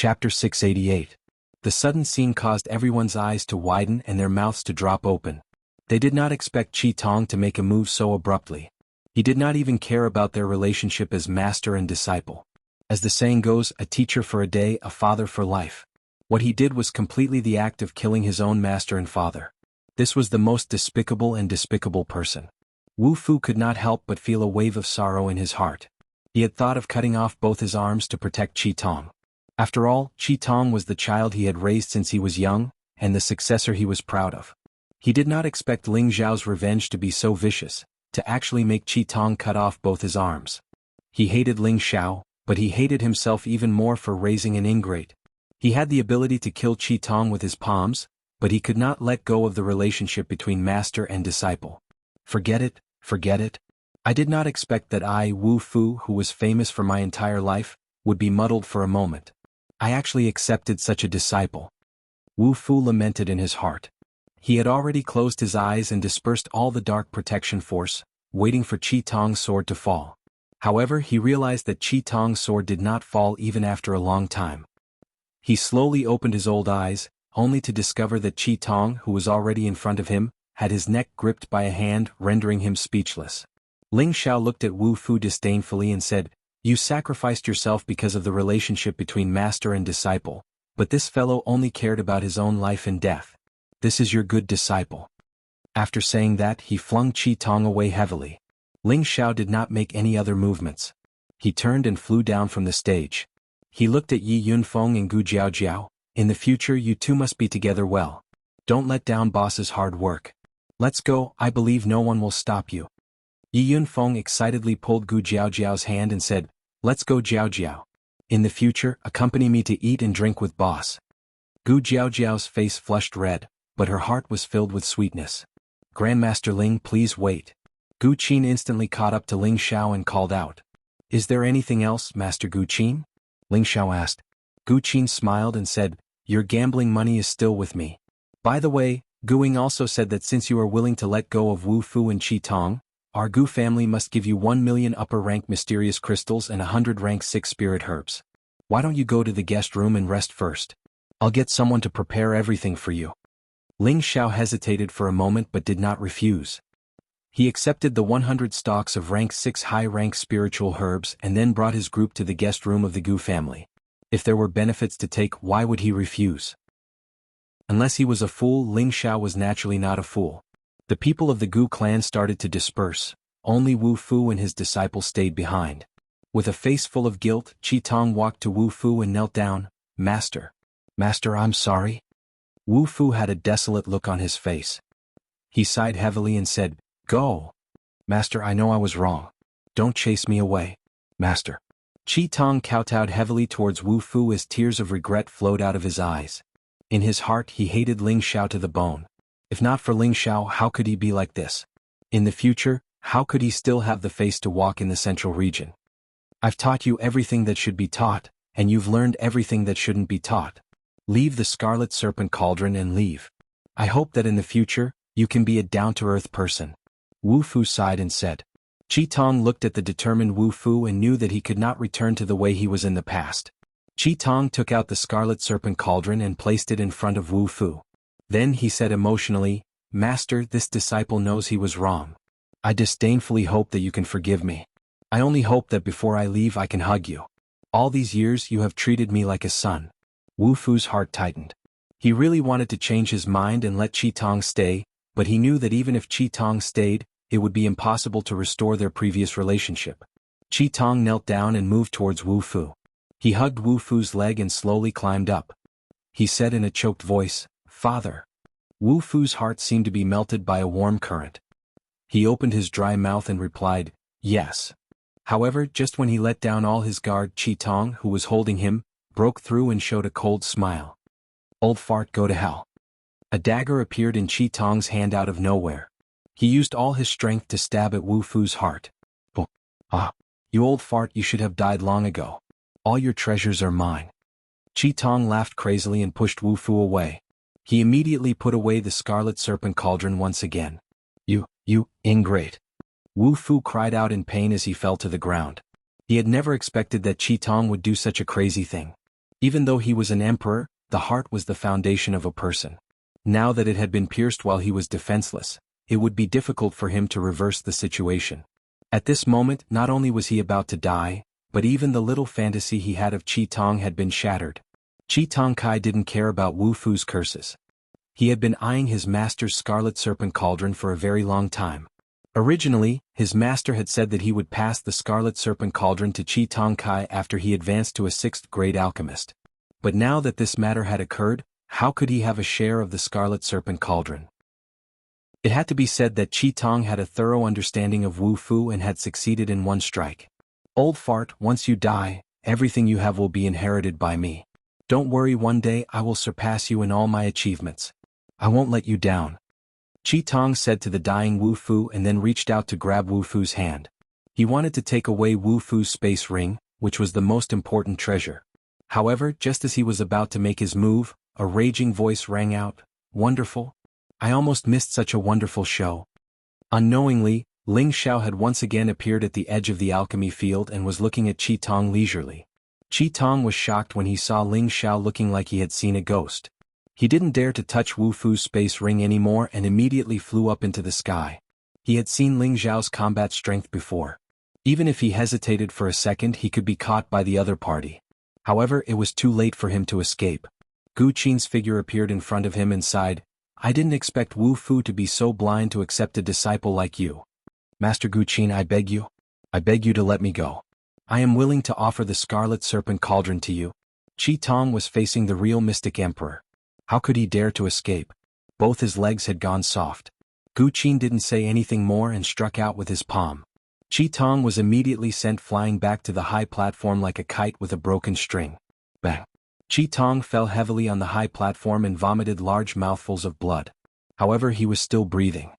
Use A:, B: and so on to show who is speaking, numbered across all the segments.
A: Chapter 688. The sudden scene caused everyone's eyes to widen and their mouths to drop open. They did not expect Qi Tong to make a move so abruptly. He did not even care about their relationship as master and disciple. As the saying goes, a teacher for a day, a father for life. What he did was completely the act of killing his own master and father. This was the most despicable person. Wu Fu could not help but feel a wave of sorrow in his heart. He had thought of cutting off both his arms to protect Qi Tong. After all, Qi Tong was the child he had raised since he was young, and the successor he was proud of. He did not expect Ling Zhao's revenge to be so vicious, to actually make Qi Tong cut off both his arms. He hated Ling Zhao, but he hated himself even more for raising an ingrate. He had the ability to kill Qi Tong with his palms, but he could not let go of the relationship between master and disciple. Forget it. I did not expect that I, Wu Fu, who was famous for my entire life, would be muddled for a moment. I actually accepted such a disciple. Wu Fu lamented in his heart. He had already closed his eyes and dispersed all the dark protection force, waiting for Qi Tong's sword to fall. However, he realized that Qi Tong's sword did not fall even after a long time. He slowly opened his old eyes, only to discover that Qi Tong, who was already in front of him, had his neck gripped by a hand, rendering him speechless. Ling Zhao looked at Wu Fu disdainfully and said, "You sacrificed yourself because of the relationship between master and disciple, but this fellow only cared about his own life and death. This is your good disciple." After saying that, he flung Qi Tong away heavily. Ling Zhao did not make any other movements. He turned and flew down from the stage. He looked at Yi Yunfeng and Gu Jiaojiao. "In the future you two must be together well. Don't let down boss's hard work. Let's go, I believe no one will stop you." Yi Yunfeng excitedly pulled Gu Jiaojiao's hand and said, "Let's go Jiaojiao. In the future, accompany me to eat and drink with boss." Gu Jiaojiao's face flushed red, but her heart was filled with sweetness. "Grandmaster Ling, please wait." Gu Qin instantly caught up to Ling Zhao and called out. "Is there anything else, Master Gu Qin?" Ling Zhao asked. Gu Qin smiled and said, "Your gambling money is still with me. By the way, Guing also said that since you are willing to let go of Wu Fu and Qi Tong, our Gu family must give you 1 million upper-rank mysterious crystals and 100 rank 6 spirit herbs. Why don't you go to the guest room and rest first? I'll get someone to prepare everything for you." Ling Zhao hesitated for a moment but did not refuse. He accepted the 100 stalks of rank 6 high-rank spiritual herbs and then brought his group to the guest room of the Gu family. If there were benefits to take, why would he refuse? Unless he was a fool, Ling Zhao was naturally not a fool. The people of the Gu clan started to disperse. Only Wu Fu and his disciple stayed behind. With a face full of guilt, Qi Tong walked to Wu Fu and knelt down. Master, I'm sorry." Wu Fu had a desolate look on his face. He sighed heavily and said, "Go. Master, I know I was wrong. Don't chase me away, Master." Qi Tong kowtowed heavily towards Wu Fu as tears of regret flowed out of his eyes. In his heart he hated Ling Zhao to the bone. If not for Ling Zhao, how could he be like this? In the future, how could he still have the face to walk in the central region? "I've taught you everything that should be taught, and you've learned everything that shouldn't be taught. Leave the Scarlet Serpent Cauldron and leave. I hope that in the future, you can be a down-to-earth person." Wu Fu sighed and said. Qi Tong looked at the determined Wu Fu and knew that he could not return to the way he was in the past. Qi Tong took out the Scarlet Serpent Cauldron and placed it in front of Wu Fu. Then he said emotionally, "Master, this disciple knows he was wrong. I disdainfully hope that you can forgive me. I only hope that before I leave I can hug you. All these years you have treated me like a son." Wu Fu's heart tightened. He really wanted to change his mind and let Qi Tong stay, but he knew that even if Qi Tong stayed, it would be impossible to restore their previous relationship. Qi Tong knelt down and moved towards Wu Fu. He hugged Wu Fu's leg and slowly climbed up. He said in a choked voice, "Father." Wu Fu's heart seemed to be melted by a warm current. He opened his dry mouth and replied, "Yes." However, just when he let down all his guard, Qi Tong, who was holding him, broke through and showed a cold smile. "Old fart, go to hell." A dagger appeared in Qi Tong's hand out of nowhere. He used all his strength to stab at Wu Fu's heart. "Oh, you old fart, you should have died long ago. All your treasures are mine." Qi Tong laughed crazily and pushed Wu Fu away. He immediately put away the Scarlet Serpent Cauldron once again. You ingrate." Wu Fu cried out in pain as he fell to the ground. He had never expected that Qi Tong would do such a crazy thing. Even though he was an emperor, the heart was the foundation of a person. Now that it had been pierced while he was defenseless, it would be difficult for him to reverse the situation. At this moment, not only was he about to die, but even the little fantasy he had of Qi Tong had been shattered. Qi Tong Kai didn't care about Wu Fu's curses. He had been eyeing his master's Scarlet Serpent Cauldron for a very long time. Originally, his master had said that he would pass the Scarlet Serpent Cauldron to Qi Tong Kai after he advanced to a 6th grade alchemist. But now that this matter had occurred, how could he have a share of the Scarlet Serpent Cauldron? It had to be said that Qi Tong had a thorough understanding of Wu Fu and had succeeded in one strike. Old fart, once you die, everything you have will be inherited by me. Don't worry, one day I will surpass you in all my achievements. I won't let you down. Qi Tong said to the dying Wu Fu and then reached out to grab Wu Fu's hand. He wanted to take away Wu Fu's space ring, which was the most important treasure. However, just as he was about to make his move, a raging voice rang out, "Wonderful! I almost missed such a wonderful show." Unknowingly, Ling Xiao had once again appeared at the edge of the alchemy field and was looking at Qi Tong leisurely. Qi Tong was shocked when he saw Ling Xiao looking like he had seen a ghost. He didn't dare to touch Wu Fu's space ring anymore and immediately flew up into the sky. He had seen Ling Xiao's combat strength before. Even if he hesitated for a second, he could be caught by the other party. However, it was too late for him to escape. Gu Qin's figure appeared in front of him and sighed, "I didn't expect Wu Fu to be so blind to accept a disciple like you. Master Gu Qin, I beg you to let me go. I am willing to offer the Scarlet Serpent Cauldron to you." Qi Tong was facing the real mystic emperor. How could he dare to escape? Both his legs had gone soft. Gu Qin didn't say anything more and struck out with his palm. Qi Tong was immediately sent flying back to the high platform like a kite with a broken string. Bang! Qi Tong fell heavily on the high platform and vomited large mouthfuls of blood. However, he was still breathing.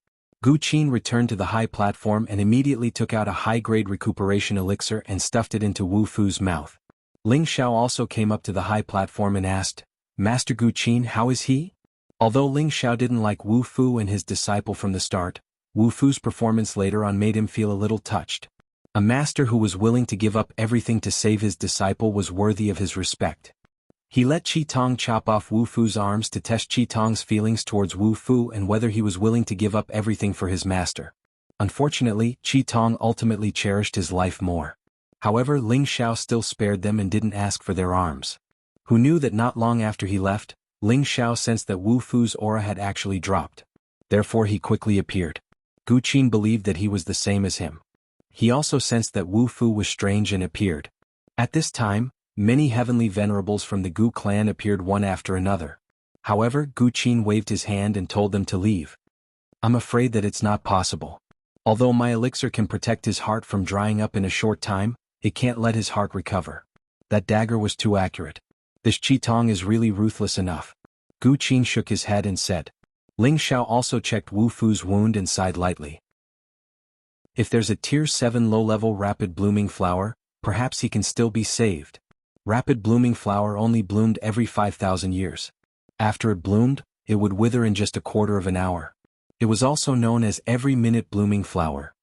A: Gu Qin returned to the high platform and immediately took out a high-grade recuperation elixir and stuffed it into Wu Fu's mouth. Ling Xiao also came up to the high platform and asked, "Master Gu Qin, how is he?" Although Ling Xiao didn't like Wu Fu and his disciple from the start, Wu Fu's performance later on made him feel a little touched. A master who was willing to give up everything to save his disciple was worthy of his respect. He let Qi Tong chop off Wu Fu's arms to test Qi Tong's feelings towards Wu Fu and whether he was willing to give up everything for his master. Unfortunately, Qi Tong ultimately cherished his life more. However, Ling Xiao still spared them and didn't ask for their arms. Who knew that not long after he left, Ling Xiao sensed that Wu Fu's aura had actually dropped. Therefore he quickly appeared. Gu Qin believed that he was the same as him. He also sensed that Wu Fu was strange and appeared. At this time, many heavenly venerables from the Gu clan appeared one after another. However, Gu Qin waved his hand and told them to leave. "I'm afraid that it's not possible. Although my elixir can protect his heart from drying up in a short time, it can't let his heart recover. That dagger was too accurate. This Qi Tong is really ruthless enough." Gu Qin shook his head and said. Ling Xiao also checked Wu Fu's wound and sighed lightly. "If there's a Tier 7 low-level rapid blooming flower, perhaps he can still be saved." Rapid blooming flower only bloomed every 5,000 years. After it bloomed, it would wither in just a quarter of an hour. It was also known as every-minute blooming flower.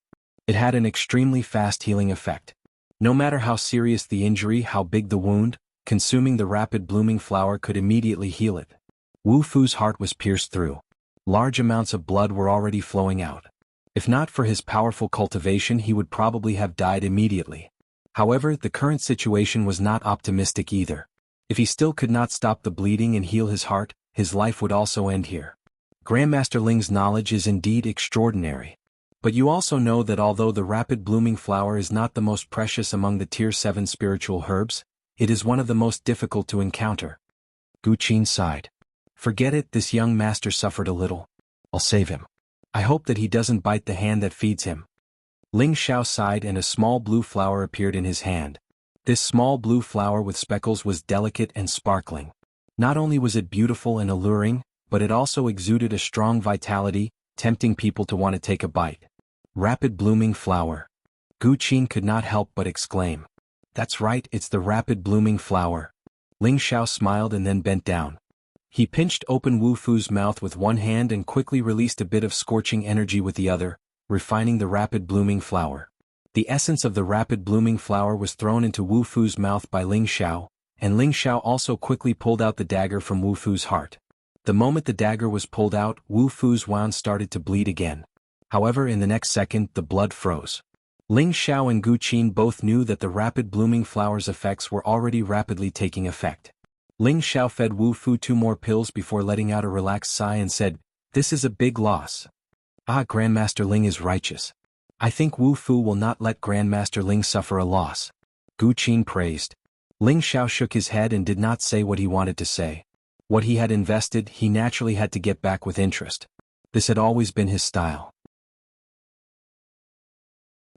A: It had an extremely fast healing effect. No matter how serious the injury, how big the wound, consuming the rapid blooming flower could immediately heal it. Wu Fu's heart was pierced through. Large amounts of blood were already flowing out. If not for his powerful cultivation, he would probably have died immediately. However, the current situation was not optimistic either. If he still could not stop the bleeding and heal his heart, his life would also end here. Grandmaster Ling's knowledge is indeed extraordinary. But you also know that although the rapid blooming flower is not the most precious among the Tier 7 spiritual herbs, it is one of the most difficult to encounter. Gu Qin sighed. "Forget it, this young master suffered a little. I'll save him. I hope that he doesn't bite the hand that feeds him." Ling Xiao sighed and a small blue flower appeared in his hand. This small blue flower with speckles was delicate and sparkling. Not only was it beautiful and alluring, but it also exuded a strong vitality, tempting people to want to take a bite. Rapid blooming flower. Gu Qin could not help but exclaim. "That's right, it's the rapid blooming flower." Ling Xiao smiled and then bent down. He pinched open Wu Fu's mouth with one hand and quickly released a bit of scorching energy with the other, refining the rapid blooming flower. The essence of the rapid blooming flower was thrown into Wu Fu's mouth by Ling Xiao, and Ling Xiao also quickly pulled out the dagger from Wu Fu's heart. The moment the dagger was pulled out, Wu Fu's wound started to bleed again. However, in the next second, the blood froze. Ling Xiao and Gu Qin both knew that the rapid blooming flower's effects were already rapidly taking effect. Ling Xiao fed Wu Fu 2 more pills before letting out a relaxed sigh and said, "This is a big loss. Ah, Grandmaster Ling is righteous. I think Wu Fu will not let Grandmaster Ling suffer a loss." Gu Qin praised. Ling Xiao shook his head and did not say what he wanted to say. What he had invested, he naturally had to get back with interest. This had always been his style.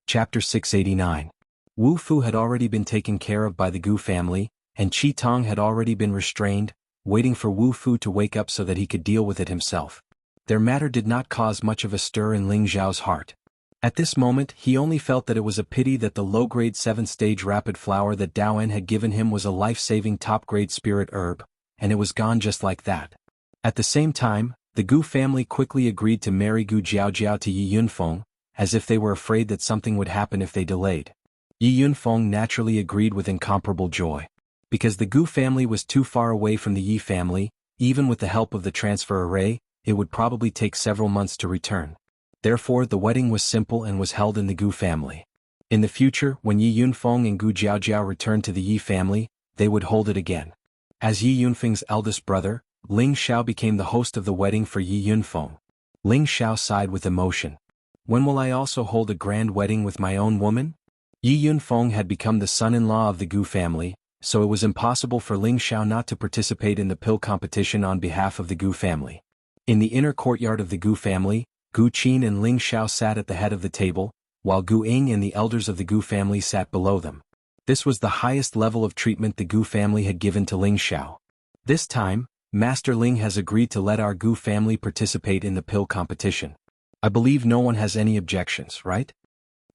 A: Chapter 689. Wu Fu had already been taken care of by the Gu family, and Qi Tong had already been restrained, waiting for Wu Fu to wake up so that he could deal with it himself. Their matter did not cause much of a stir in Ling Xiao's heart. At this moment, he only felt that it was a pity that the low-grade 7th-stage rapid flower that Daoen had given him was a life-saving top-grade spirit herb, and it was gone just like that. At the same time, the Gu family quickly agreed to marry Gu Jiaojiao to Yi Yunfeng, as if they were afraid that something would happen if they delayed. Yi Yunfeng naturally agreed with incomparable joy. Because the Gu family was too far away from the Yi family, even with the help of the transfer array, it would probably take several months to return. Therefore, the wedding was simple and was held in the Gu family. In the future, when Yi Yunfeng and Gu Jiaojiao returned to the Yi family, they would hold it again. As Yi Yunfeng's eldest brother, Ling Xiao became the host of the wedding for Yi Yunfeng. Ling Xiao sighed with emotion. When will I also hold a grand wedding with my own woman? Yi Yunfeng had become the son-in-law of the Gu family, so it was impossible for Ling Xiao not to participate in the pill competition on behalf of the Gu family. In the inner courtyard of the Gu family, Gu Qin and Ling Xiao sat at the head of the table, while Gu Ying and the elders of the Gu family sat below them. This was the highest level of treatment the Gu family had given to Ling Xiao. This time, Master Ling has agreed to let our Gu family participate in the pill competition. I believe no one has any objections, right?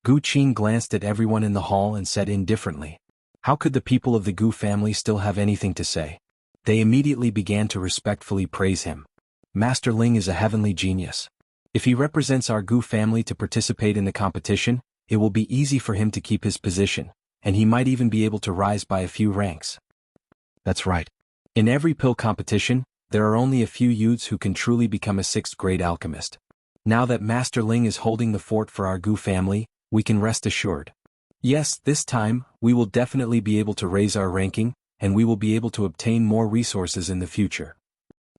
A: Gu Qin glanced at everyone in the hall and said indifferently. How could the people of the Gu family still have anything to say? They immediately began to respectfully praise him. Master Ling is a heavenly genius. If he represents our Gu family to participate in the competition, it will be easy for him to keep his position, and he might even be able to rise by a few ranks. That's right. In every pill competition, there are only a few youths who can truly become a 6th-grade alchemist. Now that Master Ling is holding the fort for our Gu family, we can rest assured. Yes, this time, we will definitely be able to raise our ranking, and we will be able to obtain more resources in the future.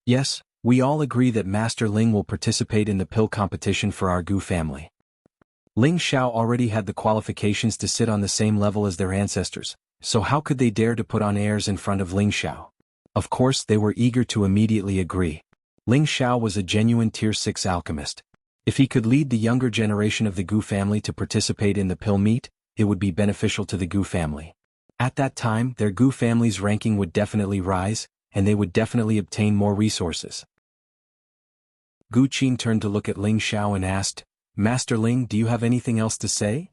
A: Yes, we all agree that Master Ling will participate in the pill competition for our Gu family. Ling Xiao already had the qualifications to sit on the same level as their ancestors, so how could they dare to put on airs in front of Ling Xiao? Of course, they were eager to immediately agree. Ling Xiao was a genuine Tier 6 alchemist. If he could lead the younger generation of the Gu family to participate in the pill meet, it would be beneficial to the Gu family. At that time, their Gu family's ranking would definitely rise, and they would definitely obtain more resources. Gu Qin turned to look at Ling Xiao and asked, Master Ling, do you have anything else to say?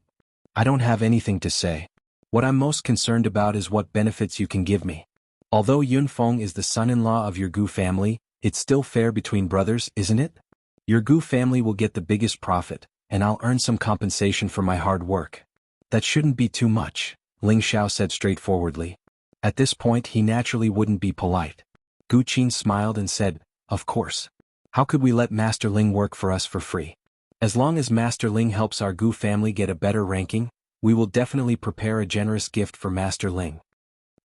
A: I don't have anything to say. What I'm most concerned about is what benefits you can give me. Although Yunfeng is the son-in-law of your Gu family, it's still fair between brothers, isn't it? Your Gu family will get the biggest profit, and I'll earn some compensation for my hard work. That shouldn't be too much, Ling Xiao said straightforwardly. At this point he naturally wouldn't be polite. Gu Qin smiled and said, Of course. How could we let Master Ling work for us for free? As long as Master Ling helps our Gu family get a better ranking, we will definitely prepare a generous gift for Master Ling.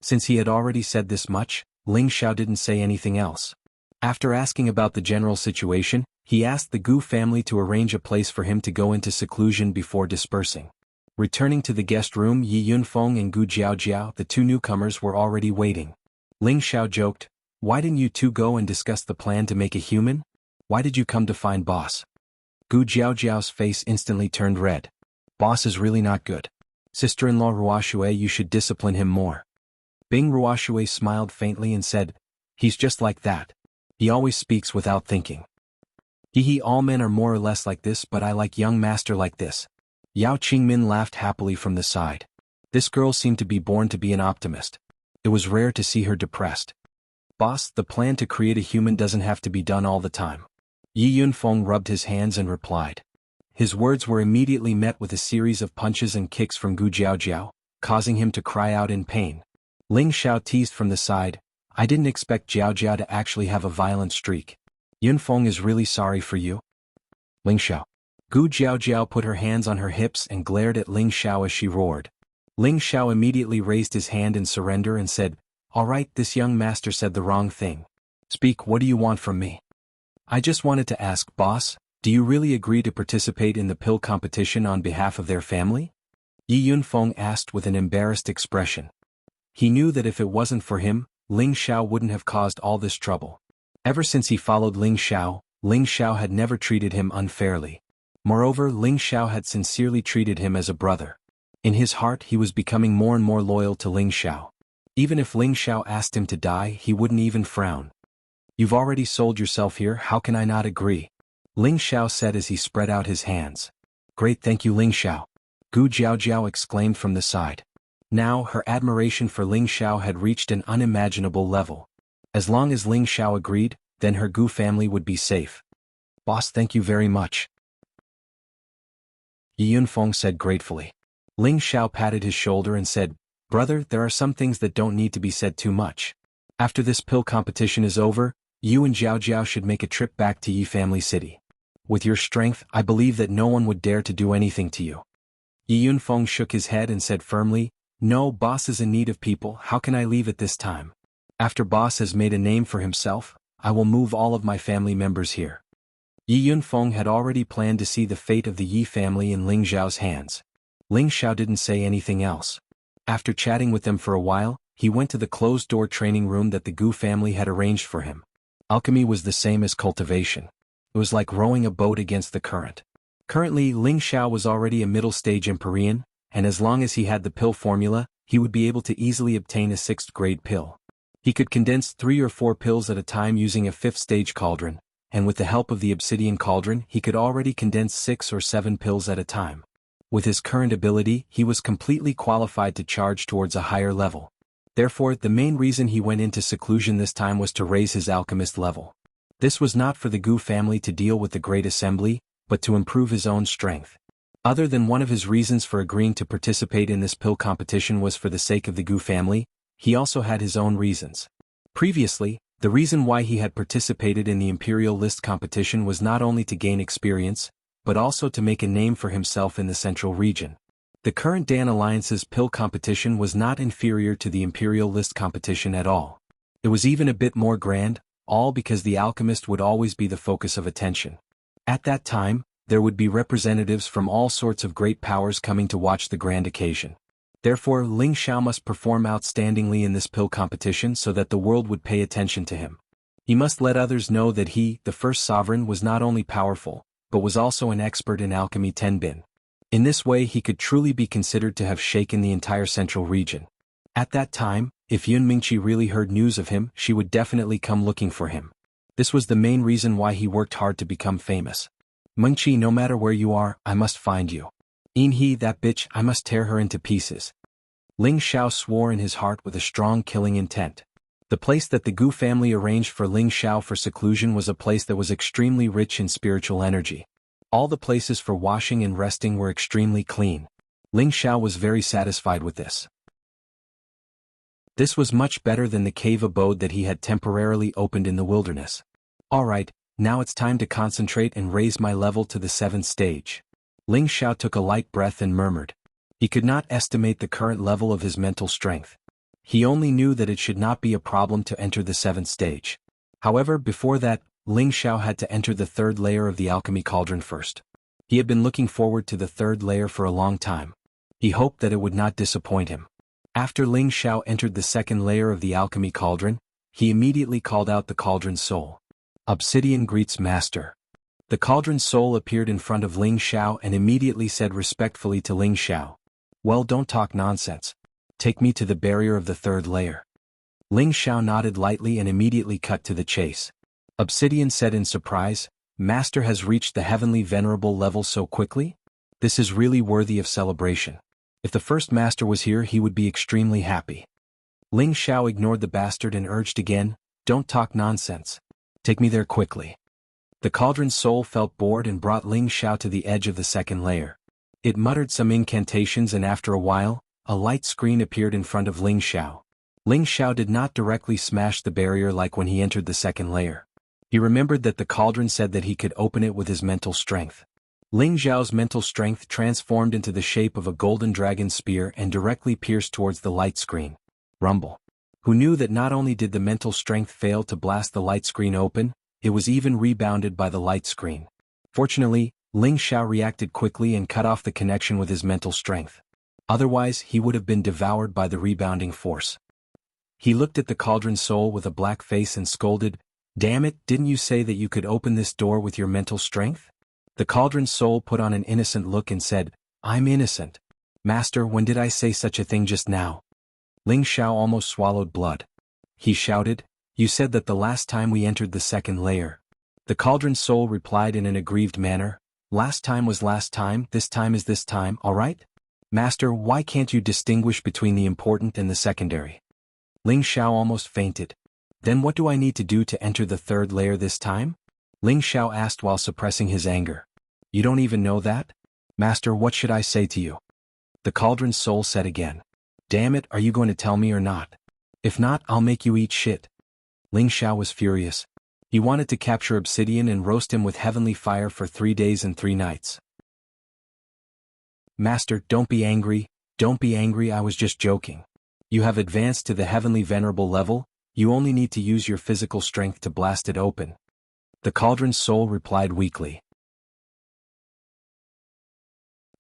A: Since he had already said this much, Ling Xiao didn't say anything else. After asking about the general situation, he asked the Gu family to arrange a place for him to go into seclusion before dispersing. Returning to the guest room, Yi Yunfeng and Gu Jiaojiao, the 2 newcomers, were already waiting. Ling Xiao joked, Why didn't you 2 go and discuss the plan to make a human? Why did you come to find boss? Gu Jiaojiao's face instantly turned red. Boss is really not good. Sister-in-law Ruoshui, you should discipline him more. Bing Ruoshui smiled faintly and said, He's just like that. He always speaks without thinking. All men are more or less like this, but I like young master like this. Yao Qingmin laughed happily from the side. This girl seemed to be born to be an optimist. It was rare to see her depressed. Boss, the plan to create a human doesn't have to be done all the time. Yi Yunfeng rubbed his hands and replied. His words were immediately met with a series of punches and kicks from Gu Jiaojiao, causing him to cry out in pain. Ling Xiao teased from the side, I didn't expect Jiao Jiao to actually have a violent streak. Yunfeng is really sorry for you? Ling Xiao. Gu Jiao Jiao put her hands on her hips and glared at Ling Xiao as she roared. Ling Xiao immediately raised his hand in surrender and said, All right, this young master said the wrong thing. Speak, what do you want from me? I just wanted to ask, boss, do you really agree to participate in the pill competition on behalf of their family? Yi Yunfeng asked with an embarrassed expression. He knew that if it wasn't for him, Ling Xiao wouldn't have caused all this trouble. Ever since he followed Ling Xiao had never treated him unfairly. Moreover, Ling Xiao had sincerely treated him as a brother. In his heart he was becoming more and more loyal to Ling Xiao. Even if Ling Xiao asked him to die, he wouldn't even frown. You've already sold yourself here, how can I not agree? Ling Xiao said as he spread out his hands. Great, thank you Ling Xiao. Gu Jiao Jiao exclaimed from the side. Now her admiration for Ling Xiao had reached an unimaginable level. As long as Ling Xiao agreed, then her Gu family would be safe. Boss, thank you very much. Yi Yunfeng said gratefully. Ling Xiao patted his shoulder and said, Brother, there are some things that don't need to be said too much. After this pill competition is over, you and Jiao Jiao should make a trip back to Yi Family City. With your strength, I believe that no one would dare to do anything to you. Yi Yunfeng shook his head and said firmly, No, boss is in need of people, how can I leave at this time? After boss has made a name for himself, I will move all of my family members here. Yi Yunfeng had already planned to see the fate of the Yi family in Ling Xiao's hands. Ling Xiao didn't say anything else. After chatting with them for a while, he went to the closed-door training room that the Gu family had arranged for him. Alchemy was the same as cultivation. It was like rowing a boat against the current. Currently, Ling Xiao was already a middle-stage Empyrean, and as long as he had the pill formula, he would be able to easily obtain a 6th-grade pill. He could condense 3 or 4 pills at a time using a 5th-stage cauldron, and with the help of the obsidian cauldron he could already condense 6 or 7 pills at a time. With his current ability, he was completely qualified to charge towards a higher level. Therefore, the main reason he went into seclusion this time was to raise his alchemist level. This was not for the Gu family to deal with the Great Assembly, but to improve his own strength. Other than one of his reasons for agreeing to participate in this pill competition was for the sake of the Gu family, he also had his own reasons. Previously, the reason why he had participated in the Imperial List competition was not only to gain experience, but also to make a name for himself in the Central region. The current Dan Alliance's pill competition was not inferior to the Imperial List competition at all. It was even a bit more grand, all because the alchemist would always be the focus of attention. At that time, there would be representatives from all sorts of great powers coming to watch the grand occasion. Therefore, Ling Xiao must perform outstandingly in this pill competition so that the world would pay attention to him. He must let others know that he, the first sovereign, was not only powerful, but was also an expert in alchemy tenbin. In this way he could truly be considered to have shaken the entire central region. At that time, if Yun Mingqi really heard news of him, she would definitely come looking for him. This was the main reason why he worked hard to become famous. Mingqi, no matter where you are, I must find you. He, that bitch, I must tear her into pieces. Ling Xiao swore in his heart with a strong killing intent. The place that the Gu family arranged for Ling Xiao for seclusion was a place that was extremely rich in spiritual energy. All the places for washing and resting were extremely clean. Ling Xiao was very satisfied with this. This was much better than the cave abode that he had temporarily opened in the wilderness. Alright, now it's time to concentrate and raise my level to the 7th stage. Ling Xiao took a light breath and murmured. He could not estimate the current level of his mental strength. He only knew that it should not be a problem to enter the 7th stage. However, before that, Ling Xiao had to enter the 3rd layer of the alchemy cauldron first. He had been looking forward to the 3rd layer for a long time. He hoped that it would not disappoint him. After Ling Xiao entered the 2nd layer of the alchemy cauldron, he immediately called out the cauldron's soul. Obsidian greets Master. The cauldron's soul appeared in front of Ling Xiao and immediately said respectfully to Ling Xiao, Well, don't talk nonsense. Take me to the barrier of the 3rd layer. Ling Xiao nodded lightly and immediately cut to the chase. Obsidian said in surprise, Master has reached the heavenly venerable level so quickly? This is really worthy of celebration. If the first master was here he would be extremely happy. Ling Xiao ignored the bastard and urged again, Don't talk nonsense. Take me there quickly. The cauldron's soul felt bored and brought Ling Xiao to the edge of the 2nd layer. It muttered some incantations and after a while, a light screen appeared in front of Ling Xiao. Ling Xiao did not directly smash the barrier like when he entered the second layer. He remembered that the cauldron said that he could open it with his mental strength. Ling Xiao's mental strength transformed into the shape of a golden dragon spear and directly pierced towards the light screen. Rumble. Who knew that not only did the mental strength fail to blast the light screen open, it was even rebounded by the light screen. Fortunately, Ling Xiao reacted quickly and cut off the connection with his mental strength. Otherwise, he would have been devoured by the rebounding force. He looked at the cauldron soul with a black face and scolded, "Damn it, didn't you say that you could open this door with your mental strength?" The cauldron soul put on an innocent look and said, "I'm innocent. Master, when did I say such a thing just now?" Ling Xiao almost swallowed blood. He shouted, "You said that the last time we entered the second layer." The cauldron soul replied in an aggrieved manner, "Last time was last time, this time is this time, alright? Master, why can't you distinguish between the important and the secondary?" Ling Xiao almost fainted. "Then what do I need to do to enter the third layer this time?" Ling Xiao asked while suppressing his anger. "You don't even know that? Master, what should I say to you?" The cauldron soul said again. "Damn it, are you going to tell me or not? If not, I'll make you eat shit." Ling Xiao was furious. He wanted to capture Obsidian and roast him with heavenly fire for 3 days and 3 nights. "Master, don't be angry, I was just joking. You have advanced to the heavenly venerable level, you only need to use your physical strength to blast it open." The cauldron's soul replied weakly.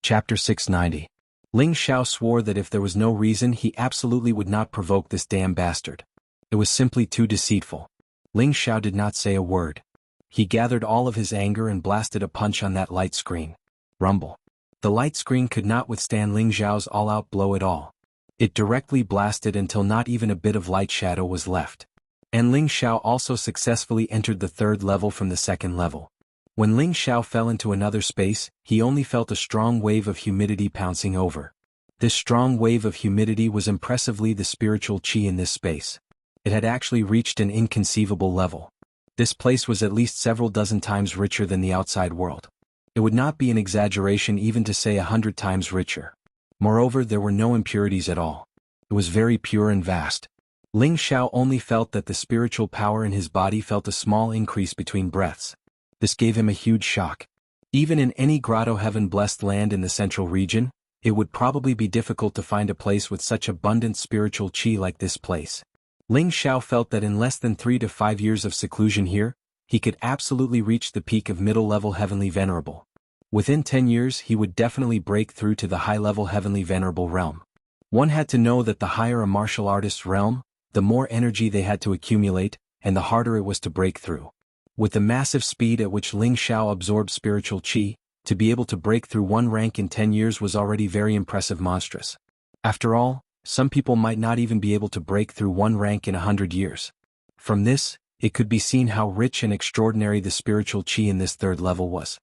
A: Chapter 690. Ling Xiao swore that if there was no reason he absolutely would not provoke this damn bastard. It was simply too deceitful. Ling Xiao did not say a word. He gathered all of his anger and blasted a punch on that light screen. Rumble. The light screen could not withstand Ling Xiao's all-out blow at all. It directly blasted until not even a bit of light shadow was left. And Ling Xiao also successfully entered the third level from the second level. When Ling Xiao fell into another space, he only felt a strong wave of humidity pouncing over. This strong wave of humidity was impressively the spiritual qi in this space. It had actually reached an inconceivable level. This place was at least several dozen times richer than the outside world. It would not be an exaggeration even to say 100 times richer. Moreover, there were no impurities at all. It was very pure and vast. Ling Xiao only felt that the spiritual power in his body felt a small increase between breaths. This gave him a huge shock. Even in any grotto heaven-blessed land in the central region, it would probably be difficult to find a place with such abundant spiritual qi like this place. Ling Xiao felt that in less than 3 to 5 years of seclusion here, he could absolutely reach the peak of middle-level heavenly venerable. Within 10 years he would definitely break through to the high-level heavenly venerable realm. One had to know that the higher a martial artist's realm, the more energy they had to accumulate, and the harder it was to break through. With the massive speed at which Ling Xiao absorbed spiritual qi, to be able to break through one rank in 10 years was already very impressive monstrous. After all, some people might not even be able to break through one rank in 100 years. From this, it could be seen how rich and extraordinary the spiritual qi in this third level was.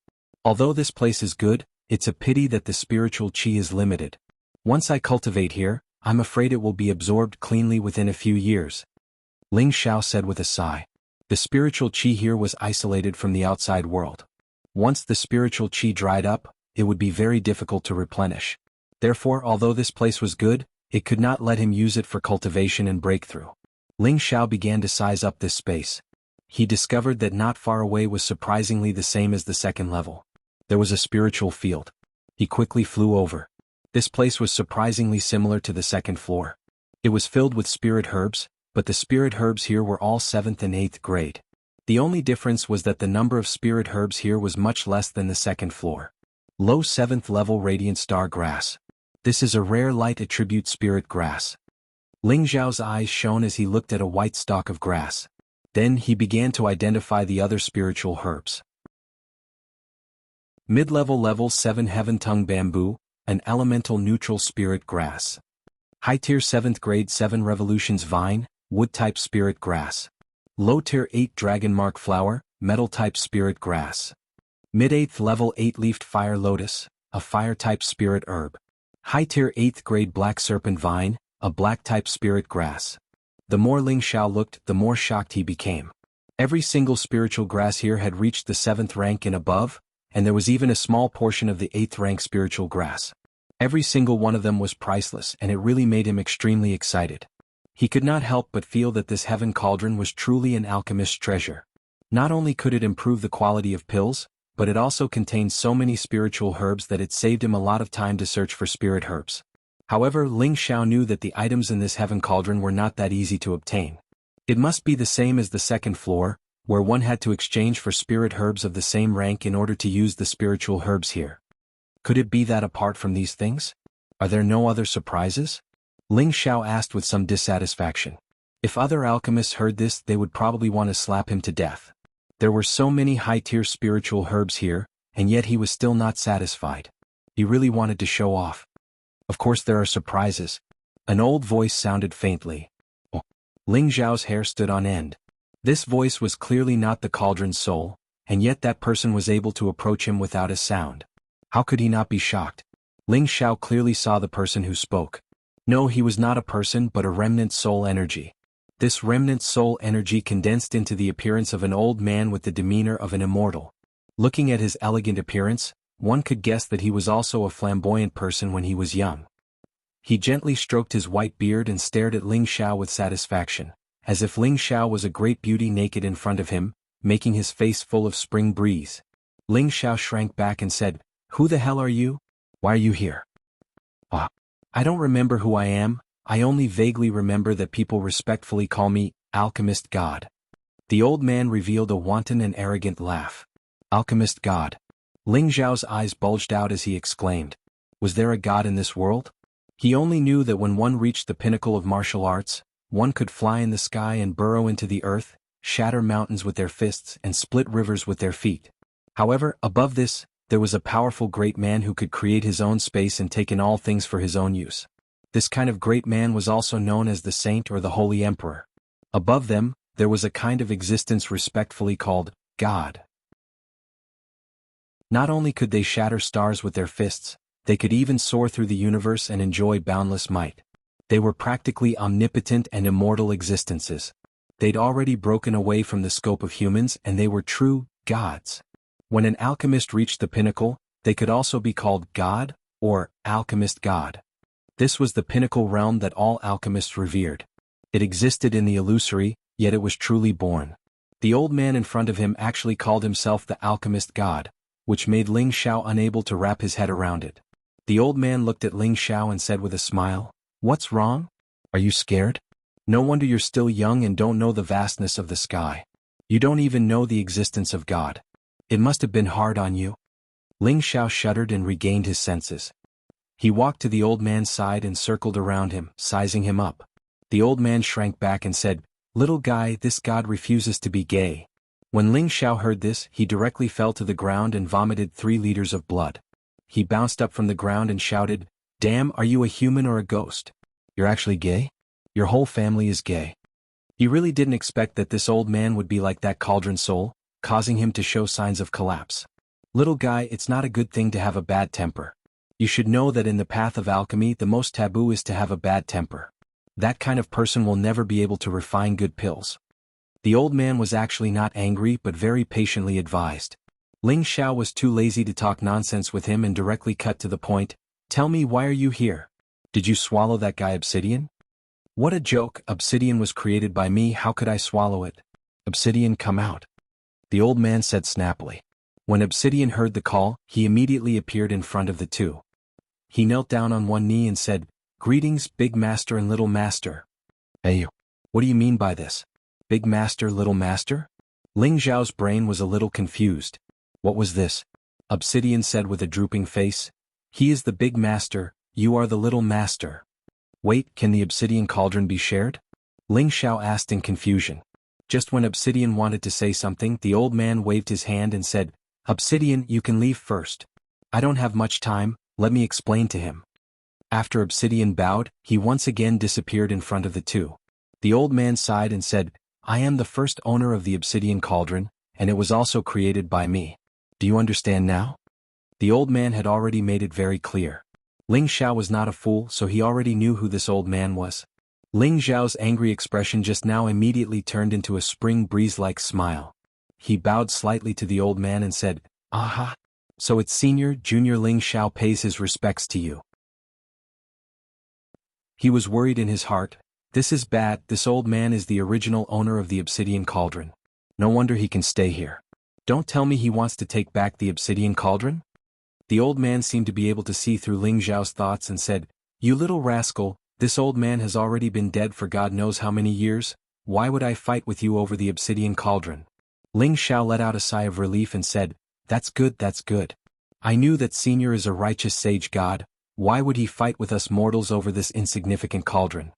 A: Although this place is good, it's a pity that the spiritual qi is limited. Once I cultivate here, I'm afraid it will be absorbed cleanly within a few years. Ling Xiao said with a sigh. The spiritual qi here was isolated from the outside world. Once the spiritual qi dried up, it would be very difficult to replenish. Therefore, although this place was good, it could not let him use it for cultivation and breakthrough. Ling Xiao began to size up this space. He discovered that not far away was surprisingly the same as the second level. There was a spiritual field. He quickly flew over. This place was surprisingly similar to the second floor. It was filled with spirit herbs, but the spirit herbs here were all 7th and 8th grade. The only difference was that the number of spirit herbs here was much less than the second floor. Low 7th level radiant star grass. This is a rare light attribute spirit grass. Ling Xiao's eyes shone as he looked at a white stalk of grass. Then he began to identify the other spiritual herbs. Mid-level level 7 heaven tongue bamboo, an elemental neutral spirit grass. High tier 7th grade 7 revolutions vine, wood type spirit grass. Low tier 8 dragon mark flower, metal type spirit grass. Mid 8th level 8 leafed fire lotus, a fire type spirit herb. High tier 8th grade black serpent vine, a black type spirit grass. The more Ling Xiao looked, the more shocked he became. Every single spiritual grass here had reached the 7th rank and above, and there was even a small portion of the 8th rank spiritual grass. Every single one of them was priceless, and it really made him extremely excited. He could not help but feel that this heaven cauldron was truly an alchemist's treasure. Not only could it improve the quality of pills, but it also contained so many spiritual herbs that it saved him a lot of time to search for spirit herbs. However, Ling Xiao knew that the items in this heaven cauldron were not that easy to obtain. It must be the same as the second floor, where one had to exchange for spirit herbs of the same rank in order to use the spiritual herbs here. Could it be that apart from these things? Are there no other surprises? Ling Xiao asked with some dissatisfaction. If other alchemists heard this, they would probably want to slap him to death. There were so many high-tier spiritual herbs here, and yet he was still not satisfied. He really wanted to show off. Of course there are surprises. An old voice sounded faintly. Oh. Ling Xiao's hair stood on end. This voice was clearly not the cauldron's soul, and yet that person was able to approach him without a sound. How could he not be shocked? Ling Xiao clearly saw the person who spoke. No, he was not a person but a remnant soul energy. This remnant soul energy condensed into the appearance of an old man with the demeanor of an immortal. Looking at his elegant appearance, one could guess that he was also a flamboyant person when he was young. He gently stroked his white beard and stared at Ling Xiao with satisfaction, as if Ling Xiao was a great beauty naked in front of him, making his face full of spring breeze. Ling Xiao shrank back and said, "Who the hell are you? Why are you here?" "Ah, I don't remember who I am. I only vaguely remember that people respectfully call me Alchemist God." The old man revealed a wanton and arrogant laugh. Alchemist God. Ling Xiao's eyes bulged out as he exclaimed. Was there a god in this world? He only knew that when one reached the pinnacle of martial arts, one could fly in the sky and burrow into the earth, shatter mountains with their fists and split rivers with their feet. However, above this, there was a powerful great man who could create his own space and take in all things for his own use. This kind of great man was also known as the Saint or the Holy Emperor. Above them, there was a kind of existence respectfully called God. Not only could they shatter stars with their fists, they could even soar through the universe and enjoy boundless might. They were practically omnipotent and immortal existences. They'd already broken away from the scope of humans and they were true gods. When an alchemist reached the pinnacle, they could also be called God, or Alchemist God. This was the pinnacle realm that all alchemists revered. It existed in the illusory, yet it was truly born. The old man in front of him actually called himself the Alchemist God, which made Ling Xiao unable to wrap his head around it. The old man looked at Ling Xiao and said with a smile, "What's wrong? Are you scared? No wonder you're still young and don't know the vastness of the sky. You don't even know the existence of God. It must have been hard on you." Ling Xiao shuddered and regained his senses. He walked to the old man's side and circled around him, sizing him up. The old man shrank back and said, "Little guy, this god refuses to be gay." When Ling Xiao heard this, he directly fell to the ground and vomited 3 liters of blood. He bounced up from the ground and shouted, "Damn, are you a human or a ghost? You're actually gay? Your whole family is gay." He really didn't expect that this old man would be like that cauldron soul, causing him to show signs of collapse. "Little guy, it's not a good thing to have a bad temper. You should know that in the path of alchemy the most taboo is to have a bad temper. That kind of person will never be able to refine good pills." The old man was actually not angry but very patiently advised. Ling Xiao was too lazy to talk nonsense with him and directly cut to the point, "Tell me, why are you here? Did you swallow that guy Obsidian?" "What a joke, Obsidian was created by me, how could I swallow it? Obsidian, come out," the old man said snappily. When Obsidian heard the call, he immediately appeared in front of the two. He knelt down on one knee and said, "Greetings, Big Master and Little Master." "Hey, what do you mean by this? Big Master, Little Master?" Ling Xiao's brain was a little confused. "What was this?" Obsidian said with a drooping face. "He is the Big Master, you are the Little Master." "Wait, can the Obsidian cauldron be shared?" Ling Xiao asked in confusion. Just when Obsidian wanted to say something, the old man waved his hand and said, "Obsidian, you can leave first. I don't have much time, let me explain to him." After Obsidian bowed, he once again disappeared in front of the two. The old man sighed and said, "I am the first owner of the Obsidian cauldron, and it was also created by me. Do you understand now?" The old man had already made it very clear. Ling Xiao was not a fool, so he already knew who this old man was. Ling Xiao's angry expression just now immediately turned into a spring breeze-like smile. He bowed slightly to the old man and said, "Aha! So it's Senior Junior Ling Xiao pays his respects to you." He was worried in his heart. This is bad. This old man is the original owner of the obsidian cauldron. No wonder he can stay here. Don't tell me he wants to take back the obsidian cauldron? The old man seemed to be able to see through Ling Xiao's thoughts and said, "You little rascal, this old man has already been dead for God knows how many years. Why would I fight with you over the obsidian cauldron?" Ling Xiao let out a sigh of relief and said, that's good. I knew that Senior is a righteous sage god. Why would he fight with us mortals over this insignificant cauldron?"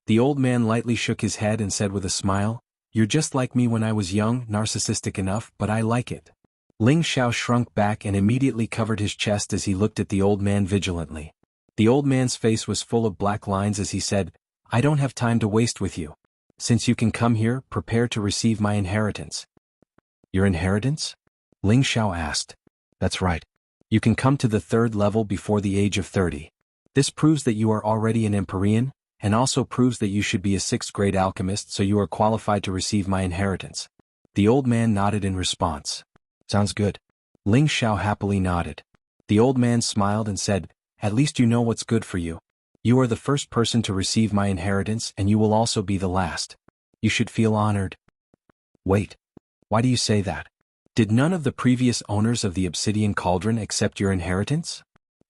A: The old man lightly shook his head and said with a smile, "You're just like me when I was young, narcissistic enough, but I like it." Ling Xiao shrunk back and immediately covered his chest as he looked at the old man vigilantly. The old man's face was full of black lines as he said, "I don't have time to waste with you. Since you can come here, prepare to receive my inheritance." "Your inheritance?" Ling Xiao asked. "That's right. You can come to the 3rd level before the age of 30. This proves that you are already an Empyrean, and also proves that you should be a 6th-grade alchemist, so you are qualified to receive my inheritance." The old man nodded in response. "Sounds good." Ling Xiao happily nodded. The old man smiled and said, "At least you know what's good for you. You are the first person to receive my inheritance and you will also be the last. You should feel honored." "Wait. Why do you say that? Did none of the previous owners of the obsidian cauldron accept your inheritance?"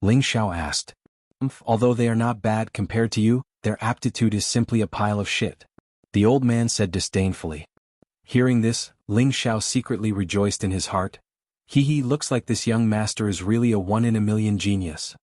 A: Ling Xiao asked. "Although they are not bad compared to you, their aptitude is simply a pile of shit," the old man said disdainfully. Hearing this, Ling Xiao secretly rejoiced in his heart. He looks like this young master is really a 1-in-a-million genius.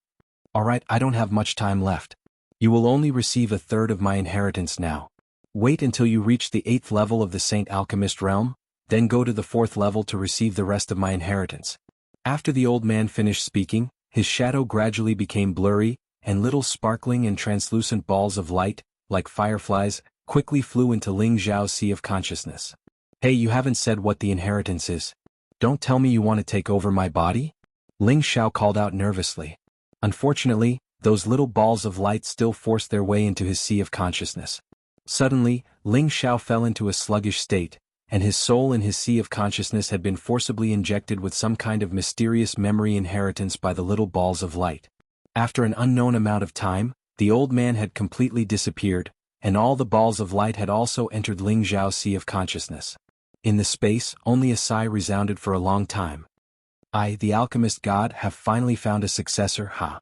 A: "Alright, I don't have much time left. You will only receive 1/3 of my inheritance now. Wait until you reach the 8th level of the Saint Alchemist realm, then go to the 4th level to receive the rest of my inheritance." After the old man finished speaking, his shadow gradually became blurry, and little sparkling and translucent balls of light, like fireflies, quickly flew into Ling Xiao's sea of consciousness. "Hey, you haven't said what the inheritance is. Don't tell me you want to take over my body?" Ling Xiao called out nervously. Unfortunately, those little balls of light still forced their way into his sea of consciousness. Suddenly, Ling Xiao fell into a sluggish state, and his soul in his sea of consciousness had been forcibly injected with some kind of mysterious memory inheritance by the little balls of light. After an unknown amount of time, the old man had completely disappeared, and all the balls of light had also entered Ling Xiao's sea of consciousness. In the space, only a sigh resounded for a long time. "I, the alchemist god, have finally found a successor, ha."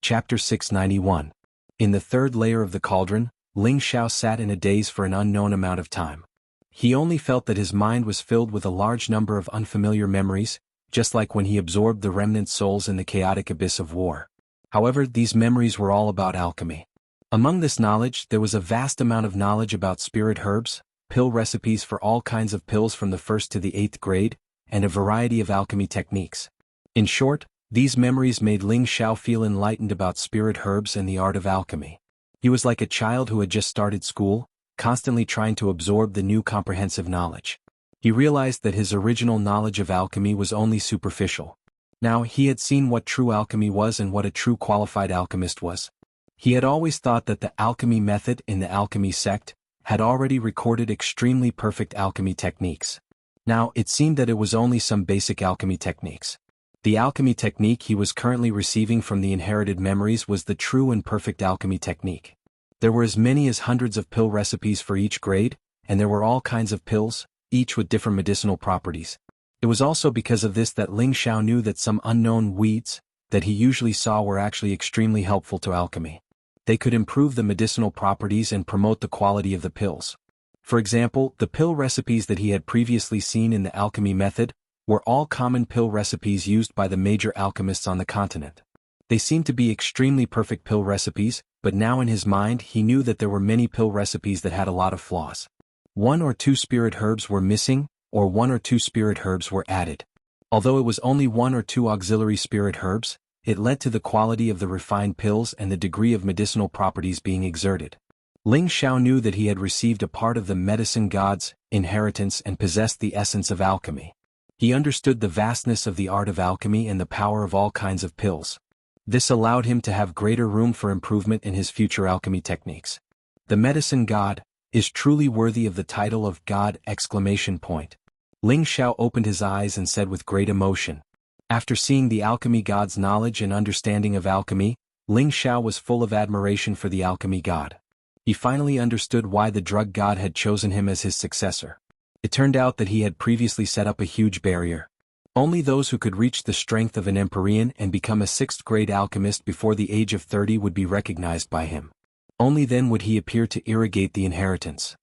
A: Chapter 691. In the 3rd layer of the cauldron, Ling Xiao sat in a daze for an unknown amount of time. He only felt that his mind was filled with a large number of unfamiliar memories, just like when he absorbed the remnant souls in the chaotic abyss of war. However, these memories were all about alchemy. Among this knowledge, there was a vast amount of knowledge about spirit herbs, pill recipes for all kinds of pills from the 1st to the 8th grade, and a variety of alchemy techniques. In short, these memories made Ling Xiao feel enlightened about spirit herbs and the art of alchemy. He was like a child who had just started school, constantly trying to absorb the new comprehensive knowledge. He realized that his original knowledge of alchemy was only superficial. Now he had seen what true alchemy was and what a true qualified alchemist was. He had always thought that the alchemy method in the alchemy sect had already recorded extremely perfect alchemy techniques. Now it seemed that it was only some basic alchemy techniques. The alchemy technique he was currently receiving from the inherited memories was the true and perfect alchemy technique. There were as many as hundreds of pill recipes for each grade, and there were all kinds of pills, each with different medicinal properties. It was also because of this that Ling Xiao knew that some unknown weeds that he usually saw were actually extremely helpful to alchemy. They could improve the medicinal properties and promote the quality of the pills. For example, the pill recipes that he had previously seen in the alchemy method were all common pill recipes used by the major alchemists on the continent. They seemed to be extremely perfect pill recipes, but now in his mind he knew that there were many pill recipes that had a lot of flaws. 1 or 2 spirit herbs were missing, or 1 or 2 spirit herbs were added. Although it was only 1 or 2 auxiliary spirit herbs, it led to the quality of the refined pills and the degree of medicinal properties being exerted. Ling Xiao knew that he had received a part of the medicine god's inheritance and possessed the essence of alchemy. He understood the vastness of the art of alchemy and the power of all kinds of pills. This allowed him to have greater room for improvement in his future alchemy techniques. The medicine god is truly worthy of the title of God! Ling Xiao opened his eyes and said with great emotion. After seeing the alchemy god's knowledge and understanding of alchemy, Ling Xiao was full of admiration for the alchemy god. He finally understood why the drug god had chosen him as his successor. It turned out that he had previously set up a huge barrier. Only those who could reach the strength of an Empyrean and become a 6th-grade alchemist before the age of 30 would be recognized by him. Only then would he appear to irrigate the inheritance.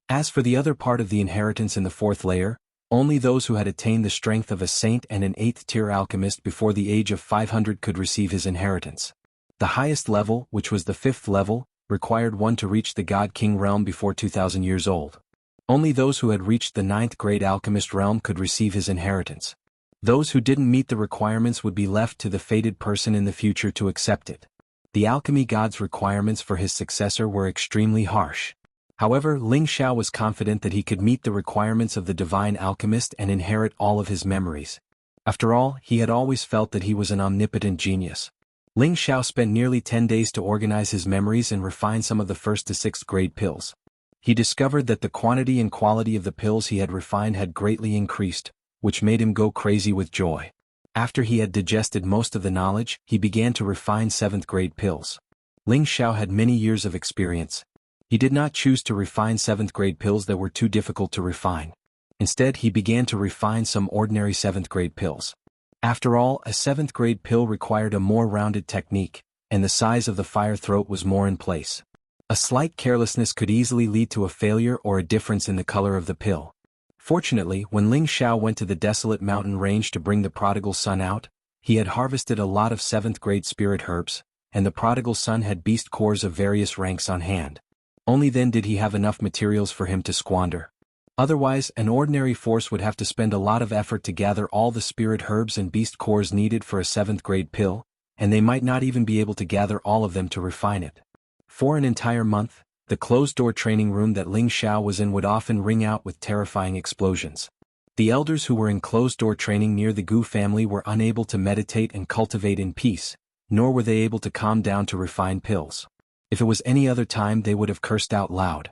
A: As for the other part of the inheritance in the 4th layer, only those who had attained the strength of a saint and an 8th-tier alchemist before the age of 500 could receive his inheritance. The highest level, which was the 5th level, required one to reach the God-King realm before 2,000 years old. Only those who had reached the 9th-grade alchemist realm could receive his inheritance. Those who didn't meet the requirements would be left to the fated person in the future to accept it. The alchemy god's requirements for his successor were extremely harsh. However, Ling Xiao was confident that he could meet the requirements of the divine alchemist and inherit all of his memories. After all, he had always felt that he was an omnipotent genius. Ling Xiao spent nearly 10 days to organize his memories and refine some of the 1st to 6th grade pills. He discovered that the quantity and quality of the pills he had refined had greatly increased, which made him go crazy with joy. After he had digested most of the knowledge, he began to refine 7th grade pills. Ling Xiao had many years of experience. He did not choose to refine 7th grade pills that were too difficult to refine. Instead, he began to refine some ordinary 7th grade pills. After all, a 7th grade pill required a more rounded technique, and the size of the fire throat was more in place. A slight carelessness could easily lead to a failure or a difference in the color of the pill. Fortunately, when Ling Xiao went to the desolate mountain range to bring the prodigal son out, he had harvested a lot of 7th grade spirit herbs, and the prodigal son had beast cores of various ranks on hand. Only then did he have enough materials for him to squander. Otherwise, an ordinary force would have to spend a lot of effort to gather all the spirit herbs and beast cores needed for a 7th grade pill, and they might not even be able to gather all of them to refine it. For an entire month, the closed-door training room that Ling Xiao was in would often ring out with terrifying explosions. The elders who were in closed-door training near the Gu family were unable to meditate and cultivate in peace, nor were they able to calm down to refine pills. If it was any other time, they would have cursed out loud.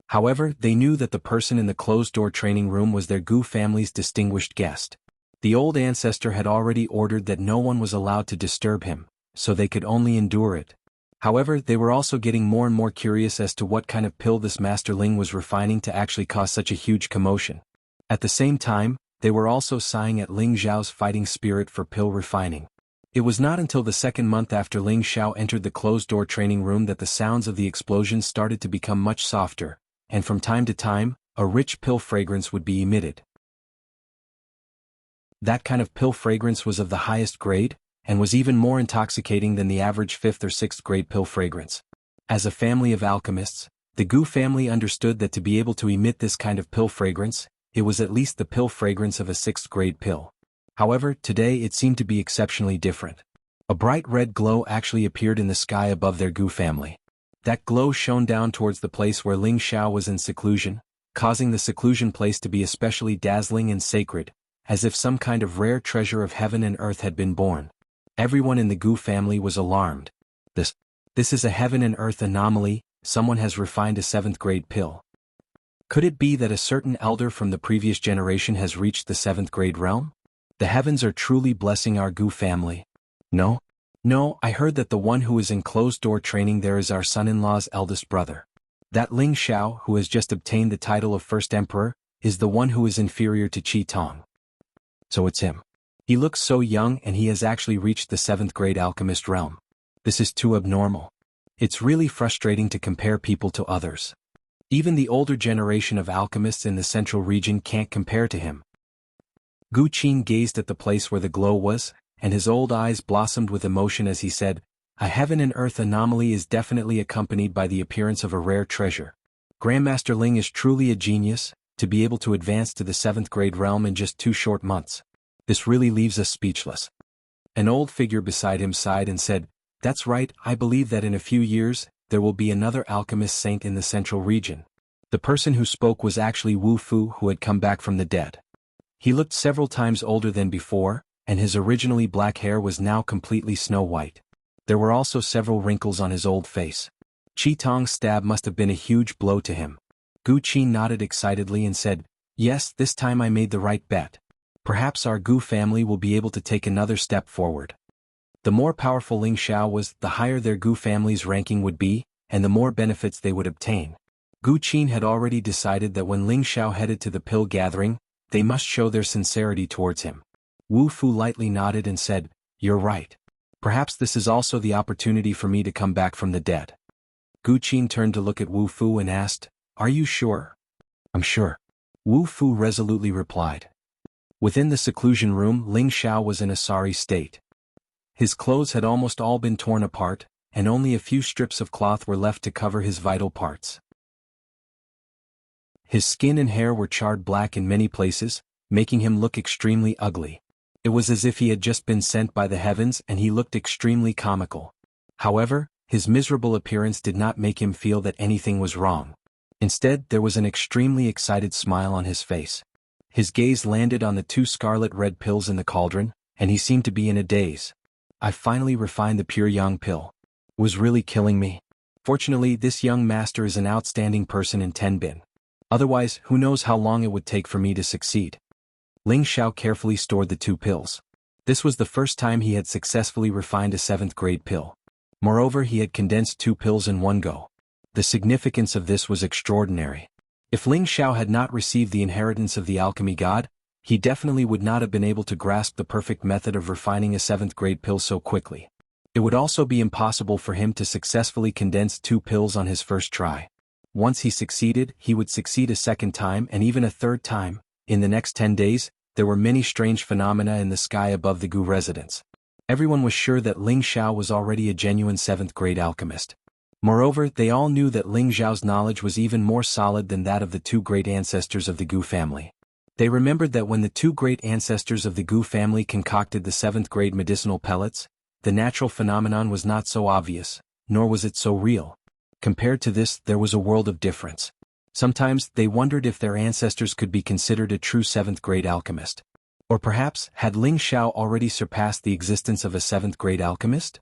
A: However, they knew that the person in the closed-door training room was their Gu family's distinguished guest. The old ancestor had already ordered that no one was allowed to disturb him, so they could only endure it. However, they were also getting more and more curious as to what kind of pill this Master Ling was refining to actually cause such a huge commotion. At the same time, they were also sighing at Ling Xiao's fighting spirit for pill refining. It was not until the 2nd month after Ling Xiao entered the closed-door training room that the sounds of the explosions started to become much softer, and from time to time, a rich pill fragrance would be emitted. That kind of pill fragrance was of the highest grade, and was even more intoxicating than the average 5th or 6th grade pill fragrance. As a family of alchemists, the Gu family understood that to be able to emit this kind of pill fragrance, it was at least the pill fragrance of a 6th grade pill. However, today it seemed to be exceptionally different. A bright red glow actually appeared in the sky above their Gu family. That glow shone down towards the place where Ling Xiao was in seclusion, causing the seclusion place to be especially dazzling and sacred, as if some kind of rare treasure of heaven and earth had been born. Everyone in the Gu family was alarmed. This is a heaven and earth anomaly. Someone has refined a 7th grade pill. Could it be that a certain elder from the previous generation has reached the 7th grade realm? The heavens are truly blessing our Gu family. No, I heard that the one who is in closed-door training there is our son-in-law's eldest brother. That Ling Xiao, who has just obtained the title of First Emperor, is the one who is inferior to Qi Tong. So it's him. He looks so young and he has actually reached the 7th grade alchemist realm. This is too abnormal. It's really frustrating to compare people to others. Even the older generation of alchemists in the central region can't compare to him. Gu Qin gazed at the place where the glow was, and his old eyes blossomed with emotion as he said, "A heaven and earth anomaly is definitely accompanied by the appearance of a rare treasure. Grandmaster Ling is truly a genius, to be able to advance to the 7th grade realm in just 2 short months. This really leaves us speechless." An old figure beside him sighed and said, "That's right, I believe that in a few years, there will be another alchemist saint in the central region." The person who spoke was actually Wu Fu, who had come back from the dead. He looked several times older than before, and his originally black hair was now completely snow-white. There were also several wrinkles on his old face. Qi Tong's stab must have been a huge blow to him. Gu Qin nodded excitedly and said, "Yes, this time I made the right bet. Perhaps our Gu family will be able to take another step forward." The more powerful Ling Xiao was, the higher their Gu family's ranking would be, and the more benefits they would obtain. Gu Qin had already decided that when Ling Xiao headed to the pill gathering, they must show their sincerity towards him. Wu Fu lightly nodded and said, "You're right. Perhaps this is also the opportunity for me to come back from the dead." Gu Qin turned to look at Wu Fu and asked, "Are you sure?" "I'm sure," Wu Fu resolutely replied. Within the seclusion room, Ling Xiao was in a sorry state. His clothes had almost all been torn apart, and only a few strips of cloth were left to cover his vital parts. His skin and hair were charred black in many places, making him look extremely ugly. It was as if he had just been sent by the heavens, and he looked extremely comical. However, his miserable appearance did not make him feel that anything was wrong. Instead, there was an extremely excited smile on his face. His gaze landed on the 2 scarlet-red pills in the cauldron, and he seemed to be in a daze. "I finally refined the pure yang pill. It was really killing me. Fortunately, this young master is an outstanding person in Tenbin. Otherwise, who knows how long it would take for me to succeed." Ling Xiao carefully stored the 2 pills. This was the first time he had successfully refined a 7th-grade pill. Moreover, he had condensed 2 pills in one go. The significance of this was extraordinary. If Ling Xiao had not received the inheritance of the alchemy god, he definitely would not have been able to grasp the perfect method of refining a 7th-grade pill so quickly. It would also be impossible for him to successfully condense 2 pills on his first try. Once he succeeded, he would succeed a second time and even a third time. In the next 10 days, there were many strange phenomena in the sky above the Gu residence. Everyone was sure that Ling Xiao was already a genuine 7th-grade alchemist. Moreover, they all knew that Ling Xiao's knowledge was even more solid than that of the 2 great ancestors of the Gu family. They remembered that when the 2 great ancestors of the Gu family concocted the 7th-grade medicinal pellets, the natural phenomenon was not so obvious, nor was it so real. Compared to this, there was a world of difference. Sometimes, they wondered if their ancestors could be considered a true 7th-grade alchemist. Or perhaps, had Ling Xiao already surpassed the existence of a 7th-grade alchemist?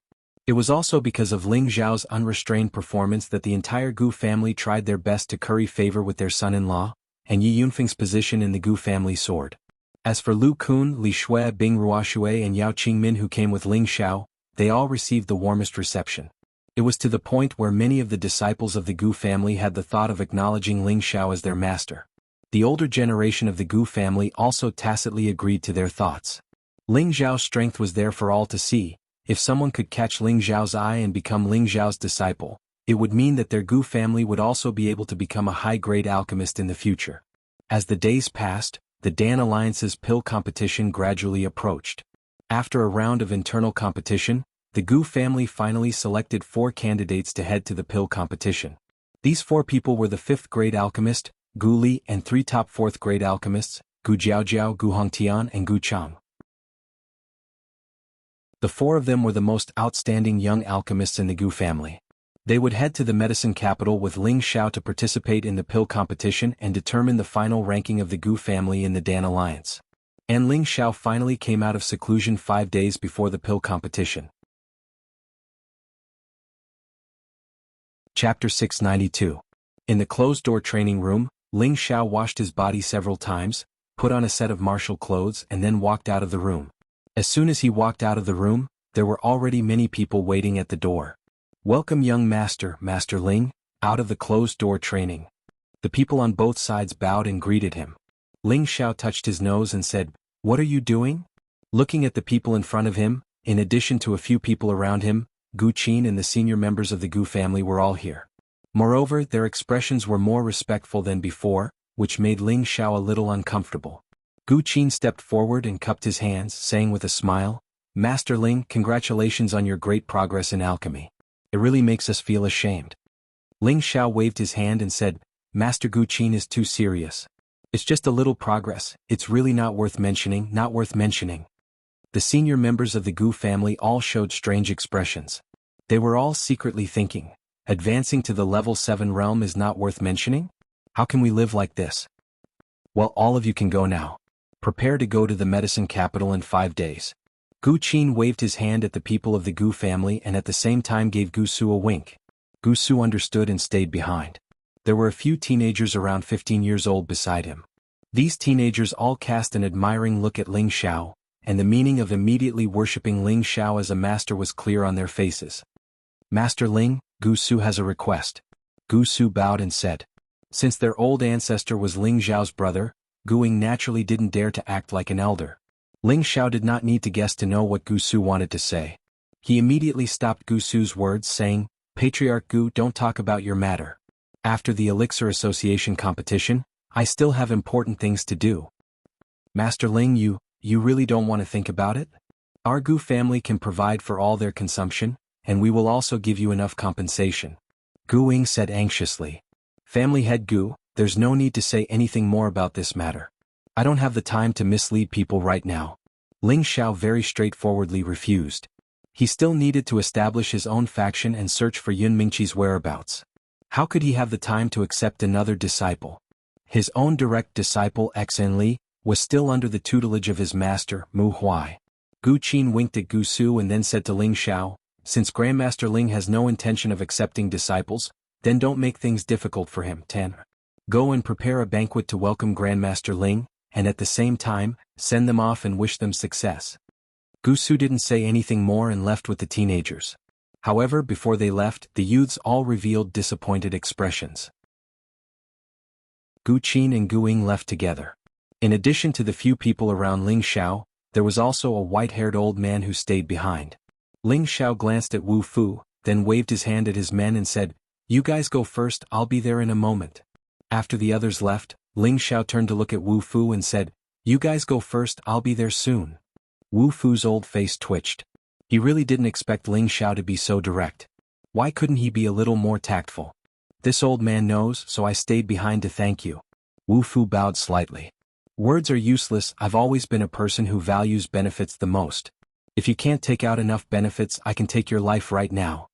A: It was also because of Ling Xiao's unrestrained performance that the entire Gu family tried their best to curry favor with their son-in-law, and Yi Yunfeng's position in the Gu family soared. As for Lu Kun, Li Shui, Bing Ruoshui and Yao Qingmin who came with Ling Xiao, they all received the warmest reception. It was to the point where many of the disciples of the Gu family had the thought of acknowledging Ling Xiao as their master. The older generation of the Gu family also tacitly agreed to their thoughts. Ling Xiao's strength was there for all to see. If someone could catch Ling Xiao's eye and become Ling Xiao's disciple, it would mean that their Gu family would also be able to become a high-grade alchemist in the future. As the days passed, the Dan Alliance's pill competition gradually approached. After a round of internal competition, the Gu family finally selected 4 candidates to head to the pill competition. These 4 people were the 5th-grade alchemist, Gu Li, and 3 top 4th-grade alchemists, Gu Jiaojiao, Gu Hongtian, and Gu Chang. The 4 of them were the most outstanding young alchemists in the Gu family. They would head to the medicine capital with Ling Xiao to participate in the pill competition and determine the final ranking of the Gu family in the Dan Alliance. And Ling Xiao finally came out of seclusion 5 days before the pill competition. Chapter 692. In the closed-door training room, Ling Xiao washed his body several times, put on a set of martial clothes and then walked out of the room. As soon as he walked out of the room, there were already many people waiting at the door. "Welcome young master, Master Ling, out of the closed-door training." The people on both sides bowed and greeted him. Ling Xiao touched his nose and said, "What are you doing?" Looking at the people in front of him, in addition to a few people around him, Gu Qin and the senior members of the Gu family were all here. Moreover, their expressions were more respectful than before, which made Ling Xiao a little uncomfortable. Gu Qin stepped forward and cupped his hands, saying with a smile, "Master Ling, congratulations on your great progress in alchemy. It really makes us feel ashamed." Ling Xiao waved his hand and said, "Master Gu Qin is too serious. It's just a little progress, it's really not worth mentioning, not worth mentioning." The senior members of the Gu family all showed strange expressions. They were all secretly thinking, advancing to the level 7 realm is not worth mentioning? How can we live like this? Well, all of you can go now. Prepare to go to the medicine capital in 5 days. Gu Qin waved his hand at the people of the Gu family and at the same time gave Gu Su a wink. Gu Su understood and stayed behind. There were a few teenagers around 15 years old beside him. These teenagers all cast an admiring look at Ling Xiao, and the meaning of immediately worshipping Ling Xiao as a master was clear on their faces. "Master Ling, Gu Su has a request." Gu Su bowed and said. Since their old ancestor was Ling Xiao's brother, Gu Ying naturally didn't dare to act like an elder. Ling Xiao did not need to guess to know what Gu Su wanted to say. He immediately stopped Gu Su's words, saying, "Patriarch Gu, don't talk about your matter. After the Elixir Association competition, I still have important things to do." "Master Ling, you really don't want to think about it? Our Gu family can provide for all their consumption, and we will also give you enough compensation," Gu Ying said anxiously. "Family head Gu, there's no need to say anything more about this matter. I don't have the time to mislead people right now." Ling Xiao very straightforwardly refused. He still needed to establish his own faction and search for Yun Mingqi's whereabouts. How could he have the time to accept another disciple? His own direct disciple Xen Li was still under the tutelage of his master, Mu Huai. Gu Qin winked at Gu Su and then said to Ling Xiao, "Since Grandmaster Ling has no intention of accepting disciples, then don't make things difficult for him. 10. Go and prepare a banquet to welcome Grandmaster Ling, and at the same time, send them off and wish them success." Gu Su didn't say anything more and left with the teenagers. However, before they left, the youths all revealed disappointed expressions. Gu Qin and Gu Ying left together. In addition to the few people around Ling Xiao, there was also a white-haired old man who stayed behind. Ling Xiao glanced at Wu Fu, then waved his hand at his men and said, "You guys go first, I'll be there in a moment." After the others left, Ling Xiao turned to look at Wu Fu and said, "You guys go first, I'll be there soon." Wu Fu's old face twitched. He really didn't expect Ling Xiao to be so direct. Why couldn't he be a little more tactful? "This old man knows, so I stayed behind to thank you." Wu Fu bowed slightly. "Words are useless. I've always been a person who values benefits the most. If you can't take out enough benefits, I can take your life right now,"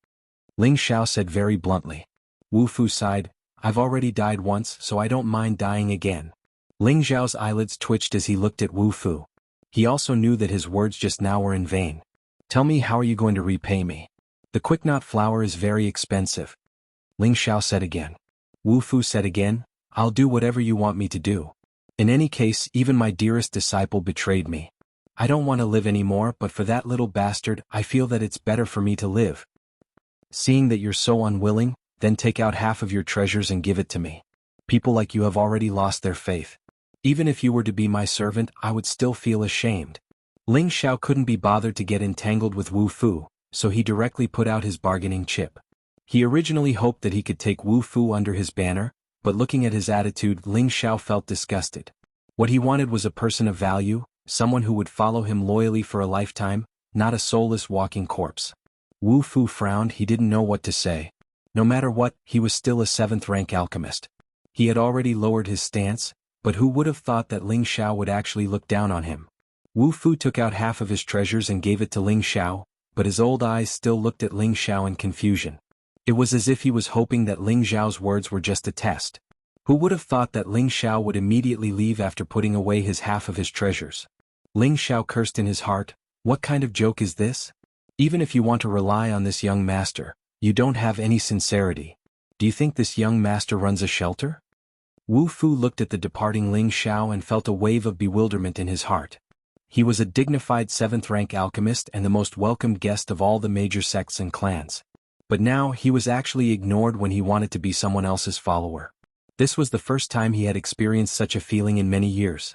A: Ling Xiao said very bluntly. Wu Fu sighed, "I've already died once, so I don't mind dying again." Ling Xiao's eyelids twitched as he looked at Wu Fu. He also knew that his words just now were in vain. "Tell me, how are you going to repay me? The quickknot flower is very expensive," Ling Xiao said again. Wu Fu said again, "I'll do whatever you want me to do. In any case, even my dearest disciple betrayed me. I don't want to live anymore, but for that little bastard, I feel that it's better for me to live." "Seeing that you're so unwilling, then take out half of your treasures and give it to me. People like you have already lost their faith. Even if you were to be my servant, I would still feel ashamed." Ling Xiao couldn't be bothered to get entangled with Wu Fu, so he directly put out his bargaining chip. He originally hoped that he could take Wu Fu under his banner, but looking at his attitude, Ling Xiao felt disgusted. What he wanted was a person of value, someone who would follow him loyally for a lifetime, not a soulless walking corpse. Wu Fu frowned. He didn't know what to say. No matter what, he was still a 7th-rank alchemist. He had already lowered his stance, but who would have thought that Ling Xiao would actually look down on him? Wu Fu took out half of his treasures and gave it to Ling Xiao, but his old eyes still looked at Ling Xiao in confusion. It was as if he was hoping that Ling Xiao's words were just a test. Who would have thought that Ling Xiao would immediately leave after putting away his half of his treasures? Ling Xiao cursed in his heart, "What kind of joke is this? Even if you want to rely on this young master, you don't have any sincerity. Do you think this young master runs a shelter?" Wu Fu looked at the departing Ling Xiao and felt a wave of bewilderment in his heart. He was a dignified 7th-rank alchemist and the most welcomed guest of all the major sects and clans. But now he was actually ignored when he wanted to be someone else's follower. This was the first time he had experienced such a feeling in many years.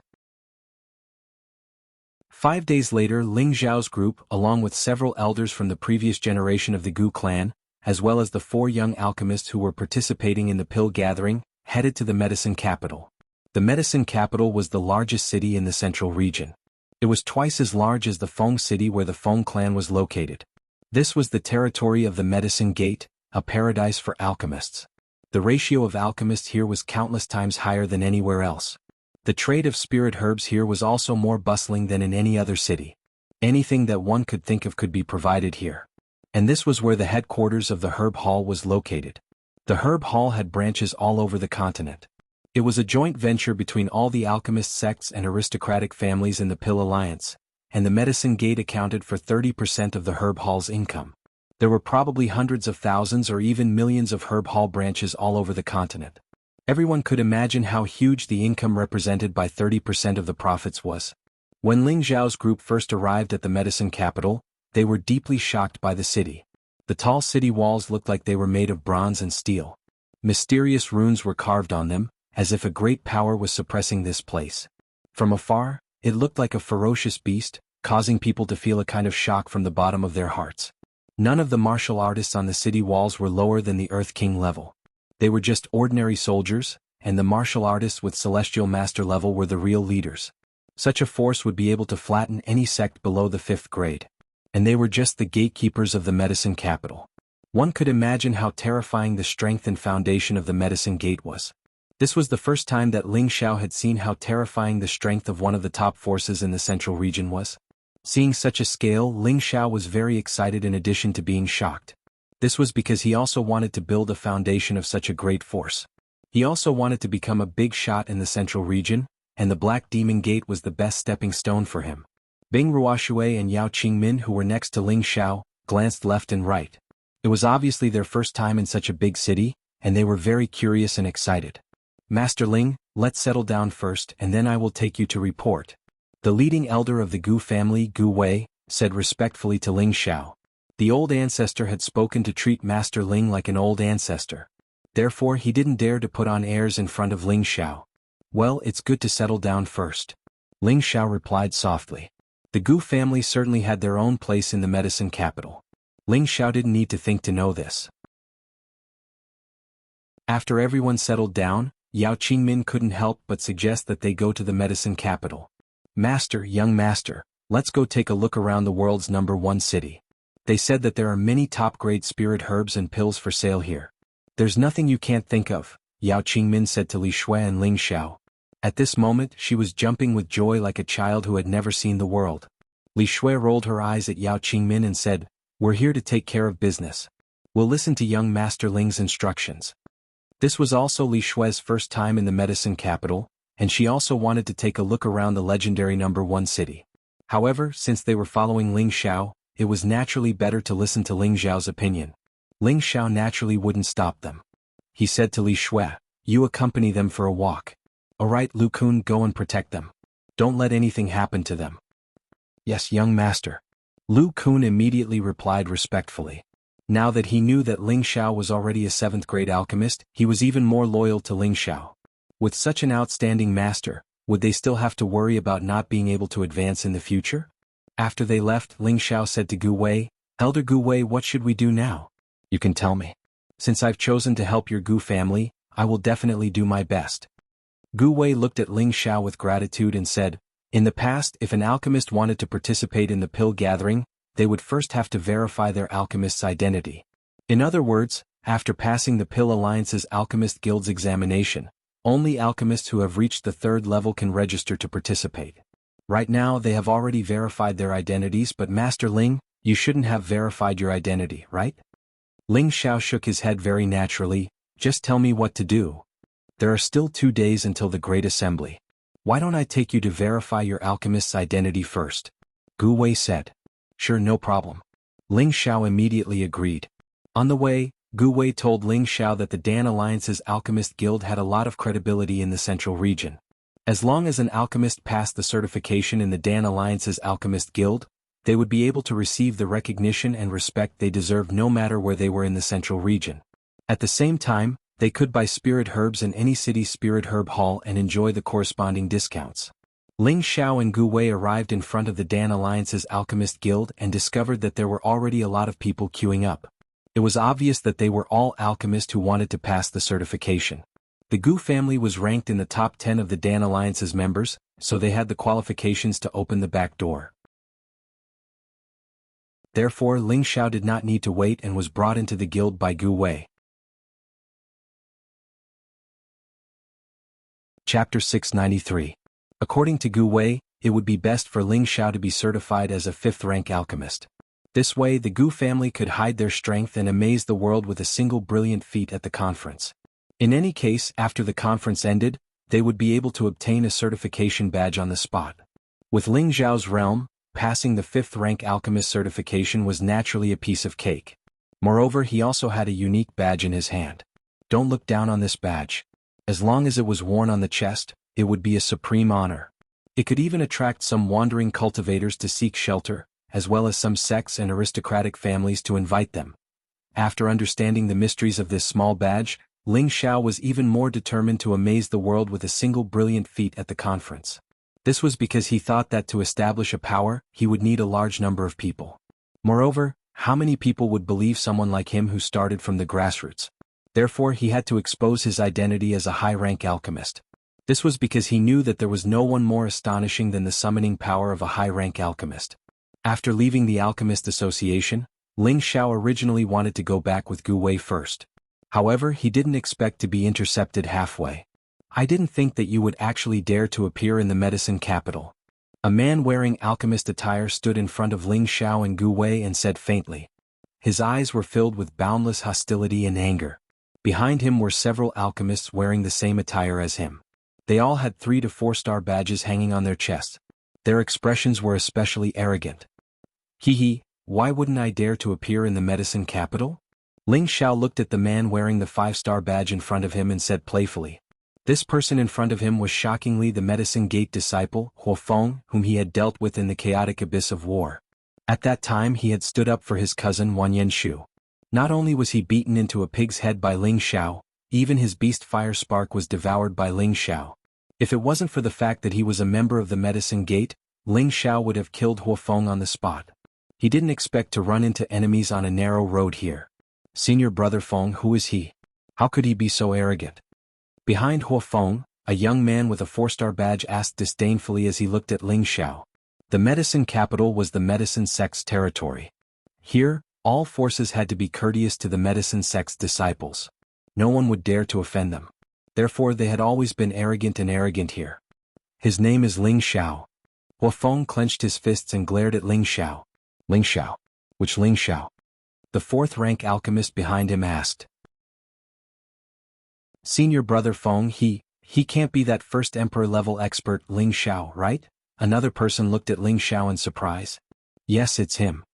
A: 5 days later, Ling Xiao's group, along with several elders from the previous generation of the Gu clan, as well as the 4 young alchemists who were participating in the pill gathering, headed to the medicine capital. The medicine capital was the largest city in the central region. It was twice as large as the Feng city where the Feng clan was located. This was the territory of the Medicine Gate, a paradise for alchemists. The ratio of alchemists here was countless times higher than anywhere else. The trade of spirit herbs here was also more bustling than in any other city. Anything that one could think of could be provided here. And this was where the headquarters of the Herb Hall was located. The Herb Hall had branches all over the continent. It was a joint venture between all the alchemist sects and aristocratic families in the Pill Alliance, and the Medicine Gate accounted for 30% of the Herb Hall's income. There were probably hundreds of thousands or even millions of Herb Hall branches all over the continent. Everyone could imagine how huge the income represented by 30% of the profits was. When Ling Zhao's group first arrived at the medicine capital, they were deeply shocked by the city. The tall city walls looked like they were made of bronze and steel. Mysterious runes were carved on them, as if a great power was suppressing this place. From afar, it looked like a ferocious beast, causing people to feel a kind of shock from the bottom of their hearts. None of the martial artists on the city walls were lower than the Earth King level. They were just ordinary soldiers, and the martial artists with Celestial Master level were the real leaders. Such a force would be able to flatten any sect below the 5th grade. And they were just the gatekeepers of the medicine capital. One could imagine how terrifying the strength and foundation of the medicine gate was. This was the first time that Ling Xiao had seen how terrifying the strength of one of the top forces in the central region was. Seeing such a scale, Ling Xiao was very excited in addition to being shocked. This was because he also wanted to build a foundation of such a great force. He also wanted to become a big shot in the central region, and the Black Demon Gate was the best stepping stone for him. Bing Ruoshui and Yao Qingmin, who were next to Ling Xiao, glanced left and right. It was obviously their first time in such a big city, and they were very curious and excited. Master Ling, let's settle down first and then I will take you to report. The leading elder of the Gu family, Gu Wei, said respectfully to Ling Xiao. The old ancestor had spoken to treat Master Ling like an old ancestor. Therefore he didn't dare to put on airs in front of Ling Xiao. Well, it's good to settle down first. Ling Xiao replied softly. The Gu family certainly had their own place in the medicine capital. Ling Xiao didn't need to think to know this. After everyone settled down, Yao Qingmin couldn't help but suggest that they go to the medicine capital. Master, young master, let's go take a look around the world's #1 city. They said that there are many top-grade spirit herbs and pills for sale here. There's nothing you can't think of, Yao Qingmin said to Li Shui and Ling Xiao. At this moment, she was jumping with joy like a child who had never seen the world. Li Shui rolled her eyes at Yao Qingmin and said, "We're here to take care of business. We'll listen to young Master Ling's instructions." This was also Li Shui's first time in the medicine capital, and she also wanted to take a look around the legendary #1 city. However, since they were following Ling Xiao, it was naturally better to listen to Ling Xiao's opinion. Ling Xiao naturally wouldn't stop them. He said to Li Shui, "You accompany them for a walk. Alright, Lu Kun, go and protect them. Don't let anything happen to them." "Yes, young master." Lu Kun immediately replied respectfully. Now that he knew that Ling Xiao was already a 7th grade alchemist, he was even more loyal to Ling Xiao. With such an outstanding master, would they still have to worry about not being able to advance in the future? After they left, Ling Xiao said to Gu Wei, "Elder Gu Wei, what should we do now? You can tell me. Since I've chosen to help your Gu family, I will definitely do my best." Gu Wei looked at Ling Xiao with gratitude and said, "In the past, if an alchemist wanted to participate in the pill gathering, they would first have to verify their alchemist's identity. In other words, after passing the Pill Alliance's Alchemist Guild's examination, only alchemists who have reached the 3rd level can register to participate. Right now they have already verified their identities, but Master Ling, you shouldn't have verified your identity, right?" Ling Xiao shook his head very naturally. "Just tell me what to do. There are still 2 days until the Great Assembly. Why don't I take you to verify your alchemist's identity first?" Gu Wei said. "Sure, no problem." Ling Xiao immediately agreed. On the way, Gu Wei told Ling Xiao that the Dan Alliance's Alchemist Guild had a lot of credibility in the central region. As long as an alchemist passed the certification in the Dan Alliance's Alchemist Guild, they would be able to receive the recognition and respect they deserved no matter where they were in the central region. At the same time, they could buy spirit herbs in any city's spirit herb hall and enjoy the corresponding discounts. Ling Xiao and Gu Wei arrived in front of the Dan Alliance's Alchemist Guild and discovered that there were already a lot of people queuing up. It was obvious that they were all alchemists who wanted to pass the certification. The Gu family was ranked in the top 10 of the Dan Alliance's members, so they had the qualifications to open the back door. Therefore, Ling Xiao did not need to wait and was brought into the guild by Gu Wei. Chapter 693. According to Gu Wei, it would be best for Ling Xiao to be certified as a 5th-rank alchemist. This way the Gu family could hide their strength and amaze the world with a single brilliant feat at the conference. In any case, after the conference ended, they would be able to obtain a certification badge on the spot. With Ling Xiao's realm, passing the 5th-rank alchemist certification was naturally a piece of cake. Moreover, he also had a unique badge in his hand. Don't look down on this badge. As long as it was worn on the chest, it would be a supreme honor. It could even attract some wandering cultivators to seek shelter, as well as some sects and aristocratic families to invite them. After understanding the mysteries of this small badge, Ling Xiao was even more determined to amaze the world with a single brilliant feat at the conference. This was because he thought that to establish a power, he would need a large number of people. Moreover, how many people would believe someone like him who started from the grassroots? Therefore he had to expose his identity as a high-rank alchemist. This was because he knew that there was no one more astonishing than the summoning power of a high-rank alchemist. After leaving the Alchemist Association, Ling Xiao originally wanted to go back with Gu Wei first. However, he didn't expect to be intercepted halfway. I didn't think that you would actually dare to appear in the medicine capital. A man wearing alchemist attire stood in front of Ling Xiao and Gu Wei and said faintly. His eyes were filled with boundless hostility and anger. Behind him were several alchemists wearing the same attire as him. They all had 3 to 4-star badges hanging on their chests. Their expressions were especially arrogant. Hee, why wouldn't I dare to appear in the medicine capital? Ling Xiao looked at the man wearing the 5-star badge in front of him and said playfully. This person in front of him was shockingly the Medicine Gate disciple, Huo Feng, whom he had dealt with in the chaotic abyss of war. At that time he had stood up for his cousin Wan Yenshu. Not only was he beaten into a pig's head by Ling Xiao, even his beast fire spark was devoured by Ling Xiao. If it wasn't for the fact that he was a member of the Medicine Gate, Ling Xiao would have killed Huo Feng on the spot. He didn't expect to run into enemies on a narrow road here. Senior brother Feng, who is he? How could he be so arrogant? Behind Huo Feng, a young man with a 4-star badge asked disdainfully as he looked at Ling Xiao. The medicine capital was the medicine sect's territory. Here, all forces had to be courteous to the medicine sect's disciples. No one would dare to offend them. Therefore they had always been arrogant here. His name is Ling Xiao. Huo Feng clenched his fists and glared at Ling Xiao. Ling Xiao? Which Ling Xiao? The 4th-rank alchemist behind him asked. Senior brother Feng, he can't be that first emperor-level expert Ling Xiao, right? Another person looked at Ling Xiao in surprise. Yes, it's him.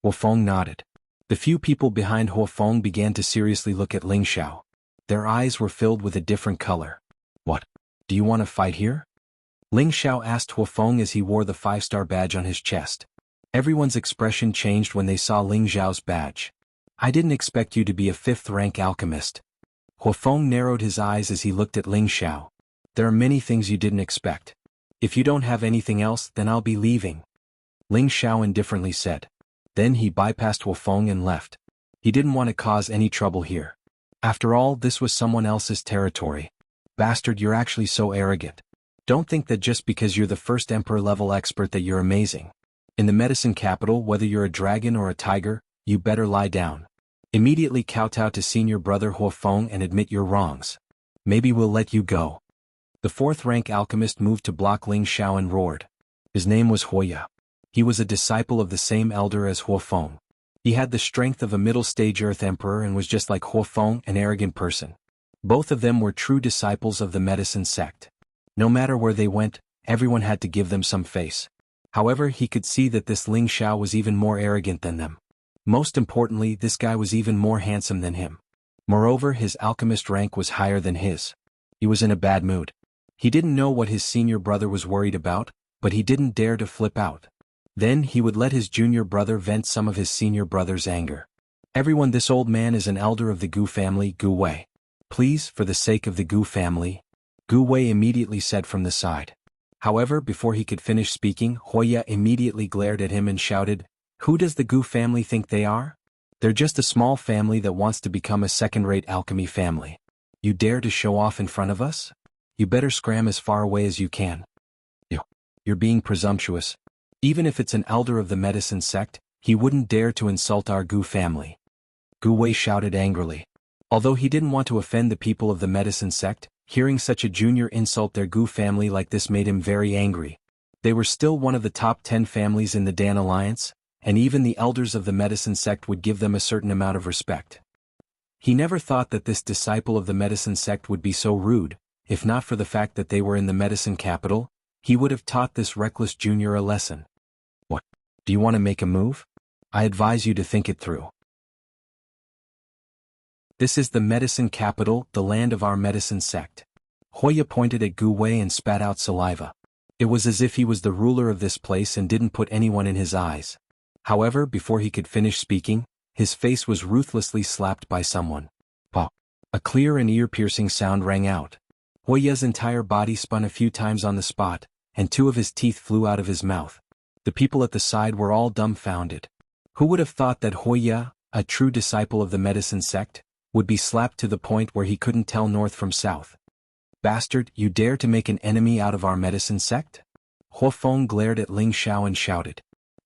A: Huo Feng nodded. The few people behind Huo Feng began to seriously look at Ling Xiao. Their eyes were filled with a different color. What? Do you want to fight here? Ling Xiao asked Huo Feng as he wore the 5-star badge on his chest. Everyone's expression changed when they saw Ling Xiao's badge. I didn't expect you to be a 5th-rank alchemist. Huo Feng narrowed his eyes as he looked at Ling Xiao. There are many things you didn't expect. If you don't have anything else, then I'll be leaving. Ling Xiao indifferently said. Then he bypassed Huo Feng and left. He didn't want to cause any trouble here. After all, this was someone else's territory. Bastard, you're actually so arrogant. Don't think that just because you're the first emperor-level expert that you're amazing. In the medicine capital, whether you're a dragon or a tiger, you better lie down. Immediately kowtow to senior brother Huo Feng and admit your wrongs. Maybe we'll let you go. The 4th-rank alchemist moved to block Ling Xiao and roared. His name was Huoya. He was a disciple of the same elder as Huo Feng. He had the strength of a middle-stage Earth Emperor and was just like Huo Feng, an arrogant person. Both of them were true disciples of the medicine sect. No matter where they went, everyone had to give them some face. However, he could see that this Ling Xiao was even more arrogant than them. Most importantly, this guy was even more handsome than him. Moreover, his alchemist rank was higher than his. He was in a bad mood. He didn't know what his senior brother was worried about, but he didn't dare to flip out. Then he would let his junior brother vent some of his senior brother's anger. Everyone, this old man is an elder of the Gu family, Gu Wei. Please, for the sake of the Gu family. Gu Wei immediately said from the side. However, before he could finish speaking, Huoya immediately glared at him and shouted, Who does the Gu family think they are? They're just a small family that wants to become a second-rate alchemy family. You dare to show off in front of us? You better scram as far away as you can. You're being presumptuous. Even if it's an elder of the medicine sect, he wouldn't dare to insult our Gu family. Gu Wei shouted angrily. Although he didn't want to offend the people of the medicine sect, hearing such a junior insult their Gu family like this made him very angry. They were still one of the top 10 families in the Dan Alliance, and even the elders of the medicine sect would give them a certain amount of respect. He never thought that this disciple of the medicine sect would be so rude. If not for the fact that they were in the medicine capital, he would have taught this reckless junior a lesson. What? Do you want to make a move? I advise you to think it through. This is the medicine capital, the land of our medicine sect. Huoya pointed at Gu Wei and spat out saliva. It was as if he was the ruler of this place and didn't put anyone in his eyes. However, before he could finish speaking, his face was ruthlessly slapped by someone. Pop! A clear and ear-piercing sound rang out. Huiya's entire body spun a few times on the spot, and 2 of his teeth flew out of his mouth. The people at the side were all dumbfounded. Who would have thought that Huiya, a true disciple of the medicine sect, would be slapped to the point where he couldn't tell north from south? Bastard, you dare to make an enemy out of our medicine sect? Huofeng glared at Ling Xiao and shouted.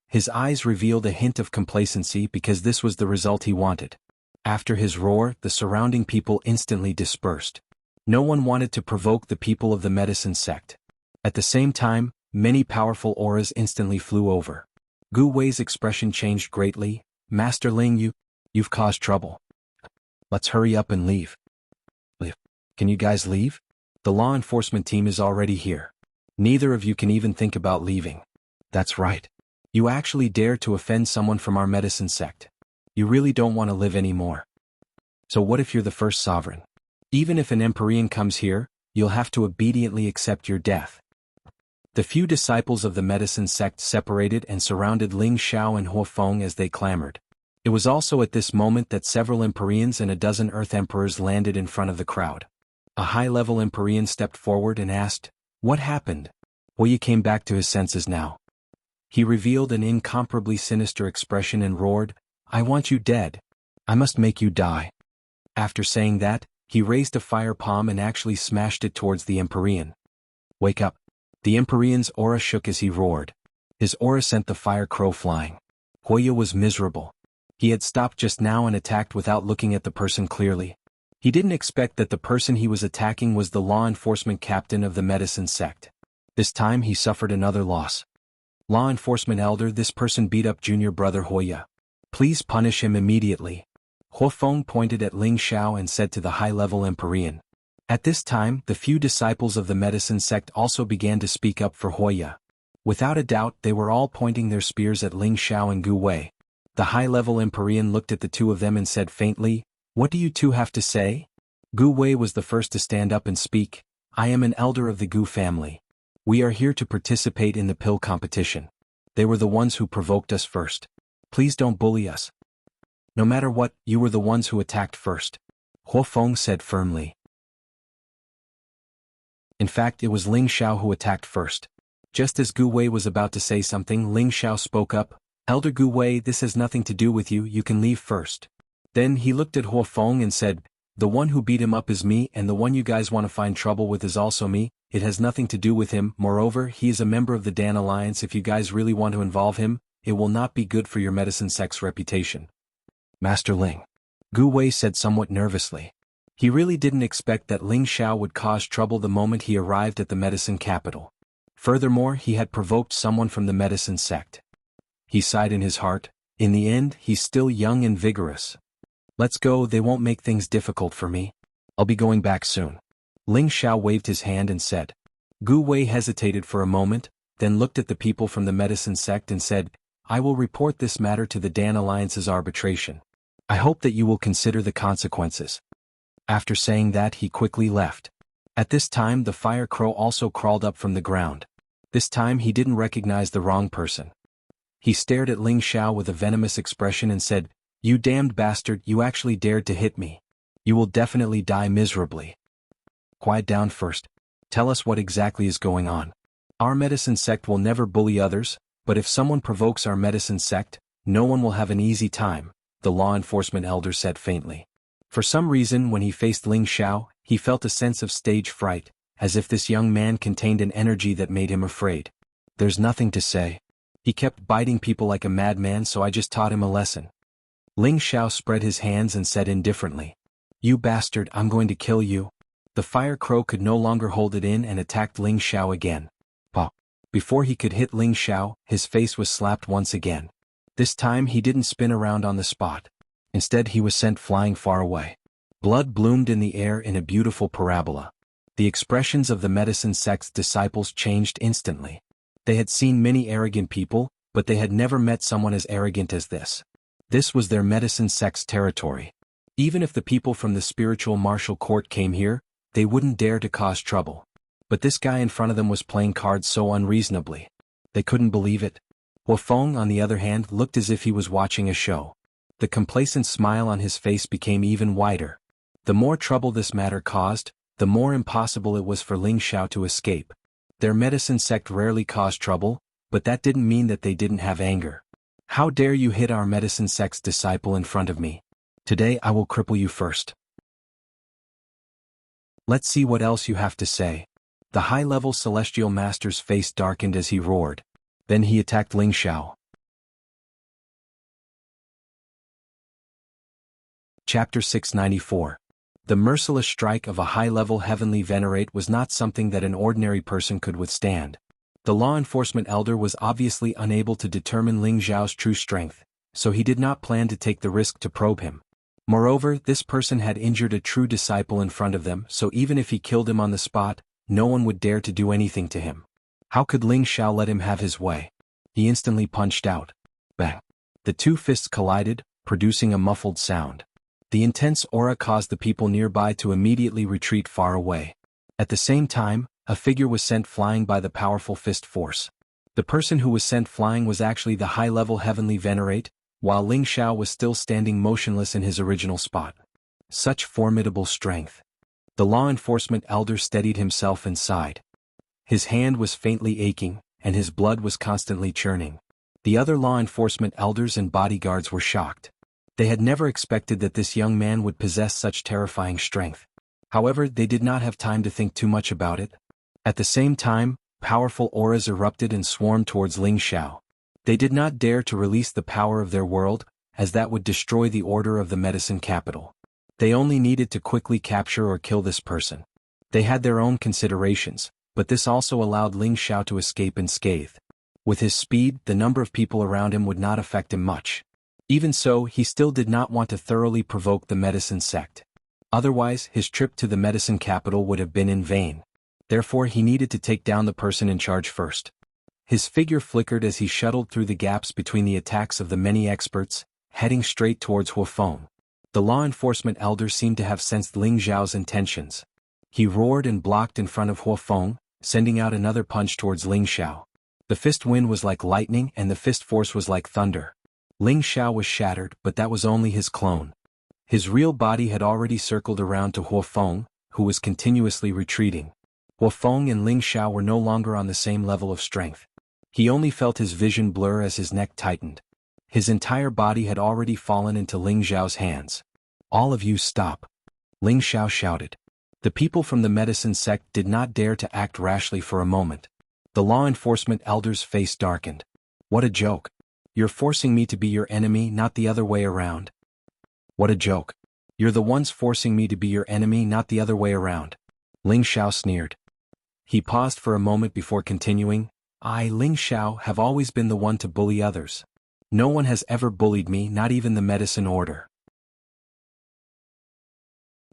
A: His eyes revealed a hint of complacency because this was the result he wanted. After his roar, the surrounding people instantly dispersed. No one wanted to provoke the people of the medicine sect. At the same time, many powerful auras instantly flew over. Gu Wei's expression changed greatly. Master Ling, you've caused trouble. Let's hurry up and leave. Leave? Can you guys leave? The law enforcement team is already here. Neither of you can even think about leaving. That's right. You actually dare to offend someone from our medicine sect. You really don't want to live anymore. So what if you're the first sovereign? Even if an Empyrean comes here, you'll have to obediently accept your death. The few disciples of the medicine sect separated and surrounded Ling Xiao and Huofeng as they clamored. It was also at this moment that several Empyreans and a dozen Earth Emperors landed in front of the crowd. A high-level Empyrean stepped forward and asked, "What happened?" Huiya came back to his senses now. He revealed an incomparably sinister expression and roared, "I want you dead. I must make you die." After saying that, he raised a fire palm and actually smashed it towards the Empyrean. "Wake up." The Empyrean's aura shook as he roared. His aura sent the fire crow flying. Huiya was miserable. He had stopped just now and attacked without looking at the person clearly. He didn't expect that the person he was attacking was the law enforcement captain of the medicine sect. This time he suffered another loss. "Law enforcement elder, this person beat up junior brother Huiya. Please punish him immediately." Huofeng pointed at Ling Xiao and said to the high-level Empyrean. At this time, the few disciples of the medicine sect also began to speak up for Huiya. Without a doubt, they were all pointing their spears at Ling Xiao and Gu Wei. The high-level Empyrean looked at the 2 of them and said faintly, "What do you 2 have to say?" Gu Wei was the first to stand up and speak. "I am an elder of the Gu family. We are here to participate in the pill competition. They were the ones who provoked us first. Please don't bully us." "No matter what, you were the ones who attacked first," Huofeng said firmly. In fact, it was Ling Xiao who attacked first. Just as Gu Wei was about to say something, Ling Xiao spoke up, "Elder Gu Wei, this has nothing to do with you, you can leave first." Then he looked at Huofeng and said, "The one who beat him up is me and the one you guys want to find trouble with is also me. It has nothing to do with him, moreover, he is a member of the Dan Alliance. If you guys really want to involve him, it will not be good for your medicine sect's reputation." "Master Ling," Gu Wei said somewhat nervously. He really didn't expect that Ling Xiao would cause trouble the moment he arrived at the medicine capital. Furthermore, he had provoked someone from the medicine sect. He sighed in his heart. In the end, he's still young and vigorous. "Let's go, they won't make things difficult for me. I'll be going back soon." Ling Xiao waved his hand and said. Gu Wei hesitated for a moment, then looked at the people from the medicine sect and said, "I will report this matter to the Dan Alliance's arbitration. I hope that you will consider the consequences." After saying that, he quickly left. At this time, the fire crow also crawled up from the ground. This time he didn't recognize the wrong person. He stared at Ling Xiao with a venomous expression and said, "You damned bastard, you actually dared to hit me. You will definitely die miserably." "Quiet down first. Tell us what exactly is going on." "Our medicine sect will never bully others, but if someone provokes our medicine sect, no one will have an easy time," the law enforcement elder said faintly. For some reason, when he faced Ling Xiao, he felt a sense of stage fright, as if this young man contained an energy that made him afraid. "There's nothing to say. He kept biting people like a madman, so I just taught him a lesson." Ling Xiao spread his hands and said indifferently, "You bastard, I'm going to kill you." The fire crow could no longer hold it in and attacked Ling Xiao again. Pop! Before he could hit Ling Xiao, his face was slapped once again. This time he didn't spin around on the spot. Instead he was sent flying far away. Blood bloomed in the air in a beautiful parabola. The expressions of the medicine sect's disciples changed instantly. They had seen many arrogant people, but they had never met someone as arrogant as this. This was their medicine sect's territory. Even if the people from the spiritual martial court came here, they wouldn't dare to cause trouble. But this guy in front of them was playing cards so unreasonably. They couldn't believe it. Huofeng, on the other hand, looked as if he was watching a show. The complacent smile on his face became even wider. The more trouble this matter caused, the more impossible it was for Ling Xiao to escape. Their medicine sect rarely caused trouble, but that didn't mean that they didn't have anger. How dare you hit our medicine sect's disciple in front of me? Today I will cripple you first. Let's see what else you have to say. The high-level celestial master's face darkened as he roared. Then he attacked Ling Xiao. Chapter 694. The merciless strike of a high-level heavenly venerate was not something that an ordinary person could withstand. The law enforcement elder was obviously unable to determine Ling Xiao's true strength, so he did not plan to take the risk to probe him. Moreover, this person had injured a true disciple in front of them, so even if he killed him on the spot, no one would dare to do anything to him. How could Ling Xiao let him have his way? He instantly punched out. Bang! The two fists collided, producing a muffled sound. The intense aura caused the people nearby to immediately retreat far away. At the same time, a figure was sent flying by the powerful fist force. The person who was sent flying was actually the high-level heavenly venerate, while Ling Xiao was still standing motionless in his original spot. Such formidable strength. The law enforcement elder steadied himself and sighed. His hand was faintly aching, and his blood was constantly churning. The other law enforcement elders and bodyguards were shocked. They had never expected that this young man would possess such terrifying strength. However, they did not have time to think too much about it. At the same time, powerful auras erupted and swarmed towards Ling Xiao. They did not dare to release the power of their world, as that would destroy the order of the medicine capital. They only needed to quickly capture or kill this person. They had their own considerations, but this also allowed Ling Xiao to escape unscathed. With his speed, the number of people around him would not affect him much. Even so, he still did not want to thoroughly provoke the medicine sect. Otherwise, his trip to the medicine capital would have been in vain. Therefore, he needed to take down the person in charge first. His figure flickered as he shuttled through the gaps between the attacks of the many experts, heading straight towards Huofeng. The law enforcement elder seemed to have sensed Ling Xiao's intentions. He roared and blocked in front of Huofeng, sending out another punch towards Ling Xiao. The fist wind was like lightning and the fist force was like thunder. Ling Xiao was shattered, but that was only his clone. His real body had already circled around to Huofeng, who was continuously retreating. Huofeng and Ling Xiao were no longer on the same level of strength. He only felt his vision blur as his neck tightened. His entire body had already fallen into Ling Xiao's hands. All of you stop! Ling Xiao shouted. The people from the medicine sect did not dare to act rashly for a moment. The law enforcement elder's face darkened. What a joke! You're forcing me to be your enemy, not the other way around. What a joke! You're the ones forcing me to be your enemy, not the other way around. Ling Xiao sneered. He paused for a moment before continuing. I, Ling Xiao, have always been the one to bully others. No one has ever bullied me, not even the medicine order.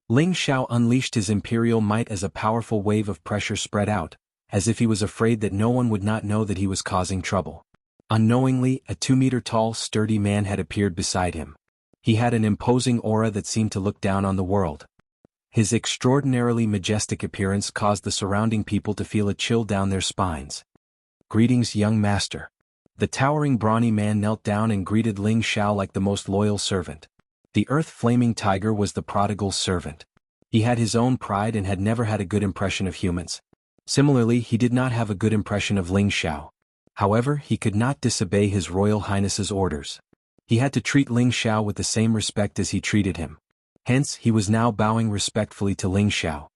A: Ling Xiao unleashed his imperial might as a powerful wave of pressure spread out, as if he was afraid that no one would not know that he was causing trouble. Unknowingly, a 2-meter-tall, sturdy man had appeared beside him. He had an imposing aura that seemed to look down on the world. His extraordinarily majestic appearance caused the surrounding people to feel a chill down their spines. Greetings, young master. The towering brawny man knelt down and greeted Ling Xiao like the most loyal servant. The earth-flaming tiger was the prodigal servant. He had his own pride and had never had a good impression of humans. Similarly, he did not have a good impression of Ling Xiao. However, he could not disobey His Royal Highness's orders. He had to treat Ling Xiao with the same respect as he treated him. Hence, he was now bowing respectfully to Ling Xiao.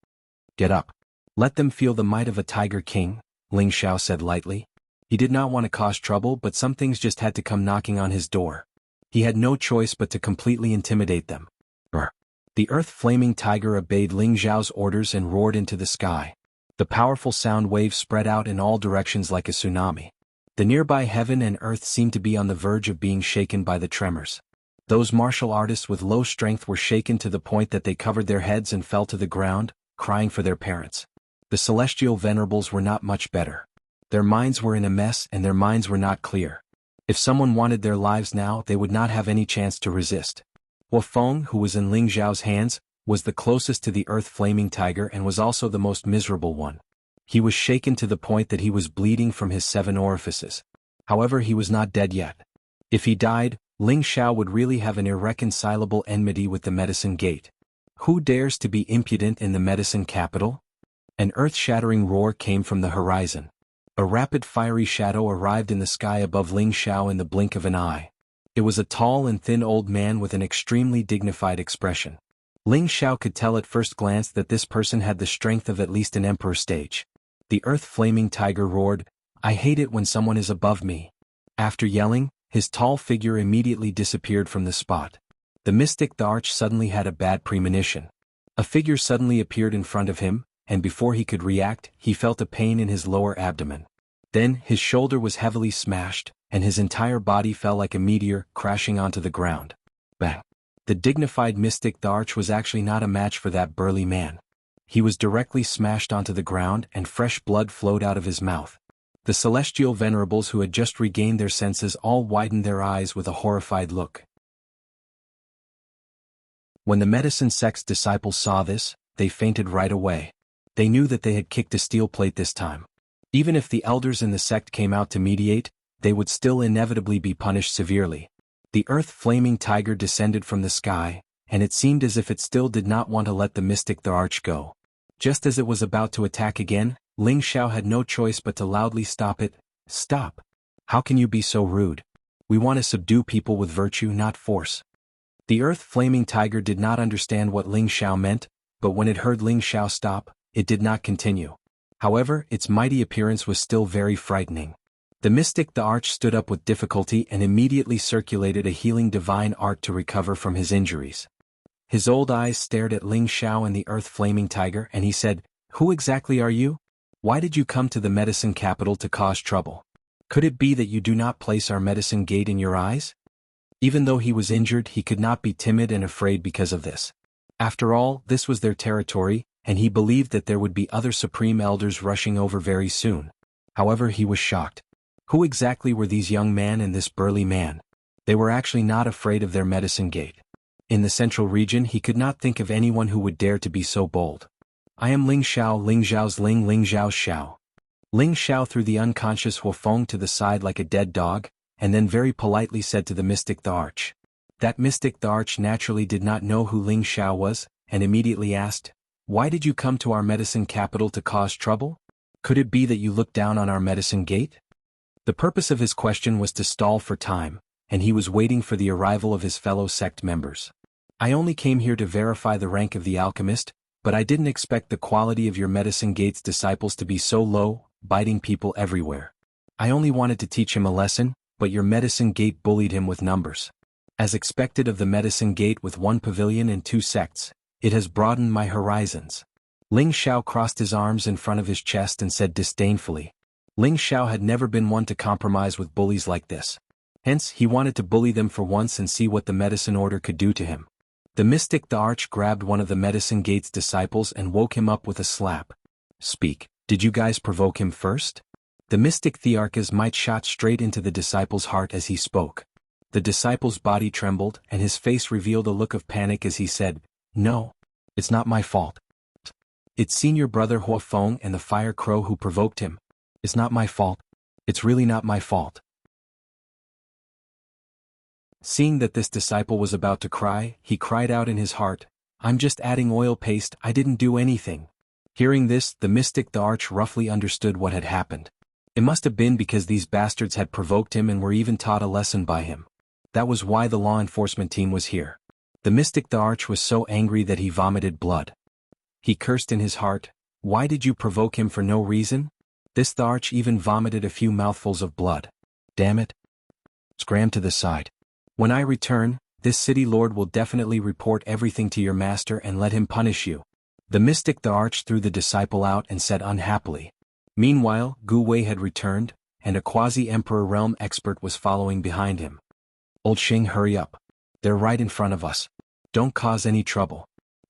A: Get up. Let them feel the might of a tiger king, Ling Xiao said lightly. He did not want to cause trouble, but some things just had to come knocking on his door. He had no choice but to completely intimidate them. Brr. The earth-flaming tiger obeyed Ling Xiao's orders and roared into the sky. The powerful sound wave spread out in all directions like a tsunami. The nearby heaven and earth seemed to be on the verge of being shaken by the tremors. Those martial artists with low strength were shaken to the point that they covered their heads and fell to the ground, crying for their parents. The celestial venerables were not much better. Their minds were in a mess and their minds were not clear. If someone wanted their lives now, they would not have any chance to resist. Huofeng, who was in Ling Xiao's hands, was the closest to the earth-flaming tiger and was also the most miserable one. He was shaken to the point that he was bleeding from his 7 orifices. However, he was not dead yet. If he died, Ling Xiao would really have an irreconcilable enmity with the medicine gate. Who dares to be impudent in the medicine capital? An earth-shattering roar came from the horizon. A rapid fiery shadow arrived in the sky above Ling Xiao in the blink of an eye. It was a tall and thin old man with an extremely dignified expression. Ling Xiao could tell at first glance that this person had the strength of at least an emperor stage. The earth-flaming tiger roared, "I hate it when someone is above me." After yelling, his tall figure immediately disappeared from the spot. The mystic the arch suddenly had a bad premonition. A figure suddenly appeared in front of him, and before he could react, he felt a pain in his lower abdomen. Then, his shoulder was heavily smashed, and his entire body fell like a meteor, crashing onto the ground. Bang! The dignified mystic the arch was actually not a match for that burly man. He was directly smashed onto the ground and fresh blood flowed out of his mouth. The celestial venerables who had just regained their senses all widened their eyes with a horrified look. When the medicine sect's disciples saw this, they fainted right away. They knew that they had kicked a steel plate this time. Even if the elders in the sect came out to mediate, they would still inevitably be punished severely. The earth-flaming tiger descended from the sky, and it seemed as if it still did not want to let the mystic the arch go. Just as it was about to attack again, Ling Xiao had no choice but to loudly stop it. "Stop! How can you be so rude? We want to subdue people with virtue, not force." The earth-flaming tiger did not understand what Ling Xiao meant, but when it heard Ling Xiao stop, it did not continue. However, its mighty appearance was still very frightening. The mystic the arch stood up with difficulty and immediately circulated a healing divine art to recover from his injuries. His old eyes stared at Ling Xiao and the earth-flaming tiger and he said, "Who exactly are you? Why did you come to the medicine capital to cause trouble? Could it be that you do not place our medicine gate in your eyes?" Even though he was injured, he could not be timid and afraid because of this. After all, this was their territory, and he believed that there would be other supreme elders rushing over very soon. However, he was shocked. Who exactly were these young men and this burly man? They were actually not afraid of their medicine gate. In the central region, he could not think of anyone who would dare to be so bold. "I am Ling Xiao, Ling Xiao's Ling, Ling Xiao's Xiao." Ling Xiao threw the unconscious Huafeng to the side like a dead dog, and then very politely said to the mystic the arch. That mystic the arch naturally did not know who Ling Xiao was, and immediately asked, "Why did you come to our medicine capital to cause trouble? Could it be that you looked down on our medicine gate?" The purpose of his question was to stall for time, and he was waiting for the arrival of his fellow sect members. "I only came here to verify the rank of the alchemist, but I didn't expect the quality of your medicine gate's disciples to be so low, biting people everywhere. I only wanted to teach him a lesson, but your medicine gate bullied him with numbers. As expected of the medicine gate with 1 pavilion and 2 sects, it has broadened my horizons." Ling Xiao crossed his arms in front of his chest and said disdainfully. Ling Xiao had never been one to compromise with bullies like this. Hence, he wanted to bully them for once and see what the medicine order could do to him. The mystic the arch grabbed one of the medicine gate's disciples and woke him up with a slap. "Speak, did you guys provoke him first?" The mystic Thearch's might shot straight into the disciple's heart as he spoke. The disciple's body trembled and his face revealed a look of panic as he said, "No, it's not my fault. It's senior brother Huafeng and the fire crow who provoked him. It's not my fault. It's really not my fault." Seeing that this disciple was about to cry, he cried out in his heart, "I'm just adding oil paste, I didn't do anything." Hearing this, the mystic the arch roughly understood what had happened. It must have been because these bastards had provoked him and were even taught a lesson by him. That was why the law enforcement team was here. The mystic the arch was so angry that he vomited blood. He cursed in his heart, "Why did you provoke him for no reason?" This the arch even vomited a few mouthfuls of blood. "Damn it. Scram to the side. When I return, this city lord will definitely report everything to your master and let him punish you." The mystic the arch threw the disciple out and said unhappily. Meanwhile, Gu Wei had returned, and a quasi-emperor realm expert was following behind him. "Old Xing, hurry up. They're right in front of us. Don't cause any trouble."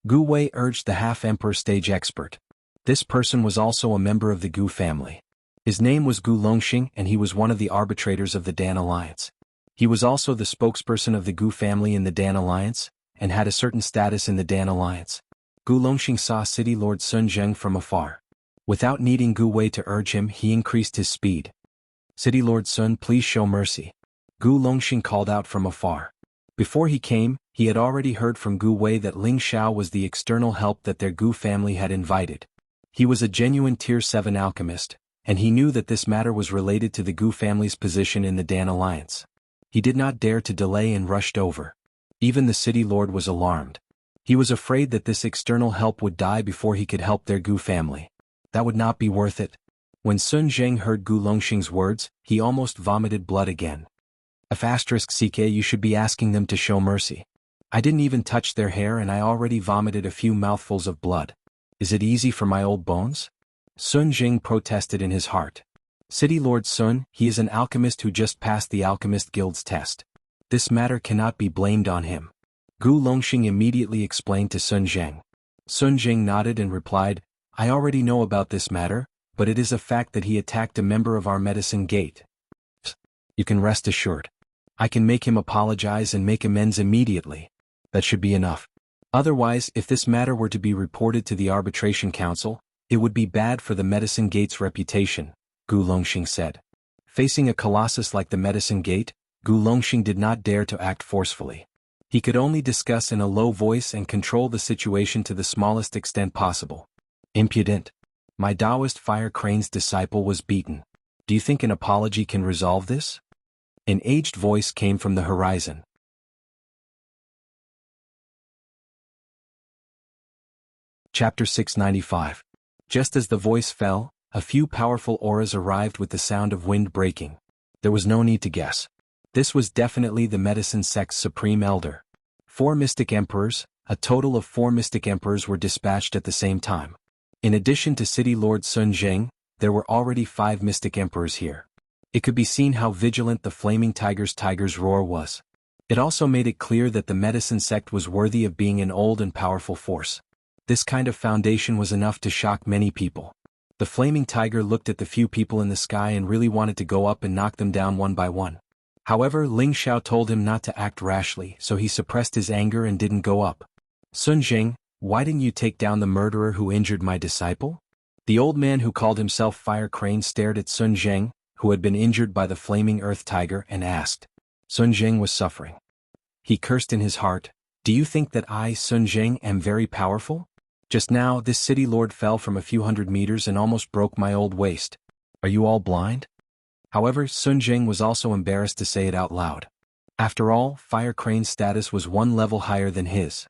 A: Gu Wei urged the half-emperor stage expert. This person was also a member of the Gu family. His name was Gu Longxing and he was one of the arbitrators of the Dan Alliance. He was also the spokesperson of the Gu family in the Dan Alliance, and had a certain status in the Dan Alliance. Gu Longxing saw City Lord Sun Zheng from afar. Without needing Gu Wei to urge him, he increased his speed. City Lord Sun, please show mercy. Gu Longxing called out from afar. Before he came, he had already heard from Gu Wei that Ling Xiao was the external help that their Gu family had invited. He was a genuine Tier 7 alchemist, and he knew that this matter was related to the Gu family's position in the Dan Alliance. He did not dare to delay and rushed over. Even the city lord was alarmed. He was afraid that this external help would die before he could help their Gu family. That would not be worth it. When Sun Zheng heard Gu Longxing's words, he almost vomited blood again. *CK, you should be asking them to show mercy. I didn't even touch their hair and I already vomited a few mouthfuls of blood. Is it easy for my old bones? Sun Jing protested in his heart. City Lord Sun, he is an alchemist who just passed the Alchemist Guild's test. This matter cannot be blamed on him. Gu Longxing immediately explained to Sun Zheng. Sun Zheng nodded and replied, I already know about this matter, but it is a fact that he attacked a member of our medicine gate. You can rest assured. I can make him apologize and make amends immediately. That should be enough. Otherwise, if this matter were to be reported to the Arbitration Council, it would be bad for the Medicine Gate's reputation, Gu Longxing said. Facing a colossus like the Medicine Gate, Gu Longxing did not dare to act forcefully. He could only discuss in a low voice and control the situation to the smallest extent possible. Impudent. My Taoist Fire Crane's disciple was beaten. Do you think an apology can resolve this? An aged voice came from the horizon. Chapter 695. Just as the voice fell, a few powerful auras arrived with the sound of wind breaking. There was no need to guess. This was definitely the medicine sect's supreme elder. 4 mystic emperors, a total of 4 mystic emperors were dispatched at the same time. In addition to City Lord Sun Zheng, there were already 5 mystic emperors here. It could be seen how vigilant the Flaming Tiger's roar was. It also made it clear that the medicine sect was worthy of being an old and powerful force. This kind of foundation was enough to shock many people. The Flaming Tiger looked at the few people in the sky and really wanted to go up and knock them down one by one. However, Ling Xiao told him not to act rashly, so he suppressed his anger and didn't go up. Sun Zheng, why didn't you take down the murderer who injured my disciple? The old man who called himself Fire Crane stared at Sun Zheng, who had been injured by the Flaming Earth Tiger, and asked. Sun Zheng was suffering. He cursed in his heart, do you think that I, Sun Zheng, am very powerful? Just now, this city lord fell from a few hundred meters and almost broke my old waist. Are you all blind? However, Sun Zheng was also embarrassed to say it out loud. After all, Fire Crane's status was 1 level higher than his.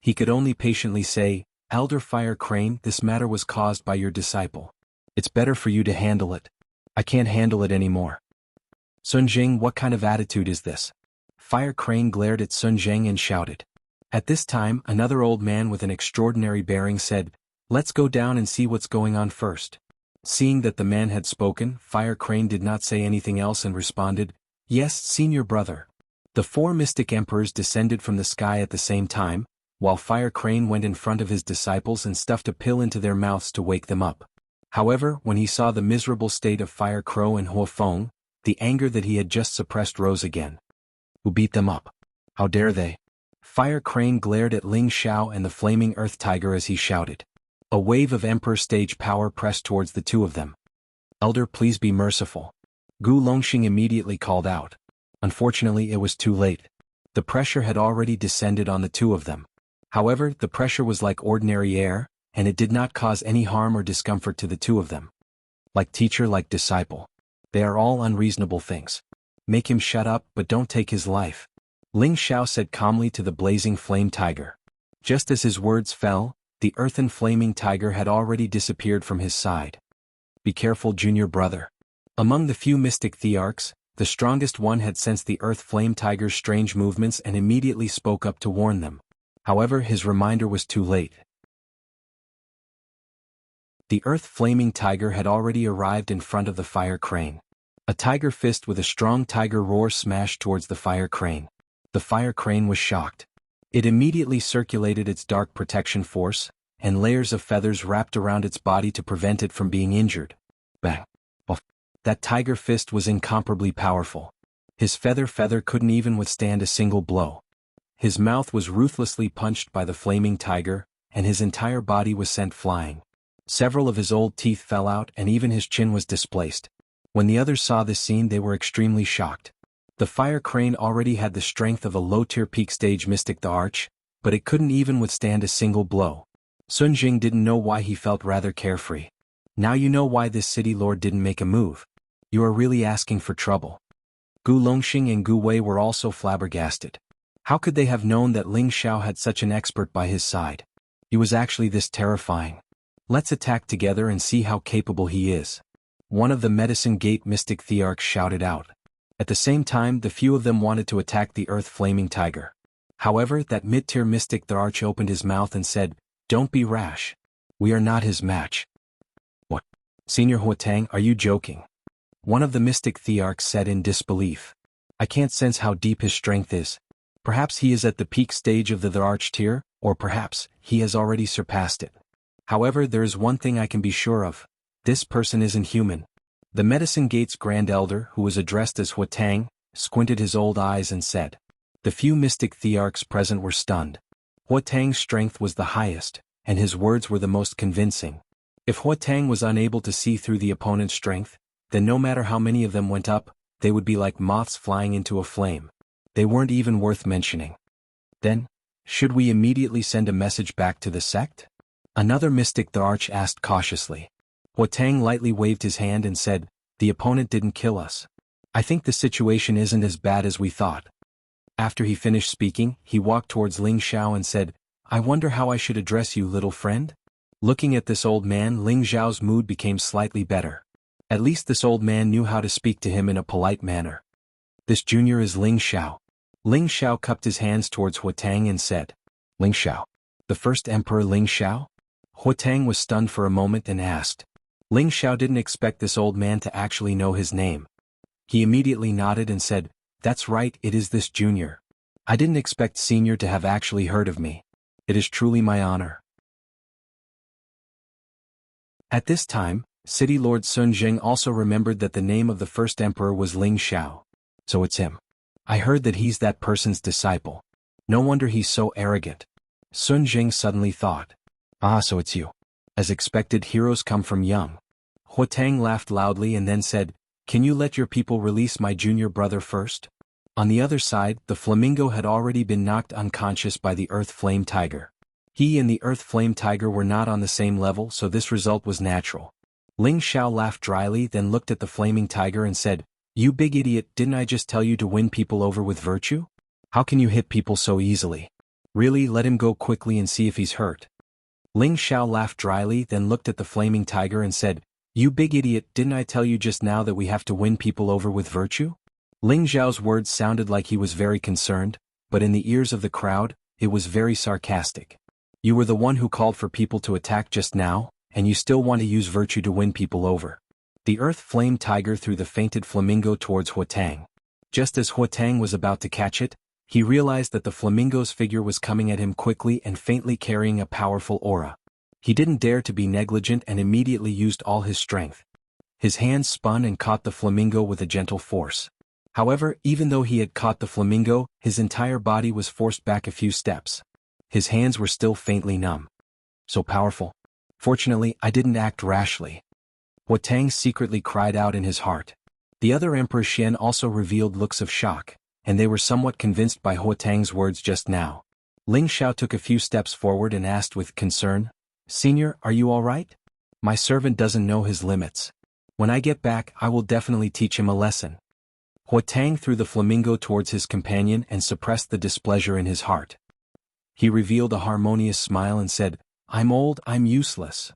A: He could only patiently say, Elder Fire Crane, this matter was caused by your disciple. It's better for you to handle it. I can't handle it anymore. Sun Zheng, what kind of attitude is this? Fire Crane glared at Sun Zheng and shouted. At this time, another old man with an extraordinary bearing said, let's go down and see what's going on first. Seeing that the man had spoken, Fire Crane did not say anything else and responded, yes, senior brother. The 4 mystic emperors descended from the sky at the same time, while Fire Crane went in front of his disciples and stuffed a pill into their mouths to wake them up. However, when he saw the miserable state of Fire Crow and Hua Feng, the anger that he had just suppressed rose again. Who beat them up? How dare they? Fire Crane glared at Ling Xiao and the Flaming Earth Tiger as he shouted. A wave of Emperor stage power pressed towards the 2 of them. Elder, please be merciful. Gu Longxing immediately called out. Unfortunately, it was too late. The pressure had already descended on the 2 of them. However, the pressure was like ordinary air, and it did not cause any harm or discomfort to the 2 of them. Like teacher, like disciple. They are all unreasonable things. Make him shut up, but don't take his life. Ling Xiao said calmly to the blazing flame tiger. Just as his words fell, the earthen flaming tiger had already disappeared from his side. Be careful, junior brother. Among the few mystic thearchs, the strongest one had sensed the earth flame tiger's strange movements and immediately spoke up to warn them. However, his reminder was too late. The earth flaming tiger had already arrived in front of the Fire Crane. A tiger fist with a strong tiger roar smashed towards the Fire Crane. The Fire Crane was shocked. It immediately circulated its dark protection force, and layers of feathers wrapped around its body to prevent it from being injured. Bang! Off. That tiger fist was incomparably powerful. His feather couldn't even withstand a single blow. His mouth was ruthlessly punched by the flaming tiger, and his entire body was sent flying. Several of his old teeth fell out and even his chin was displaced. When the others saw this scene they were extremely shocked. The fire crane already had the strength of a low-tier peak stage mystic the Arch, but it couldn't even withstand a single blow. Sun Jing didn't know why he felt rather carefree. Now you know why this city lord didn't make a move. You are really asking for trouble. Gu Longxing and Gu Wei were also flabbergasted. How could they have known that Ling Xiao had such an expert by his side? He was actually this terrifying. Let's attack together and see how capable he is. One of the Medicine Gate mystic thearchs shouted out. At the same time the few of them wanted to attack the Earth Flaming Tiger. However, that mid-tier mystic thearch opened his mouth and said, "Don't be rash. We are not his match." "What? Senior Huatang, are you joking?" One of the mystic thearchs said in disbelief. "I can't sense how deep his strength is. Perhaps he is at the peak stage of the thearch tier, or perhaps he has already surpassed it. However, there is one thing I can be sure of. This person isn't human." The Medicine Gate's Grand Elder, who was addressed as Huatang, squinted his old eyes and said. The few mystic thearchs present were stunned. Huatang's strength was the highest, and his words were the most convincing. If Huatang was unable to see through the opponent's strength, then no matter how many of them went up, they would be like moths flying into a flame. They weren't even worth mentioning. Then, should we immediately send a message back to the sect? Another mystic thearch asked cautiously. Huatang lightly waved his hand and said, "The opponent didn't kill us. I think the situation isn't as bad as we thought." After he finished speaking, he walked towards Ling Xiao and said, "I wonder how I should address you, little friend?" Looking at this old man, Ling Xiao's mood became slightly better. At least this old man knew how to speak to him in a polite manner. "This junior is Ling Xiao." Ling Xiao cupped his hands towards Huatang and said, "Ling Xiao? The first emperor Ling Xiao?" Huatang was stunned for a moment and asked. Ling Xiao didn't expect this old man to actually know his name. He immediately nodded and said, "That's right, it is this junior. I didn't expect senior to have actually heard of me. It is truly my honor." At this time, City Lord Sun Jing also remembered that the name of the first emperor was Ling Xiao. So it's him. I heard that he's that person's disciple. No wonder he's so arrogant. Sun Jing suddenly thought. Ah, so it's you. As expected, heroes come from young. Huatang laughed loudly and then said, "Can you let your people release my junior brother first?" On the other side, the flamingo had already been knocked unconscious by the Earth Flame Tiger. He and the Earth Flame Tiger were not on the same level, so this result was natural. Ling Xiao laughed dryly, then looked at the flaming tiger and said, "You big idiot, didn't I just tell you to win people over with virtue? How can you hit people so easily? Really, let him go quickly and see if he's hurt." Ling Xiao laughed dryly, then looked at the flaming tiger and said, "You big idiot, didn't I tell you just now that we have to win people over with virtue?" Ling Xiao's words sounded like he was very concerned, but in the ears of the crowd, it was very sarcastic. "You were the one who called for people to attack just now, and you still want to use virtue to win people over." The Earth Flame Tiger threw the fainted flamingo towards Huatang. Just as Huatang was about to catch it, he realized that the flamingo's figure was coming at him quickly and faintly carrying a powerful aura. He didn't dare to be negligent and immediately used all his strength. His hands spun and caught the flamingo with a gentle force. However, even though he had caught the flamingo, his entire body was forced back a few steps. His hands were still faintly numb. So powerful. Fortunately, I didn't act rashly. Huatang secretly cried out in his heart. The other Emperor Xian also revealed looks of shock, and they were somewhat convinced by Huatang's words just now. Ling Xiao took a few steps forward and asked with concern, "Senior, are you all right? My servant doesn't know his limits. When I get back, I will definitely teach him a lesson." Huatang threw the flamingo towards his companion and suppressed the displeasure in his heart. He revealed a harmonious smile and said, "I'm old, I'm useless.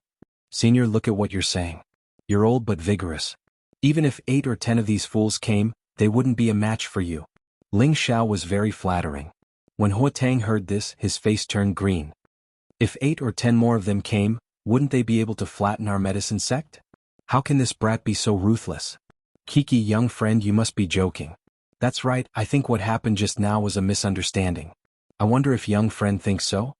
A: Senior, look at what you're saying. You're old but vigorous. Even if 8 or 10 of these fools came, they wouldn't be a match for you." Ling Xiao was very flattering. When Huatang heard this, his face turned green. If 8 or 10 more of them came, wouldn't they be able to flatten our medicine sect? How can this brat be so ruthless? Kiki, young friend, you must be joking. That's right, I think what happened just now was a misunderstanding. I wonder if young friend thinks so?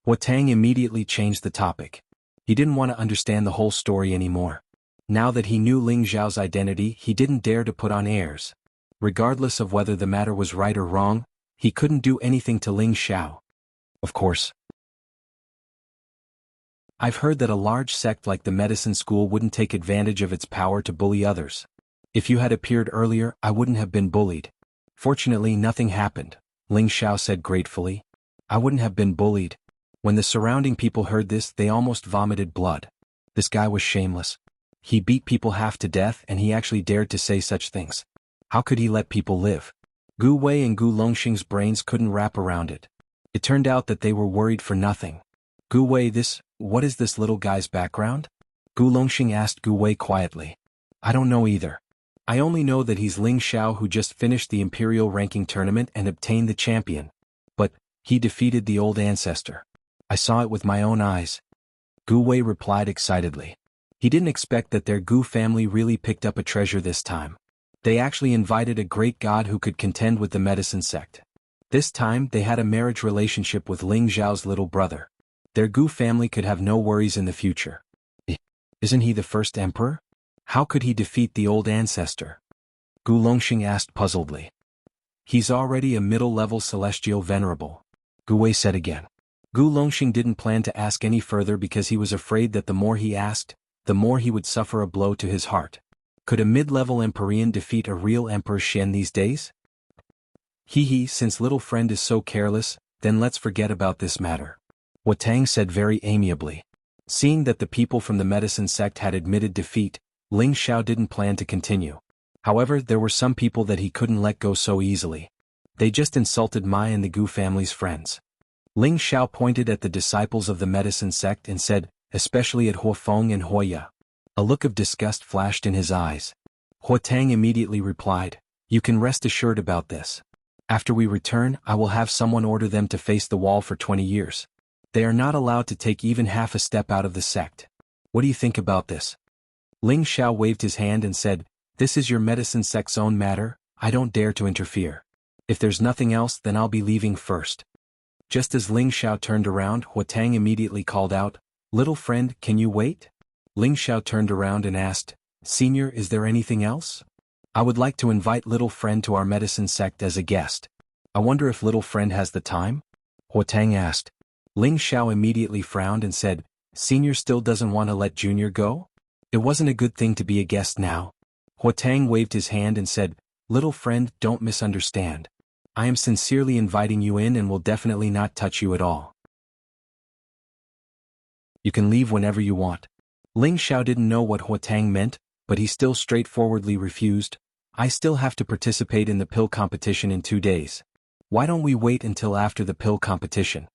A: Huatang immediately changed the topic. He didn't want to understand the whole story anymore. Now that he knew Ling Xiao's identity, he didn't dare to put on airs. Regardless of whether the matter was right or wrong, he couldn't do anything to Ling Xiao. Of course. I've heard that a large sect like the medicine school wouldn't take advantage of its power to bully others. If you had appeared earlier, I wouldn't have been bullied. Fortunately, nothing happened, Ling Xiao said gratefully. I wouldn't have been bullied. When the surrounding people heard this, they almost vomited blood. This guy was shameless. He beat people half to death and he actually dared to say such things. How could he let people live? Gu Wei and Gu Longxing's brains couldn't wrap around it. It turned out that they were worried for nothing. Gu Wei, what is this little guy's background? Gu Longxing asked Gu Wei quietly. I don't know either. I only know that he's Ling Xiao who just finished the Imperial ranking tournament and obtained the champion. But, he defeated the old ancestor. I saw it with my own eyes. Gu Wei replied excitedly. He didn't expect that their Gu family really picked up a treasure this time. They actually invited a great god who could contend with the medicine sect. This time they had a marriage relationship with Ling Xiao's little brother. Their Gu family could have no worries in the future. Isn't he the first emperor? How could he defeat the old ancestor? Gu Longxing asked puzzledly. He's already a middle-level celestial venerable, Gu Wei said again. Gu Longxing didn't plan to ask any further because he was afraid that the more he asked, the more he would suffer a blow to his heart. Could a mid-level Empyrean defeat a real Emperor Shen these days? Since little friend is so careless, then let's forget about this matter. Hua Tang said very amiably. Seeing that the people from the medicine sect had admitted defeat, Ling Xiao didn't plan to continue. However, there were some people that he couldn't let go so easily. They just insulted Mai and the Gu family's friends. Ling Xiao pointed at the disciples of the medicine sect and said, especially at Hua Feng and Hua Ya. A look of disgust flashed in his eyes. Hua Tang immediately replied, You can rest assured about this. After we return, I will have someone order them to face the wall for 20 years. They are not allowed to take even half a step out of the sect. What do you think about this? Ling Xiao waved his hand and said, This is your medicine sect's own matter, I don't dare to interfere. If there's nothing else, then I'll be leaving first. Just as Ling Xiao turned around, Hua Tang immediately called out, Little friend, can you wait? Ling Xiao turned around and asked, Senior, is there anything else? I would like to invite little friend to our medicine sect as a guest. I wonder if little friend has the time? Hua Tang asked. Ling Xiao immediately frowned and said, Senior still doesn't want to let Junior go? It wasn't a good thing to be a guest now. Hua Tang waved his hand and said, Little friend, don't misunderstand. I am sincerely inviting you in and will definitely not touch you at all. You can leave whenever you want. Ling Xiao didn't know what Hua Tang meant, but he still straightforwardly refused. I still have to participate in the pill competition in 2 days. Why don't we wait until after the pill competition?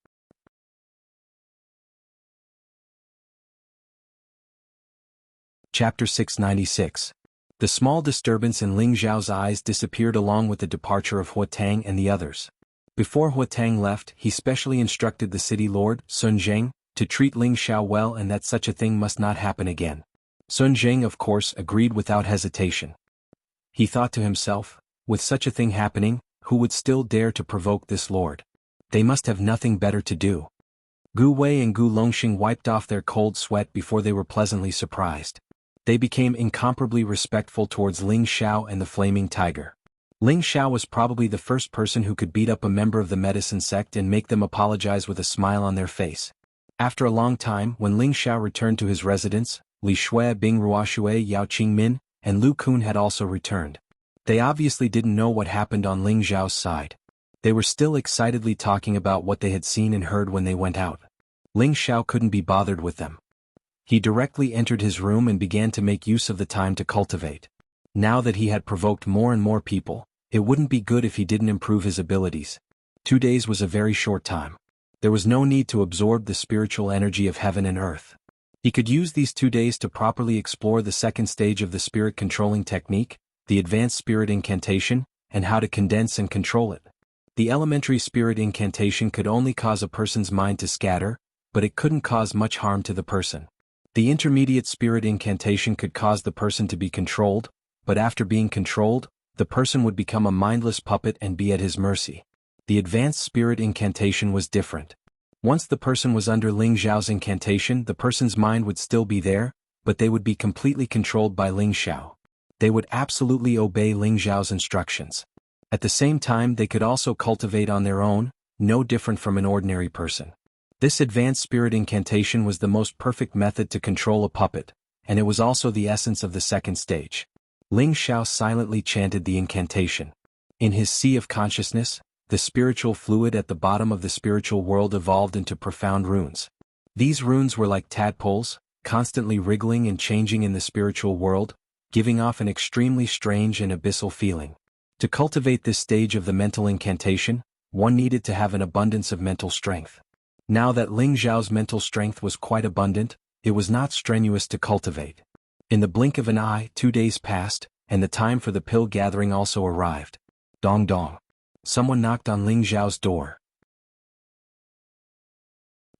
A: Chapter 696. The small disturbance in Ling Xiao's eyes disappeared along with the departure of Hua Tang and the others. Before Hua Tang left, he specially instructed the city lord, Sun Zheng, to treat Ling Xiao well and that such a thing must not happen again. Sun Zheng of course agreed without hesitation. He thought to himself, with such a thing happening, who would still dare to provoke this lord? They must have nothing better to do. Gu Wei and Gu Longxing wiped off their cold sweat before they were pleasantly surprised. They became incomparably respectful towards Ling Xiao and the Flaming Tiger. Ling Xiao was probably the first person who could beat up a member of the medicine sect and make them apologize with a smile on their face. After a long time, when Ling Xiao returned to his residence, Li Shui, Bing Ruoshui, Yao Qingmin, and Lu Kun had also returned. They obviously didn't know what happened on Ling Xiao's side. They were still excitedly talking about what they had seen and heard when they went out. Ling Xiao couldn't be bothered with them. He directly entered his room and began to make use of the time to cultivate. Now that he had provoked more and more people, it wouldn't be good if he didn't improve his abilities. 2 days was a very short time. There was no need to absorb the spiritual energy of heaven and earth. He could use these 2 days to properly explore the second stage of the spirit controlling technique, the advanced spirit incantation, and how to condense and control it. The elementary spirit incantation could only cause a person's mind to scatter, but it couldn't cause much harm to the person. The intermediate spirit incantation could cause the person to be controlled, but after being controlled, the person would become a mindless puppet and be at his mercy. The advanced spirit incantation was different. Once the person was under Ling Xiao's incantation, the person's mind would still be there, but they would be completely controlled by Ling Xiao. They would absolutely obey Ling Xiao's instructions. At the same time, they could also cultivate on their own, no different from an ordinary person. This advanced spirit incantation was the most perfect method to control a puppet, and it was also the essence of the second stage. Ling Xiao silently chanted the incantation. In his sea of consciousness, the spiritual fluid at the bottom of the spiritual world evolved into profound runes. These runes were like tadpoles, constantly wriggling and changing in the spiritual world, giving off an extremely strange and abyssal feeling. To cultivate this stage of the mental incantation, one needed to have an abundance of mental strength. Now that Ling Xiao's mental strength was quite abundant, it was not strenuous to cultivate. In the blink of an eye, 2 days passed, and the time for the pill gathering also arrived. Dong dong. Someone knocked on Ling Xiao's door.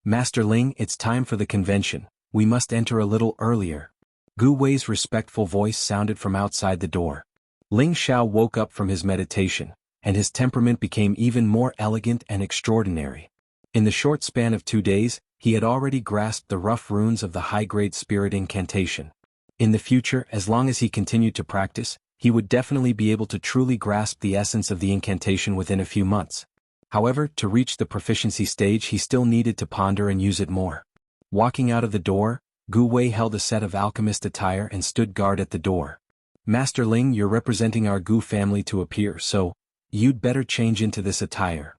A: Master Ling, it's time for the convention. We must enter a little earlier. Gu Wei's respectful voice sounded from outside the door. Ling Xiao woke up from his meditation, and his temperament became even more elegant and extraordinary. In the short span of 2 days, he had already grasped the rough runes of the high-grade spirit incantation. In the future, as long as he continued to practice, he would definitely be able to truly grasp the essence of the incantation within a few months. However, to reach the proficiency stage he still needed to ponder and use it more. Walking out of the door, Gu Wei held a set of alchemist attire and stood guard at the door. Master Ling, you're representing our Gu family to appear, so you'd better change into this attire.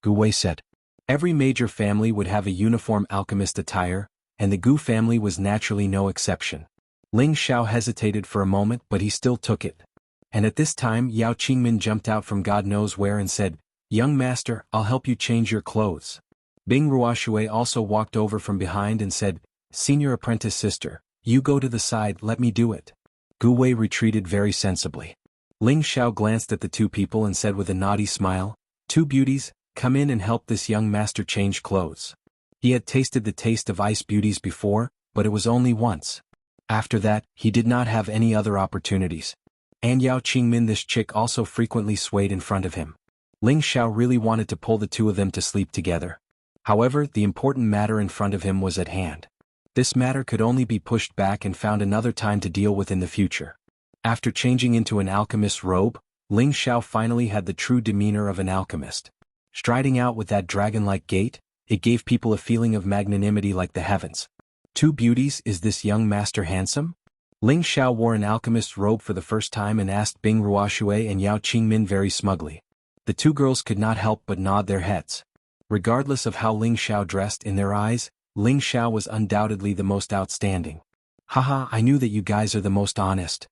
A: Gu Wei said. Every major family would have a uniform alchemist attire, and the Gu family was naturally no exception. Ling Xiao hesitated for a moment, but he still took it. And at this time Yao Qingmin jumped out from God knows where and said, "Young master, I'll help you change your clothes." Bing Ruoshui also walked over from behind and said, "Senior apprentice sister, you go to the side, let me do it." Gu Wei retreated very sensibly. Ling Xiao glanced at the two people and said with a naughty smile, "Two beauties, come in and help this young master change clothes." He had tasted the taste of ice beauties before, but it was only once. After that, he did not have any other opportunities. And Yao Qingmin, this chick, also frequently swayed in front of him. Ling Xiao really wanted to pull the two of them to sleep together. However, the important matter in front of him was at hand. This matter could only be pushed back and found another time to deal with in the future. After changing into an alchemist's robe, Ling Xiao finally had the true demeanor of an alchemist. Striding out with that dragon-like gait, it gave people a feeling of magnanimity like the heavens. Two beauties, is this young master handsome? Ling Xiao wore an alchemist's robe for the first time and asked Bing Ruoshui and Yao Qingmin very smugly. The two girls could not help but nod their heads. Regardless of how Ling Xiao dressed, in their eyes, Ling Xiao was undoubtedly the most outstanding. "Haha, I knew that you guys are the most honest."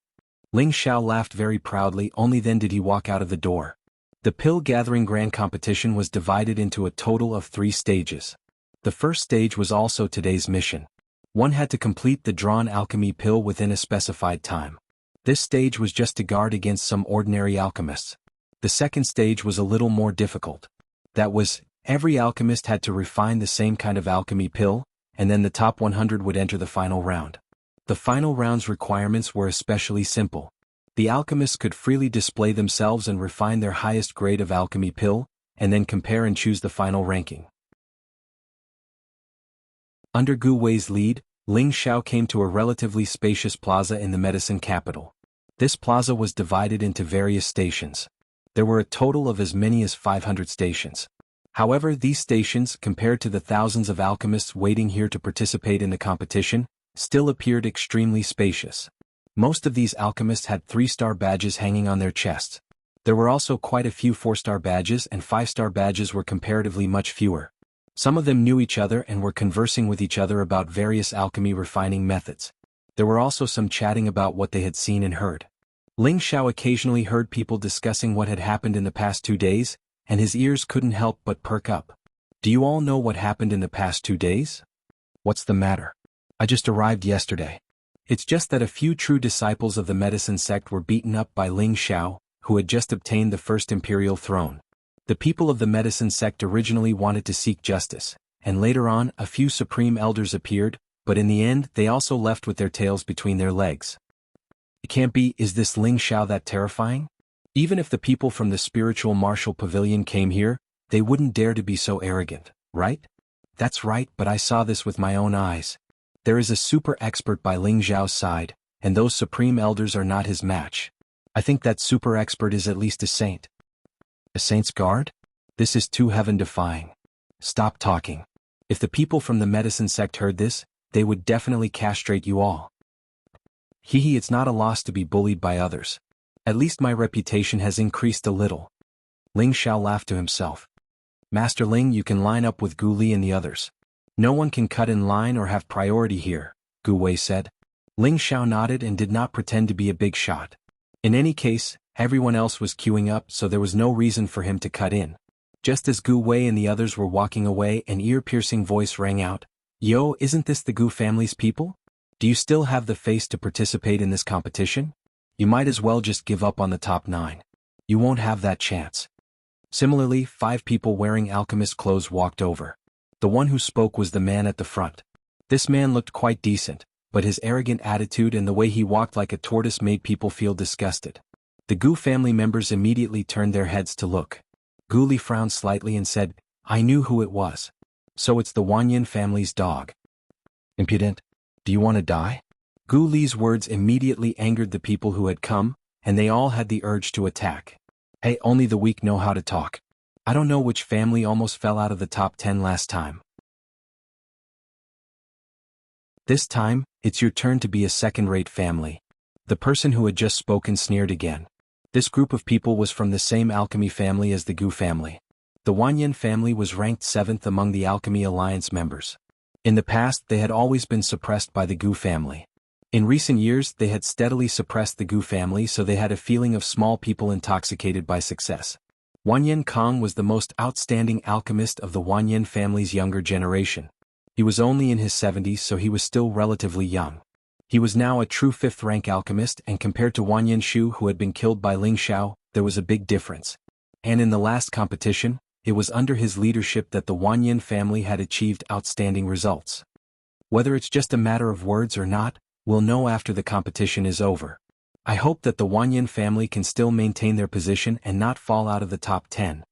A: Ling Xiao laughed very proudly, only then did he walk out of the door. The pill-gathering grand competition was divided into a total of 3 stages. The first stage was also today's mission. One had to complete the drawn alchemy pill within a specified time. This stage was just to guard against some ordinary alchemists. The second stage was a little more difficult. That was, every alchemist had to refine the same kind of alchemy pill, and then the top 100 would enter the final round. The final round's requirements were especially simple. The alchemists could freely display themselves and refine their highest grade of alchemy pill, and then compare and choose the final ranking. Under Gu Wei's lead, Ling Xiao came to a relatively spacious plaza in the medicine capital. This plaza was divided into various stations. There were a total of as many as 500 stations. However, these stations, compared to the thousands of alchemists waiting here to participate in the competition, still appeared extremely spacious. Most of these alchemists had 3-star badges hanging on their chests. There were also quite a few 4-star badges, and 5-star badges were comparatively much fewer. Some of them knew each other and were conversing with each other about various alchemy refining methods. There were also some chatting about what they had seen and heard. Ling Xiao occasionally heard people discussing what had happened in the past 2 days, and his ears couldn't help but perk up. "Do you all know what happened in the past 2 days? What's the matter? I just arrived yesterday." It's just that a few true disciples of the medicine sect were beaten up by Ling Xiao, who had just obtained the first imperial throne. The people of the medicine sect originally wanted to seek justice, and later on a few supreme elders appeared, but in the end they also left with their tails between their legs. It can't be, is this Ling Xiao that terrifying? Even if the people from the spiritual martial pavilion came here, they wouldn't dare to be so arrogant, right? That's right, but I saw this with my own eyes. There is a super expert by Ling Xiao's side, and those supreme elders are not his match. I think that super expert is at least a saint. A saint's guard? This is too heaven-defying. Stop talking. If the people from the medicine sect heard this, they would definitely castrate you all. Hehe, it's not a loss to be bullied by others. At least my reputation has increased a little. Ling Xiao laughed to himself. Master Ling, you can line up with Gu Li and the others. No one can cut in line or have priority here, Gu Wei said. Ling Xiao nodded and did not pretend to be a big shot. In any case, everyone else was queuing up, so there was no reason for him to cut in. Just as Gu Wei and the others were walking away, an ear-piercing voice rang out. Yo, isn't this the Gu family's people? Do you still have the face to participate in this competition? You might as well just give up on the top 9. You won't have that chance. Similarly, 5 people wearing alchemist clothes walked over. The one who spoke was the man at the front. This man looked quite decent, but his arrogant attitude and the way he walked like a tortoise made people feel disgusted. The Gu family members immediately turned their heads to look. Gu Li frowned slightly and said, I knew who it was. So it's the Wanyan family's dog. Impudent. Do you want to die? Gu Li's words immediately angered the people who had come, and they all had the urge to attack. Hey, only the weak know how to talk. I don't know which family almost fell out of the top 10 last time. This time, it's your turn to be a second-rate family. The person who had just spoken sneered again. This group of people was from the same alchemy family as the Gu family. The Wanyan family was ranked 7th among the Alchemy Alliance members. In the past, they had always been suppressed by the Gu family. In recent years, they had steadily suppressed the Gu family, so they had a feeling of small people intoxicated by success. Wanyan Kong was the most outstanding alchemist of the Wanyan family's younger generation. He was only in his 70s, so he was still relatively young. He was now a true 5th-rank alchemist, and compared to Wanyan Shu, who had been killed by Ling Xiao, there was a big difference. And in the last competition, it was under his leadership that the Wanyan family had achieved outstanding results. Whether it's just a matter of words or not, we'll know after the competition is over. I hope that the Wanyan family can still maintain their position and not fall out of the top 10.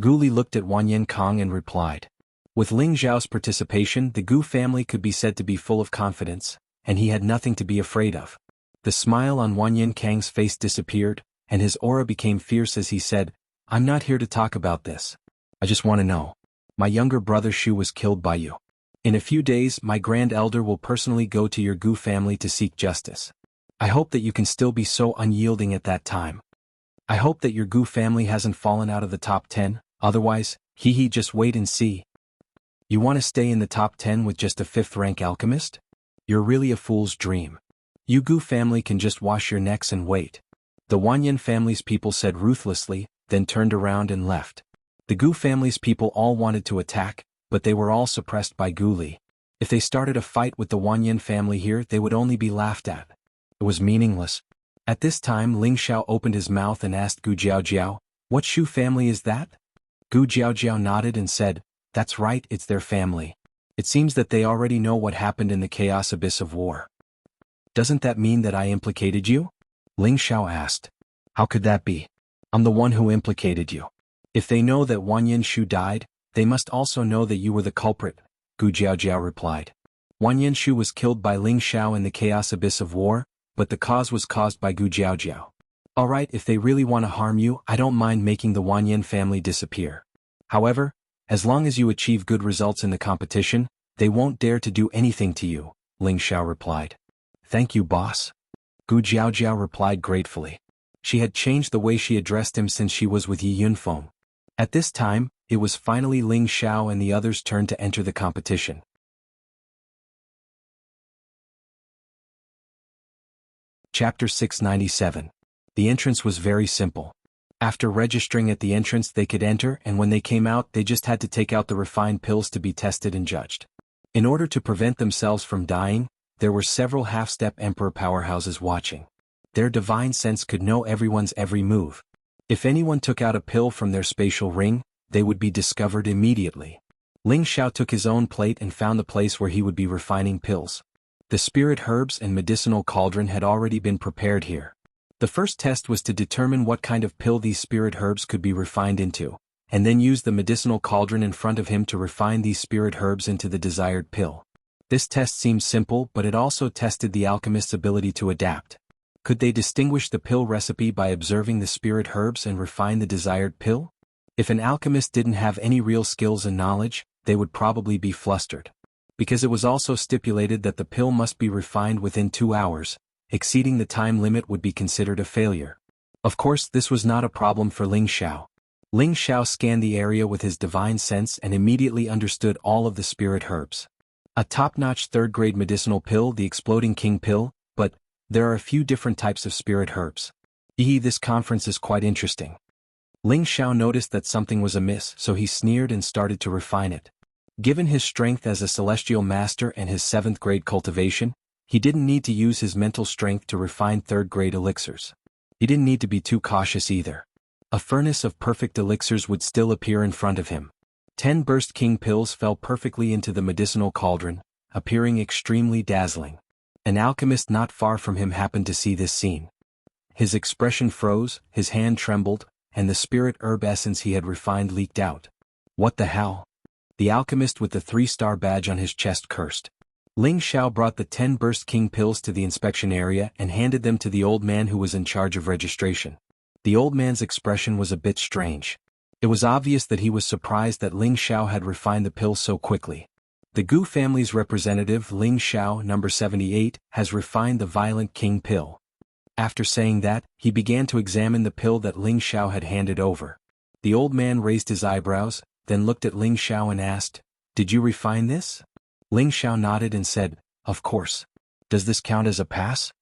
A: Gu Li looked at Wanyan Kong and replied. With Ling Xiao's participation, the Gu family could be said to be full of confidence, and he had nothing to be afraid of. The smile on Wanyan Kang's face disappeared, and his aura became fierce as he said, I'm not here to talk about this. I just want to know. My younger brother Shu was killed by you. In a few days, my Grand Elder will personally go to your Gu family to seek justice. I hope that you can still be so unyielding at that time. I hope that your Gu family hasn't fallen out of the top 10, otherwise, just wait and see. You want to stay in the top 10 with just a 5th-rank alchemist? You're really a fool's dream. You Gu family can just wash your necks and wait. The Wanyan family's people said ruthlessly, then turned around and left. The Gu family's people all wanted to attack, but they were all suppressed by Gu Li. If they started a fight with the Wanyan family here, they would only be laughed at. It was meaningless. At this time, Ling Xiao opened his mouth and asked Gu Jiaojiao, what Shu family is that? Gu Jiaojiao nodded and said, that's right, it's their family. It seems that they already know what happened in the chaos abyss of war. Doesn't that mean that I implicated you? Ling Xiao asked. How could that be? I'm the one who implicated you. If they know that Wanyan Shu died, they must also know that you were the culprit, Gu Jiaojiao replied. Wanyan Shu was killed by Ling Xiao in the chaos abyss of war, but the cause was caused by Gu Jiaojiao. Alright, if they really want to harm you, I don't mind making the Wanyan family disappear. However, as long as you achieve good results in the competition, they won't dare to do anything to you, Ling Xiao replied. Thank you, boss. Gu Jiaojiao replied gratefully. She had changed the way she addressed him since she was with Yi Yunfeng. At this time, it was finally Ling Xiao and the others' turn to enter the competition. Chapter 697. The entrance was very simple. After registering at the entrance they could enter, and when they came out they just had to take out the refined pills to be tested and judged. In order to prevent themselves from dying, there were several half-step emperor powerhouses watching. Their divine sense could know everyone's every move. If anyone took out a pill from their spatial ring, they would be discovered immediately. Ling Xiao took his own plate and found the place where he would be refining pills. The spirit herbs and medicinal cauldron had already been prepared here. The first test was to determine what kind of pill these spirit herbs could be refined into, and then use the medicinal cauldron in front of him to refine these spirit herbs into the desired pill. This test seemed simple, but it also tested the alchemist's ability to adapt. Could they distinguish the pill recipe by observing the spirit herbs and refine the desired pill? If an alchemist didn't have any real skills and knowledge, they would probably be flustered. Because it was also stipulated that the pill must be refined within 2 hours, exceeding the time limit would be considered a failure. Of course, this was not a problem for Ling Xiao. Ling Xiao scanned the area with his divine sense and immediately understood all of the spirit herbs. A top-notch third-grade medicinal pill, the Exploding King pill, but there are a few different types of spirit herbs. This conference is quite interesting. Ling Xiao noticed that something was amiss, so he sneered and started to refine it. Given his strength as a celestial master and his 7th-grade cultivation, he didn't need to use his mental strength to refine 3rd-grade elixirs. He didn't need to be too cautious either. A furnace of perfect elixirs would still appear in front of him. 10 burst king pills fell perfectly into the medicinal cauldron, appearing extremely dazzling. An alchemist not far from him happened to see this scene. His expression froze, his hand trembled, and the spirit herb essence he had refined leaked out. What the hell? The alchemist with the 3-star badge on his chest cursed. Ling Xiao brought the 10 burst king pills to the inspection area and handed them to the old man who was in charge of registration. The old man's expression was a bit strange. It was obvious that he was surprised that Ling Xiao had refined the pills so quickly. The Gu family's representative, Ling Xiao, number 78, has refined the Violent King pill. After saying that, he began to examine the pill that Ling Xiao had handed over. The old man raised his eyebrows, then looked at Ling Xiao and asked, "Did you refine this?" Ling Xiao nodded and said, "Of course. Does this count as a pass?"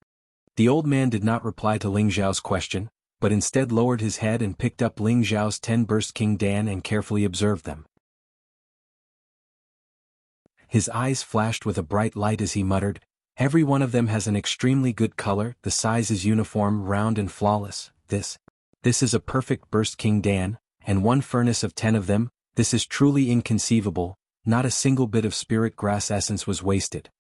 A: The old man did not reply to Ling Xiao's question, but instead lowered his head and picked up Ling Xiao's 10 burst king dan and carefully observed them. His eyes flashed with a bright light as he muttered, "Every one of them has an extremely good color, the size is uniform, round and flawless. This is a perfect burst king dan, and one furnace of 10 of them. This is truly inconceivable, not a single bit of spirit grass essence was wasted."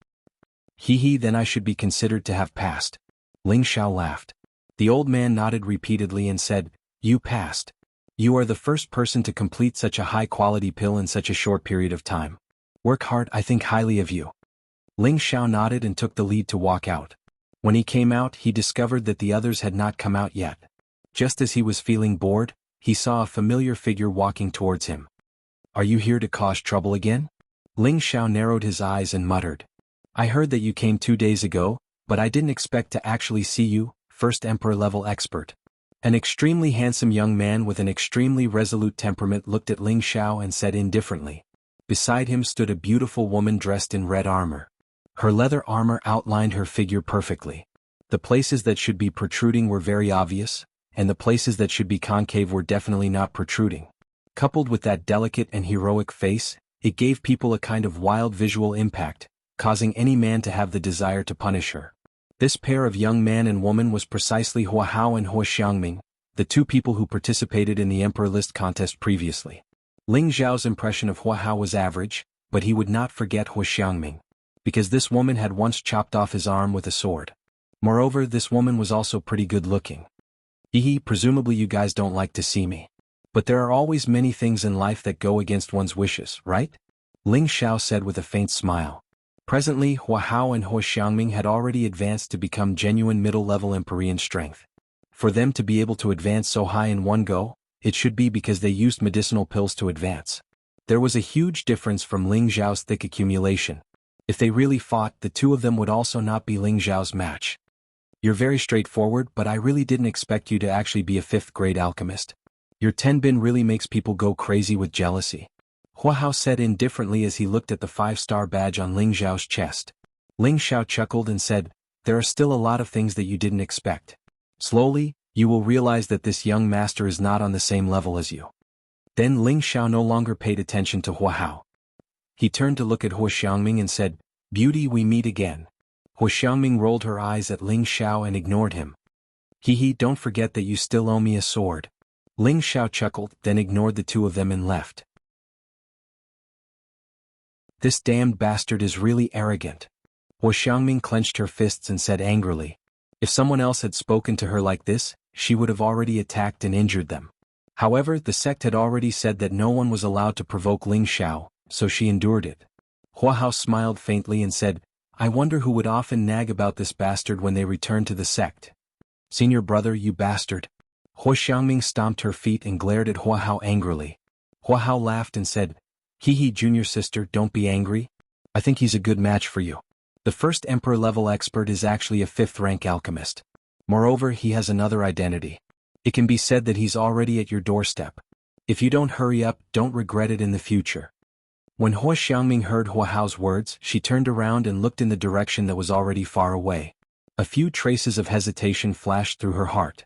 A: Then I should be considered to have passed. Ling Xiao laughed. The old man nodded repeatedly and said, "You passed. You are the first person to complete such a high-quality pill in such a short period of time. Work hard, I think highly of you." Ling Xiao nodded and took the lead to walk out. When he came out, he discovered that the others had not come out yet. Just as he was feeling bored, he saw a familiar figure walking towards him. "Are you here to cause trouble again?" Ling Xiao narrowed his eyes and muttered, "I heard that you came 2 days ago, but I didn't expect to actually see you, first Emperor-level expert." An extremely handsome young man with an extremely resolute temperament looked at Ling Xiao and said indifferently. Beside him stood a beautiful woman dressed in red armor. Her leather armor outlined her figure perfectly. The places that should be protruding were very obvious, and the places that should be concave were definitely not protruding. Coupled with that delicate and heroic face, it gave people a kind of wild visual impact, causing any man to have the desire to punish her. This pair of young man and woman was precisely Hua Hao and Hua Xiangming, the 2 people who participated in the Emperor List contest previously. Ling Xiao's impression of Hua Hao was average, but he would not forget Hua Xiangming, because this woman had once chopped off his arm with a sword. Moreover, this woman was also pretty good looking. Presumably you guys don't like to see me. But there are always many things in life that go against one's wishes, right? Ling Xiao said with a faint smile. Presently, Hua Hao and Hua Xiangming had already advanced to become genuine middle-level Empyrean strength. For them to be able to advance so high in one go, it should be because they used medicinal pills to advance. There was a huge difference from Ling Xiao's thick accumulation. If they really fought, the 2 of them would also not be Ling Xiao's match. "You're very straightforward, but I really didn't expect you to actually be a 5th-grade alchemist. Your 10 bin really makes people go crazy with jealousy." Hua Hao said indifferently as he looked at the 5-star badge on Ling Xiao's chest. Ling Xiao chuckled and said, "There are still a lot of things that you didn't expect. Slowly, you will realize that this young master is not on the same level as you." Then Ling Xiao no longer paid attention to Hua Hao. He turned to look at Hua Xiangming and said, "Beauty, we meet again." Hua Xiangming rolled her eyes at Ling Xiao and ignored him. Don't forget that you still owe me a sword." Ling Xiao chuckled, then ignored the 2 of them and left. "This damned bastard is really arrogant." Hua Xiangming clenched her fists and said angrily. If someone else had spoken to her like this, she would have already attacked and injured them. However, the sect had already said that no one was allowed to provoke Ling Xiao, so she endured it. Hua Hao smiled faintly and said, "I wonder who would often nag about this bastard when they return to the sect." "Senior brother, you bastard." Hua Xiangming stomped her feet and glared at Hua Hao angrily. Hua Hao laughed and said, Hee junior sister, don't be angry. I think he's a good match for you. The first Emperor-level expert is actually a 5th-rank alchemist. Moreover, he has another identity. It can be said that he's already at your doorstep. If you don't hurry up, don't regret it in the future. When Hua Xiangming heard Hua Hao's words, she turned around and looked in the direction that was already far away. A few traces of hesitation flashed through her heart.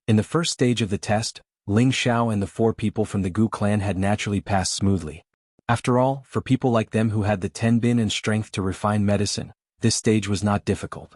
A: In the first stage of the test, Ling Xiao and the 4 people from the Gu clan had naturally passed smoothly. After all, for people like them who had the tenbin and strength to refine medicine, this stage was not difficult.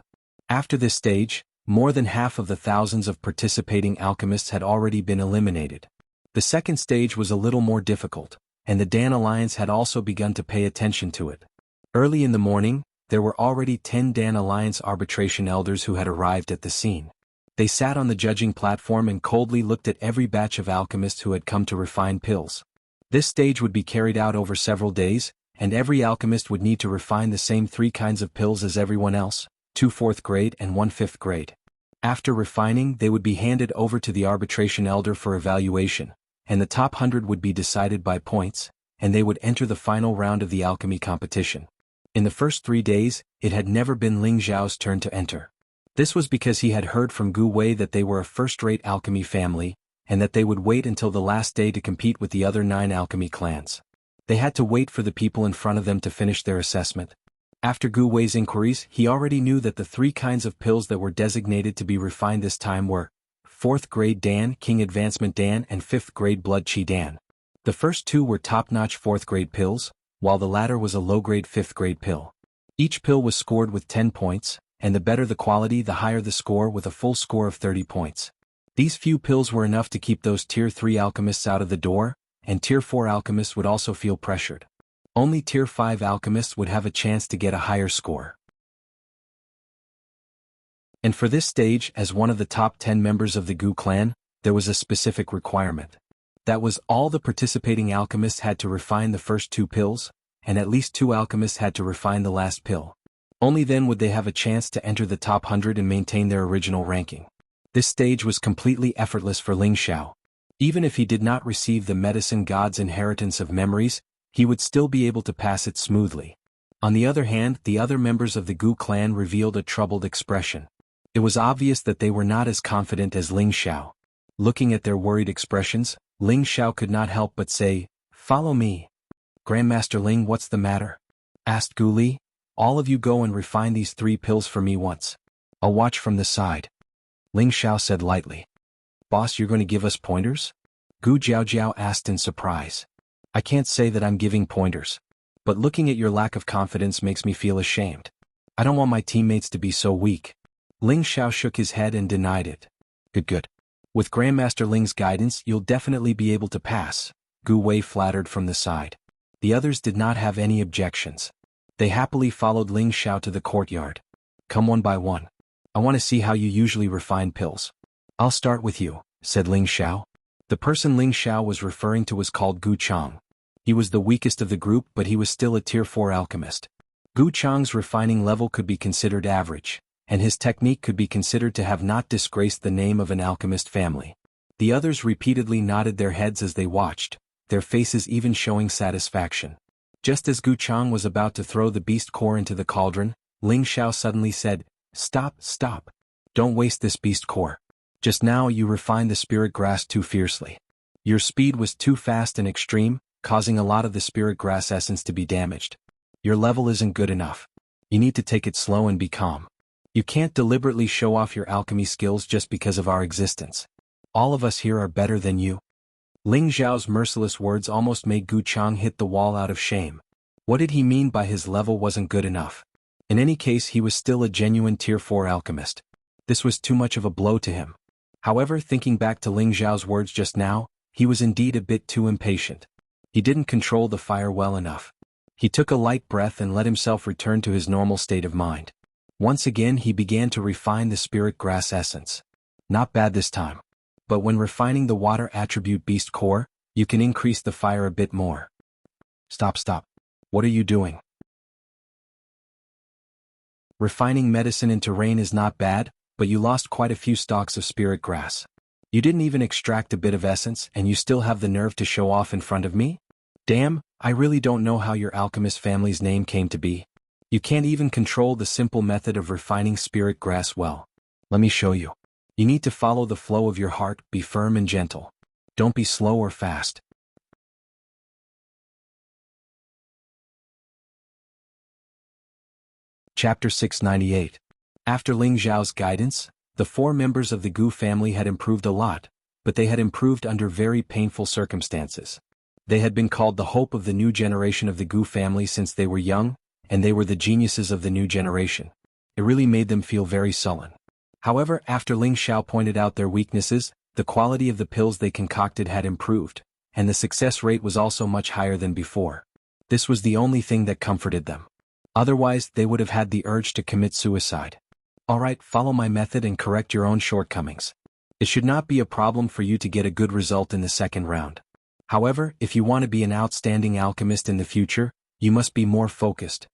A: After this stage, more than half of the thousands of participating alchemists had already been eliminated. The second stage was a little more difficult, and the Dan Alliance had also begun to pay attention to it. Early in the morning, there were already 10 Dan Alliance arbitration elders who had arrived at the scene. They sat on the judging platform and coldly looked at every batch of alchemists who had come to refine pills. This stage would be carried out over several days, and every alchemist would need to refine the same 3 kinds of pills as everyone else, 2 4th grade and 1 5th grade. After refining, they would be handed over to the arbitration elder for evaluation, and the top 100 would be decided by points, and they would enter the final round of the alchemy competition. In the first 3 days, it had never been Ling Xiao's turn to enter. This was because he had heard from Gu Wei that they were a first-rate alchemy family, and that they would wait until the last day to compete with the other 9 alchemy clans. They had to wait for the people in front of them to finish their assessment. After Gu Wei's inquiries, he already knew that the 3 kinds of pills that were designated to be refined this time were 4th grade Dan, King Advancement Dan, and 5th grade Blood Qi Dan. The first 2 were top-notch 4th grade pills, while the latter was a low-grade 5th grade pill. Each pill was scored with 10 points, and the better the quality, the higher the score, with a full score of 30 points. These few pills were enough to keep those Tier 3 alchemists out of the door, and Tier 4 alchemists would also feel pressured. Only Tier 5 alchemists would have a chance to get a higher score. And for this stage, as one of the top 10 members of the Gu clan, there was a specific requirement. That was, all the participating alchemists had to refine the first 2 pills, and at least 2 alchemists had to refine the last pill. Only then would they have a chance to enter the top 100 and maintain their original ranking. This stage was completely effortless for Ling Xiao. Even if he did not receive the medicine god's inheritance of memories, he would still be able to pass it smoothly. On the other hand, the other members of the Gu clan revealed a troubled expression. It was obvious that they were not as confident as Ling Xiao. Looking at their worried expressions, Ling Xiao could not help but say, "Follow me." "Grandmaster Ling, what's the matter?" asked Gu Li. "All of you go and refine these 3 pills for me once. I'll watch from the side." Ling Xiao said lightly. "Boss, you're going to give us pointers?" Gu Jiaojiao asked in surprise. "I can't say that I'm giving pointers. But looking at your lack of confidence makes me feel ashamed. I don't want my teammates to be so weak." Ling Xiao shook his head and denied it. Good. With Grandmaster Ling's guidance, you'll definitely be able to pass," Gu Wei flattered from the side. The others did not have any objections. They happily followed Ling Xiao to the courtyard. "Come one by one. I want to see how you usually refine pills." "I'll start with you," said Ling Xiao. The person Ling Xiao was referring to was called Gu Chang. He was the weakest of the group, but he was still a Tier 4 alchemist. Gu Chang's refining level could be considered average, and his technique could be considered to have not disgraced the name of an alchemist family. The others repeatedly nodded their heads as they watched, their faces even showing satisfaction. Just as Gu Chang was about to throw the beast core into the cauldron, Ling Xiao suddenly said, Stop. Don't waste this beast core. Just now you refined the spirit grass too fiercely. Your speed was too fast and extreme, causing a lot of the spirit grass essence to be damaged. Your level isn't good enough. You need to take it slow and be calm. You can't deliberately show off your alchemy skills just because of our existence. All of us here are better than you." Ling Xiao's merciless words almost made Gu Chang hit the wall out of shame. What did he mean by his level wasn't good enough? In any case, he was still a genuine Tier 4 alchemist. This was too much of a blow to him. However, thinking back to Ling Xiao's words just now, he was indeed a bit too impatient. He didn't control the fire well enough. He took a light breath and let himself return to his normal state of mind. Once again he began to refine the spirit grass essence. Not bad this time. But when refining the water attribute beast core, you can increase the fire a bit more. Stop. What are you doing? Refining medicine in terrain is not bad, but you lost quite a few stalks of spirit grass. You didn't even extract a bit of essence and you still have the nerve to show off in front of me? Damn, I really don't know how your alchemist family's name came to be. You can't even control the simple method of refining spirit grass well. Let me show you. You need to follow the flow of your heart, be firm and gentle. Don't be slow or fast. Chapter 698. After Ling Zhao's guidance, the 4 members of the Gu family had improved a lot, but they had improved under very painful circumstances. They had been called the hope of the new generation of the Gu family since they were young, and they were the geniuses of the new generation. It really made them feel very sullen. However, after Ling Xiao pointed out their weaknesses, the quality of the pills they concocted had improved, and the success rate was also much higher than before. This was the only thing that comforted them. Otherwise, they would have had the urge to commit suicide. Alright, follow my method and correct your own shortcomings. It should not be a problem for you to get a good result in the second round. However, if you want to be an outstanding alchemist in the future, you must be more focused.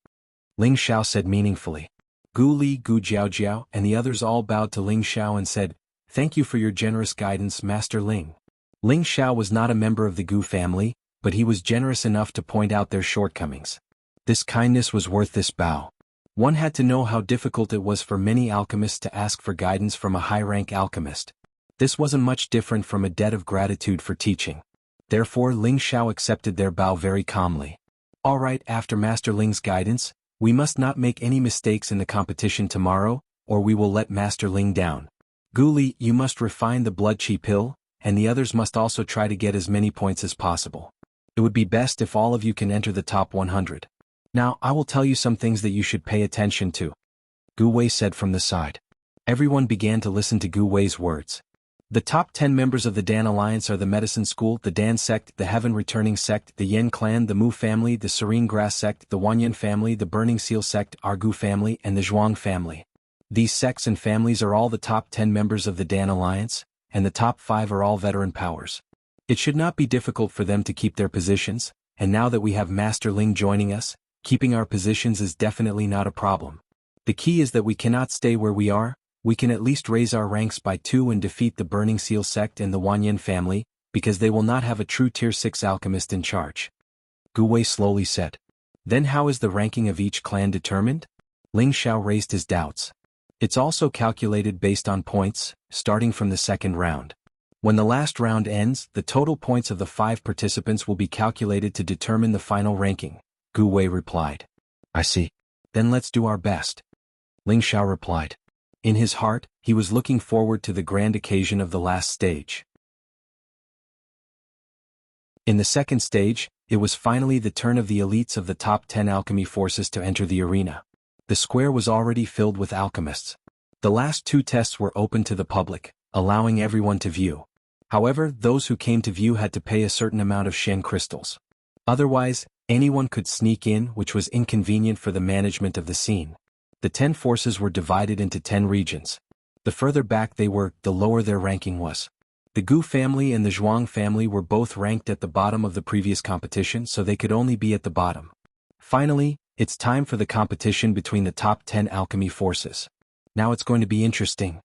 A: Ling Xiao said meaningfully. Gu Li, Gu Jiao, and the others all bowed to Ling Xiao and said, "Thank you for your generous guidance, Master Ling." Ling Xiao was not a member of the Gu family, but he was generous enough to point out their shortcomings. This kindness was worth this bow. One had to know how difficult it was for many alchemists to ask for guidance from a high-rank alchemist. This wasn't much different from a debt of gratitude for teaching. Therefore, Ling Xiao accepted their bow very calmly. Alright, after Master Ling's guidance, we must not make any mistakes in the competition tomorrow, or we will let Master Ling down. Gu Li, you must refine the blood qi pill, and the others must also try to get as many points as possible. It would be best if all of you can enter the top 100. Now, I will tell you some things that you should pay attention to. Gu Wei said from the side. Everyone began to listen to Gu Wei's words. The top 10 members of the Dan Alliance are the Medicine School, the Dan Sect, the Heaven Returning Sect, the Yen Clan, the Mu Family, the Serene Grass Sect, the Wanyan Family, the Burning Seal Sect, our Gu Family, and the Zhuang Family. These sects and families are all the top 10 members of the Dan Alliance, and the top 5 are all veteran powers. It should not be difficult for them to keep their positions, and now that we have Master Ling joining us, keeping our positions is definitely not a problem. The key is that we cannot stay where we are. We can at least raise our ranks by 2 and defeat the Burning Seal Sect and the Wanyan family, because they will not have a true Tier 6 alchemist in charge. Gu Wei slowly said. Then how is the ranking of each clan determined? Ling Xiao raised his doubts. It's also calculated based on points, starting from the second round. When the last round ends, the total points of the 5 participants will be calculated to determine the final ranking, Gu Wei replied. I see. Then let's do our best. Ling Xiao replied. In his heart, he was looking forward to the grand occasion of the last stage. In the second stage, it was finally the turn of the elites of the top 10 alchemy forces to enter the arena. The square was already filled with alchemists. The last 2 tests were open to the public, allowing everyone to view. However, those who came to view had to pay a certain amount of Shen crystals. Otherwise, anyone could sneak in, which was inconvenient for the management of the scene. The 10 forces were divided into 10 regions. The further back they were, the lower their ranking was. The Gu family and the Zhuang family were both ranked at the bottom of the previous competition, so they could only be at the bottom. Finally, it's time for the competition between the top 10 alchemy forces. Now it's going to be interesting.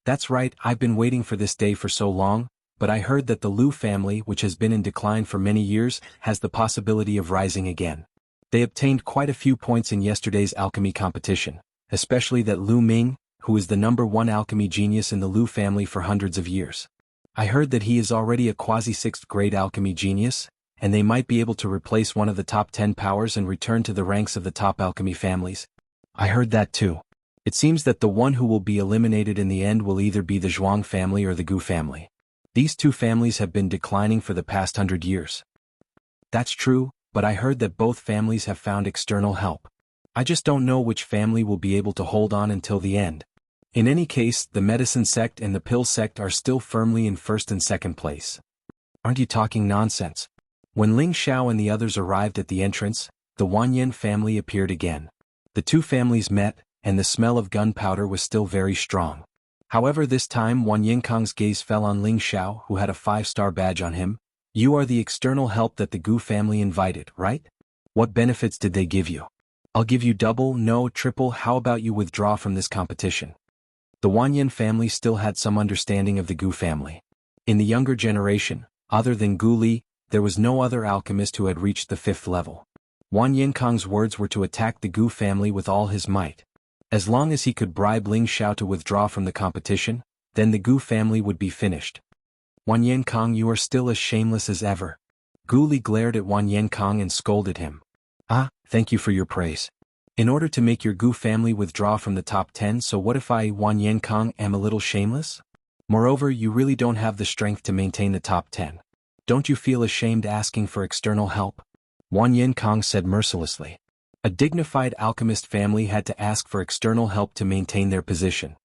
A: That's right, I've been waiting for this day for so long, but I heard that the Liu family, which has been in decline for many years, has the possibility of rising again. They obtained quite a few points in yesterday's alchemy competition, especially that Liu Ming, who is the #1 alchemy genius in the Liu family for hundreds of years. I heard that he is already a quasi-6th grade alchemy genius, and they might be able to replace one of the top 10 powers and return to the ranks of the top alchemy families. I heard that too. It seems that the one who will be eliminated in the end will either be the Zhuang family or the Gu family. These 2 families have been declining for the past 100 years. That's true, but I heard that both families have found external help. I just don't know which family will be able to hold on until the end. In any case, the medicine sect and the pill sect are still firmly in first and second place. Aren't you talking nonsense? When Ling Xiao and the others arrived at the entrance, the Wanyan family appeared again. The 2 families met, and the smell of gunpowder was still very strong. However, this time Wan Yinkang's gaze fell on Ling Xiao, who had a 5-star badge on him. You are the external help that the Gu family invited, right? What benefits did they give you? I'll give you double, no, triple. How about you withdraw from this competition? The Wanyan family still had some understanding of the Gu family. In the younger generation, other than Gu Li, there was no other alchemist who had reached the 5th level. Wang Yinkang's words were to attack the Gu family with all his might. As long as he could bribe Ling Xiao to withdraw from the competition, then the Gu family would be finished. Wang Yinkang, you are still as shameless as ever. Gu Li glared at Wang Yinkang and scolded him. Ah, thank you for your praise. In order to make your Gu family withdraw from the top 10, so what if I, Wang Yinkang, am a little shameless? Moreover, you really don't have the strength to maintain the top 10. Don't you feel ashamed asking for external help? Wang Yinkang said mercilessly. A dignified alchemist family had to ask for external help to maintain their position.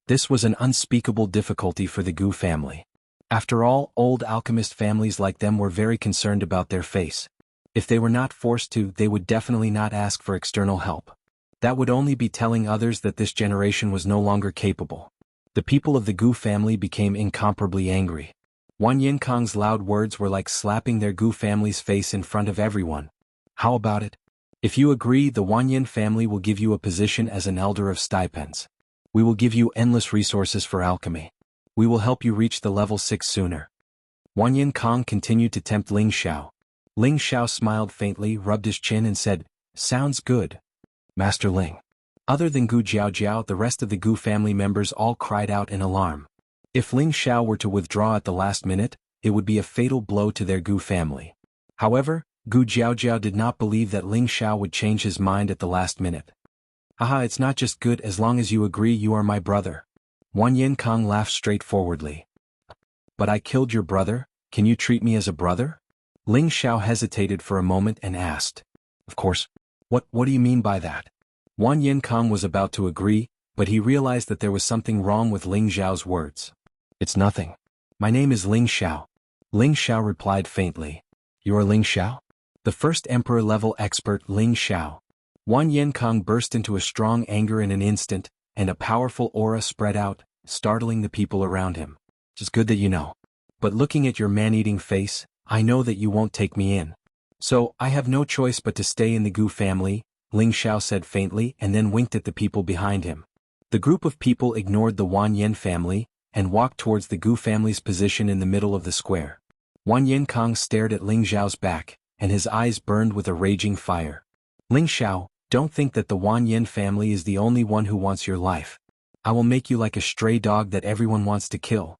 A: This was an unspeakable difficulty for the Gu family. After all, old alchemist families like them were very concerned about their face. If they were not forced to, they would definitely not ask for external help. That would only be telling others that this generation was no longer capable. The people of the Gu family became incomparably angry. Wang Yinkang's loud words were like slapping their Gu family's face in front of everyone. How about it? If you agree, the Wang Yin family will give you a position as an elder of stipends. We will give you endless resources for alchemy. We will help you reach the level 6 sooner. Wang Yinkang continued to tempt Ling Xiao. Ling Xiao smiled faintly, rubbed his chin and said, "Sounds good, Master Ling." Other than Gu Jiaojiao, the rest of the Gu family members all cried out in alarm. If Ling Xiao were to withdraw at the last minute, it would be a fatal blow to their Gu family. However, Gu Jiaojiao did not believe that Ling Xiao would change his mind at the last minute. Haha, it's not just good as long as you agree you are my brother. Wang Yinkang laughed straightforwardly. But I killed your brother, can you treat me as a brother? Ling Xiao hesitated for a moment and asked. Of course. What do you mean by that? Wang Yinkang was about to agree, but he realized that there was something wrong with Ling Xiao's words. It's nothing. My name is Ling Xiao. Ling Xiao replied faintly. You are Ling Xiao? The first emperor-level expert Ling Xiao. Wang Yinkang burst into a strong anger in an instant, and a powerful aura spread out, startling the people around him. It's good that you know. But looking at your man-eating face, I know that you won't take me in. So, I have no choice but to stay in the Gu family, Ling Xiao said faintly and then winked at the people behind him. The group of people ignored the Wang Yin family, and walked towards the Gu family's position in the middle of the square. Wang Yinkang stared at Ling Xiao's back, and his eyes burned with a raging fire. Ling Xiao, don't think that the Wang Yin family is the only one who wants your life. I will make you like a stray dog that everyone wants to kill.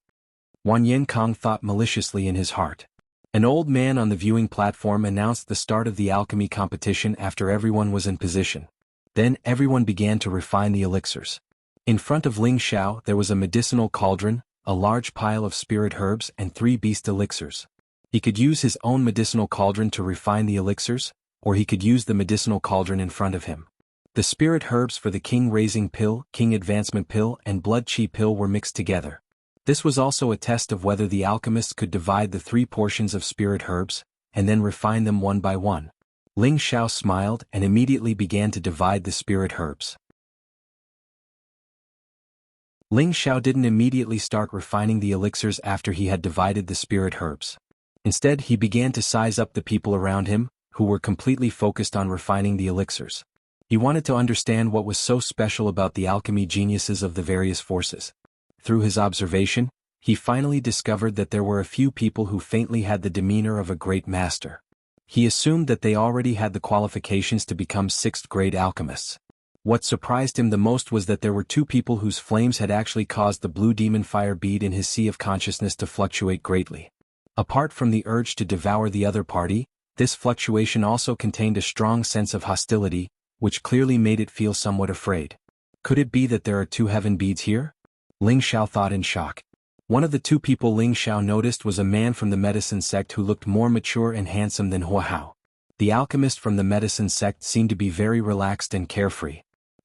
A: Wang Yinkang thought maliciously in his heart. An old man on the viewing platform announced the start of the alchemy competition after everyone was in position. Then everyone began to refine the elixirs. In front of Ling Xiao there was a medicinal cauldron, a large pile of spirit herbs and 3 beast elixirs. He could use his own medicinal cauldron to refine the elixirs, or he could use the medicinal cauldron in front of him. The spirit herbs for the King Raising Pill, King Advancement Pill and Blood Chi Pill were mixed together. This was also a test of whether the alchemists could divide the 3 portions of spirit herbs, and then refine them one by one. Ling Xiao smiled and immediately began to divide the spirit herbs. Ling Xiao didn't immediately start refining the elixirs after he had divided the spirit herbs. Instead, he began to size up the people around him, who were completely focused on refining the elixirs. He wanted to understand what was so special about the alchemy geniuses of the various forces. Through his observation, he finally discovered that there were a few people who faintly had the demeanor of a great master. He assumed that they already had the qualifications to become 6th-grade alchemists. What surprised him the most was that there were 2 people whose flames had actually caused the blue demon fire bead in his sea of consciousness to fluctuate greatly. Apart from the urge to devour the other party, this fluctuation also contained a strong sense of hostility, which clearly made it feel somewhat afraid. Could it be that there are 2 heaven beads here? Ling Xiao thought in shock. One of the 2 people Ling Xiao noticed was a man from the medicine sect who looked more mature and handsome than Hua Hao. The alchemist from the medicine sect seemed to be very relaxed and carefree.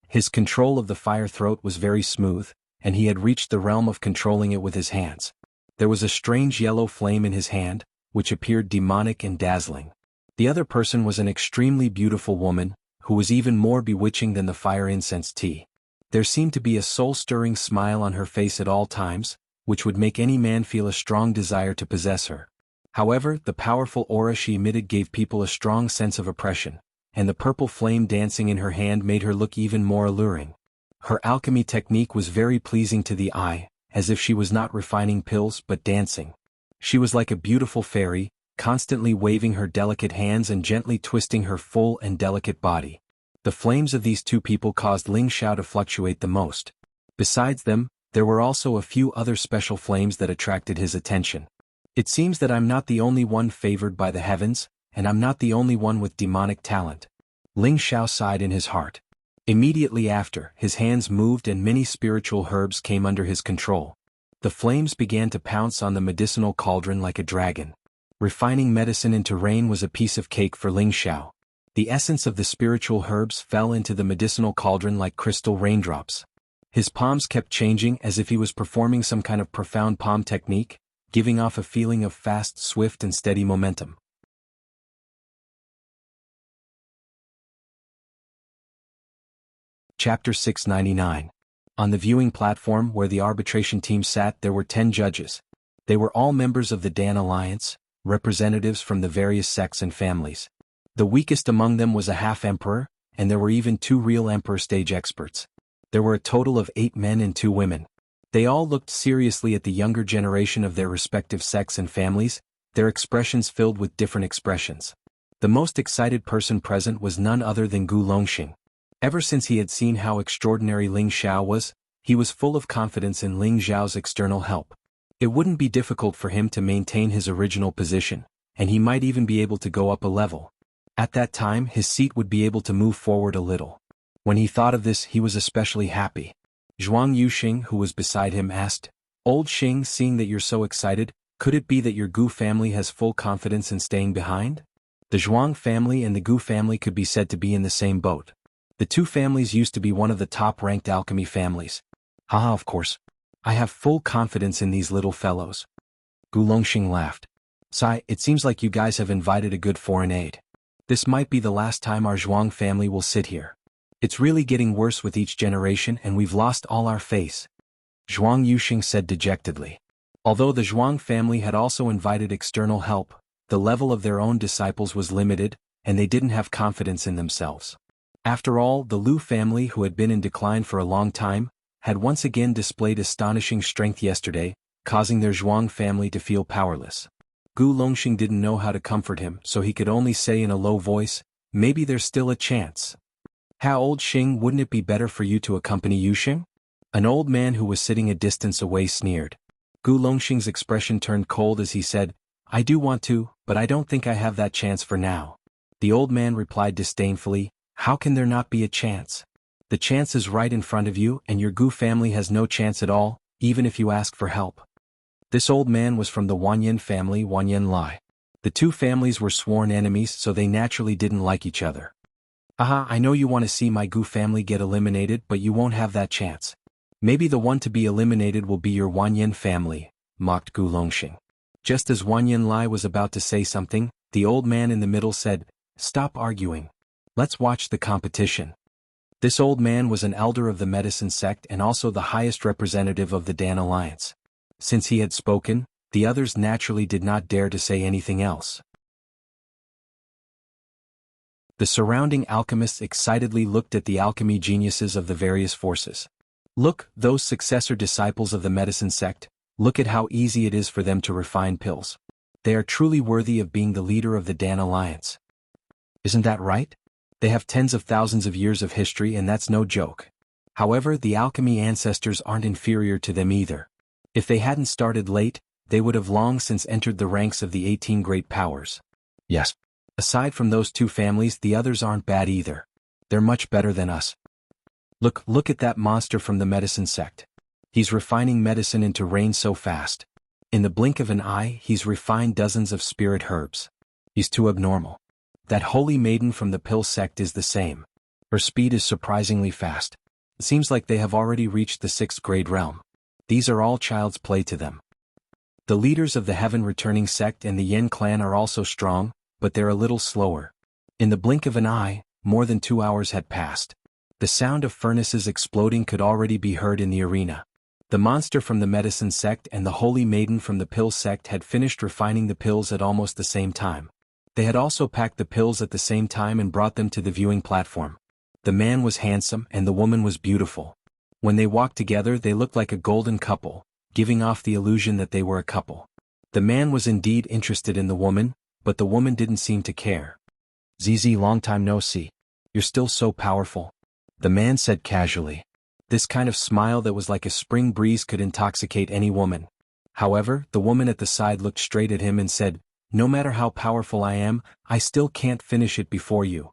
A: His control of the fire throat was very smooth, and he had reached the realm of controlling it with his hands. There was a strange yellow flame in his hand, which appeared demonic and dazzling. The other person was an extremely beautiful woman, who was even more bewitching than the fire incense tea. There seemed to be a soul-stirring smile on her face at all times, which would make any man feel a strong desire to possess her. However, the powerful aura she emitted gave people a strong sense of oppression, and the purple flame dancing in her hand made her look even more alluring. Her alchemy technique was very pleasing to the eye, as if she was not refining pills but dancing. She was like a beautiful fairy, constantly waving her delicate hands and gently twisting her full and delicate body. The flames of these two people caused Ling Xiao to fluctuate the most. Besides them, there were also a few other special flames that attracted his attention. It seems that I'm not the only one favored by the heavens, and I'm not the only one with demonic talent. Ling Xiao sighed in his heart. Immediately after, his hands moved and many spiritual herbs came under his control. The flames began to pounce on the medicinal cauldron like a dragon. Refining medicine into rain was a piece of cake for Ling Xiao. The essence of the spiritual herbs fell into the medicinal cauldron like crystal raindrops. His palms kept changing as if he was performing some kind of profound palm technique, giving off a feeling of fast, swift and steady momentum. Chapter 699. On the viewing platform where the arbitration team sat there were 10 judges. They were all members of the Dan Alliance, representatives from the various sects and families. The weakest among them was a half-emperor, and there were even 2 real emperor stage experts. There were a total of 8 men and 2 women. They all looked seriously at the younger generation of their respective sects and families, their expressions filled with different expressions. The most excited person present was none other than Gu Longxing. Ever since he had seen how extraordinary Ling Xiao was, he was full of confidence in Ling Xiao's external help. It wouldn't be difficult for him to maintain his original position, and he might even be able to go up a level. At that time his seat would be able to move forward a little. When he thought of this he was especially happy. Zhuang Yuxing, who was beside him, asked, "Old Xing, seeing that you're so excited, could it be that your Gu family has full confidence in staying behind?" The Zhuang family and the Gu family could be said to be in the same boat. The 2 families used to be one of the top-ranked alchemy families. Haha, of course. I have full confidence in these little fellows. Gu Longxing laughed. "Sai, it seems like you guys have invited a good foreign aid. This might be the last time our Zhuang family will sit here. It's really getting worse with each generation and we've lost all our face," Zhuang Yuxing said dejectedly. Although the Zhuang family had also invited external help, the level of their own disciples was limited, and they didn't have confidence in themselves. After all, the Lu family, who had been in decline for a long time, had once again displayed astonishing strength yesterday, causing their Zhuang family to feel powerless. Gu Longxing didn't know how to comfort him, so he could only say in a low voice, "Maybe there's still a chance." "How, old Xing, wouldn't it be better for you to accompany Yuxing?" An old man who was sitting a distance away sneered. Gu Longxing's expression turned cold as he said, "I do want to, but I don't think I have that chance for now." The old man replied disdainfully, "How can there not be a chance? The chance is right in front of you and your Gu family has no chance at all, even if you ask for help." This old man was from the Wanyan family, Wanyan Lai. The 2 families were sworn enemies, so they naturally didn't like each other. "Aha, I know you want to see my Gu family get eliminated, but you won't have that chance. Maybe the one to be eliminated will be your Wanyan family," mocked Gu Longxing. Just as Wanyan Lai was about to say something, the old man in the middle said, "Stop arguing. Let's watch the competition." This old man was an elder of the medicine sect and also the highest representative of the Dan Alliance. Since he had spoken, the others naturally did not dare to say anything else. The surrounding alchemists excitedly looked at the alchemy geniuses of the various forces. "Look, those successor disciples of the medicine sect, look at how easy it is for them to refine pills. They are truly worthy of being the leader of the Dan Alliance. Isn't that right? They have tens of thousands of years of history and that's no joke. However, the alchemy ancestors aren't inferior to them either. If they hadn't started late, they would have long since entered the ranks of the 18 great powers. Yes. Aside from those 2 families, the others aren't bad either. They're much better than us. Look at that monster from the medicine sect. He's refining medicine into rain so fast. In the blink of an eye, he's refined dozens of spirit herbs. He's too abnormal. That holy maiden from the pill sect is the same. Her speed is surprisingly fast. It seems like they have already reached the 6th grade realm. These are all child's play to them. The leaders of the Heaven Returning sect and the Yen clan are also strong, but they're a little slower. In the blink of an eye, more than 2 hours had passed. The sound of furnaces exploding could already be heard in the arena. The monster from the medicine sect and the holy maiden from the pill sect had finished refining the pills at almost the same time. They had also packed the pills at the same time and brought them to the viewing platform. The man was handsome and the woman was beautiful. When they walked together they looked like a golden couple, giving off the illusion that they were a couple. The man was indeed interested in the woman, but the woman didn't seem to care. "ZZ, long time no see. You're still so powerful," the man said casually. This kind of smile that was like a spring breeze could intoxicate any woman. However, the woman at the side looked straight at him and said, "No matter how powerful I am, I still can't finish it before you."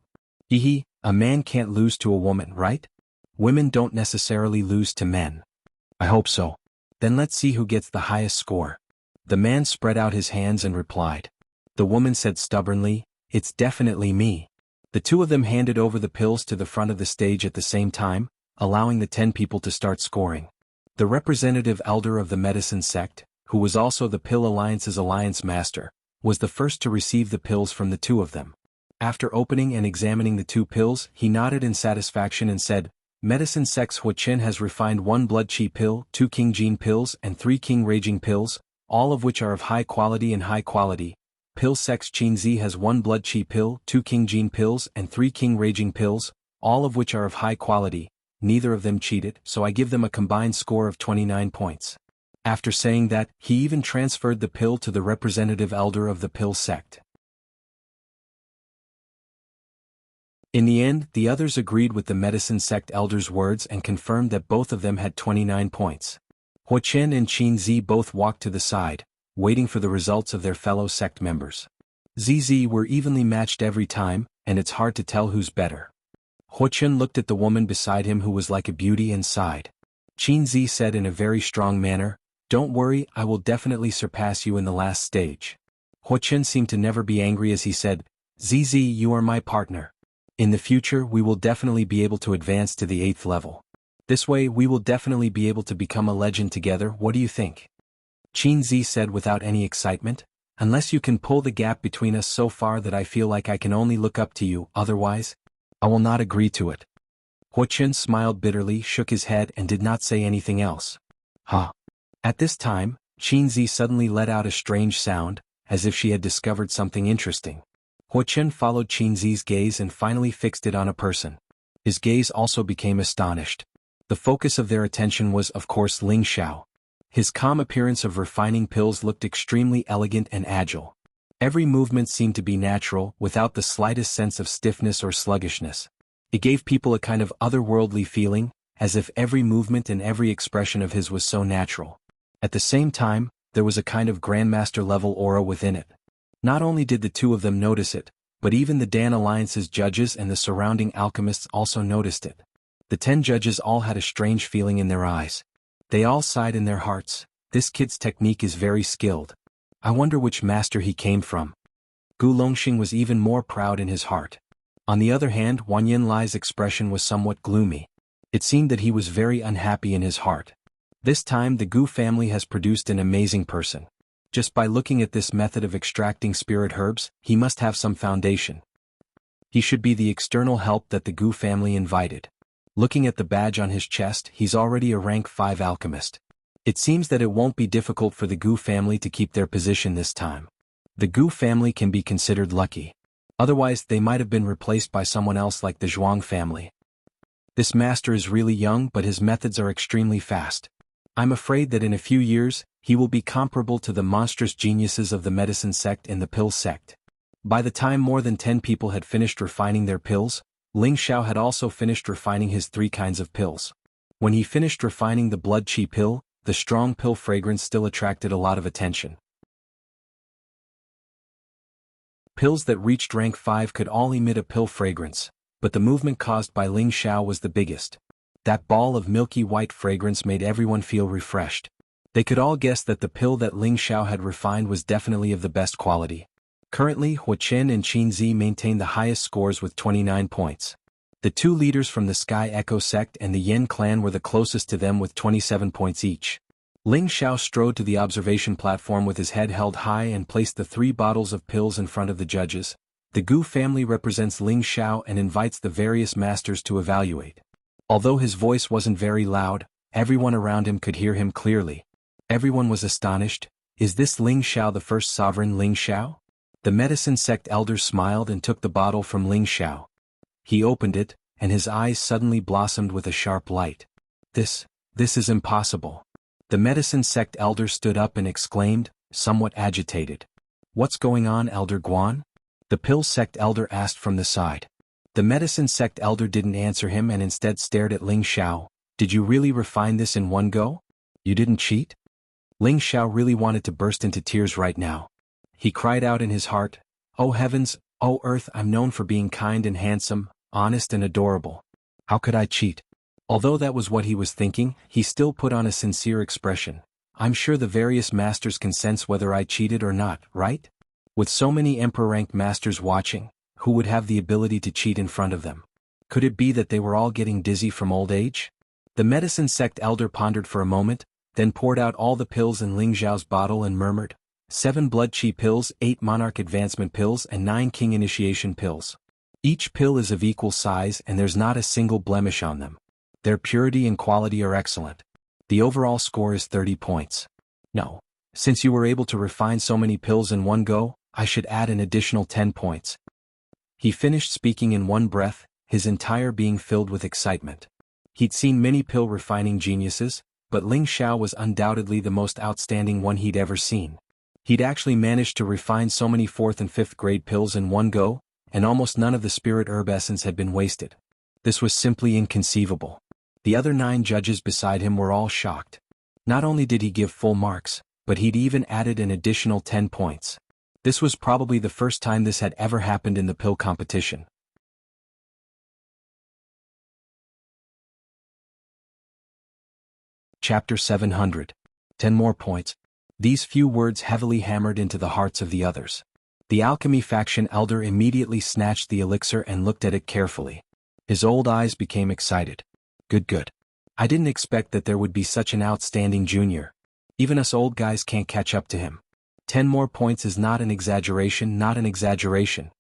A: Hehe, a man can't lose to a woman, right? Women don't necessarily lose to men. I hope so. Then let's see who gets the highest score. The man spread out his hands and replied. The woman said stubbornly, "It's definitely me." The two of them handed over the pills to the front of the stage at the same time, allowing the 10 people to start scoring. The representative elder of the medicine sect, who was also the Pill Alliance's alliance master, was the first to receive the pills from the two of them. After opening and examining the 2 pills, he nodded in satisfaction and said, "Medicine sect's Huachen has refined 1 blood chi pill, 2 king gene pills and 3 king raging pills, all of which are of high quality and high quality. Pill sect's Qin Zi has 1 blood chi pill, 2 king gene pills and 3 king raging pills, all of which are of high quality. Neither of them cheated, so I give them a combined score of 29 points." After saying that, he even transferred the pill to the representative elder of the pill sect. In the end, the others agreed with the medicine sect elder's words and confirmed that both of them had 29 points. Huachen and Qin Zi both walked to the side, waiting for the results of their fellow sect members. ZZ were evenly matched every time, and it's hard to tell who's better. Huachen looked at the woman beside him who was like a beauty and sighed. Qin Zi said in a very strong manner, "Don't worry, I will definitely surpass you in the last stage." Huachen seemed to never be angry as he said, "ZZ, you are my partner. In the future we will definitely be able to advance to the 8th level. This way we will definitely be able to become a legend together, what do you think?" Qin Zi said without any excitement, "Unless you can pull the gap between us so far that I feel like I can only look up to you, otherwise, I will not agree to it." Huachen smiled bitterly, shook his head and did not say anything else. Huh. At this time, Qin Zi suddenly let out a strange sound, as if she had discovered something interesting. Huachen followed Qin Zi's gaze and finally fixed it on a person. His gaze also became astonished. The focus of their attention was, of course, Ling Xiao. His calm appearance of refining pills looked extremely elegant and agile. Every movement seemed to be natural, without the slightest sense of stiffness or sluggishness. It gave people a kind of otherworldly feeling, as if every movement and every expression of his was so natural. At the same time, there was a kind of grandmaster-level aura within it. Not only did the two of them notice it, but even the Dan Alliance's judges and the surrounding alchemists also noticed it. The 10 judges all had a strange feeling in their eyes. They all sighed in their hearts, "This kid's technique is very skilled. I wonder which master he came from." Gu Longxing was even more proud in his heart. On the other hand, Wan Yinlai's expression was somewhat gloomy. It seemed that he was very unhappy in his heart. This time the Gu family has produced an amazing person. Just by looking at this method of extracting spirit herbs, he must have some foundation. He should be the external help that the Gu family invited. Looking at the badge on his chest, he's already a rank 5 alchemist. It seems that it won't be difficult for the Gu family to keep their position this time. The Gu family can be considered lucky. Otherwise, they might have been replaced by someone else like the Zhuang family. This master is really young, but his methods are extremely fast. I'm afraid that in a few years, he will be comparable to the monstrous geniuses of the medicine sect and the pill sect. By the time more than 10 people had finished refining their pills, Ling Xiao had also finished refining his 3 kinds of pills. When he finished refining the blood chi pill, the strong pill fragrance still attracted a lot of attention. Pills that reached rank 5 could all emit a pill fragrance, but the movement caused by Ling Xiao was the biggest. That ball of milky white fragrance made everyone feel refreshed. They could all guess that the pill that Ling Xiao had refined was definitely of the best quality. Currently, Huachen and Qin Zi maintained the highest scores with 29 points. The 2 leaders from the Sky Echo sect and the Yen clan were the closest to them with 27 points each. Ling Xiao strode to the observation platform with his head held high and placed the 3 bottles of pills in front of the judges. The Gu family represents Ling Xiao and invites the various masters to evaluate. Although his voice wasn't very loud, everyone around him could hear him clearly. Everyone was astonished. Is this Ling Xiao the first sovereign Ling Xiao? The medicine sect elder smiled and took the bottle from Ling Xiao. He opened it, and his eyes suddenly blossomed with a sharp light. This is impossible. The medicine sect elder stood up and exclaimed, somewhat agitated. "What's going on, Elder Guan?" the pill sect elder asked from the side. The medicine sect elder didn't answer him and instead stared at Ling Xiao. "Did you really refine this in one go? You didn't cheat?" Ling Xiao really wanted to burst into tears right now. He cried out in his heart, "Oh heavens, oh earth, I'm known for being kind and handsome, honest and adorable. How could I cheat?" Although that was what he was thinking, he still put on a sincere expression. "I'm sure the various masters can sense whether I cheated or not, right? With so many emperor-ranked masters watching, who would have the ability to cheat in front of them? Could it be that they were all getting dizzy from old age?" The medicine sect elder pondered for a moment, then poured out all the pills in Ling Xiao's bottle and murmured, 7 blood chi pills, 8 monarch advancement pills and 9 king initiation pills. Each pill is of equal size and there's not a single blemish on them. Their purity and quality are excellent. The overall score is 30 points. No. Since you were able to refine so many pills in one go, I should add an additional 10 points. He finished speaking in one breath, his entire being filled with excitement. He'd seen many pill refining geniuses, but Ling Xiao was undoubtedly the most outstanding one he'd ever seen. He'd actually managed to refine so many 4th and 5th grade pills in one go, and almost none of the spirit herb essence had been wasted. This was simply inconceivable. The other 9 judges beside him were all shocked. Not only did he give full marks, but he'd even added an additional 10 points. This was probably the first time this had ever happened in the pill competition. Chapter 700. 10 more points. These few words heavily hammered into the hearts of the others. The alchemy faction elder immediately snatched the elixir and looked at it carefully. His old eyes became excited. Good. I didn't expect that there would be such an outstanding junior. Even us old guys can't catch up to him. 10 more points is not an exaggeration, not an exaggeration.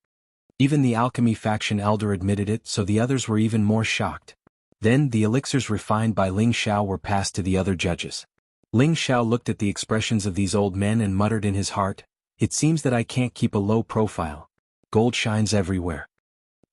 A: Even the alchemy faction elder admitted it, so the others were even more shocked. Then the elixirs refined by Ling Xiao were passed to the other judges. Ling Xiao looked at the expressions of these old men and muttered in his heart, "It seems that I can't keep a low profile. Gold shines everywhere."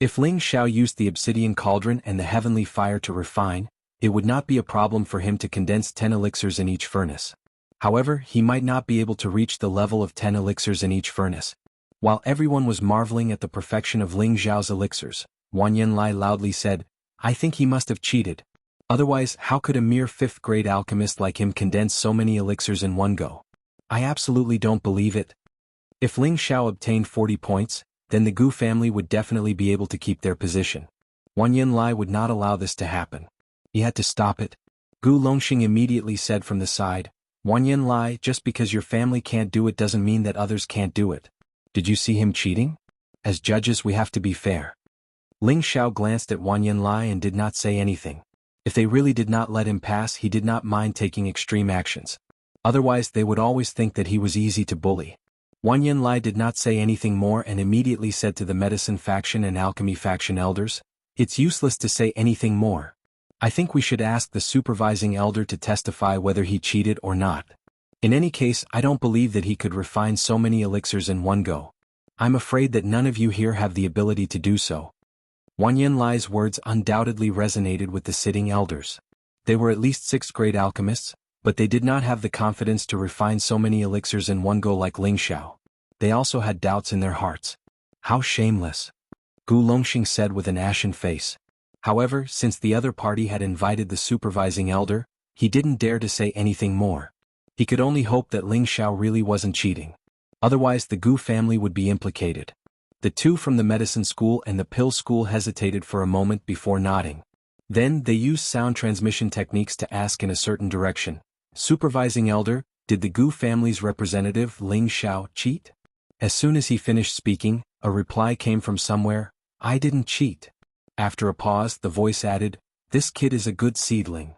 A: If Ling Xiao used the obsidian cauldron and the heavenly fire to refine, it would not be a problem for him to condense 10 elixirs in each furnace. However, he might not be able to reach the level of 10 elixirs in each furnace. While everyone was marveling at the perfection of Ling Xiao's elixirs, Wang Yanlai loudly said, "I think he must have cheated. Otherwise, how could a mere 5th grade alchemist like him condense so many elixirs in one go? I absolutely don't believe it." If Ling Xiao obtained 40 points, then the Gu family would definitely be able to keep their position. Wang Yanlai would not allow this to happen. He had to stop it. Gu Longxing immediately said from the side, "Wang Yanlai, just because your family can't do it doesn't mean that others can't do it. Did you see him cheating? As judges we have to be fair." Ling Xiao glanced at Wang Yanlai and did not say anything. If they really did not let him pass, he did not mind taking extreme actions. Otherwise they would always think that he was easy to bully. Wang Yanlai did not say anything more and immediately said to the medicine faction and alchemy faction elders, "It's useless to say anything more. I think we should ask the supervising elder to testify whether he cheated or not. In any case, I don't believe that he could refine so many elixirs in one go. I'm afraid that none of you here have the ability to do so." Wang Yanlai's words undoubtedly resonated with the sitting elders. They were at least 6th grade alchemists, but they did not have the confidence to refine so many elixirs in one go like Ling Xiao. They also had doubts in their hearts. How shameless! Gu Longxing said with an ashen face. However, since the other party had invited the supervising elder, he didn't dare to say anything more. He could only hope that Ling Xiao really wasn't cheating. Otherwise the Gu family would be implicated. The two from the medicine school and the pill school hesitated for a moment before nodding. Then they used sound transmission techniques to ask in a certain direction, "Supervising elder, did the Gu family's representative Ling Xiao cheat?" As soon as he finished speaking, a reply came from somewhere, "I didn't cheat." After a pause, the voice added, "This kid is a good seedling."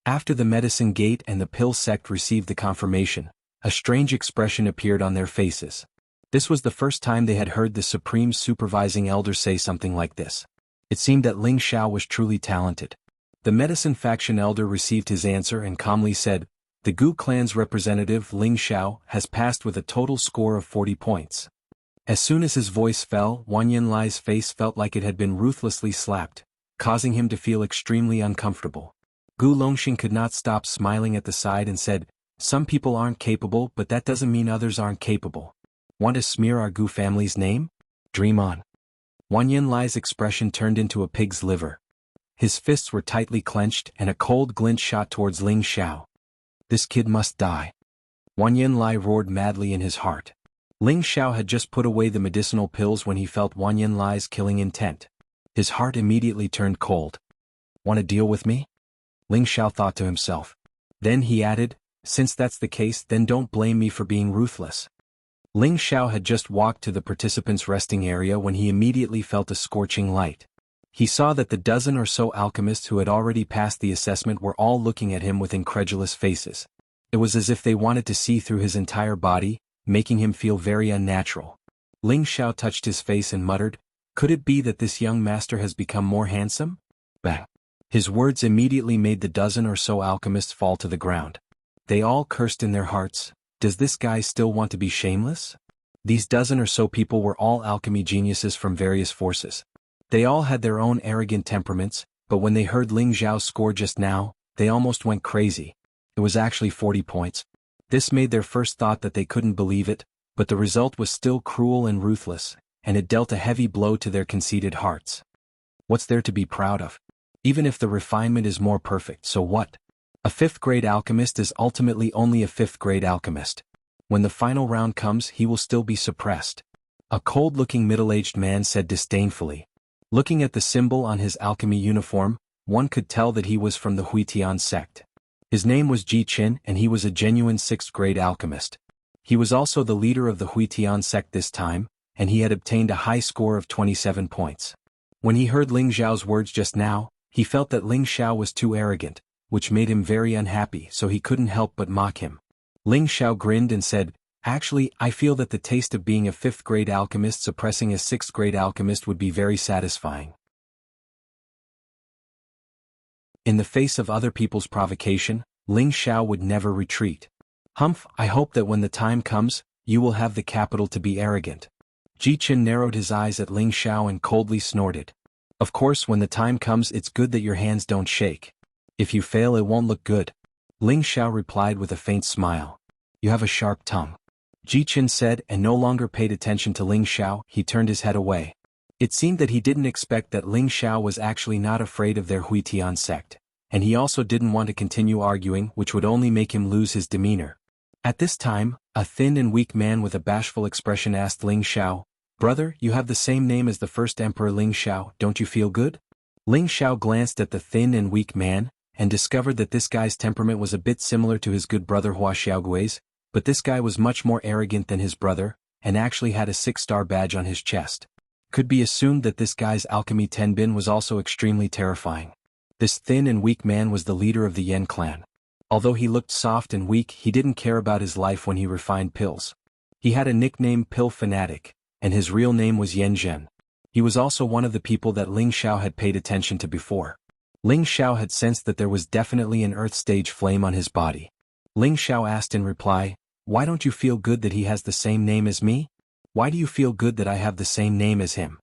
A: After the medicine gate and the pill sect received the confirmation, a strange expression appeared on their faces. This was the first time they had heard the supreme supervising elder say something like this. It seemed that Ling Xiao was truly talented. The medicine faction elder received his answer and calmly said, "The Gu clan's representative Ling Xiao has passed with a total score of 40 points." As soon as his voice fell, Wang Yanlai's face felt like it had been ruthlessly slapped, causing him to feel extremely uncomfortable. Gu Longxing could not stop smiling at the side and said, Some people aren't capable, but that doesn't mean others aren't capable. Want to smear our Gu family's name? Dream on. Wang Yinlai's expression turned into a pig's liver. His fists were tightly clenched and a cold glint shot towards Ling Xiao. This kid must die. Wang Yinlai roared madly in his heart. Ling Xiao had just put away the medicinal pills when he felt Wang Yinlai's killing intent. His heart immediately turned cold. Want to deal with me? Ling Xiao thought to himself. Then he added, since that's the case, then don't blame me for being ruthless. Ling Xiao had just walked to the participants' resting area when he immediately felt a scorching light. He saw that the dozen or so alchemists who had already passed the assessment were all looking at him with incredulous faces. It was as if they wanted to see through his entire body, making him feel very unnatural. Ling Xiao touched his face and muttered, could it be that this young master has become more handsome? Bang! His words immediately made the dozen or so alchemists fall to the ground. They all cursed in their hearts, does this guy still want to be shameless? These dozen or so people were all alchemy geniuses from various forces. They all had their own arrogant temperaments, but when they heard Ling Xiao's score just now, they almost went crazy. It was actually 40 points. This made their first thought that they couldn't believe it, but the result was still cruel and ruthless, and it dealt a heavy blow to their conceited hearts. What's there to be proud of? Even if the refinement is more perfect, so what? A 5th-grade alchemist is ultimately only a 5th-grade alchemist. When the final round comes, he will still be suppressed. A cold-looking middle-aged man said disdainfully. Looking at the symbol on his alchemy uniform, one could tell that he was from the Huitian sect. His name was Ji Qin and he was a genuine 6th-grade alchemist. He was also the leader of the Huitian sect this time, and he had obtained a high score of 27 points. When he heard Ling Xiao's words just now, he felt that Ling Xiao was too arrogant, which made him very unhappy, so he couldn't help but mock him. Ling Xiao grinned and said, actually, I feel that the taste of being a 5th-grade alchemist suppressing a 6th-grade alchemist would be very satisfying. In the face of other people's provocation, Ling Xiao would never retreat. Humph, I hope that when the time comes, you will have the capital to be arrogant. Ji Qin narrowed his eyes at Ling Xiao and coldly snorted. Of course, when the time comes, it's good that your hands don't shake. If you fail, it won't look good. Ling Xiao replied with a faint smile. You have a sharp tongue. Ji Qin said, and no longer paid attention to Ling Xiao, he turned his head away. It seemed that he didn't expect that Ling Xiao was actually not afraid of their Huitian sect, and he also didn't want to continue arguing, which would only make him lose his demeanor. At this time, a thin and weak man with a bashful expression asked Ling Xiao, brother, you have the same name as the first emperor Ling Xiao, don't you feel good? Ling Xiao glanced at the thin and weak man, and discovered that this guy's temperament was a bit similar to his good brother Hua Xiaogui's, but this guy was much more arrogant than his brother, and actually had a 6-star badge on his chest. Could be assumed that this guy's alchemy tenbin was also extremely terrifying. This thin and weak man was the leader of the Yen clan. Although he looked soft and weak, he didn't care about his life when he refined pills. He had a nickname Pill Fanatic, and his real name was Yen Zhen. He was also one of the people that Ling Xiao had paid attention to before. Ling Xiao had sensed that there was definitely an earth stage flame on his body. Ling Xiao asked in reply, why don't you feel good that he has the same name as me? Why do you feel good that I have the same name as him?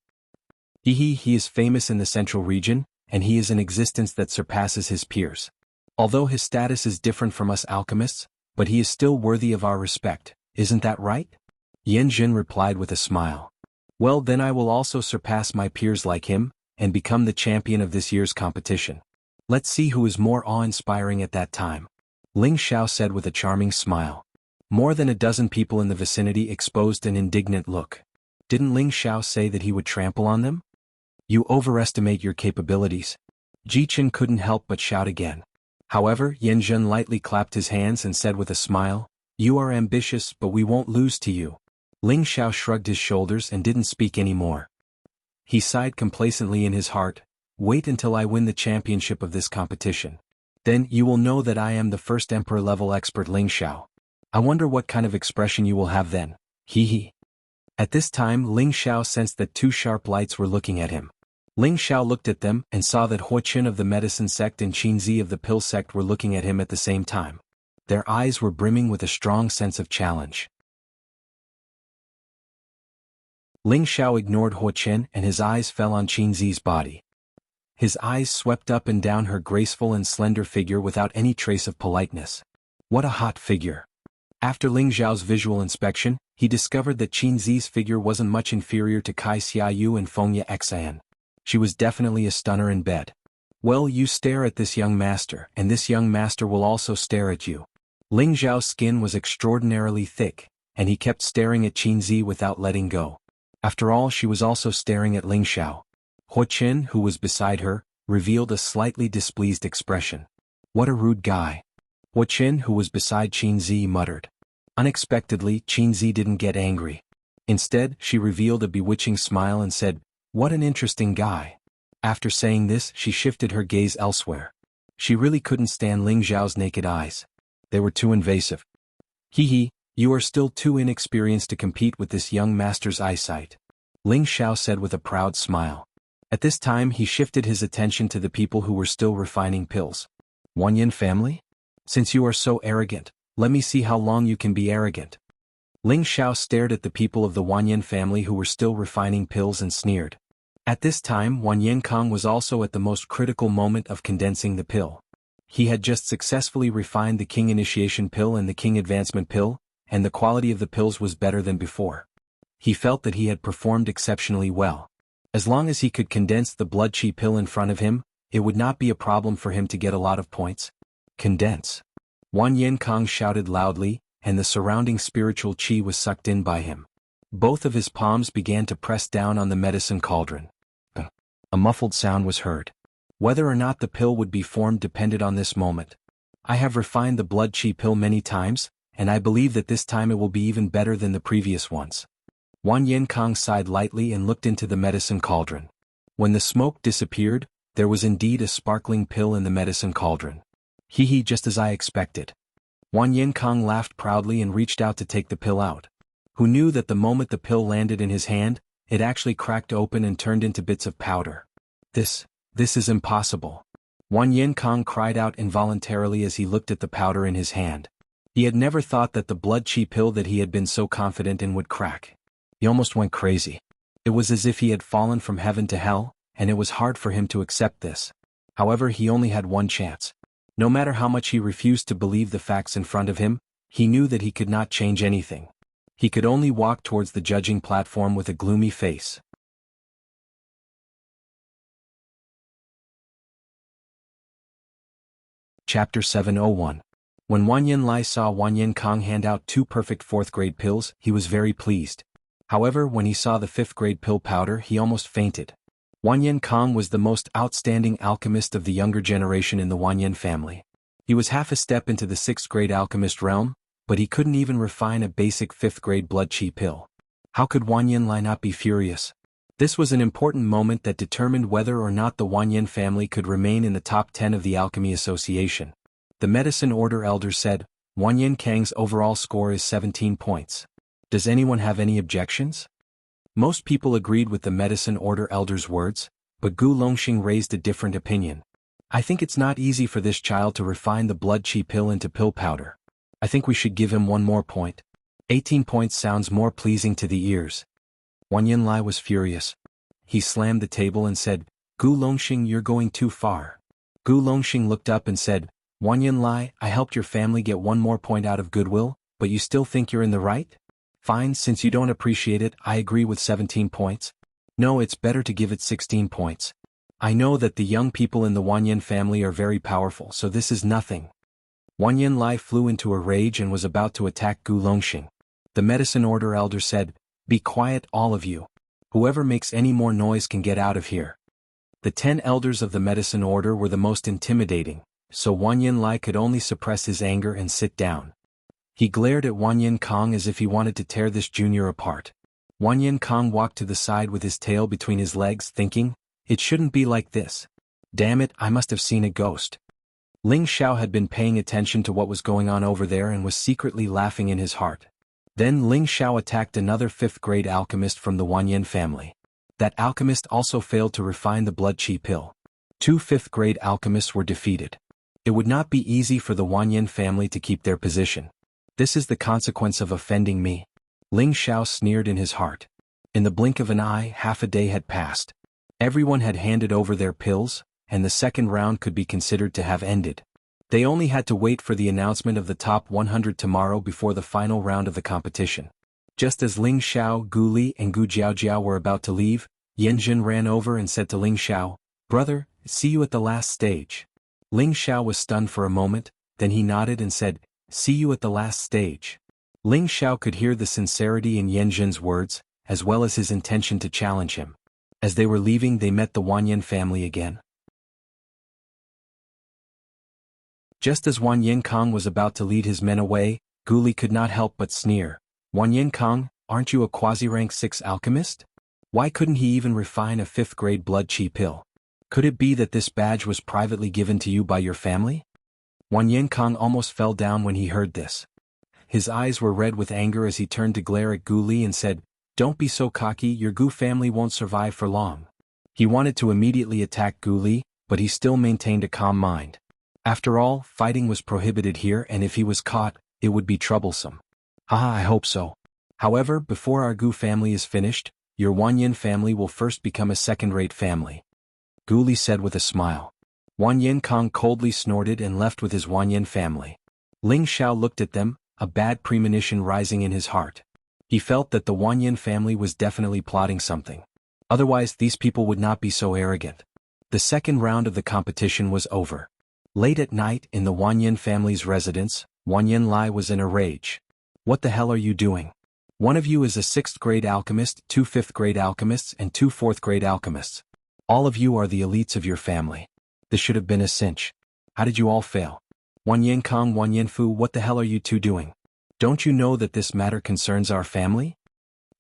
A: He is famous in the central region, and he is an existence that surpasses his peers. Although his status is different from us alchemists, but he is still worthy of our respect, isn't that right? Yen Jin replied with a smile. Well, then I will also surpass my peers like him, and become the champion of this year's competition. Let's see who is more awe-inspiring at that time. Ling Xiao said with a charming smile. More than a dozen people in the vicinity exposed an indignant look. Didn't Ling Xiao say that he would trample on them? You overestimate your capabilities. Ji Qin couldn't help but shout again. However, Yen Zhen lightly clapped his hands and said with a smile, you are ambitious, but we won't lose to you. Ling Xiao shrugged his shoulders and didn't speak anymore. He sighed complacently in his heart, wait until I win the championship of this competition. Then you will know that I am the first emperor-level expert Ling Xiao. I wonder what kind of expression you will have then. Hee. At this time Ling Xiao sensed that 2 sharp lights were looking at him. Ling Xiao looked at them and saw that Hua Qin of the medicine sect and Qin Zi of the pill sect were looking at him at the same time. Their eyes were brimming with a strong sense of challenge. Ling Xiao ignored Hua Qin and his eyes fell on Qin Zi's body. His eyes swept up and down her graceful and slender figure without any trace of politeness. What a hot figure. After Ling Zhao's visual inspection, he discovered that Qin Zi's figure wasn't much inferior to Kai Xiaoyu and Fengye Xian. She was definitely a stunner in bed. Well, you stare at this young master, and this young master will also stare at you. Ling Zhao's skin was extraordinarily thick, and he kept staring at Qin Zi without letting go. After all, she was also staring at Ling Xiao. Huo Qin, who was beside her, revealed a slightly displeased expression. What a rude guy. Huo Qin, who was beside Qin Zi, muttered. Unexpectedly, Qin Zi didn't get angry. Instead, she revealed a bewitching smile and said, "What an interesting guy." After saying this, she shifted her gaze elsewhere. She really couldn't stand Ling Zhao's naked eyes. They were too invasive. "Hee, you are still too inexperienced to compete with this young master's eyesight," Ling Xiao said with a proud smile. At this time he shifted his attention to the people who were still refining pills. "Wanyan family? Since you are so arrogant, let me see how long you can be arrogant." Ling Xiao stared at the people of the Wanyan family who were still refining pills and sneered. At this time Wan Yenkang was also at the most critical moment of condensing the pill. He had just successfully refined the King Initiation pill and the King Advancement pill, and the quality of the pills was better than before. He felt that he had performed exceptionally well. As long as he could condense the blood chi pill in front of him, it would not be a problem for him to get a lot of points. Condense. Wan Yenkang shouted loudly, and the surrounding spiritual chi was sucked in by him. Both of his palms began to press down on the medicine cauldron. A muffled sound was heard. Whether or not the pill would be formed depended on this moment. I have refined the blood chi pill many times, and I believe that this time it will be even better than the previous ones. Wan Yenkang sighed lightly and looked into the medicine cauldron. When the smoke disappeared, there was indeed a sparkling pill in the medicine cauldron. Hee, just as I expected. Wan Yenkang laughed proudly and reached out to take the pill out. Who knew that the moment the pill landed in his hand, it actually cracked open and turned into bits of powder. This is impossible. Wan Yenkang cried out involuntarily as he looked at the powder in his hand. He had never thought that the blood chi pill that he had been so confident in would crack. He almost went crazy. It was as if he had fallen from heaven to hell, and it was hard for him to accept this. However, he only had one chance. No matter how much he refused to believe the facts in front of him, he knew that he could not change anything. He could only walk towards the judging platform with a gloomy face. Chapter 701. When Wan Yanlai saw Wan Yenkang hand out 2 perfect 4th grade pills, he was very pleased. However, when he saw the 5th grade pill powder, he almost fainted. Wan Yenkang was the most outstanding alchemist of the younger generation in the Wanyan family. He was half a step into the 6th grade alchemist realm, but he couldn't even refine a basic 5th grade blood chi pill. How could Wan Yanlai not be furious? This was an important moment that determined whether or not the Wanyan family could remain in the top 10 of the Alchemy Association. The Medicine Order Elder said, "Wan Yenkang's overall score is 17 points. Does anyone have any objections?" Most people agreed with the Medicine Order Elder's words, but Gu Longxing raised a different opinion. "I think it's not easy for this child to refine the blood chi pill into pill powder. I think we should give him 1 more point. 18 points sounds more pleasing to the ears." Wan Yanlai was furious. He slammed the table and said, "Gu Longxing, you're going too far." Gu Longxing looked up and said, "Wan Yanlai, I helped your family get 1 more point out of goodwill, but you still think you're in the right? Fine, since you don't appreciate it, I agree with 17 points. No, it's better to give it 16 points. I know that the young people in the Wanyan family are very powerful, so this is nothing." Wan Yanlai flew into a rage and was about to attack Gu Longxing. The Medicine Order Elder said, "Be quiet, all of you. Whoever makes any more noise can get out of here." The 10 elders of the Medicine Order were the most intimidating, so Wan Yanlai could only suppress his anger and sit down. He glared at Wan Yenkang as if he wanted to tear this junior apart. Wan Yenkang walked to the side with his tail between his legs, thinking, "It shouldn't be like this. Damn it, I must have seen a ghost." Ling Xiao had been paying attention to what was going on over there and was secretly laughing in his heart. Then Ling Xiao attacked another 5th grade alchemist from the Wanyan family. That alchemist also failed to refine the blood chi pill. 2 5th grade alchemists were defeated. It would not be easy for the Wanyan family to keep their position. This is the consequence of offending me. Ling Xiao sneered in his heart. In the blink of an eye, half a day had passed. Everyone had handed over their pills, and the second round could be considered to have ended. They only had to wait for the announcement of the top 100 tomorrow before the final round of the competition. Just as Ling Xiao, Gu Li and Gu Jiaojiao were about to leave, Yan Jin ran over and said to Ling Xiao, "Brother, see you at the last stage." Ling Xiao was stunned for a moment, then he nodded and said, "See you at the last stage." Ling Xiao could hear the sincerity in Yan Jin's words, as well as his intention to challenge him. As they were leaving, they met the Wanyan family again. Just as Wan Yinkong was about to lead his men away, Gu Li could not help but sneer. "Wan Yinkong, aren't you a quasi-rank 6 alchemist? Why couldn't he even refine a 5th-grade blood qi pill? Could it be that this badge was privately given to you by your family?" Wan Yinkong almost fell down when he heard this. His eyes were red with anger as he turned to glare at Gu Li and said, "Don't be so cocky, your Gu family won't survive for long." He wanted to immediately attack Gu Li, but he still maintained a calm mind. After all, fighting was prohibited here, and if he was caught, it would be troublesome. "Haha, I hope so. However, before our Gu family is finished, your Wanyan family will first become a second-rate family," Gu Li said with a smile. Wan Yinkong coldly snorted and left with his Wanyan family. Ling Xiao looked at them, a bad premonition rising in his heart. He felt that the Wanyan family was definitely plotting something. Otherwise, these people would not be so arrogant. The second round of the competition was over. Late at night, in the Wanyan family's residence, Wanyan Lai was in a rage. "What the hell are you doing? One of you is a 6th-grade alchemist, 2 5th-grade alchemists and 2 4th-grade alchemists. All of you are the elites of your family. This should have been a cinch. How did you all fail? Wan Yinkong, Wan Yinfu, what the hell are you two doing? Don't you know that this matter concerns our family?"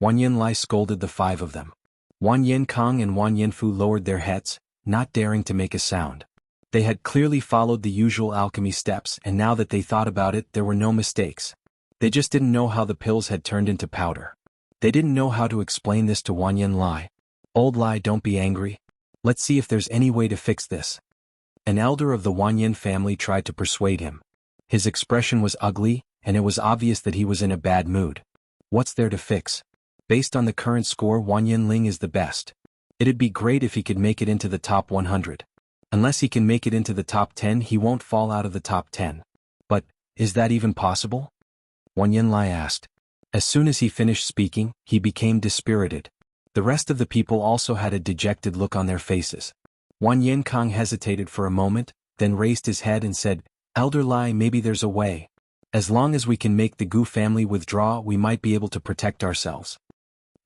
A: Wan Yinlai scolded the 5 of them. Wan Yinkong and Wan Yinfu lowered their heads, not daring to make a sound. They had clearly followed the usual alchemy steps, and now that they thought about it, there were no mistakes. They just didn't know how the pills had turned into powder. They didn't know how to explain this to Wan Yinlai. "Old Lai, don't be angry. Let's see if there's any way to fix this." An elder of the Wanyan family tried to persuade him. His expression was ugly, and it was obvious that he was in a bad mood. "What's there to fix? Based on the current score, Wanyan Ling is the best. It'd be great if he could make it into the top 100. Unless he can make it into the top 10, he won't fall out of the top 10. But, is that even possible?" Wanyan Lai asked. As soon as he finished speaking, he became dispirited. The rest of the people also had a dejected look on their faces. Wan Yinkong hesitated for a moment, then raised his head and said, "Elder Lai, maybe there's a way. As long as we can make the Gu family withdraw, we might be able to protect ourselves."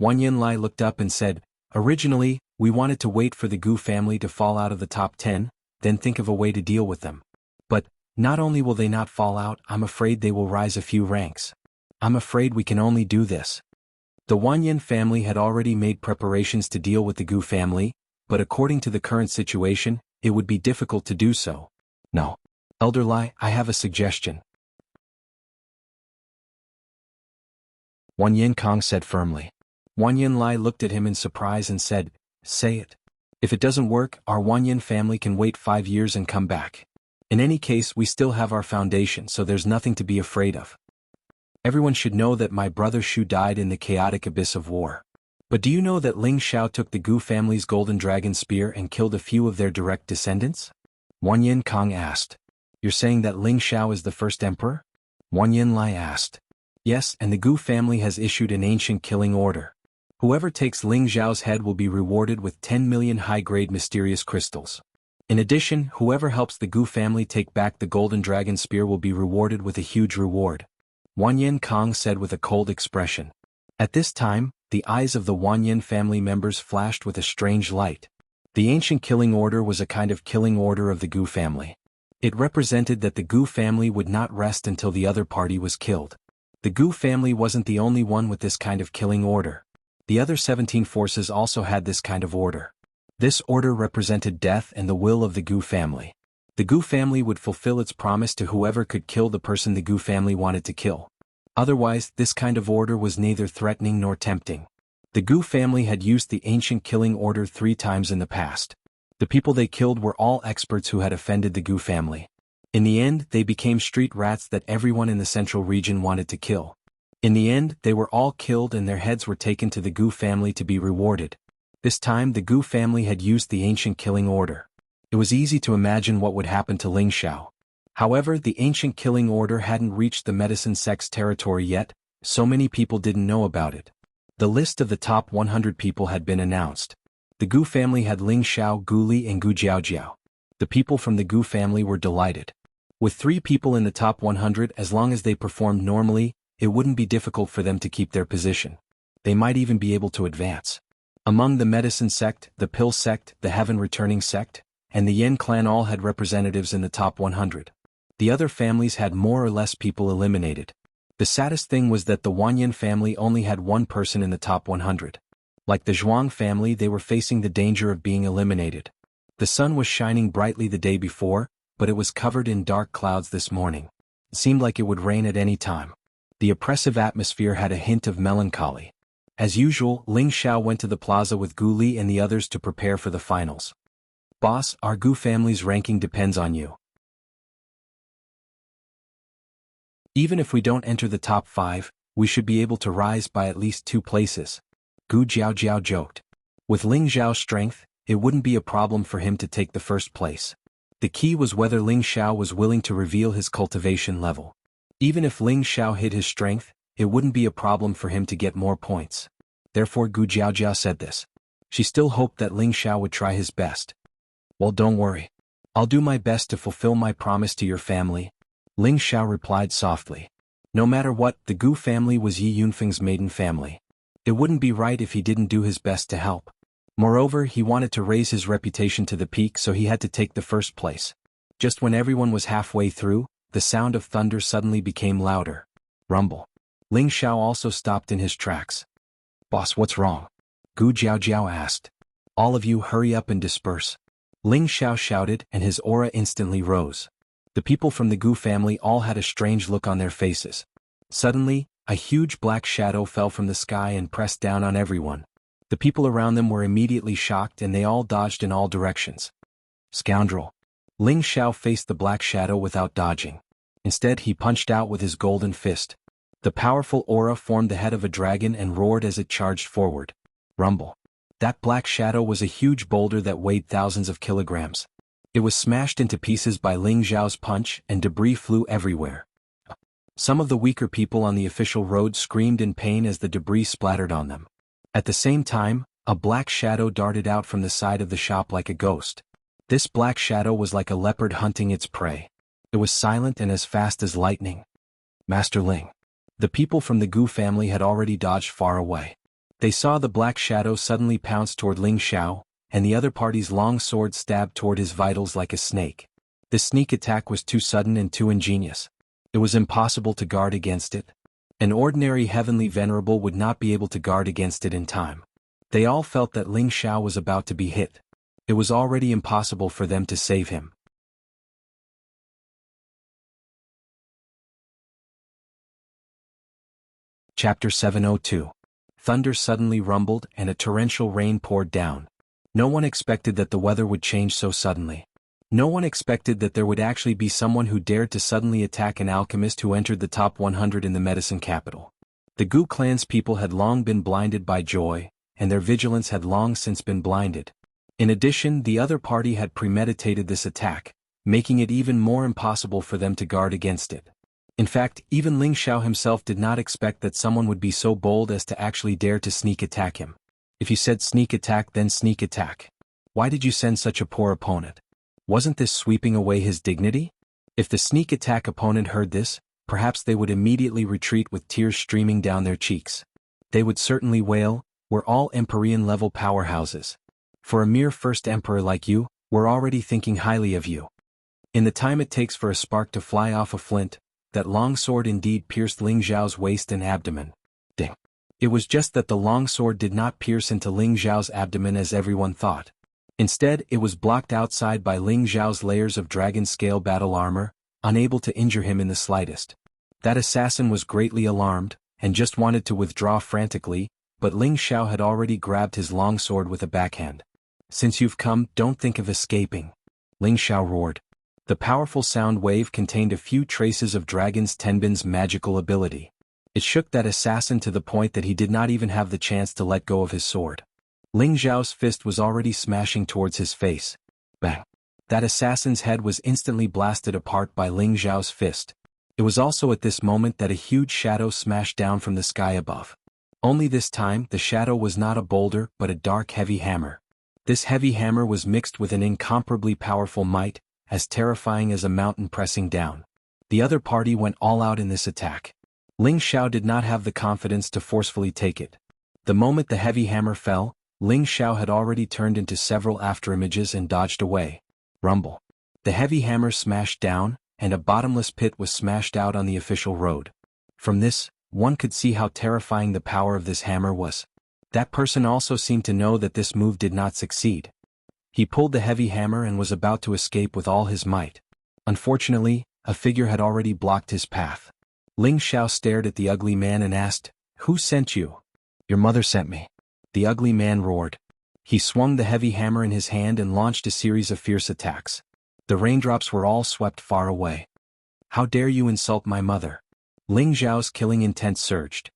A: Wan Yinlai looked up and said, "Originally, we wanted to wait for the Gu family to fall out of the top 10, then think of a way to deal with them. But, not only will they not fall out, I'm afraid they will rise a few ranks. I'm afraid we can only do this." The Wanyan family had already made preparations to deal with the Gu family, but according to the current situation, it would be difficult to do so. "No. Elder Lai, I have a suggestion," Wan Yinkong said firmly. Wan Yinlai looked at him in surprise and said, "Say it. If it doesn't work, our Wanyan family can wait 5 years and come back. In any case, we still have our foundation, so there's nothing to be afraid of. Everyone should know that my brother Shu died in the chaotic abyss of war. But do you know that Ling Xiao took the Gu family's golden dragon spear and killed a few of their direct descendants?" Wan Yinkong asked. "You're saying that Ling Xiao is the first emperor?" Wan Yinlai asked. "Yes, and the Gu family has issued an ancient killing order. Whoever takes Ling Xiao's head will be rewarded with 10 million high-grade mysterious crystals. In addition, whoever helps the Gu family take back the golden dragon spear will be rewarded with a huge reward," Wan Yinkong said with a cold expression. At this time, the eyes of the Wanyan family members flashed with a strange light. The ancient killing order was a kind of killing order of the Gu family. It represented that the Gu family would not rest until the other party was killed. The Gu family wasn't the only one with this kind of killing order. The other 17 forces also had this kind of order. This order represented death and the will of the Gu family. The Gu family would fulfill its promise to whoever could kill the person the Gu family wanted to kill. Otherwise, this kind of order was neither threatening nor tempting. The Gu family had used the ancient killing order 3 times in the past. The people they killed were all experts who had offended the Gu family. In the end, they became street rats that everyone in the central region wanted to kill. In the end, they were all killed and their heads were taken to the Gu family to be rewarded. This time the Gu family had used the ancient killing order. It was easy to imagine what would happen to Ling Xiao. However, the ancient killing order hadn't reached the medicine sect's territory yet, so many people didn't know about it. The list of the top 100 people had been announced. The Gu family had Ling Xiao, Gu Li and Gu Jiaojiao. The people from the Gu family were delighted. With 3 people in the top 100, as long as they performed normally, it wouldn't be difficult for them to keep their position. They might even be able to advance. Among the medicine sect, the pill sect, the heaven returning sect, and the Yen clan all had representatives in the top 100. The other families had more or less people eliminated. The saddest thing was that the Wanyan family only had 1 person in the top 100. Like the Zhuang family, they were facing the danger of being eliminated. The sun was shining brightly the day before, but it was covered in dark clouds this morning. It seemed like it would rain at any time. The oppressive atmosphere had a hint of melancholy. As usual, Ling Xiao went to the plaza with Gu Li and the others to prepare for the finals. "Boss, our Gu family's ranking depends on you. Even if we don't enter the top 5, we should be able to rise by at least 2 places," Gu Jiaojiao joked. With Ling Xiao's strength, it wouldn't be a problem for him to take the first place. The key was whether Ling Xiao was willing to reveal his cultivation level. Even if Ling Xiao hid his strength, it wouldn't be a problem for him to get more points. Therefore Gu Jiaojiao said this. She still hoped that Ling Xiao would try his best. "Well, don't worry. I'll do my best to fulfill my promise to your family," Ling Xiao replied softly. No matter what, the Gu family was Yi Yunfeng's maiden family. It wouldn't be right if he didn't do his best to help. Moreover, he wanted to raise his reputation to the peak, so he had to take the first place. Just when everyone was halfway through, the sound of thunder suddenly became louder. Rumble. Ling Xiao also stopped in his tracks. "Boss, what's wrong?" Gu Jiaojiao asked. "All of you hurry up and disperse," Ling Xiao shouted, and his aura instantly rose. The people from the Gu family all had a strange look on their faces. Suddenly, a huge black shadow fell from the sky and pressed down on everyone. The people around them were immediately shocked and they all dodged in all directions. "Scoundrel." Ling Xiao faced the black shadow without dodging. Instead, he punched out with his golden fist. The powerful aura formed the head of a dragon and roared as it charged forward. Rumble. That black shadow was a huge boulder that weighed thousands of kilograms. It was smashed into pieces by Ling Xiao's punch and debris flew everywhere. Some of the weaker people on the official road screamed in pain as the debris splattered on them. At the same time, a black shadow darted out from the side of the shop like a ghost. This black shadow was like a leopard hunting its prey. It was silent and as fast as lightning. "Master Ling." The people from the Gu family had already dodged far away. They saw the black shadow suddenly pounce toward Ling Xiao, and the other party's long sword stabbed toward his vitals like a snake. This sneak attack was too sudden and too ingenious. It was impossible to guard against it. An ordinary heavenly venerable would not be able to guard against it in time. They all felt that Ling Xiao was about to be hit. It was already impossible for them to save him. Chapter 702. Thunder suddenly rumbled and a torrential rain poured down. No one expected that the weather would change so suddenly. No one expected that there would actually be someone who dared to suddenly attack an alchemist who entered the top 100 in the medicine capital. The Gu clan's people had long been blinded by joy, and their vigilance had long since been blinded. In addition, the other party had premeditated this attack, making it even more impossible for them to guard against it. In fact, even Ling Xiao himself did not expect that someone would be so bold as to actually dare to sneak attack him. If you said sneak attack, then sneak attack. Why did you send such a poor opponent? Wasn't this sweeping away his dignity? If the sneak attack opponent heard this, perhaps they would immediately retreat with tears streaming down their cheeks. They would certainly wail, "We're all Empyrean-level powerhouses. For a mere first emperor like you, we're already thinking highly of you." In the time it takes for a spark to fly off a flint, that long sword indeed pierced Ling Xiao's waist and abdomen. Ding. It was just that the long sword did not pierce into Ling Xiao's abdomen as everyone thought. Instead, it was blocked outside by Ling Xiao's layers of dragon-scale battle armor, unable to injure him in the slightest. That assassin was greatly alarmed, and just wanted to withdraw frantically, but Ling Xiao had already grabbed his long sword with a backhand. "Since you've come, don't think of escaping," Ling Xiao roared. The powerful sound wave contained a few traces of Dragon's Tenbin's magical ability. It shook that assassin to the point that he did not even have the chance to let go of his sword. Ling Xiao's fist was already smashing towards his face. Bang! That assassin's head was instantly blasted apart by Ling Xiao's fist. It was also at this moment that a huge shadow smashed down from the sky above. Only this time the shadow was not a boulder but a dark heavy hammer. This heavy hammer was mixed with an incomparably powerful might, as terrifying as a mountain pressing down. The other party went all out in this attack. Ling Xiao did not have the confidence to forcefully take it. The moment the heavy hammer fell, Ling Xiao had already turned into several afterimages and dodged away. Rumble. The heavy hammer smashed down, and a bottomless pit was smashed out on the official road. From this, one could see how terrifying the power of this hammer was. That person also seemed to know that this move did not succeed. He pulled the heavy hammer and was about to escape with all his might. Unfortunately, a figure had already blocked his path. Ling Xiao stared at the ugly man and asked, "Who sent you?" "Your mother sent me." The ugly man roared. He swung the heavy hammer in his hand and launched a series of fierce attacks. The raindrops were all swept far away. "How dare you insult my mother?" Ling Xiao's killing intent surged.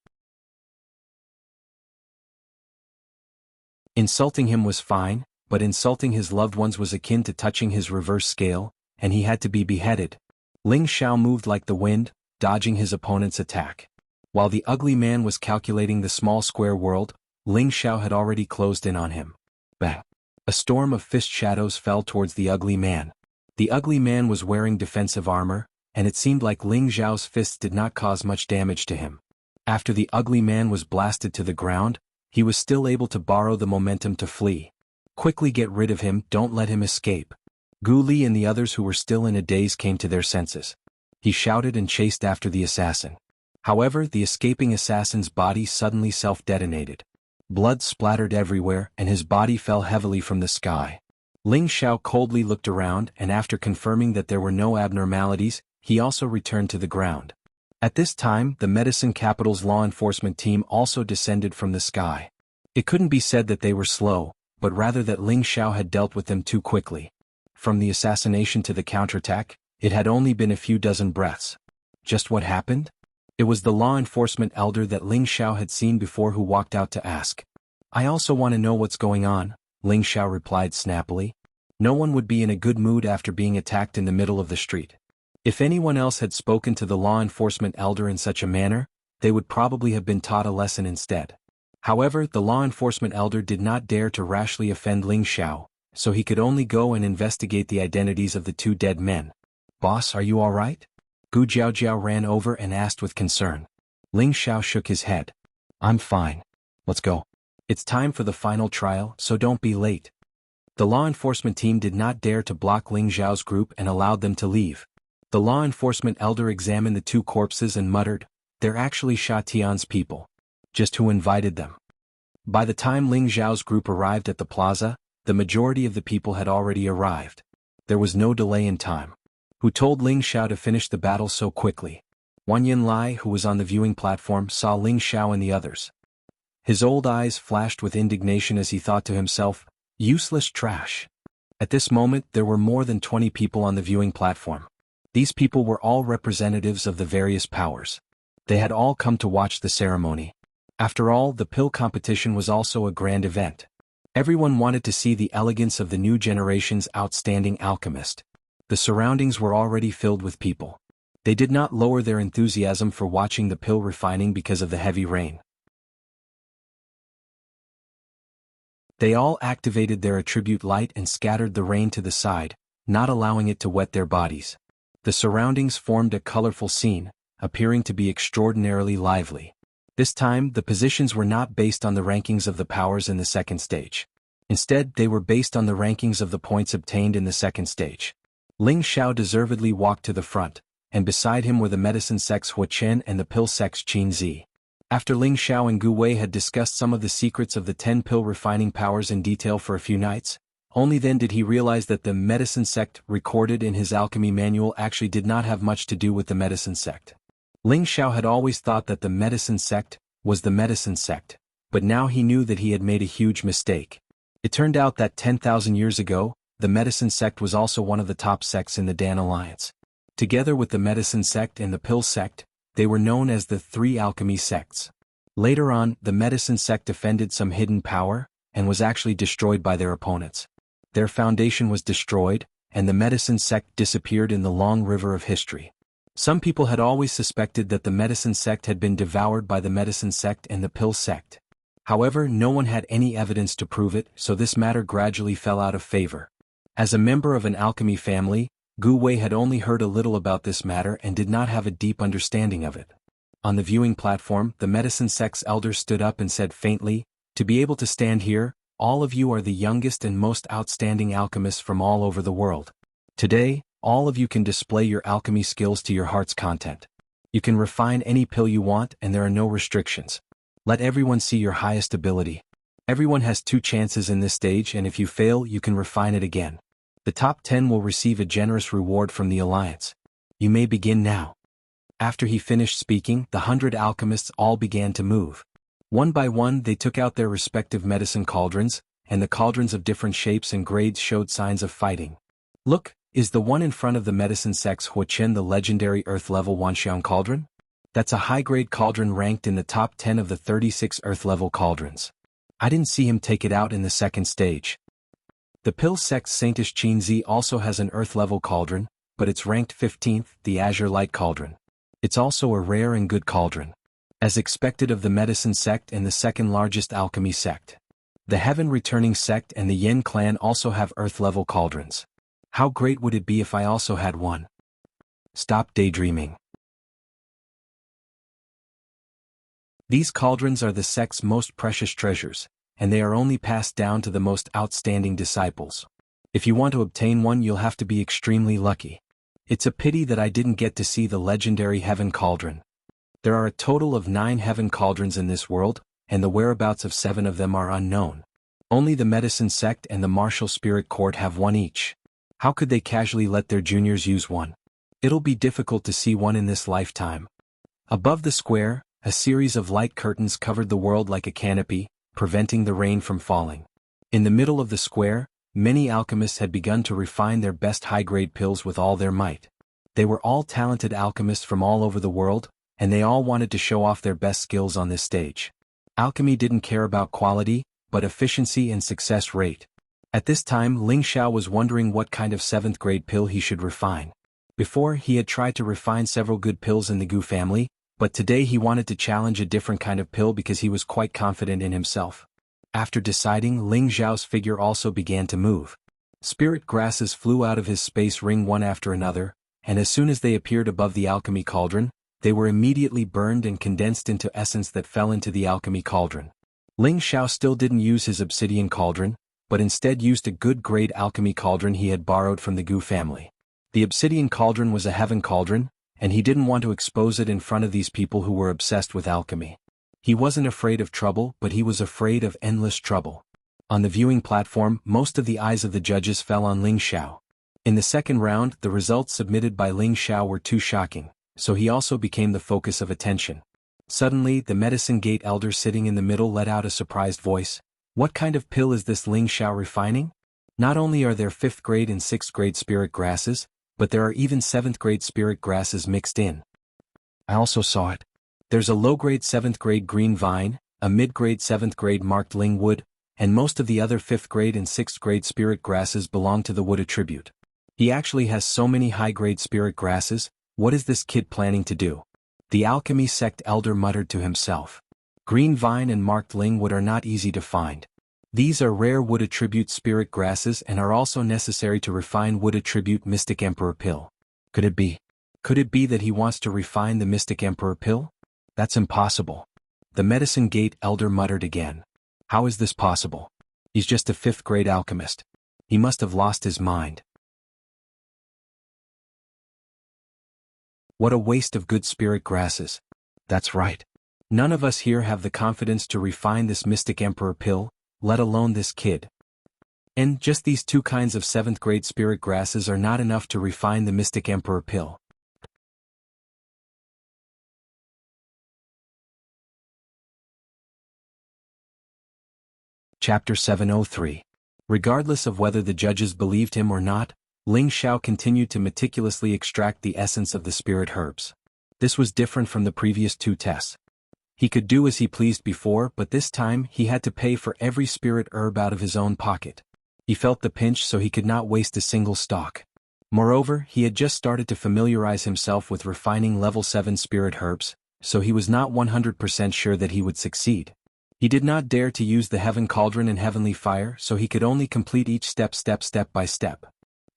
A: Insulting him was fine, but insulting his loved ones was akin to touching his reverse scale, and he had to be beheaded. Ling Xiao moved like the wind, dodging his opponent's attack. While the ugly man was calculating the small square world, Ling Xiao had already closed in on him. Bang! A storm of fist shadows fell towards the ugly man. The ugly man was wearing defensive armor, and it seemed like Ling Xiao's fists did not cause much damage to him. After the ugly man was blasted to the ground, he was still able to borrow the momentum to flee. "Quickly get rid of him, don't let him escape." Gu Li and the others who were still in a daze came to their senses. He shouted and chased after the assassin. However, the escaping assassin's body suddenly self-detonated. Blood splattered everywhere and his body fell heavily from the sky. Ling Xiao coldly looked around and after confirming that there were no abnormalities, he also returned to the ground. At this time, the Medicine Capital's law enforcement team also descended from the sky. It couldn't be said that they were slow, but rather that Ling Xiao had dealt with them too quickly. From the assassination to the counterattack, it had only been a few dozen breaths. Just what happened? It was the law enforcement elder that Ling Xiao had seen before who walked out to ask. "I also want to know what's going on," Ling Xiao replied snappily. No one would be in a good mood after being attacked in the middle of the street. If anyone else had spoken to the law enforcement elder in such a manner, they would probably have been taught a lesson instead. However, the law enforcement elder did not dare to rashly offend Ling Xiao, so he could only go and investigate the identities of the two dead men. "Boss, are you all right?" Gu Jiaojiao ran over and asked with concern. Ling Xiao shook his head. "I'm fine. Let's go. It's time for the final trial, so don't be late." The law enforcement team did not dare to block Ling Xiao's group and allowed them to leave. The law enforcement elder examined the two corpses and muttered, "They're actually Sha Tian's people. Just who invited them?" By the time Ling Xiao's group arrived at the plaza, the majority of the people had already arrived. There was no delay in time. Who told Ling Xiao to finish the battle so quickly? Wan Yinlai, who was on the viewing platform, saw Ling Xiao and the others. His old eyes flashed with indignation as he thought to himself, "Useless trash." At this moment there were more than 20 people on the viewing platform. These people were all representatives of the various powers. They had all come to watch the ceremony. After all, the pill competition was also a grand event. Everyone wanted to see the elegance of the new generation's outstanding alchemist. The surroundings were already filled with people. They did not lower their enthusiasm for watching the pill refining because of the heavy rain. They all activated their attribute light and scattered the rain to the side, not allowing it to wet their bodies. The surroundings formed a colorful scene, appearing to be extraordinarily lively. This time, the positions were not based on the rankings of the powers in the second stage. Instead, they were based on the rankings of the points obtained in the second stage. Ling Xiao deservedly walked to the front, and beside him were the medicine sect's Hua Chen and the pill sect's Qin Zi. After Ling Xiao and Gu Wei had discussed some of the secrets of the 10 pill refining powers in detail for a few nights, only then did he realize that the medicine sect recorded in his alchemy manual actually did not have much to do with the medicine sect. Ling Xiao had always thought that the medicine sect was the medicine sect, but now he knew that he had made a huge mistake. It turned out that 10,000 years ago, the medicine sect was also one of the top sects in the Dan Alliance. Together with the medicine sect and the pill sect, they were known as the three alchemy sects. Later on, the medicine sect defended some hidden power, and was actually destroyed by their opponents. Their foundation was destroyed, and the medicine sect disappeared in the long river of history. Some people had always suspected that the medicine sect had been devoured by the medicine sect and the pill sect. However, no one had any evidence to prove it, so this matter gradually fell out of favor. As a member of an alchemy family, Gu Wei had only heard a little about this matter and did not have a deep understanding of it. On the viewing platform, the medicine sect's elder stood up and said faintly, "To be able to stand here, all of you are the youngest and most outstanding alchemists from all over the world. Today, all of you can display your alchemy skills to your heart's content. You can refine any pill you want and there are no restrictions. Let everyone see your highest ability. Everyone has 2 chances in this stage, and if you fail, you can refine it again. The top 10 will receive a generous reward from the Alliance. You may begin now." After he finished speaking, the 100 alchemists all began to move. One by one they took out their respective medicine cauldrons, and the cauldrons of different shapes and grades showed signs of fighting. "Look, is the one in front of the medicine sect's Huochen the legendary Earth-level Wanxiang cauldron? That's a high-grade cauldron ranked in the top 10 of the 36 Earth-level cauldrons. I didn't see him take it out in the second stage." The pill sect's Saintish Qinzi also has an Earth-level cauldron, but it's ranked 15th, the Azure Light cauldron. It's also a rare and good cauldron. As expected of the medicine sect and the second largest alchemy sect. The Heaven Returning sect and the Yin clan also have Earth-level cauldrons. How great would it be if I also had one? Stop daydreaming. These cauldrons are the sect's most precious treasures, and they are only passed down to the most outstanding disciples. If you want to obtain one, you'll have to be extremely lucky. It's a pity that I didn't get to see the legendary Heaven Cauldron. There are a total of 9 Heaven Cauldrons in this world, and the whereabouts of 7 of them are unknown. Only the Medicine Sect and the Martial Spirit Court have one each. How could they casually let their juniors use one? It'll be difficult to see one in this lifetime. Above the square, a series of light curtains covered the world like a canopy, preventing the rain from falling. In the middle of the square, many alchemists had begun to refine their best high-grade pills with all their might. They were all talented alchemists from all over the world, and they all wanted to show off their best skills on this stage. Alchemy didn't care about quality, but efficiency and success rate. At this time, Ling Xiao was wondering what kind of 7th grade pill he should refine. Before, he had tried to refine several good pills in the Gu family, but today he wanted to challenge a different kind of pill because he was quite confident in himself. After deciding, Ling Xiao's figure also began to move. Spirit grasses flew out of his space ring one after another, and as soon as they appeared above the alchemy cauldron, they were immediately burned and condensed into essence that fell into the alchemy cauldron. Ling Xiao still didn't use his obsidian cauldron, but instead used a good-grade alchemy cauldron he had borrowed from the Gu family. The obsidian cauldron was a heaven cauldron, and he didn't want to expose it in front of these people who were obsessed with alchemy. He wasn't afraid of trouble, but he was afraid of endless trouble. On the viewing platform, most of the eyes of the judges fell on Ling Xiao. In the second round, the results submitted by Ling Xiao were too shocking, so he also became the focus of attention. Suddenly, the medicine gate elder sitting in the middle let out a surprised voice. "What kind of pill is this Ling Xiao refining? Not only are there 5th grade and 6th grade spirit grasses, but there are even 7th grade spirit grasses mixed in. I also saw it. There's a low-grade 7th grade green vine, a mid-grade 7th grade marked ling wood, and most of the other 5th grade and 6th grade spirit grasses belong to the wood attribute. He actually has so many high-grade spirit grasses. What is this kid planning to do?" The alchemy sect elder muttered to himself. Green vine and marked ling wood are not easy to find. These are rare wood attribute spirit grasses and are also necessary to refine wood attribute Mystic Emperor pill. Could it be? Could it be that he wants to refine the Mystic Emperor pill? That's impossible. The medicine gate elder muttered again. How is this possible? He's just a 5th grade alchemist. He must have lost his mind. What a waste of good spirit grasses. That's right. None of us here have the confidence to refine this Mystic Emperor pill, let alone this kid. And just these 2 kinds of 7th grade spirit grasses are not enough to refine the Mystic Emperor pill. Chapter 703. Regardless of whether the judges believed him or not, Ling Xiao continued to meticulously extract the essence of the spirit herbs. This was different from the previous 2 tests. He could do as he pleased before, but this time he had to pay for every spirit herb out of his own pocket. He felt the pinch, so he could not waste a single stalk. Moreover, he had just started to familiarize himself with refining level 7 spirit herbs, so he was not 100% sure that he would succeed. He did not dare to use the Heaven Cauldron and Heavenly Fire, so he could only complete each step by step.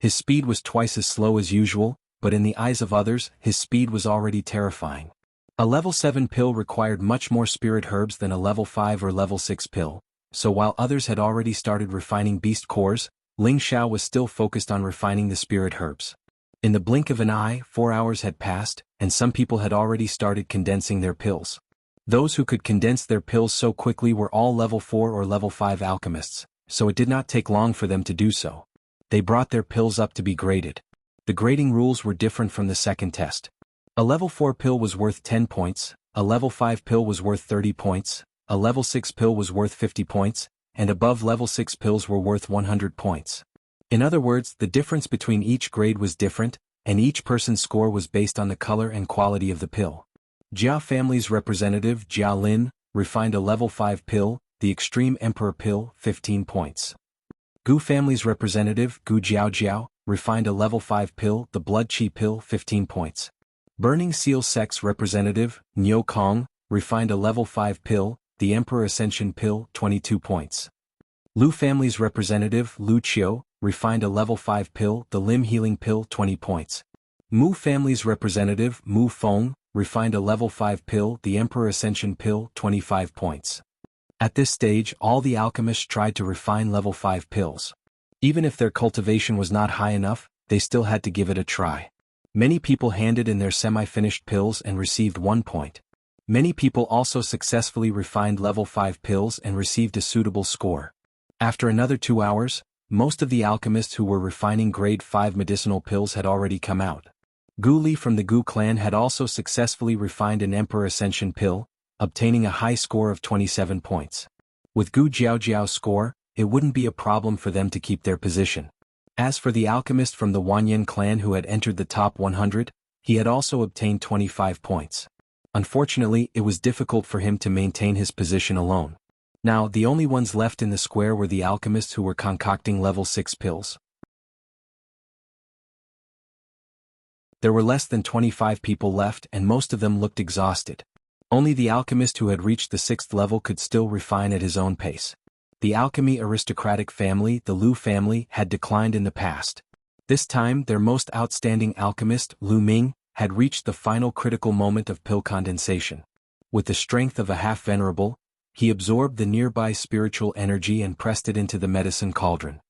A: His speed was twice as slow as usual, but in the eyes of others, his speed was already terrifying. A level 7 pill required much more spirit herbs than a level 5 or level 6 pill, so while others had already started refining beast cores, Ling Xiao was still focused on refining the spirit herbs. In the blink of an eye, 4 hours had passed, and some people had already started condensing their pills. Those who could condense their pills so quickly were all level 4 or level 5 alchemists, so it did not take long for them to do so. They brought their pills up to be graded. The grading rules were different from the second test. A level 4 pill was worth 10 points, a level 5 pill was worth 30 points, a level 6 pill was worth 50 points, and above level 6 pills were worth 100 points. In other words, the difference between each grade was different, and each person's score was based on the color and quality of the pill. Jia family's representative, Jia Lin, refined a level 5 pill, the Extreme Emperor pill, 15 points. Gu family's representative, Gu Jiao, refined a level 5 pill, the Blood Qi pill, 15 points. Burning Seal sect's representative, Niu Kong, refined a level 5 pill, the Emperor Ascension pill, 22 points. Lu family's representative, Lu Qiu, refined a level 5 pill, the Limb Healing pill, 20 points. Mu family's representative, Mu Feng, refined a level 5 pill, the Emperor Ascension pill, 25 points. At this stage, all the alchemists tried to refine level 5 pills. Even if their cultivation was not high enough, they still had to give it a try. Many people handed in their semi-finished pills and received 1 point. Many people also successfully refined level 5 pills and received a suitable score. After another 2 hours, most of the alchemists who were refining grade 5 medicinal pills had already come out. Gu Li from the Gu clan had also successfully refined an Emperor Ascension pill, obtaining a high score of 27 points. With Gu Jiao's score, it wouldn't be a problem for them to keep their position. As for the alchemist from the Wanyan clan who had entered the top 100, he had also obtained 25 points. Unfortunately, it was difficult for him to maintain his position alone. Now, the only ones left in the square were the alchemists who were concocting level 6 pills. There were less than 25 people left, and most of them looked exhausted. Only the alchemist who had reached the 6th level could still refine at his own pace. The alchemy aristocratic family, the Lu family, had declined in the past. This time, their most outstanding alchemist, Lu Ming, had reached the final critical moment of pill condensation. With the strength of a half-venerable, he absorbed the nearby spiritual energy and pressed it into the medicine cauldron.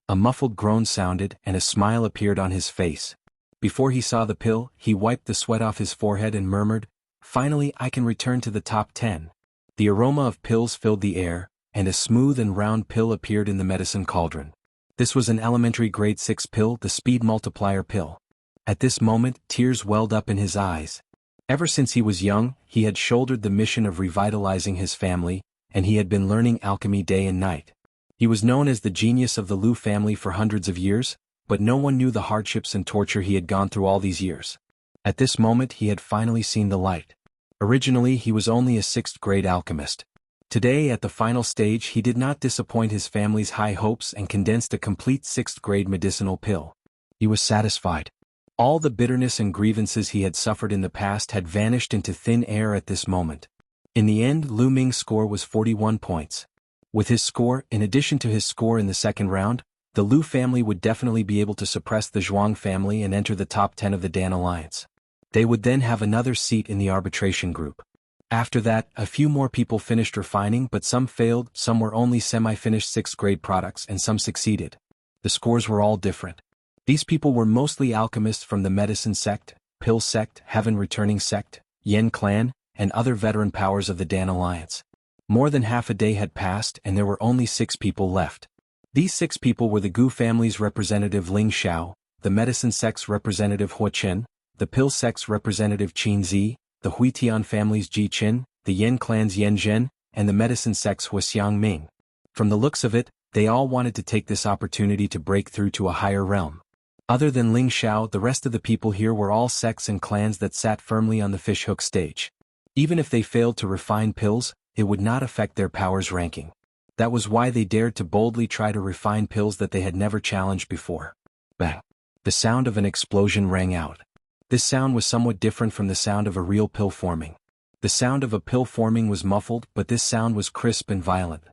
A: A muffled groan sounded, and a smile appeared on his face. Before he saw the pill, he wiped the sweat off his forehead and murmured, "Finally, I can return to the top 10. The aroma of pills filled the air, and a smooth and round pill appeared in the medicine cauldron. This was an elementary grade 6 pill, the Speed Multiplier pill. At this moment, tears welled up in his eyes. Ever since he was young, he had shouldered the mission of revitalizing his family, and he had been learning alchemy day and night. He was known as the genius of the Lu family for hundreds of years, but no one knew the hardships and torture he had gone through all these years. At this moment he had finally seen the light. Originally he was only a 6th grade alchemist. Today at the final stage he did not disappoint his family's high hopes and condensed a complete 6th grade medicinal pill. He was satisfied. All the bitterness and grievances he had suffered in the past had vanished into thin air at this moment. In the end, Lu Ming's score was 41 points. With his score, in addition to his score in the second round, the Lu family would definitely be able to suppress the Zhuang family and enter the top 10 of the Dan Alliance. They would then have another seat in the arbitration group. After that, a few more people finished refining, but some failed, some were only semi-finished 6th grade products, and some succeeded. The scores were all different. These people were mostly alchemists from the Medicine sect, Pill sect, Heaven Returning sect, Yen clan, and other veteran powers of the Dan Alliance. More than half a day had passed and there were only 6 people left. These 6 people were the Gu family's representative Ling Xiao, the Medicine sect's representative Hua Chen, the Pill sect's representative Qin Zi, the Huitian family's Ji Qin, the Yen clan's Yen Zhen, and the Medicine sect's Hua Xiang Ming. From the looks of it, they all wanted to take this opportunity to break through to a higher realm. Other than Ling Xiao, the rest of the people here were all sects and clans that sat firmly on the fishhook stage. Even if they failed to refine pills, it would not affect their powers ranking. That was why they dared to boldly try to refine pills that they had never challenged before. Bang! The sound of an explosion rang out. This sound was somewhat different from the sound of a real pill forming. The sound of a pill forming was muffled, but this sound was crisp and violent.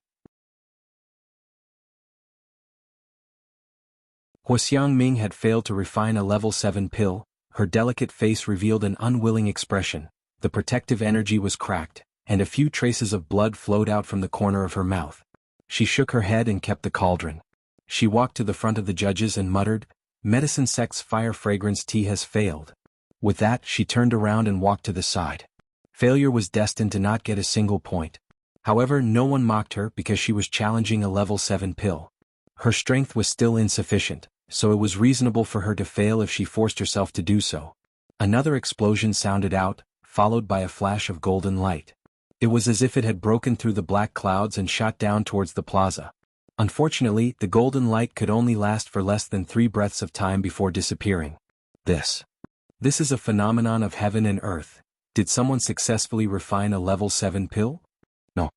A: Huaxiangming had failed to refine a level 7 pill. Her delicate face revealed an unwilling expression, the protective energy was cracked, and a few traces of blood flowed out from the corner of her mouth. She shook her head and kept the cauldron. She walked to the front of the judges and muttered, "Medicine sect's fire fragrance tea has failed." With that, she turned around and walked to the side. Failure was destined to not get a single point. However, no one mocked her because she was challenging a level 7 pill. Her strength was still insufficient, so it was reasonable for her to fail if she forced herself to do so. Another explosion sounded out, followed by a flash of golden light. It was as if it had broken through the black clouds and shot down towards the plaza. Unfortunately, the golden light could only last for less than 3 breaths of time before disappearing. This is a phenomenon of heaven and earth. Did someone successfully refine a level 7 pill? No.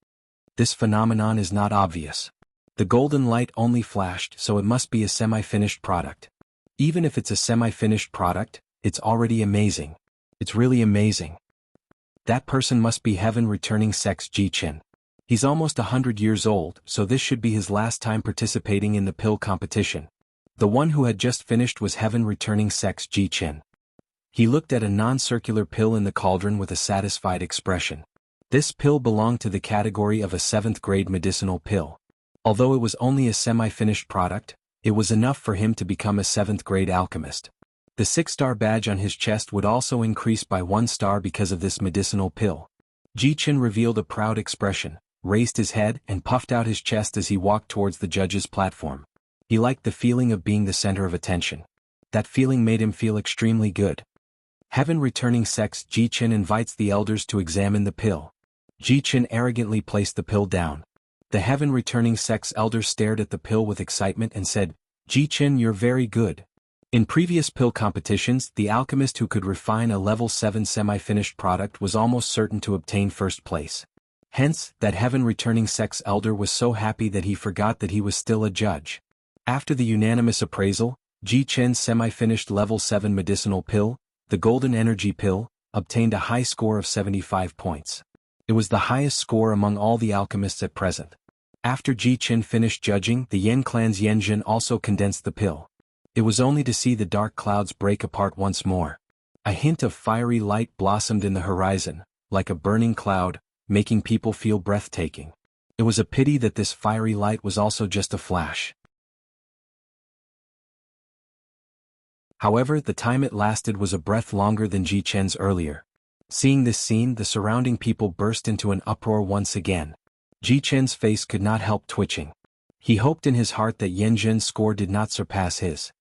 A: This phenomenon is not obvious. The golden light only flashed, so it must be a semi-finished product. Even if it's a semi-finished product, it's already amazing. It's really amazing. That person must be Heaven Returning Sect's Ji-Chen. He's almost 100 years old, so this should be his last time participating in the pill competition. The one who had just finished was Heaven Returning Sect's Ji-Chen. He looked at a non-circular pill in the cauldron with a satisfied expression. This pill belonged to the category of a 7th grade medicinal pill. Although it was only a semi-finished product, it was enough for him to become a 7th grade alchemist. The 6-star badge on his chest would also increase by 1 star because of this medicinal pill. Ji-Chen revealed a proud expression, raised his head and puffed out his chest as he walked towards the judges' platform. He liked the feeling of being the center of attention. That feeling made him feel extremely good. Heaven Returning Sect's Ji-Chen invites the elders to examine the pill. Ji-Chen arrogantly placed the pill down. The Heaven Returning Sect's elders stared at the pill with excitement and said, "Ji-Chen, you're very good." In previous pill competitions, the alchemist who could refine a level 7 semi-finished product was almost certain to obtain first place. Hence, that Heaven Returning Sect's elder was so happy that he forgot that he was still a judge. After the unanimous appraisal, Ji-Chen's semi-finished level 7 medicinal pill, the Golden Energy Pill, obtained a high score of 75 points. It was the highest score among all the alchemists at present. After Ji-Chen finished judging, the Yen clan's Yanjun also condensed the pill. It was only to see the dark clouds break apart once more. A hint of fiery light blossomed in the horizon, like a burning cloud, making people feel breathtaking. It was a pity that this fiery light was also just a flash. However, the time it lasted was a breath longer than Ji-Chen's earlier. Seeing this scene, the surrounding people burst into an uproar once again. Ji-Chen's face could not help twitching. He hoped in his heart that Yanjun's score did not surpass his.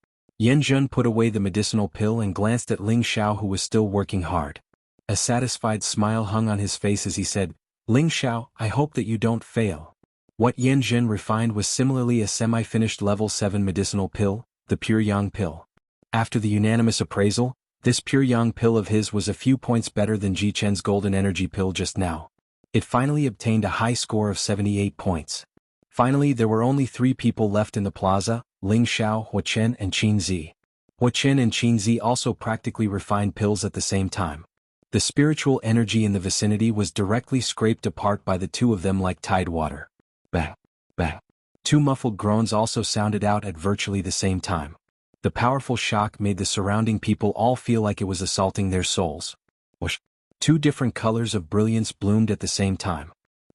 A: Yanjun put away the medicinal pill and glanced at Ling Xiao, who was still working hard. A satisfied smile hung on his face as he said, "Ling Xiao, I hope that you don't fail." What Yanjun refined was similarly a semi-finished level 7 medicinal pill, the Pure Yang Pill. After the unanimous appraisal, this Pure Yang Pill of his was a few points better than Ji-Chen's Golden Energy Pill just now. It finally obtained a high score of 78 points. Finally, there were only 3 people left in the plaza, Ling Xiao, Huachen and Qin Zi. Huachen and Qin Zi also practically refined pills at the same time. The spiritual energy in the vicinity was directly scraped apart by the two of them like tidewater. Bang! Bang! 2 muffled groans also sounded out at virtually the same time. The powerful shock made the surrounding people all feel like it was assaulting their souls. Whoosh! 2 different colors of brilliance bloomed at the same time.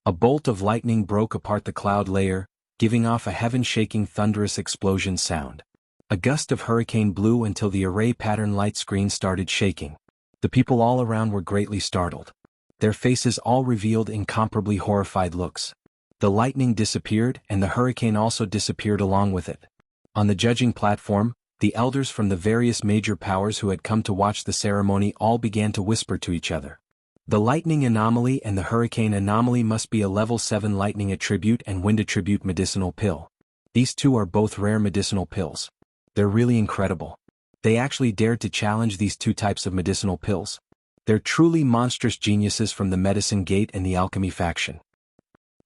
A: A bolt of lightning broke apart the cloud layer, giving off a heaven-shaking thunderous explosion sound. A gust of hurricane blew until the array pattern light screen started shaking. The people all around were greatly startled. Their faces all revealed incomparably horrified looks. The lightning disappeared and the hurricane also disappeared along with it. On the judging platform, the elders from the various major powers who had come to watch the ceremony all began to whisper to each other. The lightning anomaly and the hurricane anomaly must be a level 7 lightning attribute and wind attribute medicinal pill. These two are both rare medicinal pills. They're really incredible. They actually dared to challenge these 2 types of medicinal pills. They're truly monstrous geniuses from the Medicine Gate and the Alchemy faction.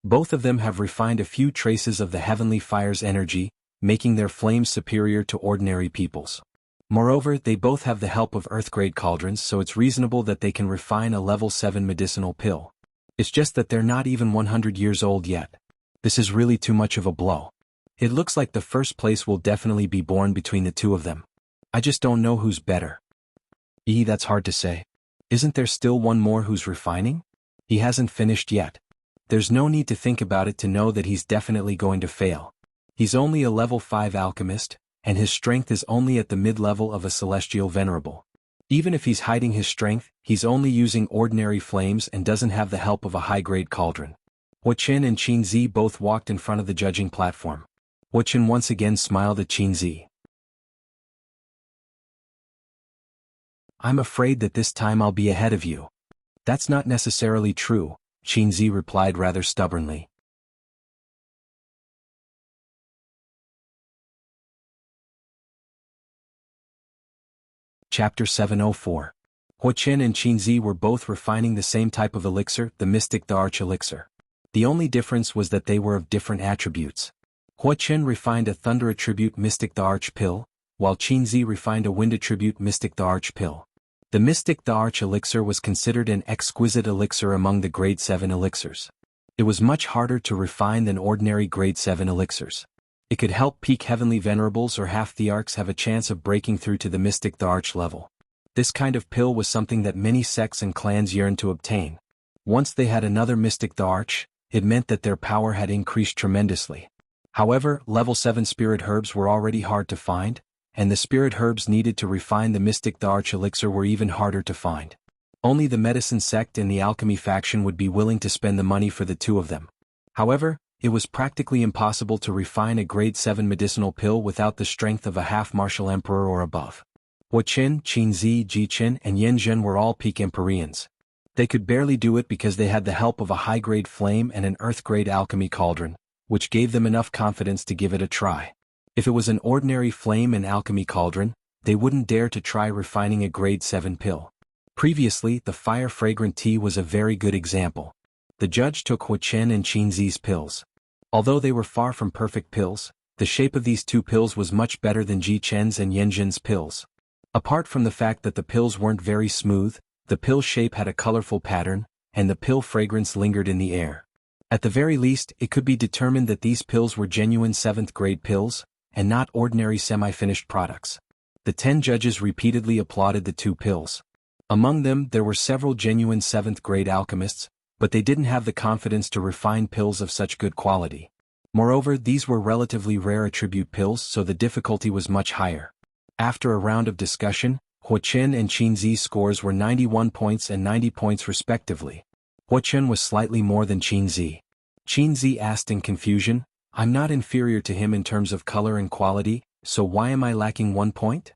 A: Both of them have refined a few traces of the heavenly fire's energy, making their flames superior to ordinary people's. Moreover, they both have the help of earth-grade cauldrons, so it's reasonable that they can refine a level 7 medicinal pill. It's just that they're not even 100 years old yet. This is really too much of a blow. It looks like the first place will definitely be born between the two of them. I just don't know who's better. That's hard to say. Isn't there still one more who's refining? He hasn't finished yet. There's no need to think about it to know that he's definitely going to fail. He's only a level 5 alchemist, and his strength is only at the mid-level of a celestial venerable. Even if he's hiding his strength, he's only using ordinary flames and doesn't have the help of a high-grade cauldron. Huochen and Qinzi both walked in front of the judging platform. Huochen once again smiled at Qinzi. I'm afraid that this time I'll be ahead of you. That's not necessarily true, Qinzi replied rather stubbornly. Chapter 704. Huochen and Qinzi were both refining the same type of elixir, the Mystic the Arch elixir. The only difference was that they were of different attributes. Huochen refined a Thunder attribute Mystic the Arch pill, while Qinzi refined a Wind attribute Mystic the Arch pill. The Mystic the Arch elixir was considered an exquisite elixir among the grade 7 elixirs. It was much harder to refine than ordinary grade 7 elixirs. It could help peak heavenly venerables or half-thearchs have a chance of breaking through to the Mystic the Arch level. This kind of pill was something that many sects and clans yearned to obtain. Once they had another Mystic the Arch, it meant that their power had increased tremendously. However, level 7 spirit herbs were already hard to find, and the spirit herbs needed to refine the Mystic the Arch elixir were even harder to find. Only the medicine sect and the alchemy faction would be willing to spend the money for the two of them. However, it was practically impossible to refine a grade 7 medicinal pill without the strength of a half-martial emperor or above. Huochen, Qinzi, Jichen, and Yanzhen were all peak Empyreans. They could barely do it because they had the help of a high-grade flame and an earth-grade alchemy cauldron, which gave them enough confidence to give it a try. If it was an ordinary flame and alchemy cauldron, they wouldn't dare to try refining a grade 7 pill. Previously, the fire-fragrant tea was a very good example. The judge took Huochen and Qinzi's pills. Although they were far from perfect pills, the shape of these two pills was much better than Jichen's and Yanzhen's pills. Apart from the fact that the pills weren't very smooth, the pill shape had a colorful pattern, and the pill fragrance lingered in the air. At the very least, it could be determined that these pills were genuine 7th grade pills, and not ordinary semi-finished products. The 10 judges repeatedly applauded the two pills. Among them, there were several genuine 7th grade alchemists, but they didn't have the confidence to refine pills of such good quality. Moreover, these were relatively rare attribute pills, so the difficulty was much higher. After a round of discussion, Huochen and Qinzi's scores were 91 points and 90 points respectively. Huochen was slightly more than Qinzi. Qinzi asked in confusion, I'm not inferior to him in terms of color and quality, so why am I lacking 1 point?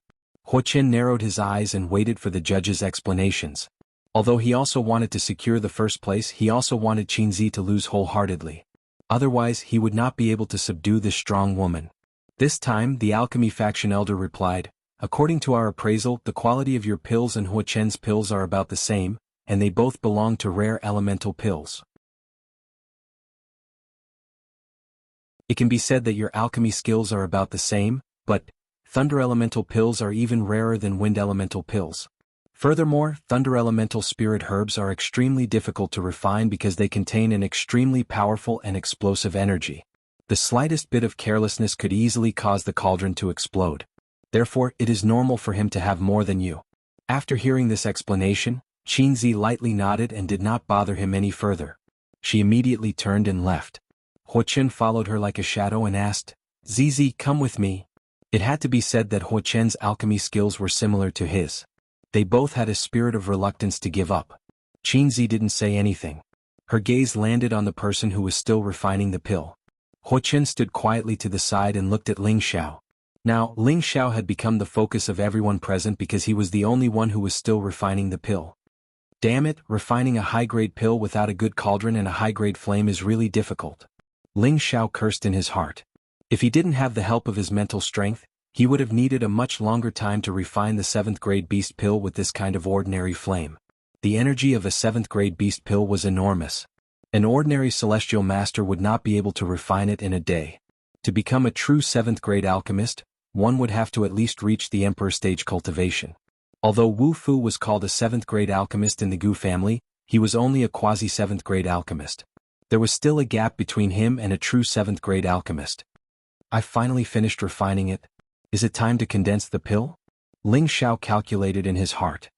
A: Huochen narrowed his eyes and waited for the judge's explanations. Although he also wanted to secure the first place, he also wanted Qinzi to lose wholeheartedly. Otherwise, he would not be able to subdue this strong woman. This time, the alchemy faction elder replied, according to our appraisal, the quality of your pills and Huochen's pills are about the same, and they both belong to rare elemental pills. It can be said that your alchemy skills are about the same, but thunder elemental pills are even rarer than wind elemental pills. Furthermore, thunder elemental spirit herbs are extremely difficult to refine because they contain an extremely powerful and explosive energy. The slightest bit of carelessness could easily cause the cauldron to explode. Therefore, it is normal for him to have more than you. After hearing this explanation, Qinzi lightly nodded and did not bother him any further. She immediately turned and left. Huochen followed her like a shadow and asked, Zizi, come with me. It had to be said that Huochen's alchemy skills were similar to his. They both had a spirit of reluctance to give up. Qinzi didn't say anything. Her gaze landed on the person who was still refining the pill. Huochen stood quietly to the side and looked at Ling Xiao. Now, Ling Xiao had become the focus of everyone present because he was the only one who was still refining the pill. Damn it, refining a high-grade pill without a good cauldron and a high-grade flame is really difficult. Ling Xiao cursed in his heart. If he didn't have the help of his mental strength, he would have needed a much longer time to refine the 7th grade beast pill with this kind of ordinary flame. The energy of a 7th grade beast pill was enormous. An ordinary celestial master would not be able to refine it in a day. To become a true 7th grade alchemist, one would have to at least reach the Emperor stage cultivation. Although Wu Fu was called a 7th grade alchemist in the Gu family, he was only a quasi-7th grade alchemist. There was still a gap between him and a true 7th grade alchemist. I finally finished refining it. Is it time to condense the pill? Ling Xiao calculated in his heart.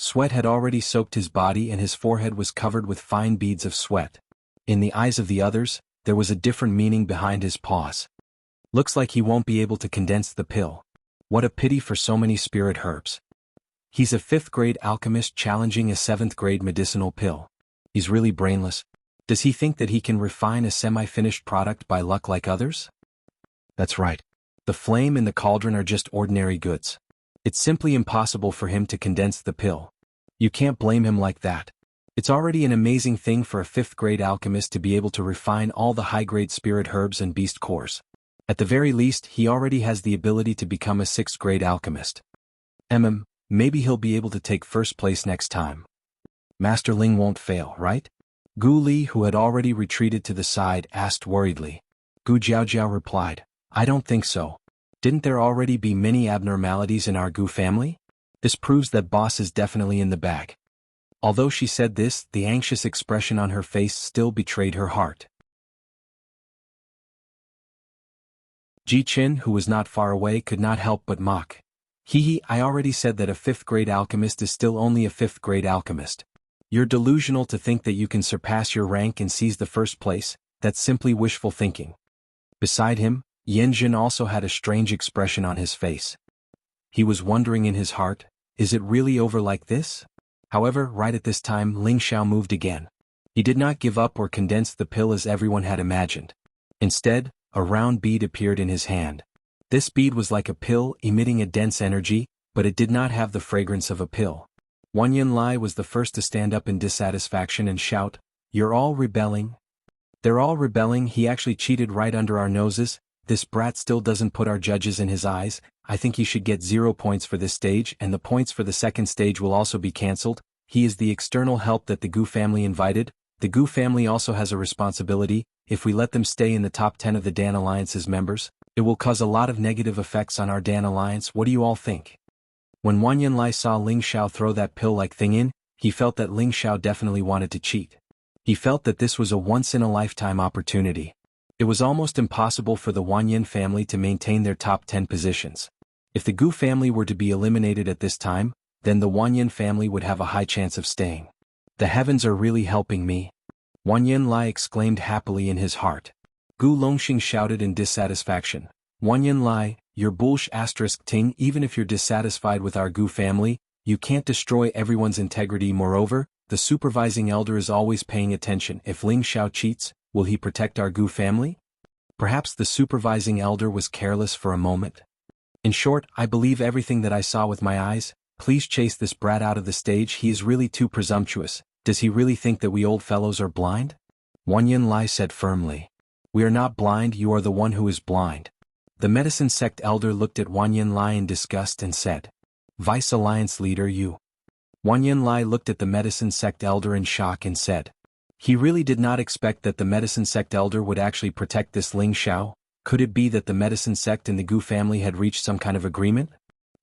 A: Sweat had already soaked his body and his forehead was covered with fine beads of sweat. In the eyes of the others, there was a different meaning behind his pause. Looks like he won't be able to condense the pill. What a pity for so many spirit herbs. He's a 5th grade alchemist challenging a 7th grade medicinal pill. He's really brainless. Does he think that he can refine a semi-finished product by luck like others? That's right. The flame and the cauldron are just ordinary goods. It's simply impossible for him to condense the pill. You can't blame him like that. It's already an amazing thing for a 5th grade alchemist to be able to refine all the high-grade spirit herbs and beast cores. At the very least, he already has the ability to become a 6th grade alchemist. Maybe he'll be able to take first place next time. Master Ling won't fail, right? Gu Li, who had already retreated to the side, asked worriedly. Gu Jiaojiao replied, I don't think so. Didn't there already be many abnormalities in our Gu family? This proves that boss is definitely in the bag. Although she said this, the anxious expression on her face still betrayed her heart. Ji Qin, who was not far away, could not help but mock. I already said that a 5th grade alchemist is still only a 5th grade alchemist. You're delusional to think that you can surpass your rank and seize the first place. That's simply wishful thinking. Beside him, Yanjin also had a strange expression on his face. He was wondering in his heart, is it really over like this? However, right at this time Ling Xiao moved again. He did not give up or condense the pill as everyone had imagined. Instead, a round bead appeared in his hand. This bead was like a pill, emitting a dense energy, but it did not have the fragrance of a pill. Wan Yunlai was the first to stand up in dissatisfaction and shout, You're all rebelling. They're all rebelling. He actually cheated right under our noses. This brat still doesn't put our judges in his eyes. I think he should get 0 points for this stage, and the points for the second stage will also be cancelled. He is the external help that the Gu family invited. The Gu family also has a responsibility. If we let them stay in the top 10 of the Dan Alliance's members, it will cause a lot of negative effects on our Dan Alliance. What do you all think? When Wan Yunlai saw Ling Xiao throw that pill-like thing in, he felt that Ling Xiao definitely wanted to cheat. He felt that this was a once-in-a-lifetime opportunity. It was almost impossible for the Wan Yin family to maintain their top 10 positions. If the Gu family were to be eliminated at this time, then the Wan Yin family would have a high chance of staying. The heavens are really helping me. Wan Yunlai exclaimed happily in his heart. Gu Longxing shouted in dissatisfaction. Wan Yunlai, your ting, even if you're dissatisfied with our Gu family, you can't destroy everyone's integrity. Moreover, the supervising elder is always paying attention. If Ling Xiao cheats, will he protect our Gu family? Perhaps the supervising elder was careless for a moment. In short, I believe everything that I saw with my eyes. Please chase this brat out of the stage. He is really too presumptuous. Does he really think that we old fellows are blind? Wan Yunlai said firmly. We are not blind, you are the one who is blind. The medicine sect elder looked at Wan Yunlai in disgust and said, Vice Alliance leader you. Wan Yunlai looked at the medicine sect elder in shock and said, he really did not expect that the medicine sect elder would actually protect this Ling Xiao. Could it be that the medicine sect and the Gu family had reached some kind of agreement?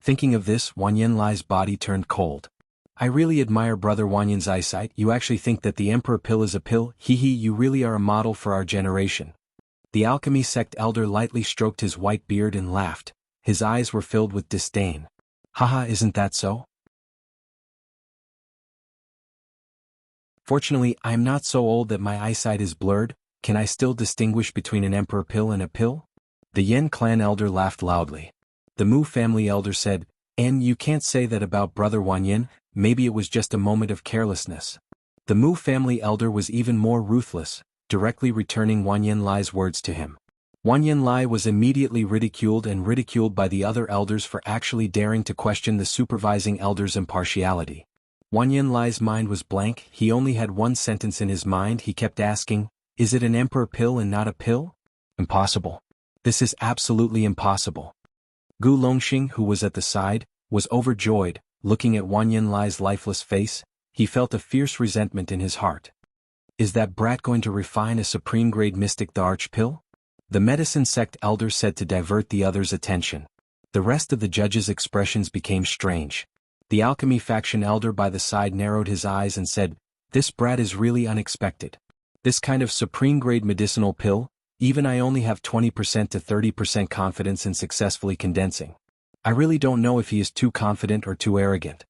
A: Thinking of this, Wan Yunlai's body turned cold. I really admire Brother Wan Yun's eyesight. You actually think that the Emperor pill is a pill? You really are a model for our generation. The alchemy sect elder lightly stroked his white beard and laughed. His eyes were filled with disdain. Haha, isn't that so? Fortunately, I am not so old that my eyesight is blurred. Can I still distinguish between an Emperor pill and a pill? The Yen clan elder laughed loudly. The Mu family elder said, and you can't say that about Brother Wan Yin. Maybe it was just a moment of carelessness. The Mu family elder was even more ruthless, directly returning Wan Yunlai's words to him. Wan Yunlai was immediately ridiculed by the other elders for actually daring to question the supervising elder's impartiality. Wan Yunlai's mind was blank. He only had one sentence in his mind. He kept asking, is it an Emperor pill and not a pill? Impossible. This is absolutely impossible. Gu Longxing, who was at the side, was overjoyed. Looking at Wan Yunlai's lifeless face, he felt a fierce resentment in his heart. Is that brat going to refine a supreme-grade mystic the Archpill? The medicine sect elder said to divert the others' attention. The rest of the judges' expressions became strange. The alchemy faction elder by the side narrowed his eyes and said, "This brat is really unexpected. This kind of supreme-grade medicinal pill, even I only have 20% to 30% confidence in successfully condensing. I really don't know if he is too confident or too arrogant.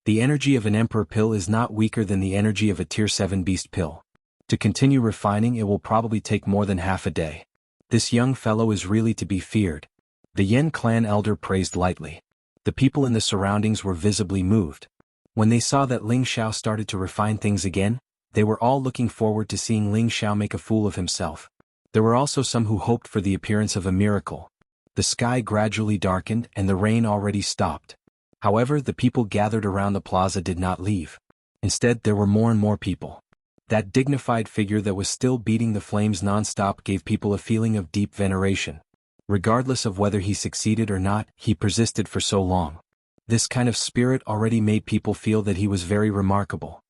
A: The energy of an emperor pill is not weaker than the energy of a tier 7 beast pill. To continue refining it will probably take more than half a day. This young fellow is really to be feared." The Yen clan elder praised lightly. The people in the surroundings were visibly moved. When they saw that Ling Xiao started to refine things again, they were all looking forward to seeing Ling Xiao make a fool of himself. There were also some who hoped for the appearance of a miracle. The sky gradually darkened and the rain already stopped. However, the people gathered around the plaza did not leave. Instead, there were more and more people. That dignified figure that was still beating the flames non-stop gave people a feeling of deep veneration. Regardless of whether he succeeded or not, he persisted for so long. This kind of spirit already made people feel that he was very remarkable.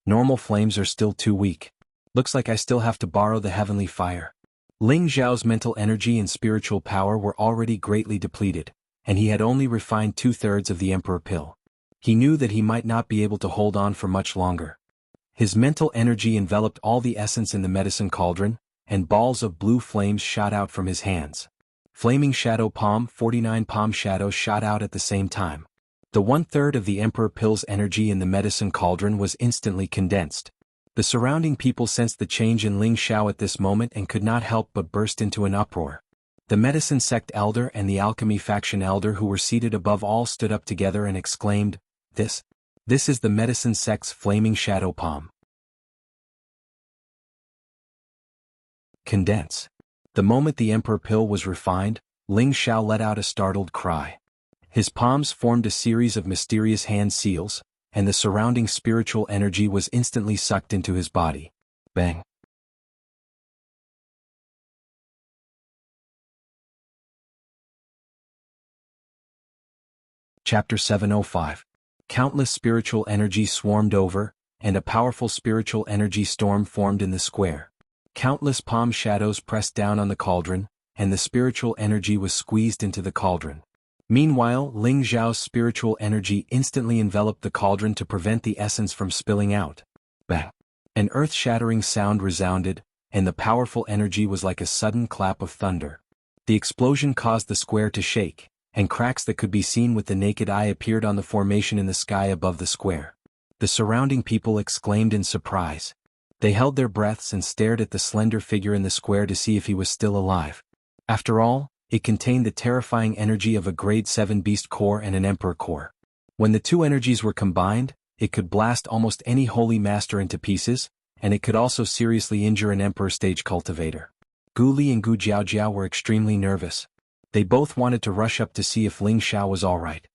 A: Normal flames are still too weak. Looks like I still have to borrow the heavenly fire. Ling Xiao's mental energy and spiritual power were already greatly depleted, and he had only refined 2/3 of the Emperor Pill. He knew that he might not be able to hold on for much longer. His mental energy enveloped all the essence in the medicine cauldron, and balls of blue flames shot out from his hands. Flaming Shadow Palm 49 palm shadows shot out at the same time. The 1/3 of the Emperor Pill's energy in the medicine cauldron was instantly condensed. The surrounding people sensed the change in Ling Xiao at this moment and could not help but burst into an uproar. The medicine sect elder and the alchemy faction elder who were seated above all stood up together and exclaimed, This is the medicine sect's flaming shadow palm. Condense. The moment the Emperor Pill was refined, Ling Xiao let out a startled cry. His palms formed a series of mysterious hand seals, and the surrounding spiritual energy was instantly sucked into his body. Bang. Chapter 705. Countless spiritual energy swarmed over, and a powerful spiritual energy storm formed in the square. Countless palm shadows pressed down on the cauldron, and the spiritual energy was squeezed into the cauldron. Meanwhile, Ling Xiao's spiritual energy instantly enveloped the cauldron to prevent the essence from spilling out. Bang! An earth-shattering sound resounded, and the powerful energy was like a sudden clap of thunder. The explosion caused the square to shake, and cracks that could be seen with the naked eye appeared on the formation in the sky above the square. The surrounding people exclaimed in surprise. They held their breaths and stared at the slender figure in the square to see if he was still alive. After all, it contained the terrifying energy of a grade 7 beast core and an emperor core. When the two energies were combined, it could blast almost any holy master into pieces, and it could also seriously injure an emperor stage cultivator. Gu Li and Gu Jiaojiao were extremely nervous. They both wanted to rush up to see if Ling Xiao was alright.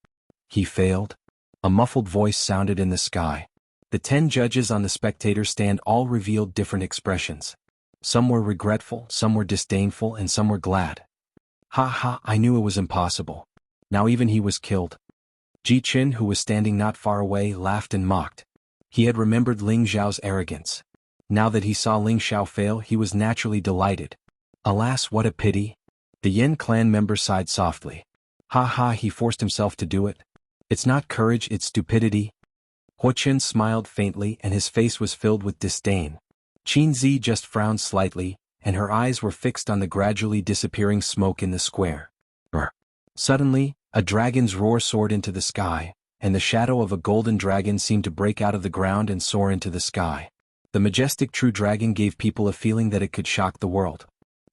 A: He failed? A muffled voice sounded in the sky. The 10 judges on the spectator stand all revealed different expressions. Some were regretful, some were disdainful, and some were glad. Ha ha, I knew it was impossible. Now even he was killed. Ji Qin, who was standing not far away, laughed and mocked. He had remembered Ling Xiao's arrogance. Now that he saw Ling Xiao fail, he was naturally delighted. Alas, what a pity. The Yen clan member sighed softly. Ha ha, he forced himself to do it. It's not courage, it's stupidity. Huo Chen smiled faintly and his face was filled with disdain. Qin Zi just frowned slightly, and her eyes were fixed on the gradually disappearing smoke in the square. Brr. Suddenly, a dragon's roar soared into the sky, and the shadow of a golden dragon seemed to break out of the ground and soar into the sky. The majestic true dragon gave people a feeling that it could shock the world.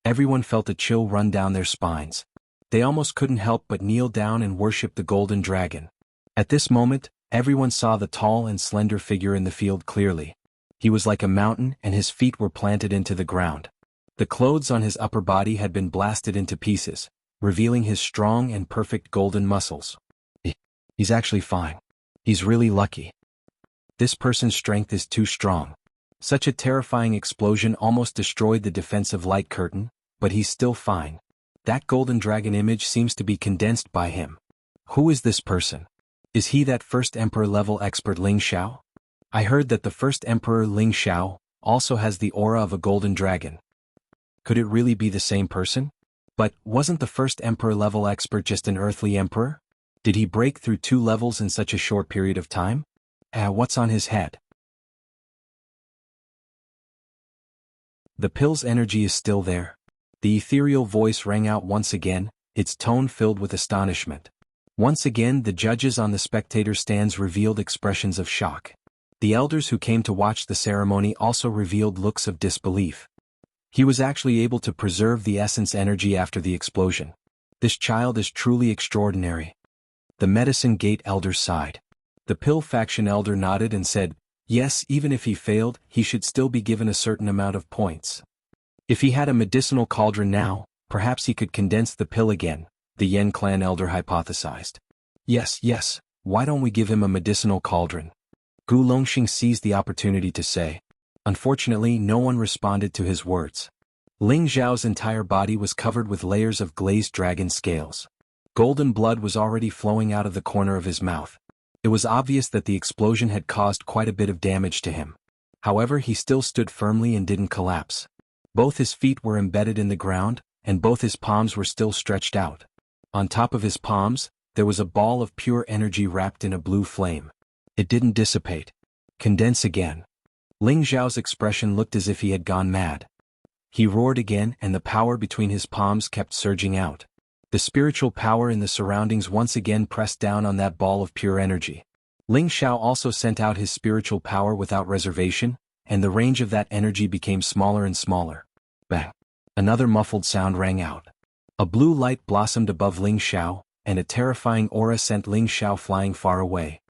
A: Everyone felt a chill run down their spines. They almost couldn't help but kneel down and worship the golden dragon. At this moment, everyone saw the tall and slender figure in the field clearly. He was like a mountain and his feet were planted into the ground. The clothes on his upper body had been blasted into pieces, revealing his strong and perfect golden muscles. He's actually fine. He's really lucky. This person's strength is too strong. Such a terrifying explosion almost destroyed the defensive light curtain, but he's still fine. That golden dragon image seems to be condensed by him. Who is this person? Is he that first emperor level expert Ling Xiao? I heard that the first emperor Ling Xiao, also has the aura of a golden dragon. Could it really be the same person? But wasn't the first emperor-level expert just an earthly emperor? Did he break through 2 levels in such a short period of time? What's on his head? The pill's energy is still there. The ethereal voice rang out once again, its tone filled with astonishment. Once again the judges on the spectator stands revealed expressions of shock. The elders who came to watch the ceremony also revealed looks of disbelief. He was actually able to preserve the essence energy after the explosion. This child is truly extraordinary. The Medicine Gate elders sighed. The Pill faction elder nodded and said, yes, even if he failed, he should still be given a certain amount of points. If he had a medicinal cauldron now, perhaps he could condense the pill again, the Yen clan elder hypothesized. Yes, why don't we give him a medicinal cauldron? Gu Longxing seized the opportunity to say. Unfortunately, no one responded to his words. Ling Zhao's entire body was covered with layers of glazed dragon scales. Golden blood was already flowing out of the corner of his mouth. It was obvious that the explosion had caused quite a bit of damage to him. However, he still stood firmly and didn't collapse. Both his feet were embedded in the ground, and both his palms were still stretched out. On top of his palms, there was a ball of pure energy wrapped in a blue flame. It didn't dissipate. Condense again. Ling Zhao's expression looked as if he had gone mad. He roared again, and the power between his palms kept surging out. The spiritual power in the surroundings once again pressed down on that ball of pure energy. Ling Zhao also sent out his spiritual power without reservation, and the range of that energy became smaller and smaller. Bang! Another muffled sound rang out. A blue light blossomed above Ling Zhao, and a terrifying aura sent Ling Zhao flying far away.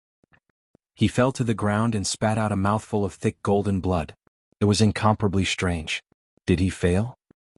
A: He fell to the ground and spat out a mouthful of thick golden blood. It was incomparably strange. Did he fail?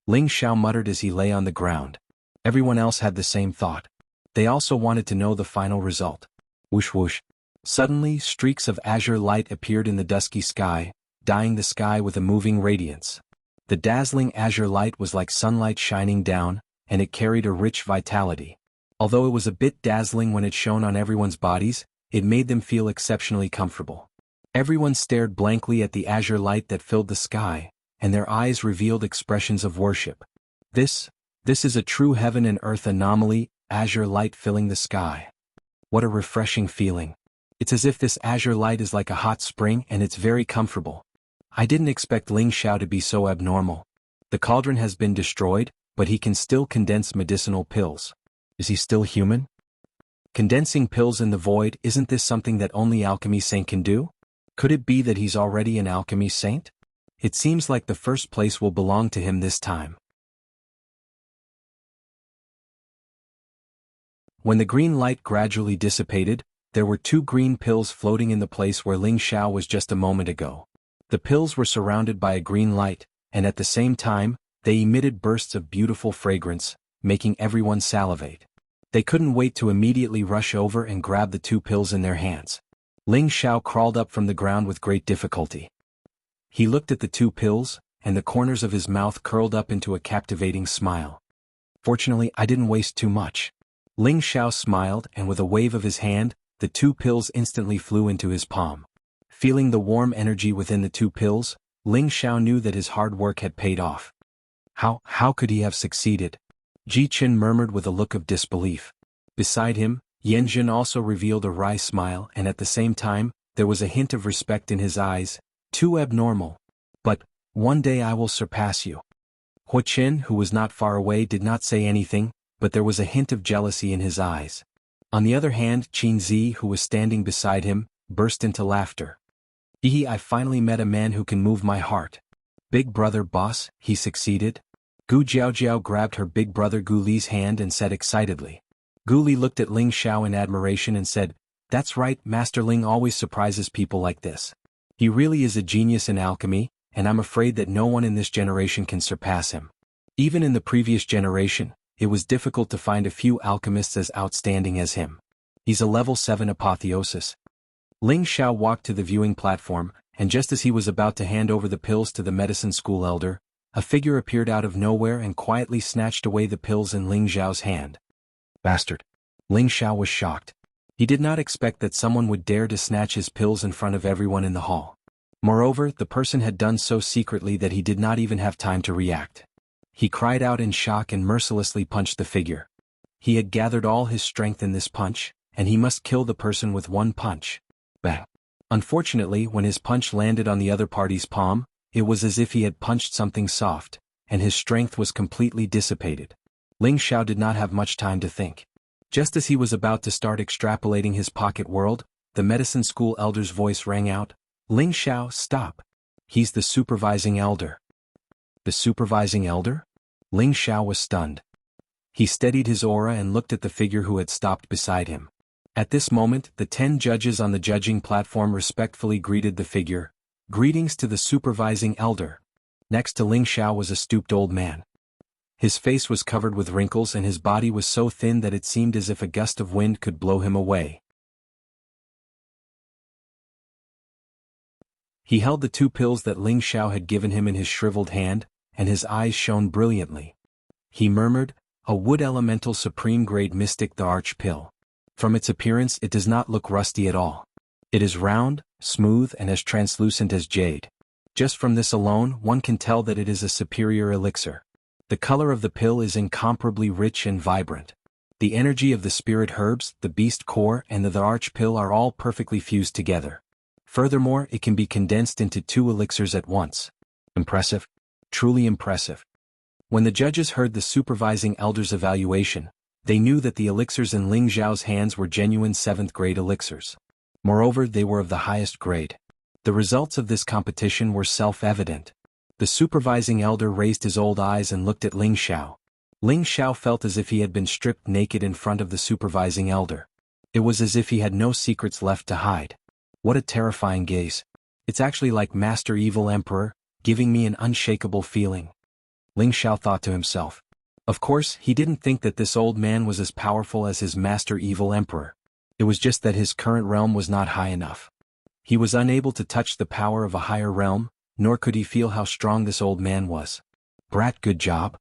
A: Ling Zhao muttered as he lay on the ground. Everyone else had the same thought. They also wanted to know the final result. Whoosh whoosh. Suddenly, streaks of azure light appeared in the dusky sky, dyeing the sky with a moving radiance. The dazzling azure light was like sunlight shining down, and it carried a rich vitality. Although it was a bit dazzling when it shone on everyone's bodies, it made them feel exceptionally comfortable. Everyone stared blankly at the azure light that filled the sky, and their eyes revealed expressions of worship. This is a true heaven and earth anomaly, azure light filling the sky. What a refreshing feeling. It's as if this azure light is like a hot spring and it's very comfortable. I didn't expect Ling Zhao to be so abnormal. The cauldron has been destroyed, but he can still condense medicinal pills. Is he still human? Condensing pills in the void, isn't this something that only alchemy saint can do? Could it be that he's already an alchemy saint? It seems like the first place will belong to him this time. When the green light gradually dissipated, there were 2 green pills floating in the place where Ling Zhao was just a moment ago. The pills were surrounded by a green light, and at the same time, they emitted bursts of beautiful fragrance, making everyone salivate. They couldn't wait to immediately rush over and grab the 2 pills in their hands. Ling Zhao crawled up from the ground with great difficulty. He looked at the 2 pills, and the corners of his mouth curled up into a captivating smile. Fortunately, I didn't waste too much. Ling Zhao smiled, and with a wave of his hand, the 2 pills instantly flew into his palm. Feeling the warm energy within the 2 pills, Ling Zhao knew that his hard work had paid off. How could he have succeeded? Ji Qin murmured with a look of disbelief. Beside him, Yan Jin also revealed a wry smile, and at the same time, there was a hint of respect in his eyes. Too abnormal. But, one day I will surpass you. Huo Qin, who was not far away, did not say anything, but there was a hint of jealousy in his eyes. On the other hand, Qin Zi, who was standing beside him, burst into laughter. I finally met a man who can move my heart. Big brother boss, he succeeded. Gu Jiaojiao grabbed her big brother Gu Li's hand and said excitedly. Gu Li looked at Ling Zhao in admiration and said, "That's right, Master Ling always surprises people like this. He really is a genius in alchemy, and I'm afraid that no one in this generation can surpass him. Even in the previous generation, it was difficult to find a few alchemists as outstanding as him. He's a level 7 apotheosis." Ling Zhao walked to the viewing platform, and just as he was about to hand over the pills to the medicine school elder, a figure appeared out of nowhere and quietly snatched away the pills in Ling Zhao's hand. Bastard. Ling Zhao was shocked. He did not expect that someone would dare to snatch his pills in front of everyone in the hall. Moreover, the person had done so secretly that he did not even have time to react. He cried out in shock and mercilessly punched the figure. He had gathered all his strength in this punch, and he must kill the person with one punch. Bang! Unfortunately, when his punch landed on the other party's palm, it was as if he had punched something soft, and his strength was completely dissipated. Ling Xiao did not have much time to think. Just as he was about to start extrapolating his pocket world, the medicine school elder's voice rang out, "Ling Xiao, stop. He's the supervising elder." The supervising elder? Ling Xiao was stunned. He steadied his aura and looked at the figure who had stopped beside him. At this moment, the 10 judges on the judging platform respectfully greeted the figure. "Greetings to the supervising elder." Next to Ling Xiao was a stooped old man. His face was covered with wrinkles and his body was so thin that it seemed as if a gust of wind could blow him away. He held the 2 pills that Ling Xiao had given him in his shriveled hand, and his eyes shone brilliantly. He murmured, "A wood elemental supreme grade mystic, the arch pill. From its appearance it does not look rusty at all. It is round, smooth and as translucent as jade. Just from this alone one can tell that it is a superior elixir. The color of the pill is incomparably rich and vibrant. The energy of the spirit herbs, the beast core and the arch pill are all perfectly fused together. Furthermore, it can be condensed into 2 elixirs at once. Impressive. Truly impressive." When the judges heard the supervising elder's evaluation, they knew that the elixirs in Ling Xiao's hands were genuine 7th grade elixirs. Moreover, they were of the highest grade. The results of this competition were self-evident. The supervising elder raised his old eyes and looked at Ling Xiao. Ling Xiao felt as if he had been stripped naked in front of the supervising elder. It was as if he had no secrets left to hide. What a terrifying gaze. It's actually like Master Evil Emperor, giving me an unshakable feeling. Ling Xiao thought to himself. Of course, he didn't think that this old man was as powerful as his Master Evil Emperor. It was just that his current realm was not high enough. He was unable to touch the power of a higher realm, nor could he feel how strong this old man was. "Brat, good job."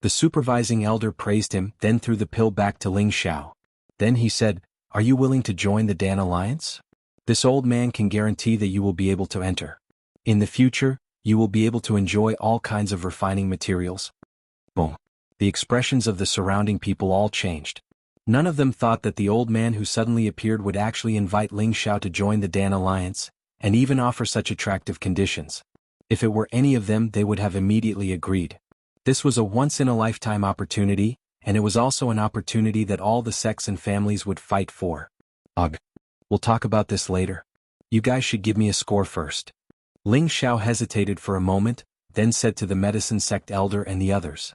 A: The supervising elder praised him, then threw the pill back to Ling Xiao. Then he said, "Are you willing to join the Dan Alliance? This old man can guarantee that you will be able to enter. In the future, you will be able to enjoy all kinds of refining materials." Boom. The expressions of the surrounding people all changed. None of them thought that the old man who suddenly appeared would actually invite Ling Xiao to join the Dan Alliance, and even offer such attractive conditions. If it were any of them, they would have immediately agreed. This was a once-in-a-lifetime opportunity, and it was also an opportunity that all the sects and families would fight for. Ugh. We'll talk about this later. You guys should give me a score first. Ling Xiao hesitated for a moment, then said to the medicine sect elder and the others.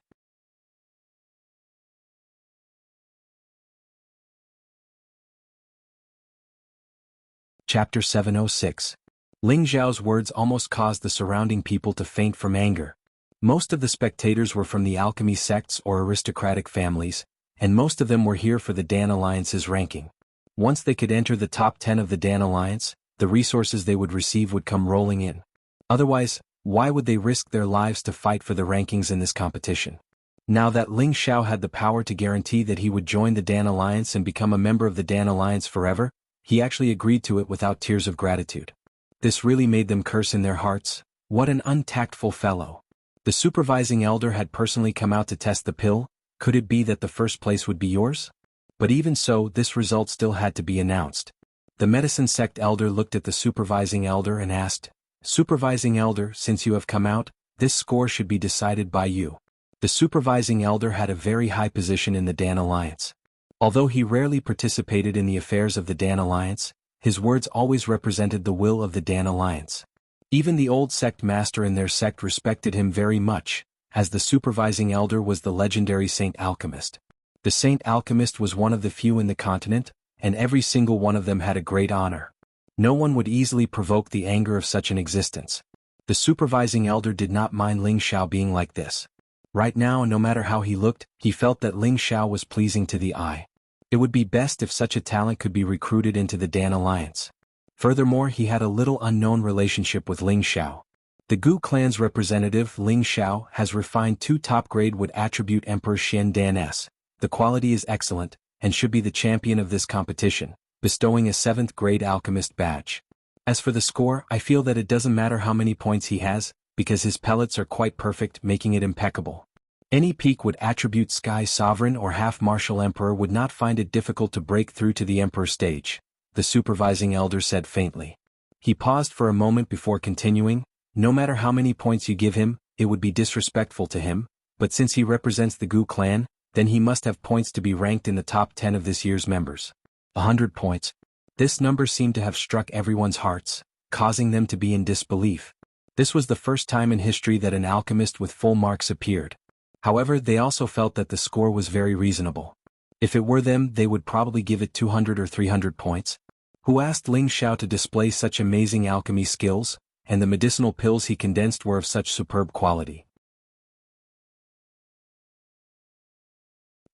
A: Chapter 706. Ling Xiao's words almost caused the surrounding people to faint from anger. Most of the spectators were from the alchemy sects or aristocratic families, and most of them were here for the Dan Alliance's ranking. Once they could enter the top 10 of the Dan Alliance, the resources they would receive would come rolling in. Otherwise, why would they risk their lives to fight for the rankings in this competition? Now that Ling Xiao had the power to guarantee that he would join the Dan Alliance and become a member of the Dan Alliance forever, he actually agreed to it without tears of gratitude. This really made them curse in their hearts. What an untactful fellow. The supervising elder had personally come out to test the pill. Could it be that the first place would be yours? But even so, this result still had to be announced. The medicine sect elder looked at the supervising elder and asked, "Supervising elder, since you have come out, this score should be decided by you." The supervising elder had a very high position in the Dan Alliance. Although he rarely participated in the affairs of the Dan Alliance, his words always represented the will of the Dan Alliance. Even the old sect master in their sect respected him very much, as the supervising elder was the legendary Saint Alchemist. The Saint Alchemist was one of the few in the continent, and every single one of them had a great honor. No one would easily provoke the anger of such an existence. The supervising elder did not mind Ling Xiao being like this. Right now, no matter how he looked, he felt that Ling Xiao was pleasing to the eye. It would be best if such a talent could be recruited into the Dan Alliance. Furthermore, he had a little unknown relationship with Ling Xiao. The Gu clan's representative, Ling Xiao, has refined 2 top-grade wood attribute Emperor Xian Dan S. The quality is excellent, and should be the champion of this competition, bestowing a 7th grade alchemist badge. As for the score, I feel that it doesn't matter how many points he has, because his pellets are quite perfect, making it impeccable. Any peak would attribute Sky Sovereign or Half-Martial Emperor would not find it difficult to break through to the Emperor stage, the supervising elder said faintly. He paused for a moment before continuing, no matter how many points you give him, it would be disrespectful to him, but since he represents the Gu clan, then he must have points to be ranked in the top 10 of this year's members. 100 points. This number seemed to have struck everyone's hearts, causing them to be in disbelief. This was the first time in history that an alchemist with full marks appeared. However, they also felt that the score was very reasonable. If it were them, they would probably give it 200 or 300 points. Who asked Ling Xiao to display such amazing alchemy skills, and the medicinal pills he condensed were of such superb quality.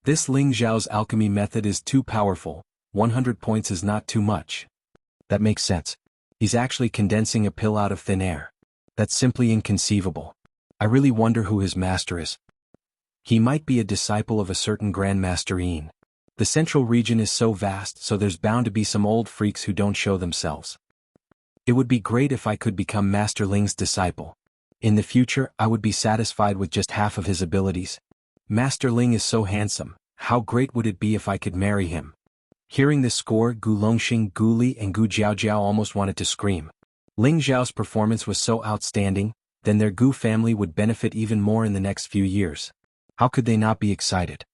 A: This Ling Xiao's alchemy method is too powerful, 100 points is not too much. That makes sense. He's actually condensing a pill out of thin air. That's simply inconceivable. I really wonder who his master is. He might be a disciple of a certain Grandmaster Yin. The central region is so vast, so there's bound to be some old freaks who don't show themselves. It would be great if I could become Master Ling's disciple. In the future, I would be satisfied with just half of his abilities. Master Ling is so handsome, how great would it be if I could marry him? Hearing this score, Gu Longxing, Gu Li and Gu Jiaojiao almost wanted to scream. Ling Xiao's performance was so outstanding, then their Gu family would benefit even more in the next few years. How could they not be excited?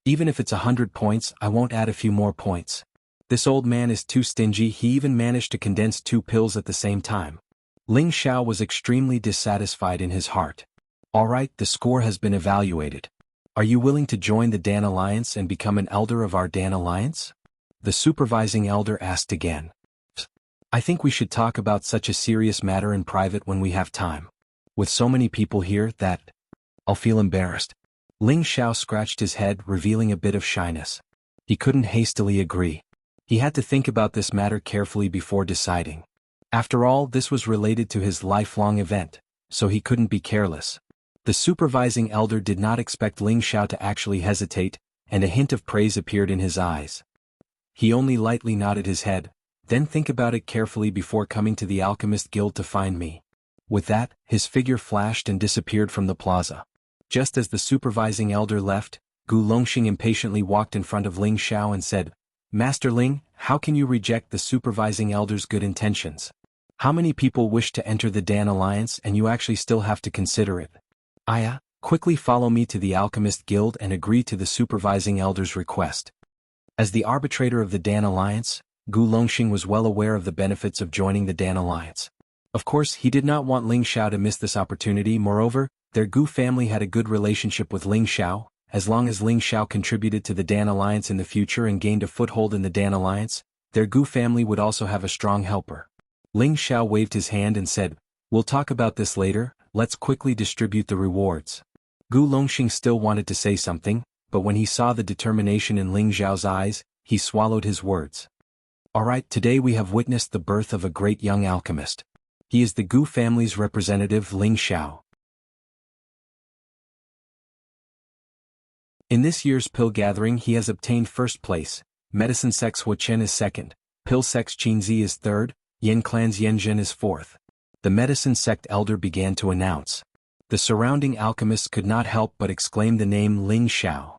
A: Even if it's 100 points, I won't add a few more points. This old man is too stingy, he even managed to condense 2 pills at the same time. Ling Xiao was extremely dissatisfied in his heart. Alright, the score has been evaluated. Are you willing to join the Dan Alliance and become an elder of our Dan Alliance? The supervising elder asked again. I think we should talk about such a serious matter in private when we have time. With so many people here that I'll feel embarrassed. Ling Xiao scratched his head, revealing a bit of shyness. He couldn't hastily agree. He had to think about this matter carefully before deciding. After all, this was related to his lifelong event, so he couldn't be careless. The supervising elder did not expect Ling Xiao to actually hesitate, and a hint of praise appeared in his eyes. He only lightly nodded his head, then think about it carefully before coming to the Alchemist Guild to find me. With that, his figure flashed and disappeared from the plaza. Just as the supervising elder left, Gu Longxing impatiently walked in front of Ling Xiao and said, Master Ling, how can you reject the supervising elder's good intentions? How many people wish to enter the Dan Alliance and you actually still have to consider it? Aya, quickly follow me to the Alchemist Guild and agree to the supervising elder's request. As the arbitrator of the Dan Alliance, Gu Longxing was well aware of the benefits of joining the Dan Alliance. Of course, he did not want Ling Xiao to miss this opportunity. Moreover, their Gu family had a good relationship with Ling Xiao. As long as Ling Xiao contributed to the Dan Alliance in the future and gained a foothold in the Dan Alliance, their Gu family would also have a strong helper. Ling Xiao waved his hand and said, We'll talk about this later, let's quickly distribute the rewards. Gu Longxing still wanted to say something, but when he saw the determination in Ling Xiao's eyes, he swallowed his words. Alright, today we have witnessed the birth of a great young alchemist. He is the Gu family's representative, Ling Xiao. In this year's pill gathering he has obtained first place, Medicine Sect's Hua Chen is second, Pill Sect's Qinzi is third, Yin Clan's Yen Zhen is fourth. The Medicine Sect elder began to announce. The surrounding alchemists could not help but exclaim the name Ling Xiao.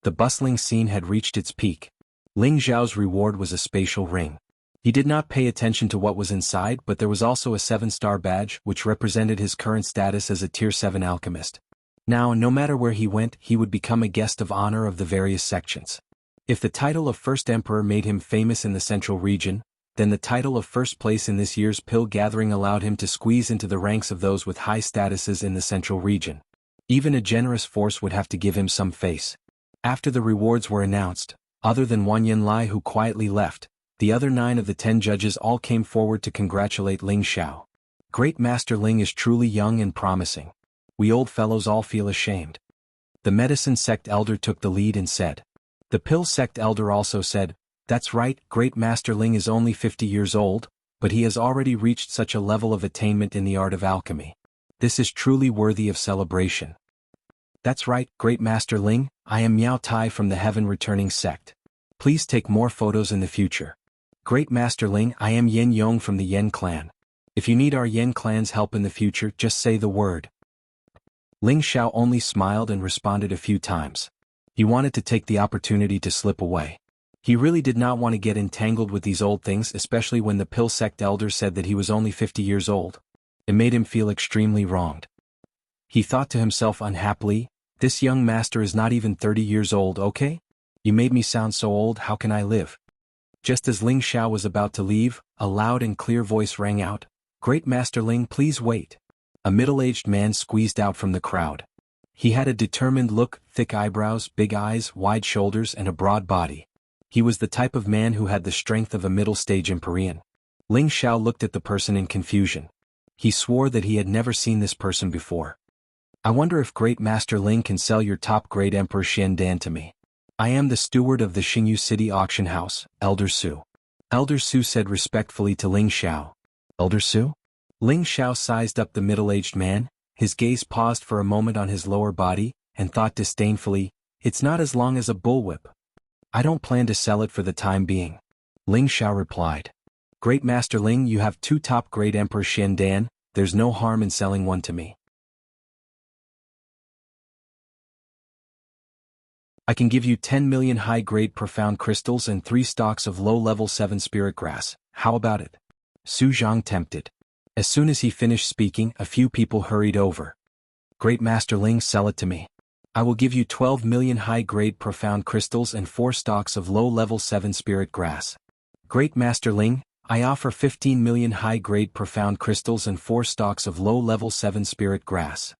A: The bustling scene had reached its peak. Ling Xiao's reward was a spatial ring. He did not pay attention to what was inside, but there was also a 7-star badge which represented his current status as a Tier 7 alchemist. Now, no matter where he went, he would become a guest of honor of the various sections. If the title of First Emperor made him famous in the central region, then the title of first place in this year's pill gathering allowed him to squeeze into the ranks of those with high statuses in the central region. Even a generous force would have to give him some face. After the rewards were announced, other than Wang Yanlai who quietly left, the other 9 of the 10 judges all came forward to congratulate Ling Xiao. Great Master Ling is truly young and promising. We old fellows all feel ashamed. The Medicine Sect elder took the lead and said. The Pill Sect elder also said, That's right, Great Master Ling is only 50 years old, but he has already reached such a level of attainment in the art of alchemy. This is truly worthy of celebration. That's right, Great Master Ling, I am Miao Tai from the Heaven Returning Sect. Please take more photos in the future. Great Master Ling, I am Yen Yong from the Yen clan. If you need our Yen clan's help in the future, just say the word. Ling Xiao only smiled and responded a few times. He wanted to take the opportunity to slip away. He really did not want to get entangled with these old things, especially when the Pill Sect elder said that he was only 50 years old. It made him feel extremely wronged. He thought to himself unhappily, this young master is not even 30 years old, okay? You made me sound so old, how can I live? Just as Ling Xiao was about to leave, a loud and clear voice rang out, Great Master Ling, please wait. A middle-aged man squeezed out from the crowd. He had a determined look, thick eyebrows, big eyes, wide shoulders, and a broad body. He was the type of man who had the strength of a middle-stage Empyrean. Ling Xiao looked at the person in confusion. He swore that he had never seen this person before. I wonder if Great Master Ling can sell your top-grade Emperor Xian Dan to me. I am the steward of the Xingyu City Auction House, Elder Su. Elder Su said respectfully to Ling Xiao. Elder Su? Ling Xiao sized up the middle-aged man, his gaze paused for a moment on his lower body, and thought disdainfully, it's not as long as a bullwhip. I don't plan to sell it for the time being. Ling Xiao replied. Great Master Ling, you have 2 top-grade Emperor Xian Dan, there's no harm in selling one to me. I can give you 10 million high-grade profound crystals and 3 stalks of low-level 7 spirit grass, how about it? Su Zhang tempted. As soon as he finished speaking, a few people hurried over. Great Master Ling, sell it to me. I will give you 12 million high-grade profound crystals and 4 stalks of low-level 7 spirit grass. Great Master Ling, I offer 15 million high-grade profound crystals and 4 stalks of low-level 7 spirit grass.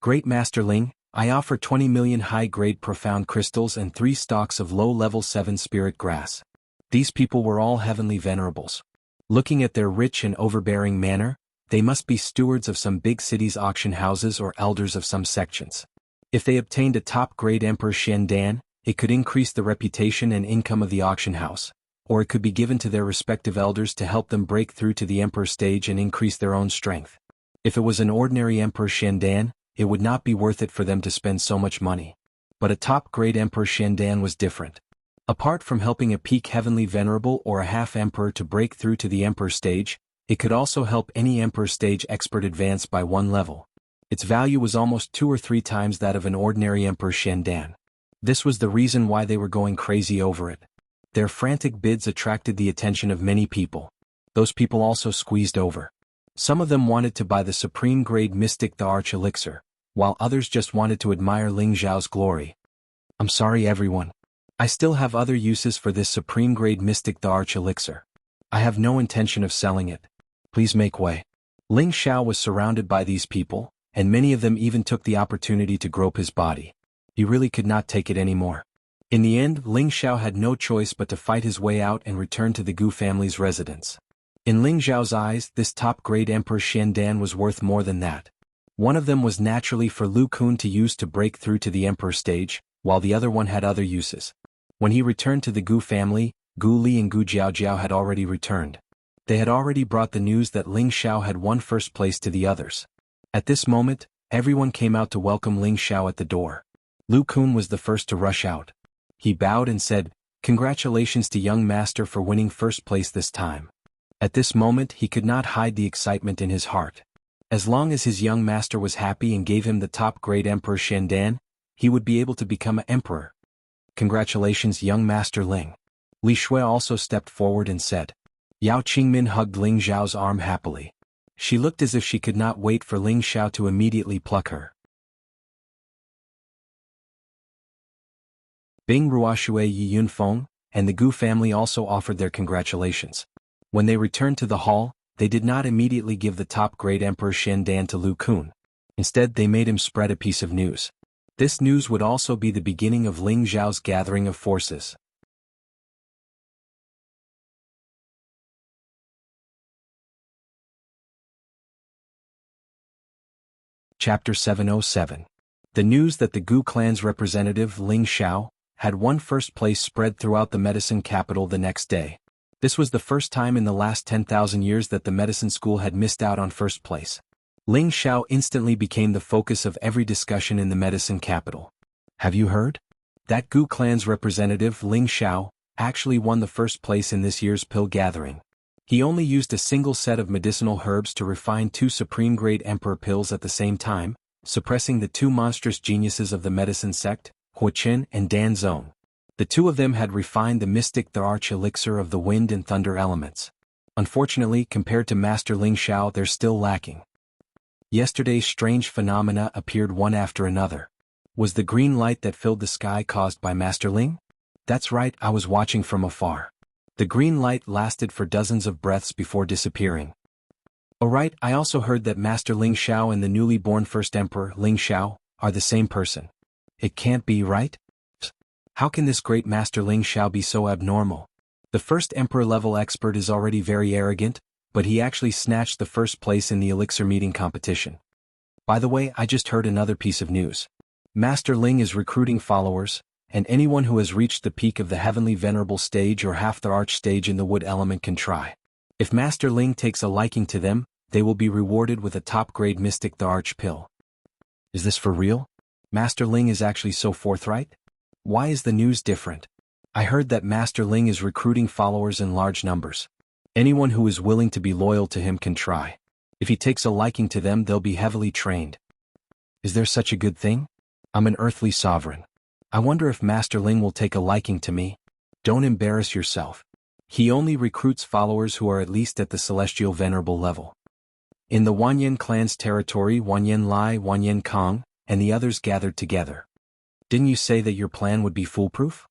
A: Great Master Ling, I offer 20 million high-grade profound crystals and 3 stalks of low-level 7 spirit grass. These people were all heavenly venerables. Looking at their rich and overbearing manner, they must be stewards of some big city's auction houses or elders of some sections. If they obtained a top-grade Emperor Xian Dan, it could increase the reputation and income of the auction house, or it could be given to their respective elders to help them break through to the Emperor stage and increase their own strength. If it was an ordinary Emperor Xian Dan, it would not be worth it for them to spend so much money. But a top-grade Emperor Xian Dan was different. Apart from helping a peak heavenly venerable or a half-emperor to break through to the Emperor stage, it could also help any Emperor stage expert advance by 1 level. Its value was almost 2 or 3 times that of an ordinary Emperor Xian Dan. This was the reason why they were going crazy over it. Their frantic bids attracted the attention of many people. Those people also squeezed over. Some of them wanted to buy the supreme grade mystic the Arch Elixir, while others just wanted to admire Ling Xiao's glory. I'm sorry everyone. I still have other uses for this supreme grade mystic the Arch Elixir. I have no intention of selling it. Please make way. Ling Xiao was surrounded by these people, and many of them even took the opportunity to grope his body. He really could not take it anymore. In the end, Ling Xiao had no choice but to fight his way out and return to the Gu family's residence. In Ling Xiao's eyes, this top-grade Emperor Xian Dan was worth more than that. One of them was naturally for Lu Kun to use to break through to the Emperor stage, while the other one had other uses. When he returned to the Gu family, Gu Li and Gu Jiaojiao had already returned. They had already brought the news that Ling Xiao had won first place to the others. At this moment, everyone came out to welcome Ling Xiao at the door. Lu Kun was the first to rush out. He bowed and said, "Congratulations to young master for winning first place this time." At this moment he could not hide the excitement in his heart. As long as his young master was happy and gave him the top-grade Emperor Xian Dan, he would be able to become an emperor. Congratulations young master Ling. Li Shui also stepped forward and said. Yao Qingmin hugged Ling Xiao's arm happily. She looked as if she could not wait for Ling Xiao to immediately pluck her. Bing Ruoshui Yi Yunfeng, and the Gu family also offered their congratulations. When they returned to the hall, they did not immediately give the top-grade Emperor Xian Dan to Lu Kun. Instead they made him spread a piece of news. This news would also be the beginning of Ling Xiao's gathering of forces. Chapter 707. The news that the Gu clan's representative Ling Xiao had won first place spread throughout the medicine capital the next day. This was the first time in the last 10,000 years that the medicine school had missed out on first place. Ling Xiao instantly became the focus of every discussion in the medicine capital. Have you heard? That Gu clan's representative Ling Xiao actually won the first place in this year's pill gathering. He only used a single set of medicinal herbs to refine 2 supreme-grade emperor pills at the same time, suppressing the 2 monstrous geniuses of the medicine sect, Huochen and Dan Zong. The 2 of them had refined the mystic the arch elixir of the wind and thunder elements. Unfortunately, compared to Master Ling Xiao, they're still lacking. Yesterday's strange phenomena appeared one after another. Was the green light that filled the sky caused by Master Ling? That's right, I was watching from afar. The green light lasted for dozens of breaths before disappearing. Alright, I also heard that Master Ling Xiao and the newly born first emperor, Ling Xiao, are the same person. It can't be, right? How can this great Master Ling Xiao be so abnormal? The first emperor-level expert is already very arrogant, but he actually snatched the first place in the elixir meeting competition. By the way, I just heard another piece of news. Master Ling is recruiting followers, and anyone who has reached the peak of the heavenly venerable stage or half the arch stage in the wood element can try. If Master Ling takes a liking to them, they will be rewarded with a top-grade mystic the arch pill. Is this for real? Master Ling is actually so forthright? Why is the news different? I heard that Master Ling is recruiting followers in large numbers. Anyone who is willing to be loyal to him can try. If he takes a liking to them, they'll be heavily trained. Is there such a good thing? I'm an earthly sovereign. I wonder if Master Ling will take a liking to me. Don't embarrass yourself. He only recruits followers who are at least at the celestial venerable level. In the Wanyan clan's territory, Wanyan Lai, Wanyan Kong, and the others gathered together. Didn't you say that your plan would be foolproof?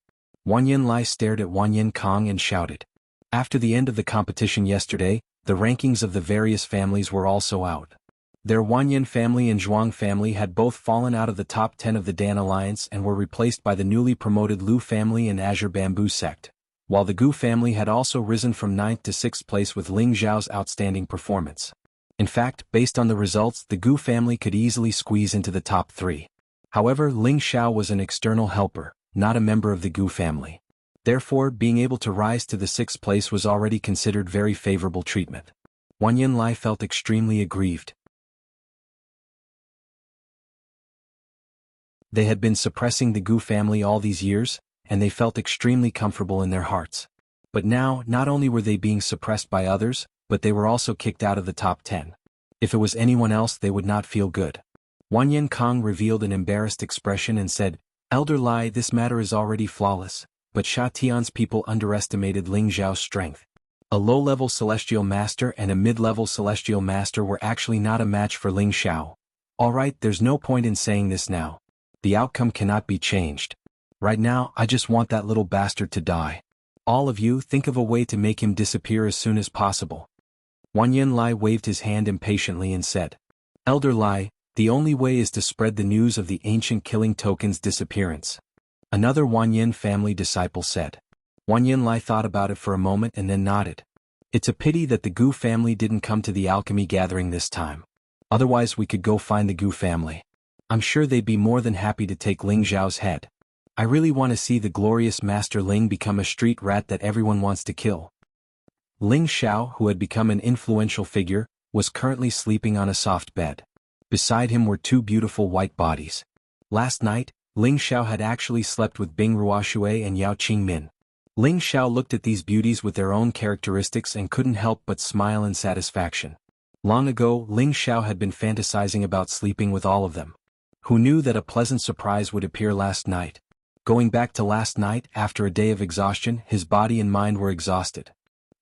A: Wanyan Lai stared at Wanyan Kong and shouted. After the end of the competition yesterday, the rankings of the various families were also out. Their Wanyan family and Zhuang family had both fallen out of the top 10 of the Dan Alliance and were replaced by the newly promoted Lu family and Azure Bamboo sect, while the Gu family had also risen from 9th to 6th place with Ling Zhao's outstanding performance. In fact, based on the results, the Gu family could easily squeeze into the top 3. However, Ling Xiao was an external helper, not a member of the Gu family. Therefore, being able to rise to the 6th place was already considered very favorable treatment. Wanyan Lai felt extremely aggrieved. They had been suppressing the Gu family all these years, and they felt extremely comfortable in their hearts. But now, not only were they being suppressed by others, but they were also kicked out of the top 10. If it was anyone else, they would not feel good. Wanyan Kong revealed an embarrassed expression and said, Elder Lai, this matter is already flawless, but Sha Tian's people underestimated Ling Zhao's strength. A low-level celestial master and a mid-level celestial master were actually not a match for Ling Xiao. Alright, there's no point in saying this now. The outcome cannot be changed. Right now, I just want that little bastard to die. All of you, think of a way to make him disappear as soon as possible. Wanyan Lai waved his hand impatiently and said, Elder Lai, the only way is to spread the news of the ancient killing token's disappearance. Another Wanyan family disciple said. Wanyan Lai thought about it for a moment and then nodded. It's a pity that the Gu family didn't come to the alchemy gathering this time. Otherwise we could go find the Gu family. I'm sure they'd be more than happy to take Ling Zhao's head. I really want to see the glorious Master Ling become a street rat that everyone wants to kill. Ling Xiao, who had become an influential figure, was currently sleeping on a soft bed. Beside him were 2 beautiful white bodies. Last night, Ling Xiao had actually slept with Bing Ruoshui and Yao Qingmin. Ling Xiao looked at these beauties with their own characteristics and couldn't help but smile in satisfaction. Long ago, Ling Xiao had been fantasizing about sleeping with all of them. Who knew that a pleasant surprise would appear last night? Going back to last night, after a day of exhaustion, his body and mind were exhausted.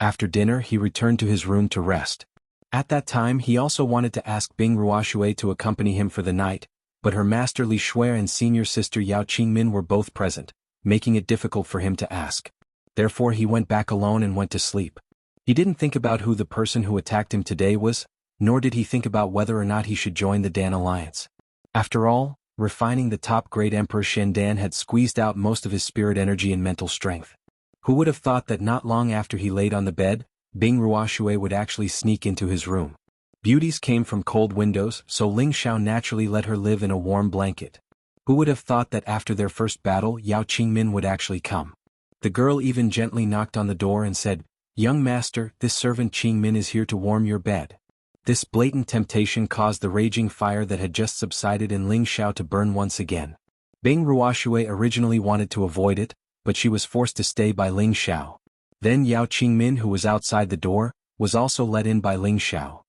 A: After dinner, he returned to his room to rest. At that time, he also wanted to ask Bing Ruoshui to accompany him for the night, but her master Li Shui and senior sister Yao Qingmin were both present, making it difficult for him to ask. Therefore he went back alone and went to sleep. He didn't think about who the person who attacked him today was, nor did he think about whether or not he should join the Dan Alliance. After all, refining the top-grade Emperor Shen Dan had squeezed out most of his spirit energy and mental strength. Who would have thought that not long after he laid on the bed, Bing Ruoshui would actually sneak into his room. Beauties came from cold windows, so Ling Xiao naturally let her live in a warm blanket. Who would have thought that after their first battle, Yao Qingmin would actually come? The girl even gently knocked on the door and said, Young master, this servant Qingmin is here to warm your bed. This blatant temptation caused the raging fire that had just subsided in Ling Xiao to burn once again. Bing Ruoshui originally wanted to avoid it, but she was forced to stay by Ling Xiao. Then Yao Qingmin, who was outside the door, was also let in by Ling Xiao.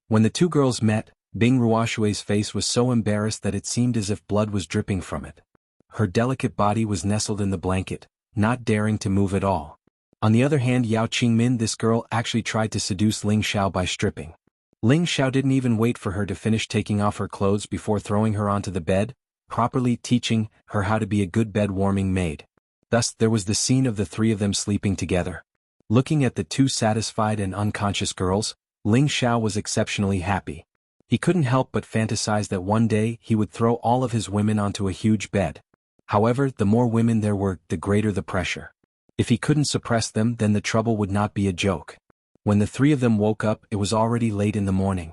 A: When the two girls met, Bing Ruoshui's face was so embarrassed that it seemed as if blood was dripping from it. Her delicate body was nestled in the blanket, not daring to move at all. On the other hand, Yao Qingmin, this girl actually tried to seduce Ling Xiao by stripping. Ling Xiao didn't even wait for her to finish taking off her clothes before throwing her onto the bed, properly teaching her how to be a good bed-warming maid. Thus, there was the scene of the three of them sleeping together. Looking at the two satisfied and unconscious girls, Ling Xiao was exceptionally happy. He couldn't help but fantasize that one day he would throw all of his women onto a huge bed. However, the more women there were, the greater the pressure. If he couldn't suppress them, then the trouble would not be a joke. When the three of them woke up, it was already late in the morning.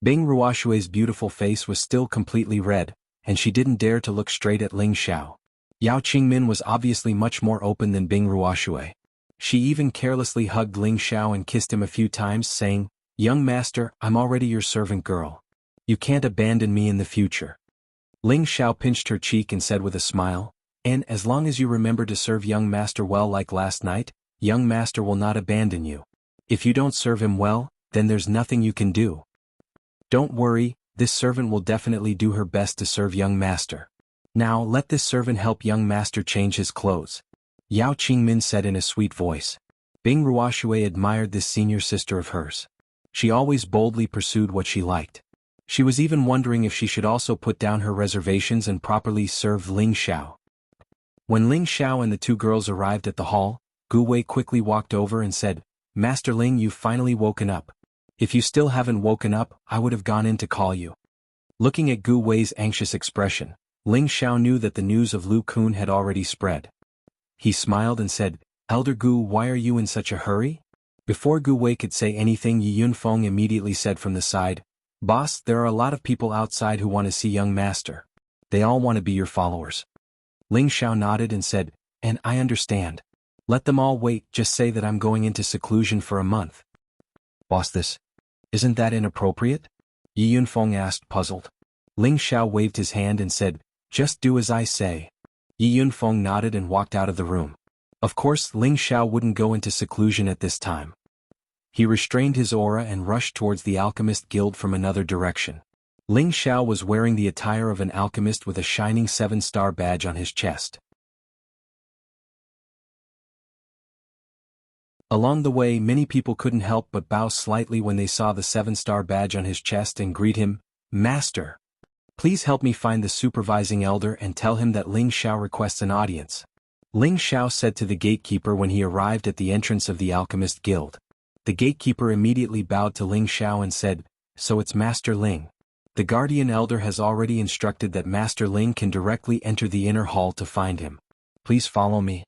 A: Bing Ruoshui's beautiful face was still completely red, and she didn't dare to look straight at Ling Xiao. Yao Qingmin was obviously much more open than Bing Ruoshui. She even carelessly hugged Ling Xiao and kissed him a few times, saying, "Young master, I'm already your servant girl. You can't abandon me in the future." Ling Xiao pinched her cheek and said with a smile, "And as long as you remember to serve young master well like last night, young master will not abandon you. If you don't serve him well, then there's nothing you can do. Don't worry, this servant will definitely do her best to serve young master. Now let this servant help young master change his clothes," Yao Qingmin said in a sweet voice. Bing Ruoshui admired this senior sister of hers. She always boldly pursued what she liked. She was even wondering if she should also put down her reservations and properly serve Ling Xiao. When Ling Xiao and the two girls arrived at the hall, Gu Wei quickly walked over and said, "Master Ling, you've finally woken up. If you still haven't woken up, I would have gone in to call you." Looking at Gu Wei's anxious expression, Ling Xiao knew that the news of Lu Kun had already spread. He smiled and said, "Elder Gu, why are you in such a hurry?" Before Gu Wei could say anything, Yi Yunfeng immediately said from the side, "Boss, there are a lot of people outside who want to see young master. They all want to be your followers." Ling Xiao nodded and said, "And I understand. Let them all wait, just say that I'm going into seclusion for a month." "Boss, isn't that inappropriate?" Yi Yunfeng asked, puzzled. Ling Xiao waved his hand and said, "Just do as I say." Yi Yunfeng nodded and walked out of the room. Of course, Ling Xiao wouldn't go into seclusion at this time. He restrained his aura and rushed towards the alchemist guild from another direction. Ling Xiao was wearing the attire of an alchemist with a shining 7-star badge on his chest. Along the way, many people couldn't help but bow slightly when they saw the 7-star badge on his chest and greet him, "Master, please help me find the supervising elder and tell him that Ling Xiao requests an audience," Ling Xiao said to the gatekeeper when he arrived at the entrance of the alchemist guild. The gatekeeper immediately bowed to Ling Xiao and said, "So it's Master Ling. The guardian elder has already instructed that Master Ling can directly enter the inner hall to find him. Please follow me."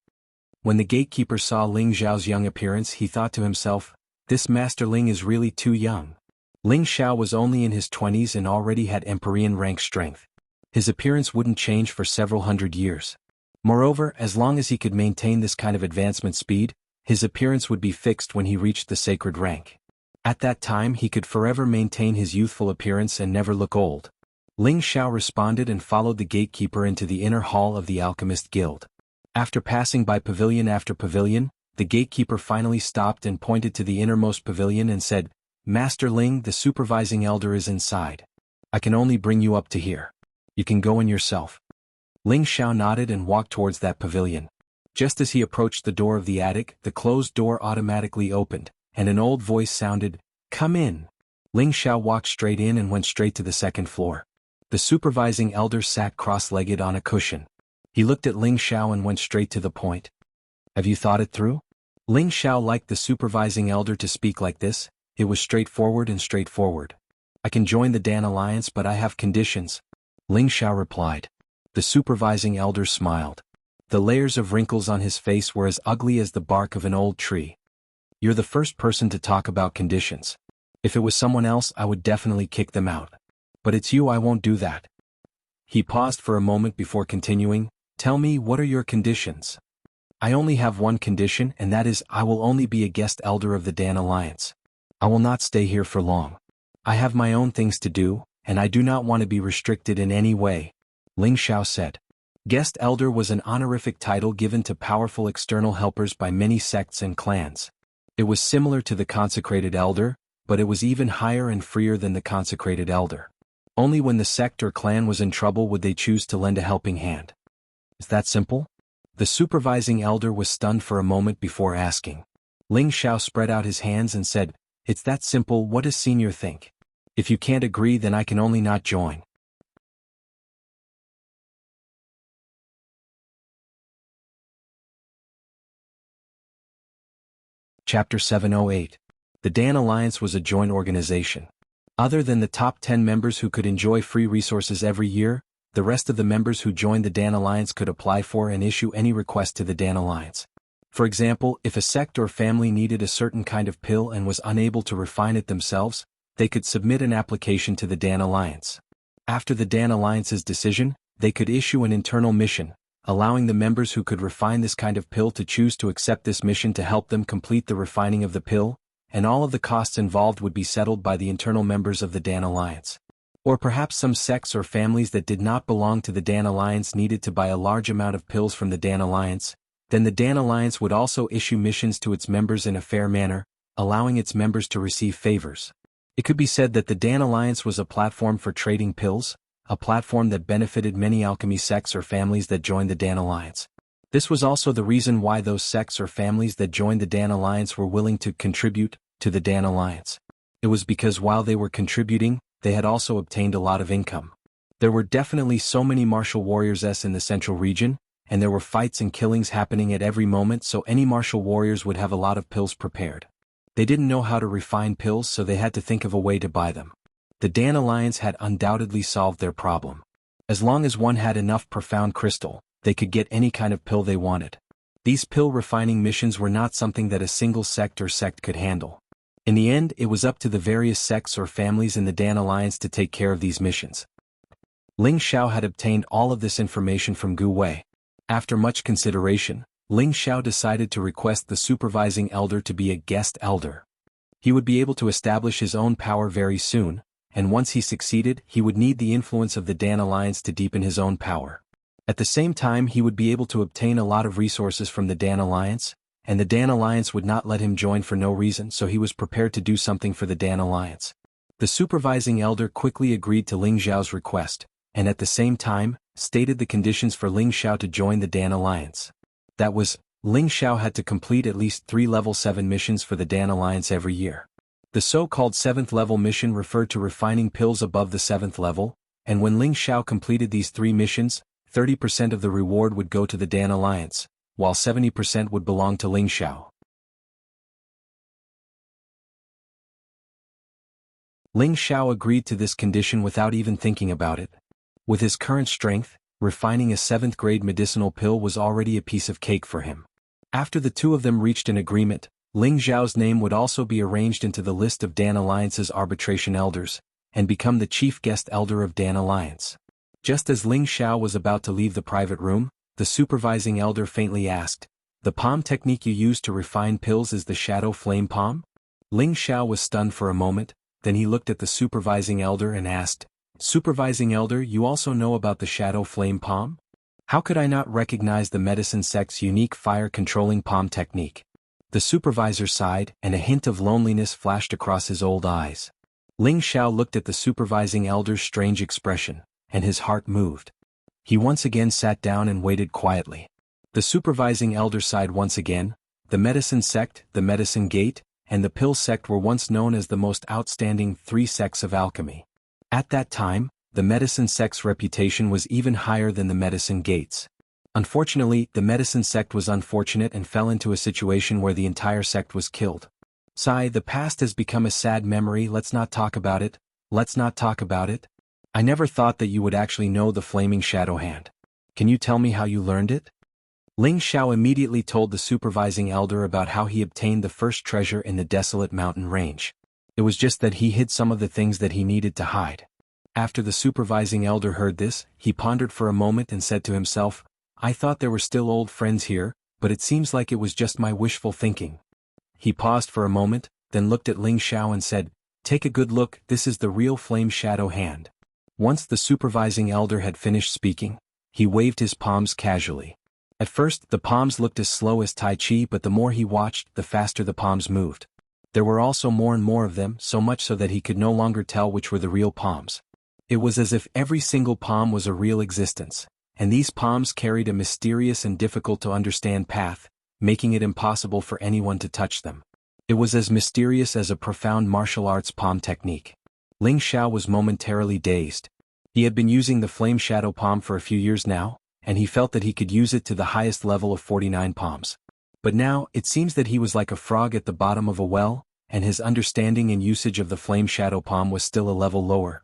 A: When the gatekeeper saw Ling Xiao's young appearance, he thought to himself, "This Master Ling is really too young." Ling Xiao was only in his 20s and already had Empyrean rank strength. His appearance wouldn't change for several hundred years. Moreover, as long as he could maintain this kind of advancement speed, his appearance would be fixed when he reached the sacred rank. At that time he could forever maintain his youthful appearance and never look old. Ling Xiao responded and followed the gatekeeper into the inner hall of the Alchemist Guild. After passing by pavilion after pavilion, the gatekeeper finally stopped and pointed to the innermost pavilion and said, "Master Ling, the supervising elder is inside. I can only bring you up to here. You can go in yourself." Ling Xiao nodded and walked towards that pavilion. Just as he approached the door of the attic, the closed door automatically opened, and an old voice sounded, "Come in." Ling Xiao walked straight in and went straight to the second floor. The supervising elder sat cross-legged on a cushion. He looked at Ling Xiao and went straight to the point. "Have you thought it through?" Ling Xiao liked the supervising elder to speak like this. It was straightforward and straightforward. "I can join the Dan Alliance, but I have conditions," Ling Xiao replied. The supervising elder smiled. The layers of wrinkles on his face were as ugly as the bark of an old tree. "You're the first person to talk about conditions. If it was someone else, I would definitely kick them out. But it's you, I won't do that." He paused for a moment before continuing, "Tell me, what are your conditions?" "I only have one condition, and that is I will only be a guest elder of the Dan Alliance. I will not stay here for long. I have my own things to do, and I do not want to be restricted in any way." Ling Xiao said. Guest Elder was an honorific title given to powerful external helpers by many sects and clans. It was similar to the Consecrated Elder, but it was even higher and freer than the Consecrated Elder. Only when the sect or clan was in trouble would they choose to lend a helping hand. Is that simple? The supervising elder was stunned for a moment before asking. Ling Xiao spread out his hands and said, "It's that simple. What does senior think? If you can't agree, then I can only not join." Chapter 708. The Dan Alliance was a joint organization. Other than the top 10 members who could enjoy free resources every year, the rest of the members who joined the Dan Alliance could apply for and issue any request to the Dan Alliance. For example, if a sect or family needed a certain kind of pill and was unable to refine it themselves, they could submit an application to the Dan Alliance. After the Dan Alliance's decision, they could issue an internal mission, allowing the members who could refine this kind of pill to choose to accept this mission to help them complete the refining of the pill, and all of the costs involved would be settled by the internal members of the Dan Alliance. Or perhaps some sects or families that did not belong to the Dan Alliance needed to buy a large amount of pills from the Dan Alliance, then the Dan Alliance would also issue missions to its members in a fair manner, allowing its members to receive favors. It could be said that the Dan Alliance was a platform for trading pills, a platform that benefited many alchemy sects or families that joined the Dan Alliance. This was also the reason why those sects or families that joined the Dan Alliance were willing to contribute to the Dan Alliance. It was because while they were contributing, they had also obtained a lot of income. There were definitely so many martial warriors in the central region, and there were fights and killings happening at every moment, so any martial warriors would have a lot of pills prepared. They didn't know how to refine pills, so they had to think of a way to buy them. The Dan Alliance had undoubtedly solved their problem. As long as one had enough profound crystal, they could get any kind of pill they wanted. These pill refining missions were not something that a single sect could handle. In the end, it was up to the various sects or families in the Dan Alliance to take care of these missions. Ling Xiao had obtained all of this information from Gu Wei. After much consideration, Ling Xiao decided to request the supervising elder to be a guest elder. He would be able to establish his own power very soon, and once he succeeded, he would need the influence of the Dan Alliance to deepen his own power. At the same time, he would be able to obtain a lot of resources from the Dan Alliance, and the Dan Alliance would not let him join for no reason, so he was prepared to do something for the Dan Alliance. The supervising elder quickly agreed to Ling Xiao's request, and at the same time, stated the conditions for Ling Xiao to join the Dan Alliance. That was, Ling Xiao had to complete at least 3 level 7 missions for the Dan Alliance every year. The so-called 7th level mission referred to refining pills above the 7th level, and when Ling Xiao completed these 3 missions, 30% of the reward would go to the Dan Alliance, while 70% would belong to Ling Xiao. Ling Xiao agreed to this condition without even thinking about it. With his current strength, refining a 7th grade medicinal pill was already a piece of cake for him. After the two of them reached an agreement, Ling Xiao's name would also be arranged into the list of Dan Alliance's arbitration elders, and become the chief guest elder of Dan Alliance. Just as Ling Xiao was about to leave the private room, the supervising elder faintly asked, "The palm technique you use to refine pills is the shadow flame palm?" Ling Xiao was stunned for a moment, then he looked at the supervising elder and asked, "Supervising elder, you also know about the shadow flame palm? How could I not recognize the medicine sect's unique fire-controlling palm technique?" The supervisor sighed, and a hint of loneliness flashed across his old eyes. Ling Xiao looked at the supervising elder's strange expression, and his heart moved. He once again sat down and waited quietly. The supervising elder sighed once again. The medicine sect, the medicine gate, and the pill sect were once known as the most outstanding 3 sects of alchemy. At that time, the medicine sect's reputation was even higher than the medicine gate's. Unfortunately, the medicine sect was unfortunate and fell into a situation where the entire sect was killed. "Sigh, the past has become a sad memory, let's not talk about it, let's not talk about it. I never thought that you would actually know the flaming shadow hand. Can you tell me how you learned it?" Ling Xiao immediately told the supervising elder about how he obtained the first treasure in the desolate mountain range. It was just that he hid some of the things that he needed to hide. After the supervising elder heard this, he pondered for a moment and said to himself, "I thought there were still old friends here, but it seems like it was just my wishful thinking." He paused for a moment, then looked at Ling Xiao and said, "Take a good look, this is the real flame shadow hand. Once the supervising elder had finished speaking, he waved his palms casually. At first, the palms looked as slow as Tai Chi, but the more he watched, the faster the palms moved. There were also more and more of them, so much so that he could no longer tell which were the real palms. It was as if every single palm was a real existence, and these palms carried a mysterious and difficult-to-understand path, making it impossible for anyone to touch them. It was as mysterious as a profound martial arts palm technique. Ling Xiao was momentarily dazed. He had been using the flame shadow palm for a few years now, and he felt that he could use it to the highest level of 49 palms. But now, it seems that he was like a frog at the bottom of a well, and his understanding and usage of the flame shadow palm was still a level lower.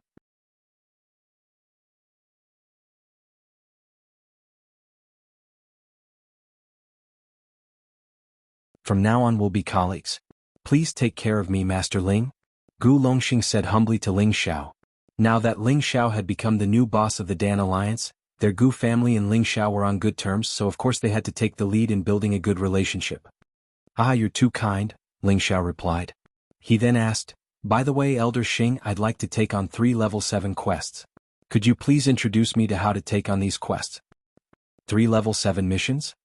A: From now on we'll be colleagues. Please take care of me, Master Ling, Gu Longxing said humbly to Ling Xiao. Now that Ling Xiao had become the new boss of the Dan Alliance, their Gu family and Ling Xiao were on good terms, so of course they had to take the lead in building a good relationship. "Ah, you're too kind," Ling Xiao replied. He then asked, "By the way, Elder Xing, I'd like to take on 3 level 7 quests. Could you please introduce me to how to take on these quests?" 3 level 7 missions?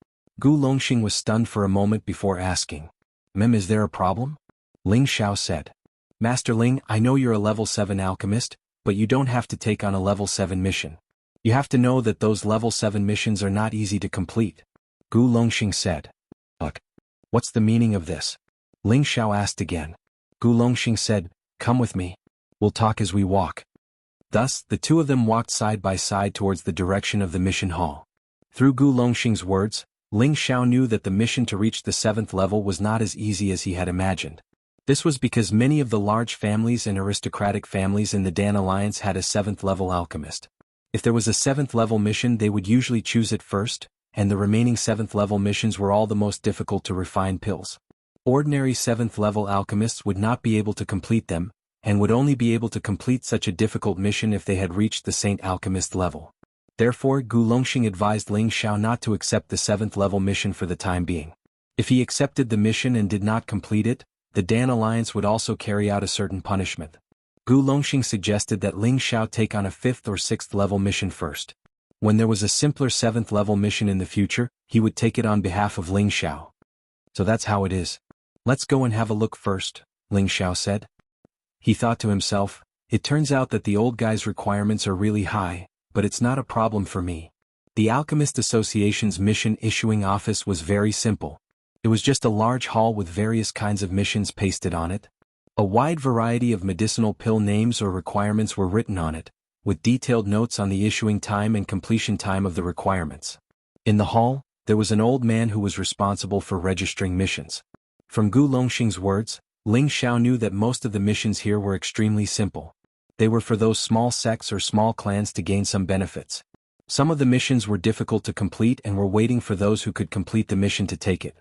A: Gu Longxing was stunned for a moment before asking, Is there a problem?" Ling Xiao said, "Master Ling, I know you're a level 7 alchemist, but you don't have to take on a level 7 mission. You have to know that those level 7 missions are not easy to complete." Gu Longxing said. "Look, what's the meaning of this?" Ling Xiao asked again. Gu Longxing said, "Come with me. We'll talk as we walk." Thus, the two of them walked side by side towards the direction of the mission hall. Through Gu Longxing's words, Ling Xiao knew that the mission to reach the 7th level was not as easy as he had imagined. This was because many of the large families and aristocratic families in the Dan Alliance had a 7th level alchemist. If there was a 7th level mission, they would usually choose it first, and the remaining 7th level missions were all the most difficult to refine pills. Ordinary 7th level alchemists would not be able to complete them, and would only be able to complete such a difficult mission if they had reached the Saint Alchemist level. Therefore, Gu Longxing advised Ling Xiao not to accept the 7th level mission for the time being. If he accepted the mission and did not complete it, the Dan Alliance would also carry out a certain punishment. Gu Longxing suggested that Ling Xiao take on a 5th or 6th level mission first. When there was a simpler 7th level mission in the future, he would take it on behalf of Ling Xiao. "So that's how it is. Let's go and have a look first," Ling Xiao said. He thought to himself, "It turns out that the old guy's requirements are really high, but it's not a problem for me." The Alchemist Association's mission issuing office was very simple. It was just a large hall with various kinds of missions pasted on it. A wide variety of medicinal pill names or requirements were written on it, with detailed notes on the issuing time and completion time of the requirements. In the hall, there was an old man who was responsible for registering missions. From Gu Longxing's words, Ling Xiao knew that most of the missions here were extremely simple. They were for those small sects or small clans to gain some benefits. Some of the missions were difficult to complete and were waiting for those who could complete the mission to take it.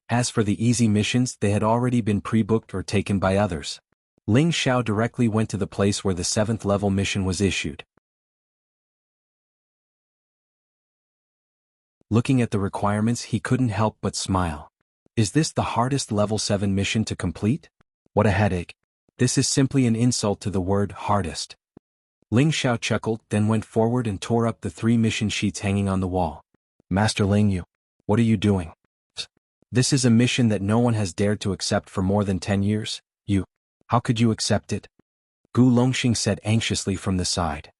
A: As for the easy missions, they had already been pre-booked or taken by others. Ling Xiao directly went to the place where the 7th level mission was issued. Looking at the requirements, he couldn't help but smile. Is this the hardest level 7 mission to complete? What a headache. This is simply an insult to the word hardest. Ling Xiao chuckled, then went forward and tore up the 3 mission sheets hanging on the wall. "Master Ling, what are you doing? This is a mission that no one has dared to accept for more than 10 years. How could you accept it?" Gu Longxing said anxiously from the side.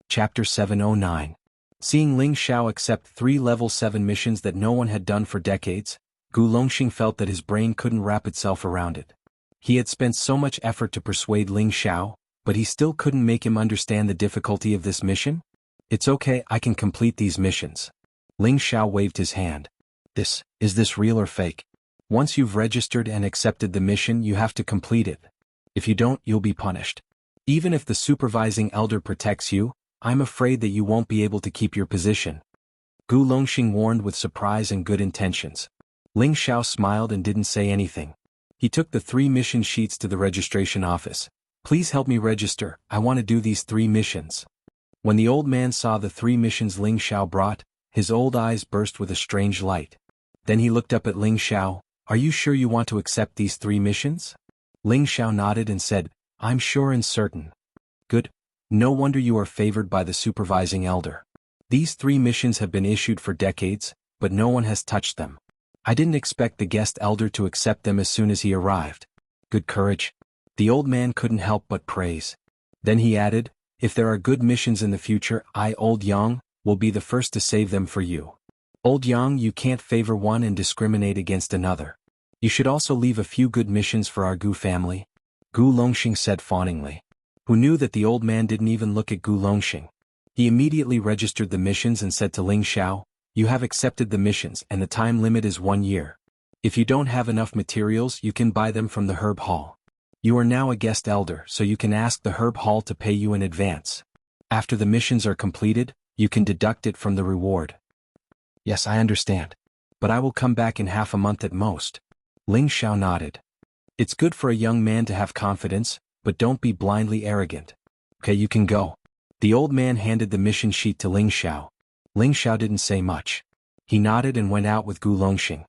A: Chapter 709. Seeing Ling Xiao accept 3 level 7 missions that no one had done for decades, Gu Longxing felt that his brain couldn't wrap itself around it. He had spent so much effort to persuade Ling Xiao, but he still couldn't make him understand the difficulty of this mission. "It's okay, I can complete these missions." Ling Xiao waved his hand. Is this real or fake? Once you've registered and accepted the mission, you have to complete it. If you don't, you'll be punished. Even if the supervising elder protects you, I'm afraid that you won't be able to keep your position. Gu Longxing warned with surprise and good intentions. Ling Xiao smiled and didn't say anything. He took the 3 mission sheets to the registration office. "Please help me register, I want to do these 3 missions." When the old man saw the 3 missions Ling Xiao brought, his old eyes burst with a strange light. Then he looked up at Ling Xiao. Are you sure you want to accept these 3 missions? Ling Xiao nodded and said, I'm sure and certain. Good. No wonder you are favored by the supervising elder. These 3 missions have been issued for decades, but no one has touched them. I didn't expect the guest elder to accept them as soon as he arrived. Good courage. The old man couldn't help but praise. Then he added, if there are good missions in the future, I, Old Yang, will be the first to save them for you. Old Yang, you can't favor one and discriminate against another. You should also leave a few good missions for our Gu family. Gu Longxing said fawningly. Who knew that the old man didn't even look at Gu Longxing? He immediately registered the missions and said to Ling Xiao, you have accepted the missions and the time limit is 1 year. If you don't have enough materials, you can buy them from the herb hall. You are now a guest elder, so you can ask the herb hall to pay you in advance. After the missions are completed, you can deduct it from the reward. Yes, I understand. But I will come back in half a month at most. Ling Xiao nodded. It's good for a young man to have confidence, but don't be blindly arrogant. Okay, you can go. The old man handed the mission sheet to Ling Xiao. Ling Xiao didn't say much. He nodded and went out with Gu Longxing.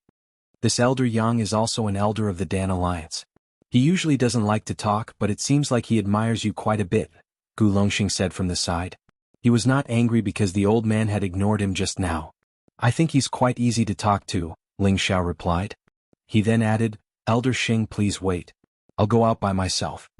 A: This elder Yang is also an elder of the Dan Alliance. He usually doesn't like to talk, but it seems like he admires you quite a bit, Gu Longxing said from the side. He was not angry because the old man had ignored him just now. I think he's quite easy to talk to, Ling Xiao replied. He then added, Elder Xing, please wait. I'll go out by myself.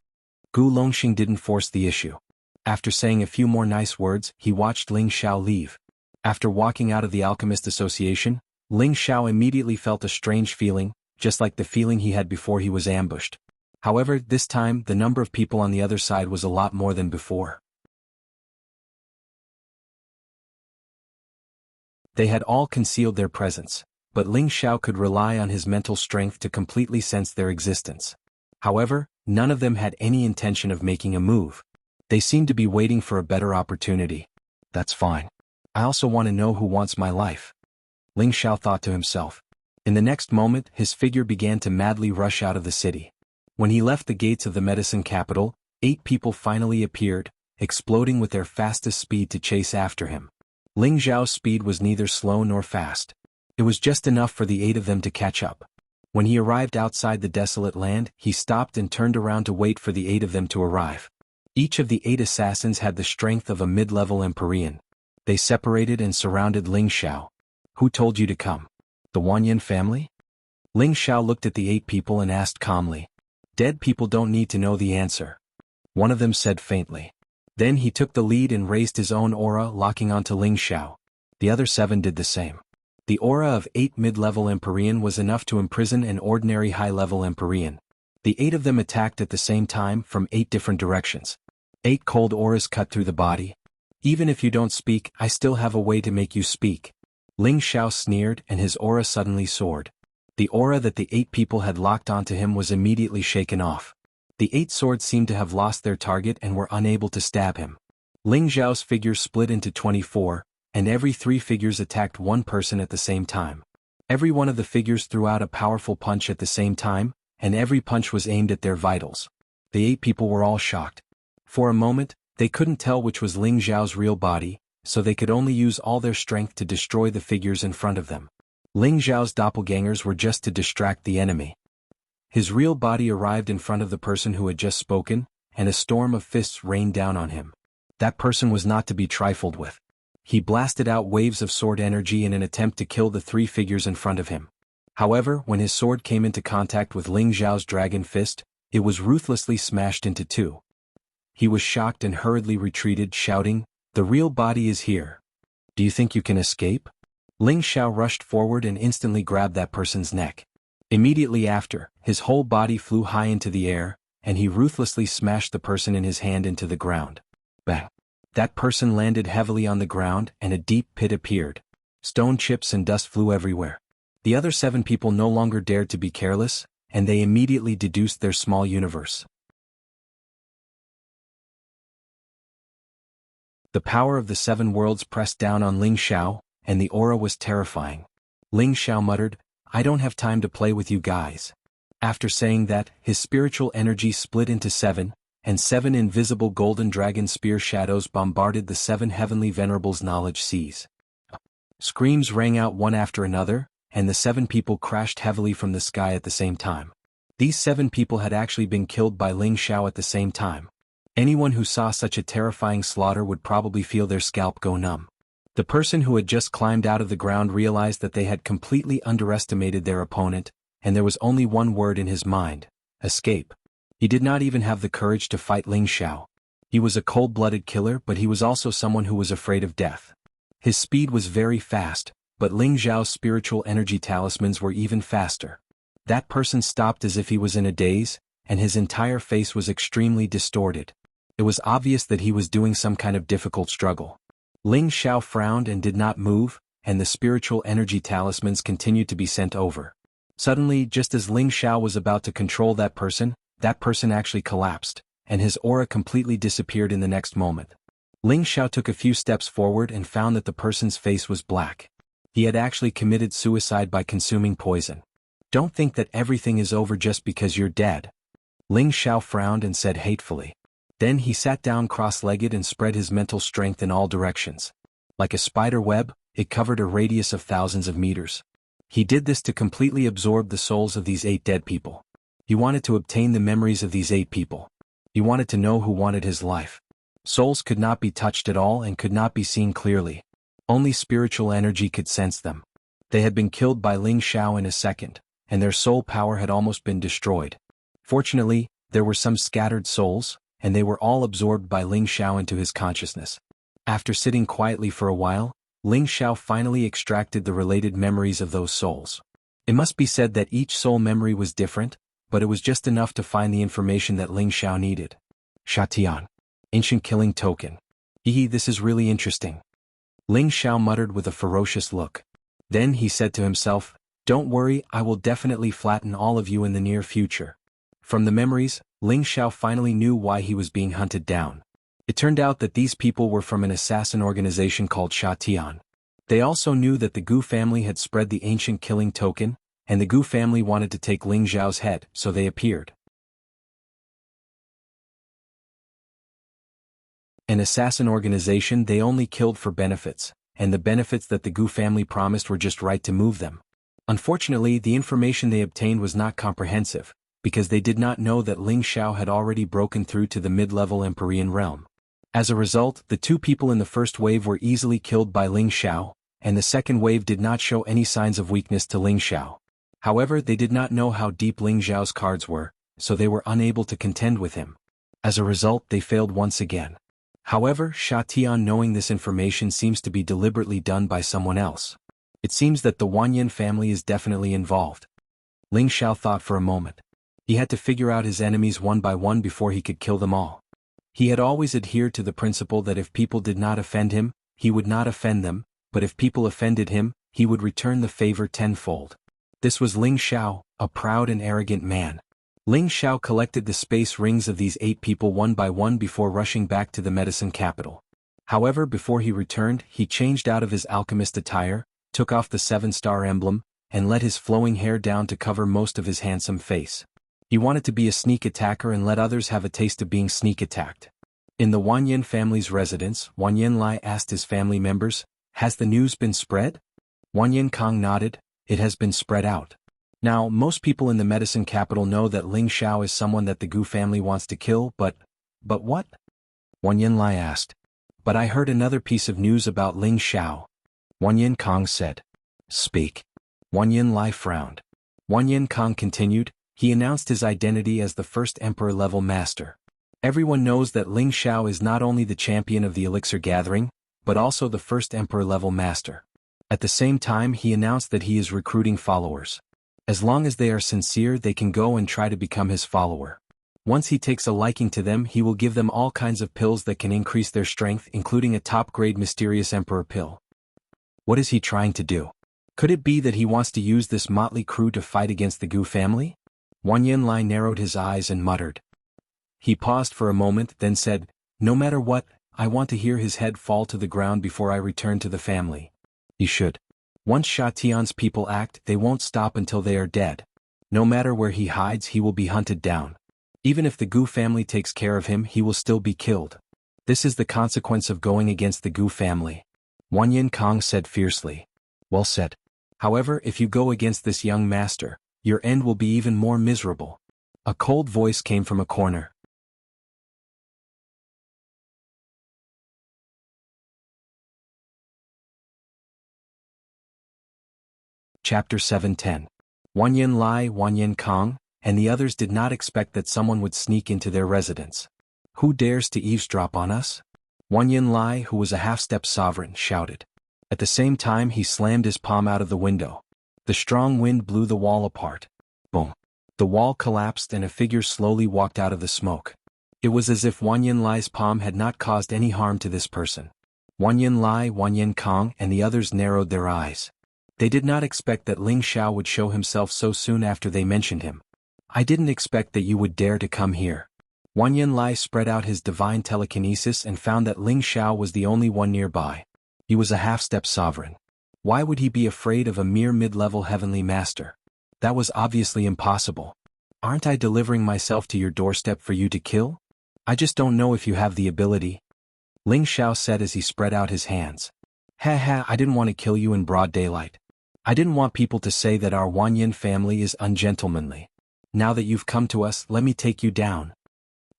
A: Gu Longxing didn't force the issue. After saying a few more nice words, he watched Ling Xiao leave. After walking out of the Alchemist Association, Ling Xiao immediately felt a strange feeling, just like the feeling he had before he was ambushed. However, this time the number of people on the other side was a lot more than before. They had all concealed their presence, but Ling Xiao could rely on his mental strength to completely sense their existence. However, none of them had any intention of making a move. They seemed to be waiting for a better opportunity. That's fine. I also want to know who wants my life. Ling Xiao thought to himself. In the next moment, his figure began to madly rush out of the city. When he left the gates of the medicine capital, 8 people finally appeared, exploding with their fastest speed to chase after him. Ling Xiao's speed was neither slow nor fast. It was just enough for the 8 of them to catch up. When he arrived outside the desolate land, he stopped and turned around to wait for the 8 of them to arrive. Each of the 8 assassins had the strength of a mid-level Empyrean. They separated and surrounded Ling Xiao. Who told you to come? The Wanyan family? Ling Xiao looked at the 8 people and asked calmly. Dead people don't need to know the answer. One of them said faintly. Then he took the lead and raised his own aura, locking onto Ling Xiao. The other 7 did the same. The aura of 8 mid-level Empyrean was enough to imprison an ordinary high-level Empyrean. The 8 of them attacked at the same time from 8 different directions. 8 cold auras cut through the body. Even if you don't speak, I still have a way to make you speak. Ling Xiao sneered and his aura suddenly soared. The aura that the 8 people had locked onto him was immediately shaken off. The 8 swords seemed to have lost their target and were unable to stab him. Ling Xiao's figure split into 24, and every 3 figures attacked one person at the same time. Every one of the figures threw out a powerful punch at the same time, and every punch was aimed at their vitals. The 8 people were all shocked. For a moment, they couldn't tell which was Ling Xiao's real body, so they could only use all their strength to destroy the figures in front of them. Ling Xiao's doppelgangers were just to distract the enemy. His real body arrived in front of the person who had just spoken, and a storm of fists rained down on him. That person was not to be trifled with. He blasted out waves of sword energy in an attempt to kill the 3 figures in front of him. However, when his sword came into contact with Ling Xiao's dragon fist, it was ruthlessly smashed into 2. He was shocked and hurriedly retreated, shouting, "The real body is here. Do you think you can escape?" Ling Xiao rushed forward and instantly grabbed that person's neck. Immediately after, his whole body flew high into the air, and he ruthlessly smashed the person in his hand into the ground. Bang! That person landed heavily on the ground and a deep pit appeared. Stone chips and dust flew everywhere. The other 7 people no longer dared to be careless, and they immediately deduced their small universe. The power of the 7 worlds pressed down on Ling Xiao, and the aura was terrifying. Ling Xiao muttered, "I don't have time to play with you guys." After saying that, his spiritual energy split into 7, and 7 invisible golden dragon spear shadows bombarded the 7 heavenly venerables' knowledge seas. Screams rang out one after another, and the 7 people crashed heavily from the sky at the same time. These 7 people had actually been killed by Ling Xiao at the same time. Anyone who saw such a terrifying slaughter would probably feel their scalp go numb. The person who had just climbed out of the ground realized that they had completely underestimated their opponent, and there was only one word in his mind: escape. He did not even have the courage to fight Ling Xiao. He was a cold-blooded killer, but he was also someone who was afraid of death. His speed was very fast, but Ling Xiao's spiritual energy talismans were even faster. That person stopped as if he was in a daze, and his entire face was extremely distorted. It was obvious that he was doing some kind of difficult struggle. Ling Xiao frowned and did not move, and the spiritual energy talismans continued to be sent over. Suddenly, just as Ling Xiao was about to control that person actually collapsed, and his aura completely disappeared in the next moment. Ling Xiao took a few steps forward and found that the person's face was black. He had actually committed suicide by consuming poison. Don't think that everything is over just because you're dead. Ling Xiao frowned and said hatefully. Then he sat down cross-legged and spread his mental strength in all directions. Like a spider web, it covered a radius of thousands of meters. He did this to completely absorb the souls of these 8 dead people. He wanted to obtain the memories of these 8 people. He wanted to know who wanted his life. Souls could not be touched at all and could not be seen clearly. Only spiritual energy could sense them. They had been killed by Ling Xiao in a second, and their soul power had almost been destroyed. Fortunately, there were some scattered souls, and they were all absorbed by Ling Xiao into his consciousness. After sitting quietly for a while, Ling Xiao finally extracted the related memories of those souls. It must be said that each soul memory was different, but it was just enough to find the information that Ling Xiao needed. Shatian. Ancient killing token. This is really interesting. Ling Xiao muttered with a ferocious look. Then he said to himself, don't worry, I will definitely flatten all of you in the near future. From the memories, Ling Xiao finally knew why he was being hunted down. It turned out that these people were from an assassin organization called Shatian. They also knew that the Gu family had spread the ancient killing token, and the Gu family wanted to take Ling Xiao's head, so they appeared. An assassin organization, they only killed for benefits, and the benefits that the Gu family promised were just right to move them. Unfortunately, the information they obtained was not comprehensive, because they did not know that Ling Xiao had already broken through to the mid-level Empyrean realm. As a result, the 2 people in the first wave were easily killed by Ling Xiao, and the second wave did not show any signs of weakness to Ling Xiao. However, they did not know how deep Ling Xiao's cards were, so they were unable to contend with him. As a result, they failed once again. However, Shatian, knowing this information, seems to be deliberately done by someone else. It seems that the Wanyan family is definitely involved. Ling Xiao thought for a moment. He had to figure out his enemies one by one before he could kill them all. He had always adhered to the principle that if people did not offend him, he would not offend them, but if people offended him, he would return the favor tenfold. This was Ling Xiao, a proud and arrogant man. Ling Xiao collected the space rings of these 8 people one by one before rushing back to the medicine capital. However, before he returned, he changed out of his alchemist attire, took off the 7-star emblem, and let his flowing hair down to cover most of his handsome face. He wanted to be a sneak attacker and let others have a taste of being sneak attacked. In the Wanyan family's residence, Wanyan Lai asked his family members, has the news been spread? Wanyan Kong nodded, it has been spread out. Now, most people in the medicine capital know that Ling Xiao is someone that the Gu family wants to kill, but what? Wanyan Lai asked. But I heard another piece of news about Ling Xiao. Wanyan Kong said. Speak. Wanyan Lai frowned. Wanyan Kong continued, he announced his identity as the first Emperor-level master. Everyone knows that Ling Xiao is not only the champion of the Elixir Gathering, but also the first Emperor-level master. At the same time, he announced that he is recruiting followers. As long as they are sincere, they can go and try to become his follower. Once he takes a liking to them, he will give them all kinds of pills that can increase their strength, including a top-grade mysterious Emperor pill. What is he trying to do? Could it be that he wants to use this motley crew to fight against the Gu family? Wanyan Lai narrowed his eyes and muttered. He paused for a moment, then said, no matter what, I want to hear his head fall to the ground before I return to the family. He should. Once Shatian's people act, they won't stop until they are dead. No matter where he hides, he will be hunted down. Even if the Gu family takes care of him, he will still be killed. This is the consequence of going against the Gu family. Wanyan Kong said fiercely. Well said. However, if you go against this young master, your end will be even more miserable. A cold voice came from a corner. Chapter 710. Wanyan Lai, Wanyan Kong, and the others did not expect that someone would sneak into their residence. Who dares to eavesdrop on us? Wanyan Lai, who was a half-step sovereign, shouted. At the same time he slammed his palm out of the window. The strong wind blew the wall apart. Boom. The wall collapsed and a figure slowly walked out of the smoke. It was as if Wanyan Lai's palm had not caused any harm to this person. Wanyan Lai, Wanyan Kong, and the others narrowed their eyes. They did not expect that Ling Xiao would show himself so soon after they mentioned him. I didn't expect that you would dare to come here. Wanyan Lai spread out his divine telekinesis and found that Ling Xiao was the only one nearby. He was a half-step sovereign. Why would he be afraid of a mere mid-level heavenly master? That was obviously impossible. Aren't I delivering myself to your doorstep for you to kill? I just don't know if you have the ability. Ling Xiao said as he spread out his hands. I didn't want to kill you in broad daylight. I didn't want people to say that our Wanyan family is ungentlemanly. Now that you've come to us, let me take you down.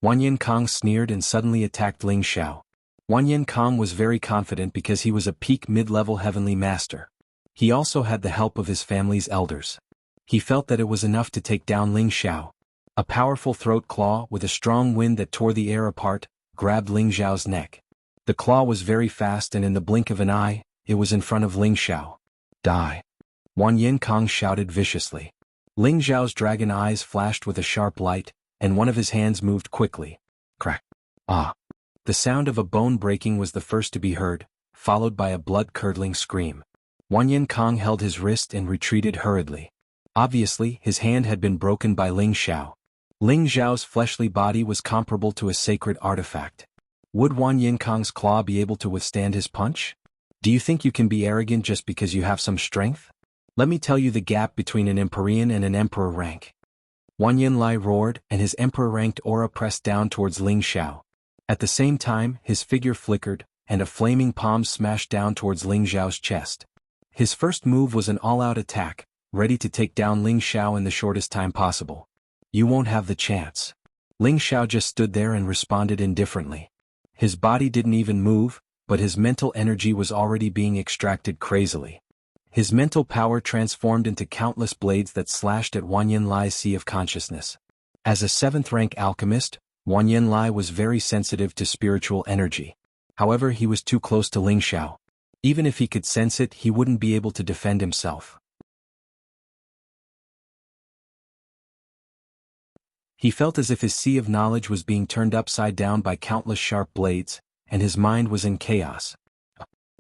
A: Wanyan Kong sneered and suddenly attacked Ling Xiao. Wanyan Kong was very confident because he was a peak mid-level heavenly master. He also had the help of his family's elders. He felt that it was enough to take down Ling Xiao. A powerful throat claw with a strong wind that tore the air apart, grabbed Ling Xiao's neck. The claw was very fast and in the blink of an eye, it was in front of Ling Xiao. Die! Wanyan Kong shouted viciously. Ling Xiao's dragon eyes flashed with a sharp light, and one of his hands moved quickly. Crack! Ah! The sound of a bone breaking was the first to be heard, followed by a blood-curdling scream. Wanyan Kong held his wrist and retreated hurriedly. Obviously, his hand had been broken by Ling Xiao. Ling Xiao's fleshly body was comparable to a sacred artifact. Would Wanyan Kong's claw be able to withstand his punch? Do you think you can be arrogant just because you have some strength? Let me tell you the gap between an Empyrean and an Emperor rank. Wanyan Lai roared, and his Emperor-ranked aura pressed down towards Ling Xiao. At the same time, his figure flickered, and a flaming palm smashed down towards Ling Xiao's chest. His first move was an all-out attack, ready to take down Ling Xiao in the shortest time possible. You won't have the chance. Ling Xiao just stood there and responded indifferently. His body didn't even move, but his mental energy was already being extracted crazily. His mental power transformed into countless blades that slashed at Wanyan Lai's sea of consciousness. As a 7th-rank alchemist, Wanyan Lai was very sensitive to spiritual energy. However, he was too close to Ling Xiao. Even if he could sense it, he wouldn't be able to defend himself. He felt as if his sea of knowledge was being turned upside down by countless sharp blades, and his mind was in chaos.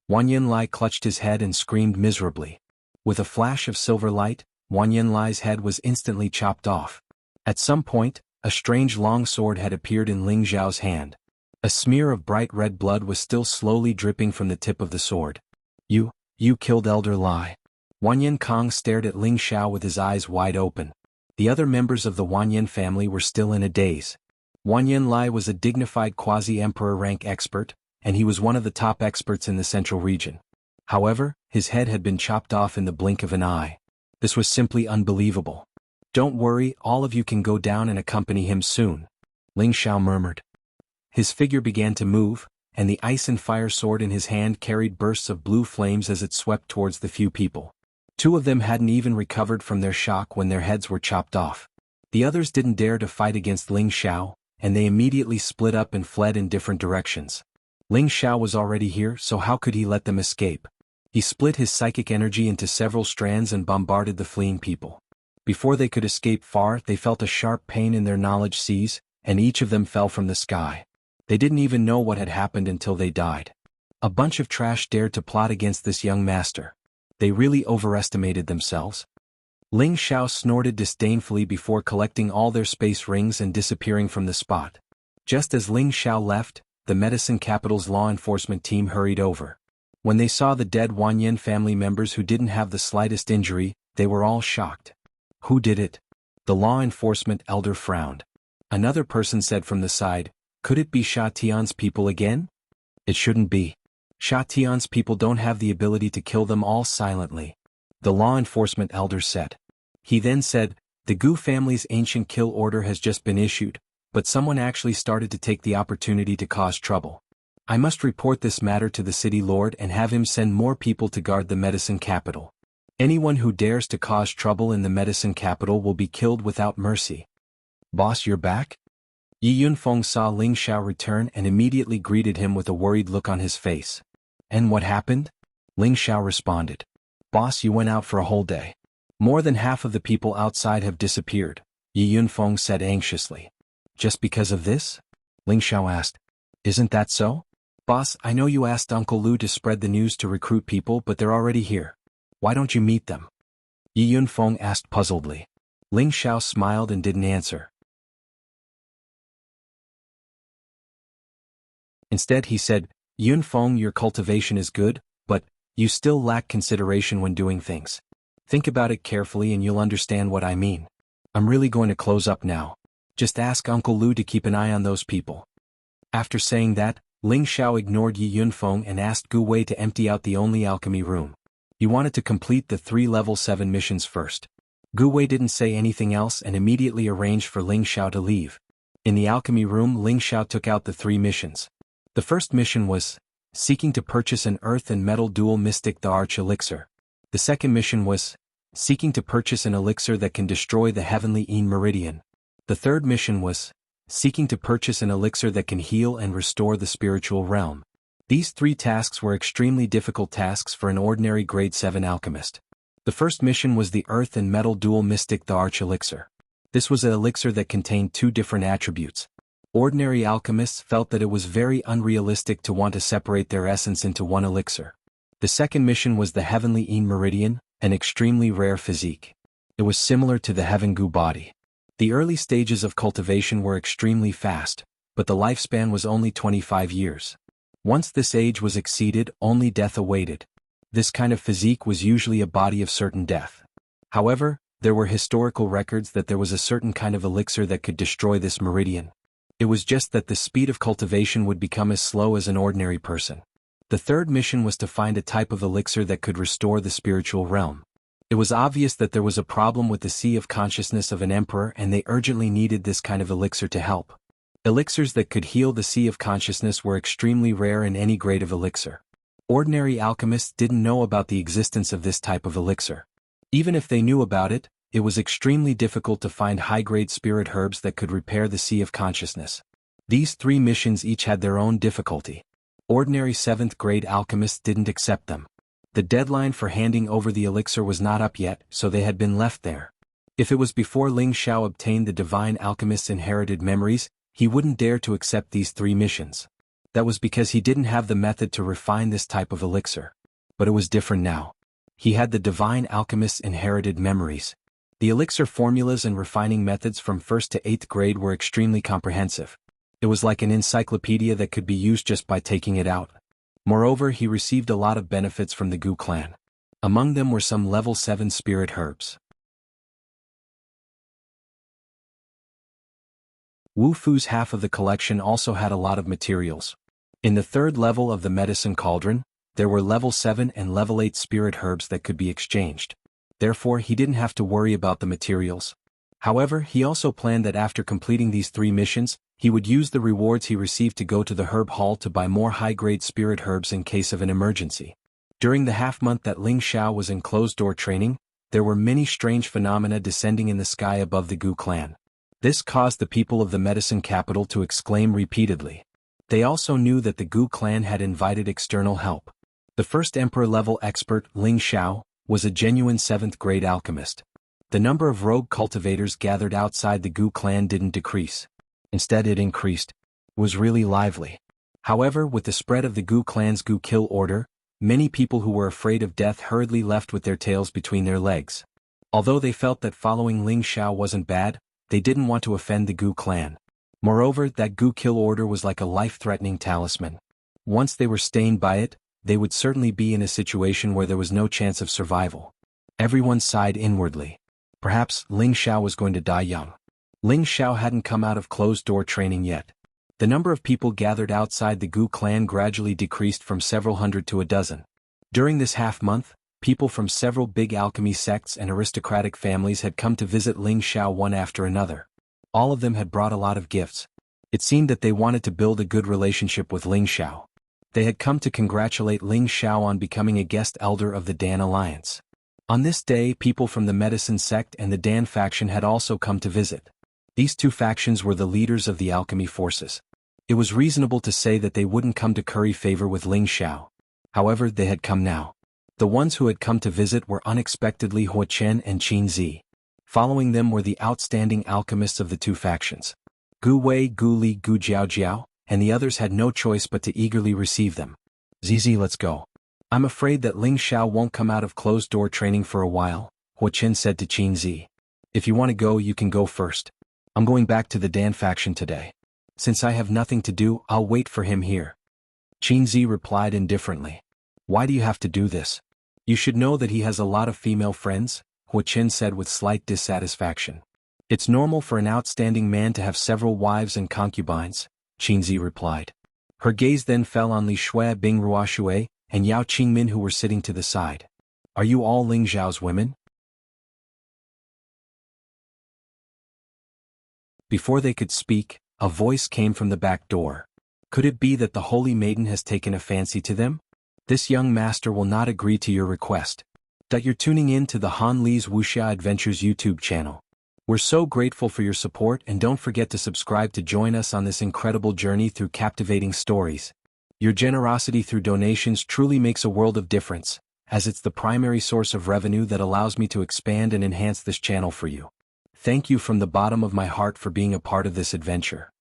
A: Wanyan Lai clutched his head and screamed miserably. With a flash of silver light, Wanyan Lai's head was instantly chopped off. At some point, a strange long sword had appeared in Ling Xiao's hand. A smear of bright red blood was still slowly dripping from the tip of the sword. You killed Elder Lai. Wanyan Kong stared at Ling Xiao with his eyes wide open. The other members of the Wanyan family were still in a daze. Wanyan Lai was a dignified quasi-emperor rank expert, and he was one of the top experts in the central region. However, his head had been chopped off in the blink of an eye. This was simply unbelievable. Don't worry, all of you can go down and accompany him soon, Ling Xiao murmured. His figure began to move, and the ice and fire sword in his hand carried bursts of blue flames as it swept towards the few people. 2 of them hadn't even recovered from their shock when their heads were chopped off. The others didn't dare to fight against Ling Xiao, and they immediately split up and fled in different directions. Ling Xiao was already here, so how could he let them escape? He split his psychic energy into several strands and bombarded the fleeing people. Before they could escape far, they felt a sharp pain in their knowledge seas, and each of them fell from the sky. They didn't even know what had happened until they died. A bunch of trash dared to plot against this young master. They really overestimated themselves. Ling Xiao snorted disdainfully before collecting all their space rings and disappearing from the spot. Just as Ling Xiao left, the Medicine Capital's law enforcement team hurried over. When they saw the dead Wanyan family members who didn't have the slightest injury, they were all shocked. Who did it? The law enforcement elder frowned. Another person said from the side, could it be Sha Tian's people again? It shouldn't be. Sha Tian's people don't have the ability to kill them all silently. the law enforcement elder said. He then said, the Gu family's ancient kill order has just been issued, but someone actually started to take the opportunity to cause trouble. I must report this matter to the city lord and have him send more people to guard the medicine capital. Anyone who dares to cause trouble in the medicine capital will be killed without mercy. Boss, you're back? Yi Yunfeng saw Ling Xiao return and immediately greeted him with a worried look on his face. And what happened? Ling Xiao responded. Boss, you went out for a whole day. More than half of the people outside have disappeared, Yi Yunfeng said anxiously. Just because of this? Ling Xiao asked. Isn't that so? Boss, I know you asked Uncle Lu to spread the news to recruit people, but they're already here. Why don't you meet them? Yi Yunfeng asked puzzledly. Ling Xiao smiled and didn't answer. Instead he said, Yunfeng, your cultivation is good, but you still lack consideration when doing things. Think about it carefully and you'll understand what I mean. I'm really going to close up now. Just ask Uncle Lu to keep an eye on those people. After saying that, Ling Xiao ignored Yi Yunfeng and asked Gu Wei to empty out the only alchemy room. He wanted to complete the 3 level 7 missions first. Gu Wei didn't say anything else and immediately arranged for Ling Xiao to leave. In the alchemy room, Ling Xiao took out the 3 missions. The first mission was seeking to purchase an earth and metal dual mystic the Arch Elixir. The second mission was seeking to purchase an elixir that can destroy the heavenly Yin Meridian. The third mission was seeking to purchase an elixir that can heal and restore the spiritual realm. These 3 tasks were extremely difficult tasks for an ordinary grade 7 alchemist. The first mission was the earth and metal dual mystic the Arch Elixir. This was an elixir that contained 2 different attributes. Ordinary alchemists felt that it was very unrealistic to want to separate their essence into one elixir. The second mission was the heavenly Yin Meridian, an extremely rare physique. It was similar to the Heaven Gu body. The early stages of cultivation were extremely fast, but the lifespan was only 25 years. Once this age was exceeded, only death awaited. This kind of physique was usually a body of certain death. However, there were historical records that there was a certain kind of elixir that could destroy this meridian. It was just that the speed of cultivation would become as slow as an ordinary person. The third mission was to find a type of elixir that could restore the spiritual realm. It was obvious that there was a problem with the sea of consciousness of an emperor and they urgently needed this kind of elixir to help. Elixirs that could heal the sea of consciousness were extremely rare in any grade of elixir. Ordinary alchemists didn't know about the existence of this type of elixir. Even if they knew about it, it was extremely difficult to find high-grade spirit herbs that could repair the sea of consciousness. These 3 missions each had their own difficulty. Ordinary 7th grade alchemists didn't accept them. The deadline for handing over the elixir was not up yet, so they had been left there. If it was before Ling Xiao obtained the divine alchemist's inherited memories, he wouldn't dare to accept these 3 missions. That was because he didn't have the method to refine this type of elixir. But it was different now. He had the divine alchemist's inherited memories. The elixir formulas and refining methods from 1st to 8th grade were extremely comprehensive. It was like an encyclopedia that could be used just by taking it out. Moreover, he received a lot of benefits from the Gu clan. Among them were some level 7 spirit herbs. Wu Fu's half of the collection also had a lot of materials. In the 3rd level of the medicine cauldron, there were level 7 and level 8 spirit herbs that could be exchanged. Therefore, he didn't have to worry about the materials. However, he also planned that after completing these 3 missions, he would use the rewards he received to go to the herb hall to buy more high-grade spirit herbs in case of an emergency. During the half-month that Ling Xiao was in closed-door training, there were many strange phenomena descending in the sky above the Gu clan. This caused the people of the medicine capital to exclaim repeatedly. They also knew that the Gu clan had invited external help. The first emperor-level expert, Ling Xiao, was a genuine 7th grade alchemist. The number of rogue cultivators gathered outside the Gu clan didn't decrease. Instead it increased. It was really lively. However, with the spread of the Gu clan's Gu kill order, many people who were afraid of death hurriedly left with their tails between their legs. Although they felt that following Ling Xiao wasn't bad, they didn't want to offend the Gu clan. Moreover, that Gu kill order was like a life-threatening talisman. Once they were stained by it, they would certainly be in a situation where there was no chance of survival. Everyone sighed inwardly. Perhaps Ling Xiao was going to die young. Ling Xiao hadn't come out of closed-door training yet. The number of people gathered outside the Gu clan gradually decreased from several hundred to a dozen. During this half-month, People from several big alchemy sects and aristocratic families had come to visit Ling Xiao one after another. All of them had brought a lot of gifts. It seemed that they wanted to build a good relationship with Ling Xiao. They had come to congratulate Ling Xiao on becoming a guest elder of the Dan Alliance. On this day, people from the Medicine sect and the Dan faction had also come to visit. These two factions were the leaders of the alchemy forces. It was reasonable to say that they wouldn't come to curry favor with Ling Xiao. However, they had come now. The ones who had come to visit were unexpectedly Hua Chen and Qin Zi. Following them were the outstanding alchemists of the two factions. Gu Wei, Gu Li, Gu Jiao, and the others had no choice but to eagerly receive them. Zizi, let's go. I'm afraid that Ling Xiao won't come out of closed-door training for a while, Hua Chen said to Qin Zi. If you want to go, you can go first. I'm going back to the Dan faction today. Since I have nothing to do, I'll wait for him here. Qin Zi replied indifferently. Why do you have to do this? You should know that he has a lot of female friends, Hua Chen said with slight dissatisfaction. It's normal for an outstanding man to have several wives and concubines, Qin Zi replied. Her gaze then fell on Li Shui, Bing Ruoshui, and Yao Qingmin who were sitting to the side. Are you all Ling Xiao's women? Before they could speak, a voice came from the back door. Could it be that the holy maiden has taken a fancy to them? This young master will not agree to your request. That you're tuning in to the Han Li's Wuxia Adventures YouTube channel. We're so grateful for your support, and don't forget to subscribe to join us on this incredible journey through captivating stories. Your generosity through donations truly makes a world of difference, as it's the primary source of revenue that allows me to expand and enhance this channel for you. Thank you from the bottom of my heart for being a part of this adventure.